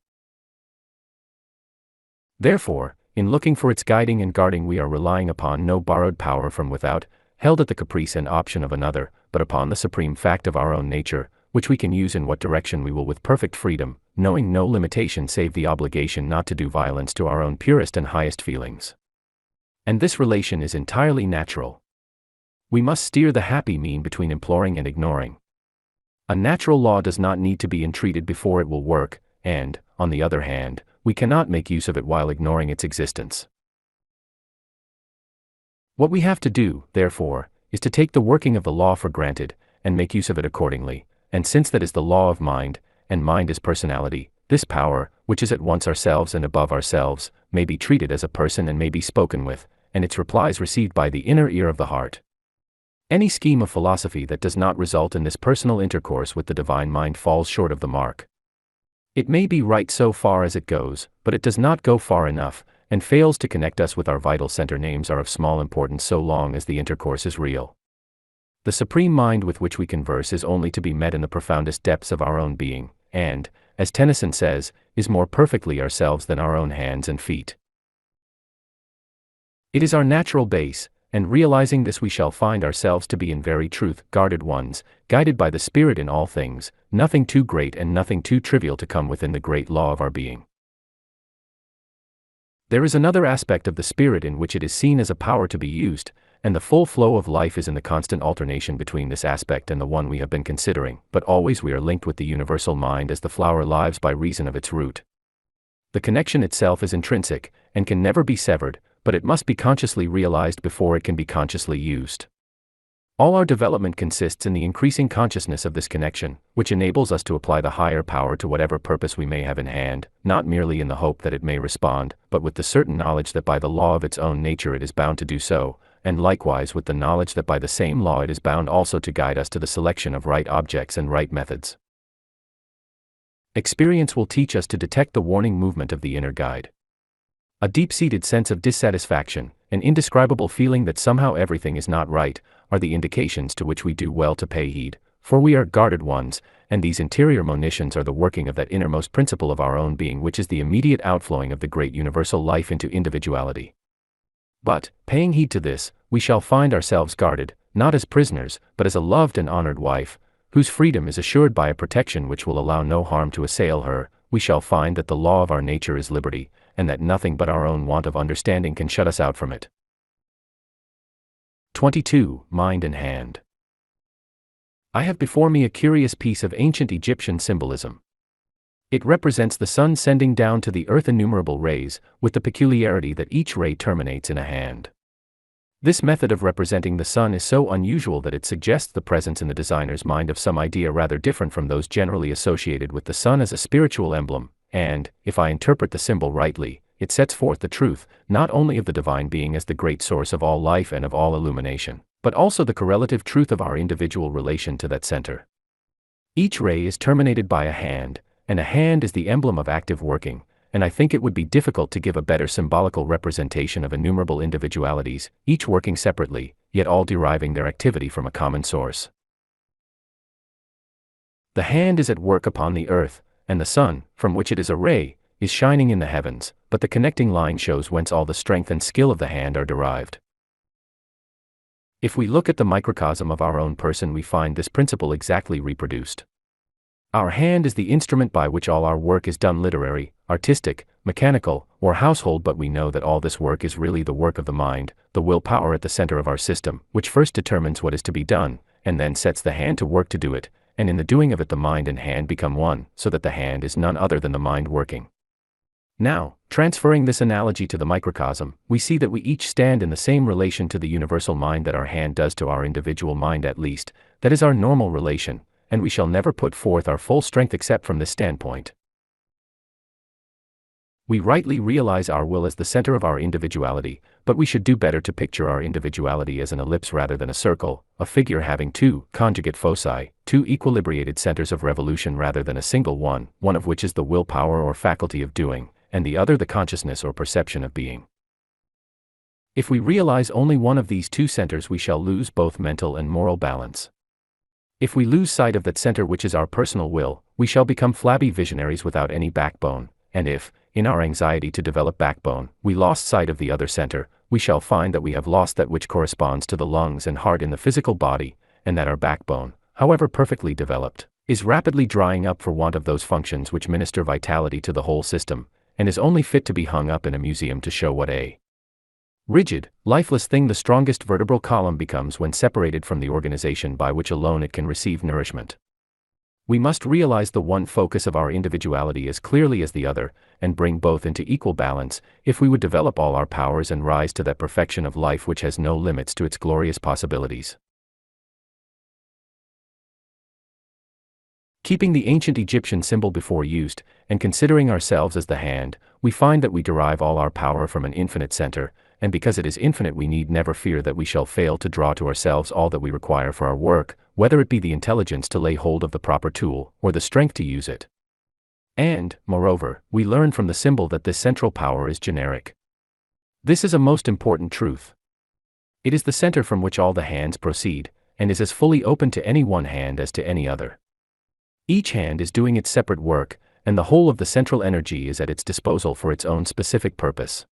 Therefore, in looking for its guiding and guarding we are relying upon no borrowed power from without, held at the caprice and option of another, but upon the supreme fact of our own nature, which we can use in what direction we will with perfect freedom, knowing no limitation save the obligation not to do violence to our own purest and highest feelings. And this relation is entirely natural. We must steer the happy mean between imploring and ignoring. A natural law does not need to be entreated before it will work, and, on the other hand, we cannot make use of it while ignoring its existence. What we have to do, therefore, is to take the working of the law for granted, and make use of it accordingly, and since that is the law of mind, and mind is personality, this power, which is at once ourselves and above ourselves, may be treated as a person and may be spoken with, and its replies received by the inner ear of the heart. Any scheme of philosophy that does not result in this personal intercourse with the divine mind falls short of the mark. It may be right so far as it goes, but it does not go far enough, and fails to connect us with our vital center. Names are of small importance so long as the intercourse is real. The supreme mind with which we converse is only to be met in the profoundest depths of our own being, and, as Tennyson says, is more perfectly ourselves than our own hands and feet. It is our natural base, and realizing this we shall find ourselves to be in very truth guarded ones, guided by the Spirit in all things, nothing too great and nothing too trivial to come within the great law of our being. There is another aspect of the Spirit in which it is seen as a power to be used, and the full flow of life is in the constant alternation between this aspect and the one we have been considering, but always we are linked with the universal mind as the flower lives by reason of its root. The connection itself is intrinsic, and can never be severed, but it must be consciously realized before it can be consciously used. All our development consists in the increasing consciousness of this connection, which enables us to apply the higher power to whatever purpose we may have in hand, not merely in the hope that it may respond, but with the certain knowledge that by the law of its own nature it is bound to do so, and likewise with the knowledge that by the same law it is bound also to guide us to the selection of right objects and right methods. Experience will teach us to detect the warning movement of the inner guide. A deep-seated sense of dissatisfaction, an indescribable feeling that somehow everything is not right, are the indications to which we do well to pay heed, for we are guarded ones, and these interior monitions are the working of that innermost principle of our own being which is the immediate outflowing of the great universal life into individuality. But, paying heed to this, we shall find ourselves guarded, not as prisoners, but as a loved and honored wife, whose freedom is assured by a protection which will allow no harm to assail her. We shall find that the law of our nature is liberty, and that nothing but our own want of understanding can shut us out from it. 22. Mind and Hand. I have before me a curious piece of ancient Egyptian symbolism. It represents the sun sending down to the earth innumerable rays, with the peculiarity that each ray terminates in a hand. This method of representing the sun is so unusual that it suggests the presence in the designer's mind of some idea rather different from those generally associated with the sun as a spiritual emblem, and, if I interpret the symbol rightly, it sets forth the truth, not only of the divine being as the great source of all life and of all illumination, but also the correlative truth of our individual relation to that center. Each ray is terminated by a hand, and a hand is the emblem of active working, and I think it would be difficult to give a better symbolical representation of innumerable individualities, each working separately, yet all deriving their activity from a common source. The hand is at work upon the earth, and the sun, from which it is a ray, is shining in the heavens, but the connecting line shows whence all the strength and skill of the hand are derived. If we look at the microcosm of our own person, we find this principle exactly reproduced. Our hand is the instrument by which all our work is done, literary, artistic, mechanical, or household, but we know that all this work is really the work of the mind, the willpower at the center of our system, which first determines what is to be done, and then sets the hand to work to do it, and in the doing of it the mind and hand become one, so that the hand is none other than the mind working. Now, transferring this analogy to the microcosm, we see that we each stand in the same relation to the universal mind that our hand does to our individual mind, at least, that is our normal relation, and we shall never put forth our full strength except from this standpoint. We rightly realize our will as the center of our individuality, but we should do better to picture our individuality as an ellipse rather than a circle, a figure having two conjugate foci, two equilibrated centers of revolution rather than a single one of which is the willpower or faculty of doing, and the other the consciousness or perception of being. If we realize only one of these two centers, we shall lose both mental and moral balance. If we lose sight of that center which is our personal will, we shall become flabby visionaries without any backbone, and if, in our anxiety to develop backbone, we lost sight of the other center, we shall find that we have lost that which corresponds to the lungs and heart in the physical body, and that our backbone, however perfectly developed, is rapidly drying up for want of those functions which minister vitality to the whole system, and is only fit to be hung up in a museum to show what a rigid, lifeless thing the strongest vertebral column becomes when separated from the organization by which alone it can receive nourishment. We must realize the one focus of our individuality as clearly as the other, and bring both into equal balance, if we would develop all our powers and rise to that perfection of life which has no limits to its glorious possibilities. Keeping the ancient Egyptian symbol before used, and considering ourselves as the hand, we find that we derive all our power from an infinite center, and because it is infinite we need never fear that we shall fail to draw to ourselves all that we require for our work, whether it be the intelligence to lay hold of the proper tool, or the strength to use it. And, moreover, we learn from the symbol that this central power is generic. This is a most important truth. It is the center from which all the hands proceed, and is as fully open to any one hand as to any other. Each hand is doing its separate work, and the whole of the central energy is at its disposal for its own specific purpose.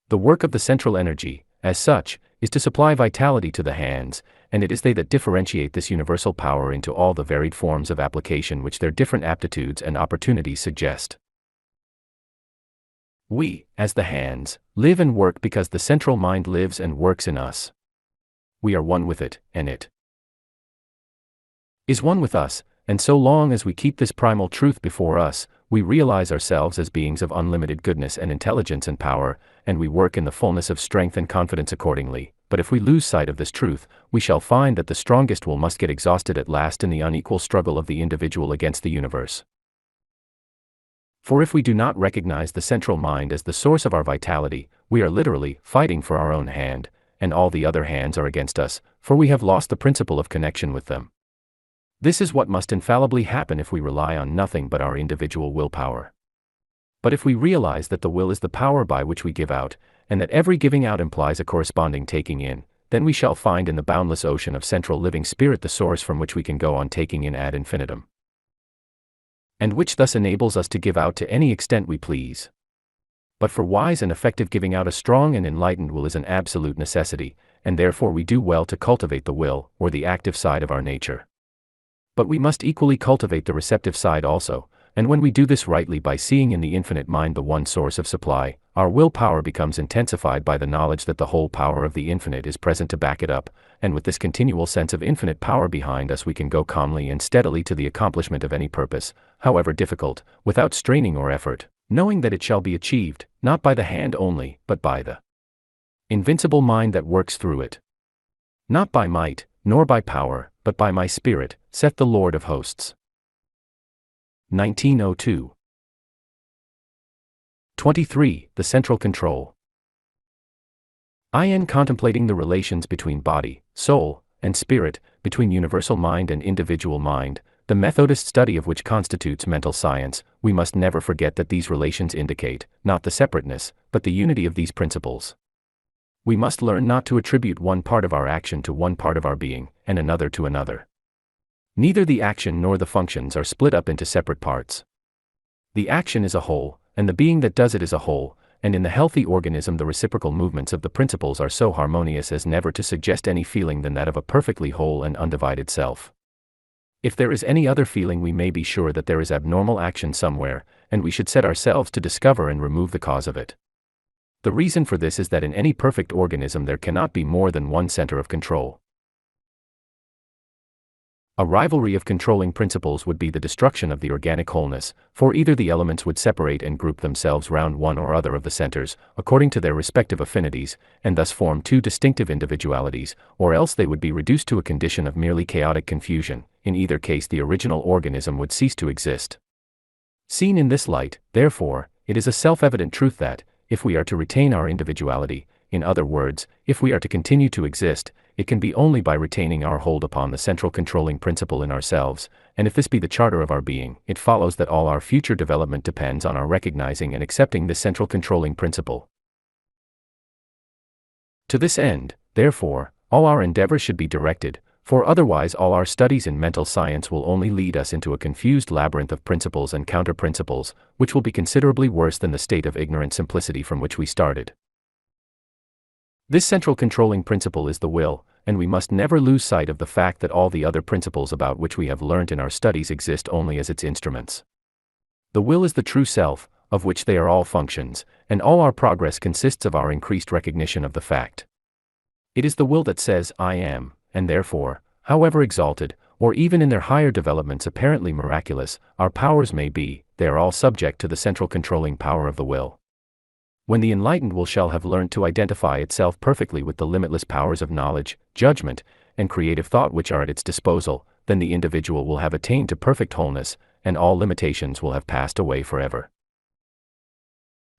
The work of the central energy, as such, is to supply vitality to the hands, and it is they that differentiate this universal power into all the varied forms of application which their different aptitudes and opportunities suggest. We, as the hands, live and work because the central mind lives and works in us. We are one with it, and it is one with us. And so long as we keep this primal truth before us, we realize ourselves as beings of unlimited goodness and intelligence and power, and we work in the fullness of strength and confidence accordingly. But if we lose sight of this truth, we shall find that the strongest will must get exhausted at last in the unequal struggle of the individual against the universe. For if we do not recognize the central mind as the source of our vitality, we are literally fighting for our own hand, and all the other hands are against us, for we have lost the principle of connection with them. This is what must infallibly happen if we rely on nothing but our individual willpower. But if we realize that the will is the power by which we give out, and that every giving out implies a corresponding taking in, then we shall find in the boundless ocean of central living spirit the source from which we can go on taking in ad infinitum, and which thus enables us to give out to any extent we please. But for wise and effective giving out, a strong and enlightened will is an absolute necessity, and therefore we do well to cultivate the will, or the active side of our nature. But we must equally cultivate the receptive side also, and when we do this rightly by seeing in the infinite mind the one source of supply, our willpower becomes intensified by the knowledge that the whole power of the infinite is present to back it up, and with this continual sense of infinite power behind us we can go calmly and steadily to the accomplishment of any purpose, however difficult, without straining or effort, knowing that it shall be achieved, not by the hand only, but by the invincible mind that works through it. Not by might, nor by power, but by my spirit, saith the Lord of hosts. 1902. 23. The central control. In contemplating the relations between body, soul, and spirit, between universal mind and individual mind, the Methodist study of which constitutes mental science, we must never forget that these relations indicate, not the separateness, but the unity of these principles. We must learn not to attribute one part of our action to one part of our being, and another to another. Neither the action nor the functions are split up into separate parts. The action is a whole, and the being that does it is a whole, and in the healthy organism the reciprocal movements of the principles are so harmonious as never to suggest any feeling than that of a perfectly whole and undivided self. If there is any other feeling we may be sure that there is abnormal action somewhere, and we should set ourselves to discover and remove the cause of it. The reason for this is that in any perfect organism there cannot be more than one center of control. A rivalry of controlling principles would be the destruction of the organic wholeness, for either the elements would separate and group themselves round one or other of the centers, according to their respective affinities, and thus form two distinctive individualities, or else they would be reduced to a condition of merely chaotic confusion. In either case the original organism would cease to exist. Seen in this light, therefore, it is a self-evident truth that, if we are to retain our individuality, in other words, if we are to continue to exist, it can be only by retaining our hold upon the central controlling principle in ourselves, and if this be the charter of our being, it follows that all our future development depends on our recognizing and accepting this central controlling principle. To this end, therefore, all our endeavors should be directed, for otherwise all our studies in mental science will only lead us into a confused labyrinth of principles and counter-principles, which will be considerably worse than the state of ignorant simplicity from which we started. This central controlling principle is the will, and we must never lose sight of the fact that all the other principles about which we have learnt in our studies exist only as its instruments. The will is the true self, of which they are all functions, and all our progress consists of our increased recognition of the fact. It is the will that says, I am, and therefore, however exalted, or even in their higher developments apparently miraculous, our powers may be, they are all subject to the central controlling power of the will. When the enlightened will shall have learned to identify itself perfectly with the limitless powers of knowledge, judgment, and creative thought which are at its disposal, then the individual will have attained to perfect wholeness, and all limitations will have passed away forever.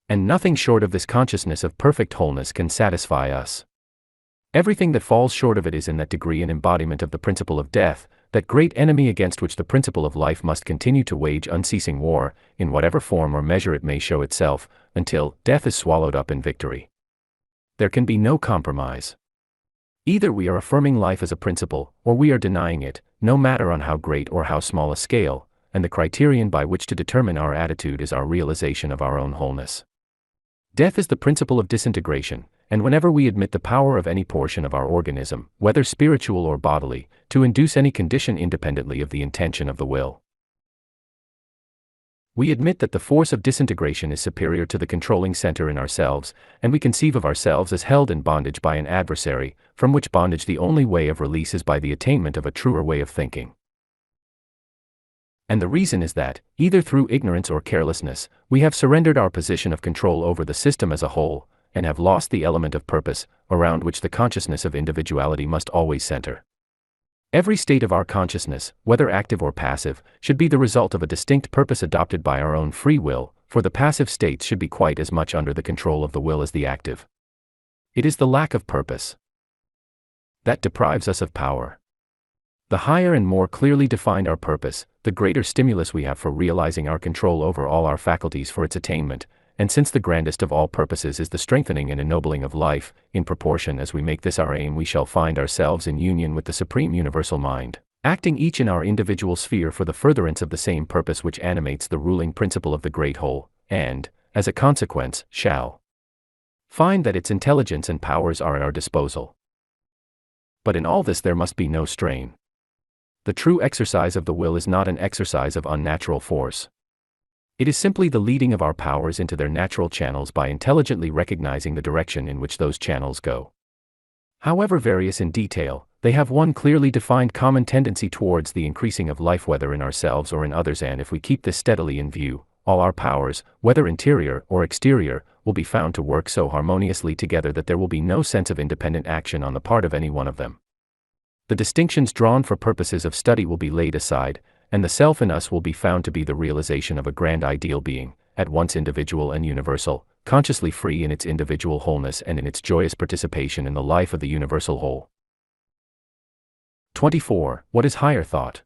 And nothing short of this consciousness of perfect wholeness can satisfy us. Everything that falls short of it is in that degree an embodiment of the principle of death, that great enemy against which the principle of life must continue to wage unceasing war, in whatever form or measure it may show itself, until death is swallowed up in victory. There can be no compromise. Either we are affirming life as a principle, or we are denying it, no matter on how great or how small a scale, and the criterion by which to determine our attitude is our realization of our own wholeness. Death is the principle of disintegration, and whenever we admit the power of any portion of our organism, whether spiritual or bodily, to induce any condition independently of the intention of the will, we admit that the force of disintegration is superior to the controlling center in ourselves, and we conceive of ourselves as held in bondage by an adversary, from which bondage the only way of release is by the attainment of a truer way of thinking. And the reason is that, either through ignorance or carelessness, we have surrendered our position of control over the system as a whole, and have lost the element of purpose, around which the consciousness of individuality must always center. Every state of our consciousness, whether active or passive, should be the result of a distinct purpose adopted by our own free will, for the passive states should be quite as much under the control of the will as the active. It is the lack of purpose that deprives us of power. The higher and more clearly defined our purpose, the greater stimulus we have for realizing our control over all our faculties for its attainment, and since the grandest of all purposes is the strengthening and ennobling of life, in proportion as we make this our aim we shall find ourselves in union with the Supreme Universal Mind, acting each in our individual sphere for the furtherance of the same purpose which animates the ruling principle of the Great Whole, and, as a consequence, shall find that its intelligence and powers are at our disposal. But in all this there must be no strain. The true exercise of the will is not an exercise of unnatural force. It is simply the leading of our powers into their natural channels by intelligently recognizing the direction in which those channels go. However various in detail, they have one clearly defined common tendency towards the increasing of life whether in ourselves or in others, and if we keep this steadily in view, all our powers, whether interior or exterior, will be found to work so harmoniously together that there will be no sense of independent action on the part of any one of them. The distinctions drawn for purposes of study will be laid aside, and the self in us will be found to be the realization of a grand ideal being, at once individual and universal, consciously free in its individual wholeness and in its joyous participation in the life of the universal whole. 24. What is higher thought?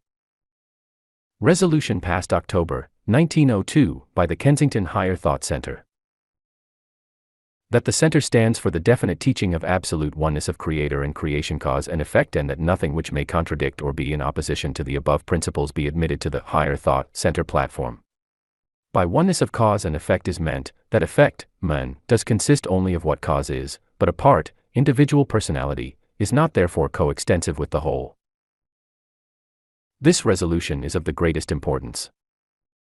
Resolution passed October 1902 by the Kensington Higher Thought Center. That the center stands for the definite teaching of absolute oneness of creator and creation cause and effect, and that nothing which may contradict or be in opposition to the above principles be admitted to the Higher Thought Center platform. By oneness of cause and effect is meant, that effect, does consist only of what cause is, but a part, individual personality, is not therefore coextensive with the whole. This resolution is of the greatest importance.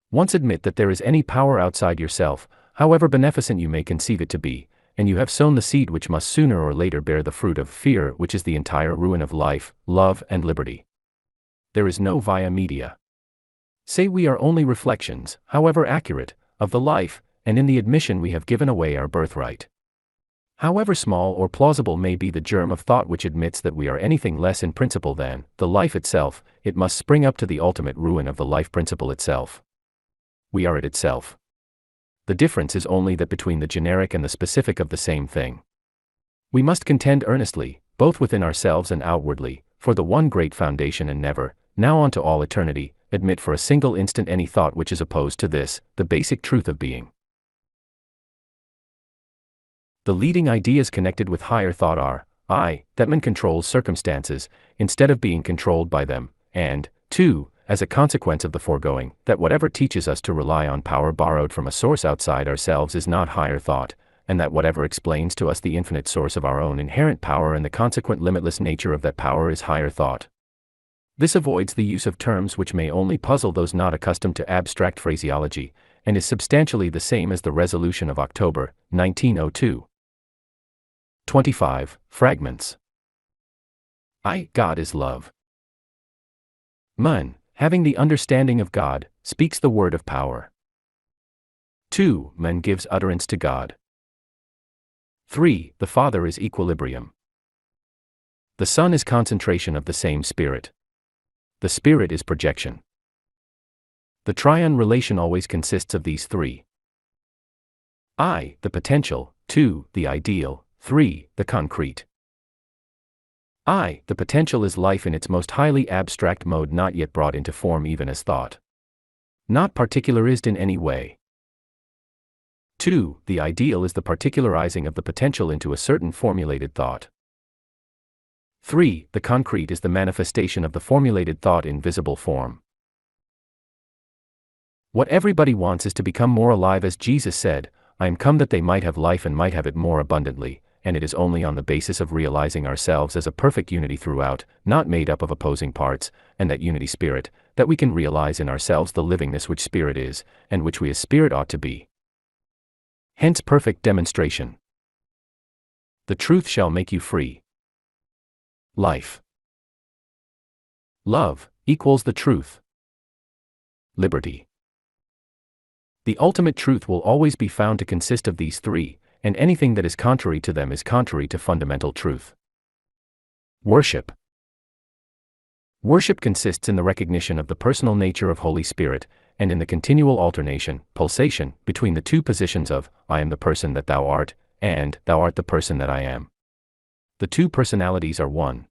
Once admit that there is any power outside yourself, however beneficent you may conceive it to be, and you have sown the seed which must sooner or later bear the fruit of fear, which is the entire ruin of life, love, and liberty. There is no via media. Say we are only reflections, however accurate, of the life, and in the admission we have given away our birthright. However small or plausible may be the germ of thought which admits that we are anything less in principle than the life itself, it must spring up to the ultimate ruin of the life principle itself. We are it itself. The difference is only that between the generic and the specific of the same thing. We must contend earnestly, both within ourselves and outwardly, for the one great foundation, and never, now unto all eternity, admit for a single instant any thought which is opposed to this, the basic truth of being. The leading ideas connected with higher thought are, I, that man controls circumstances, instead of being controlled by them, and, 2, as a consequence of the foregoing, that whatever teaches us to rely on power borrowed from a source outside ourselves is not higher thought, and that whatever explains to us the infinite source of our own inherent power and the consequent limitless nature of that power is higher thought. This avoids the use of terms which may only puzzle those not accustomed to abstract phraseology, and is substantially the same as the resolution of October, 1902. 25. Fragments. God is love. Man, having the understanding of God, speaks the word of power. 2. Man gives utterance to God. 3. The Father is equilibrium. The Son is concentration of the same Spirit. The Spirit is projection. The triune relation always consists of these three. I, the potential; 2, the ideal; 3, the concrete. I, the potential, is life in its most highly abstract mode, not yet brought into form even as thought. Not particularized in any way. 2, the ideal, is the particularizing of the potential into a certain formulated thought. 3, the concrete, is the manifestation of the formulated thought in visible form. What everybody wants is to become more alive, as Jesus said, "I am come that they might have life and might have it more abundantly," and it is only on the basis of realizing ourselves as a perfect unity throughout, not made up of opposing parts, and that unity spirit, that we can realize in ourselves the livingness which spirit is, and which we as spirit ought to be. Hence perfect demonstration. The truth shall make you free. Life. Love equals the truth. Liberty. The ultimate truth will always be found to consist of these three, and anything that is contrary to them is contrary to fundamental truth. Worship. Worship consists in the recognition of the personal nature of Holy Spirit, and in the continual alternation, pulsation, between the two positions of, "I am the person that thou art," and "thou art the person that I am." The two personalities are one.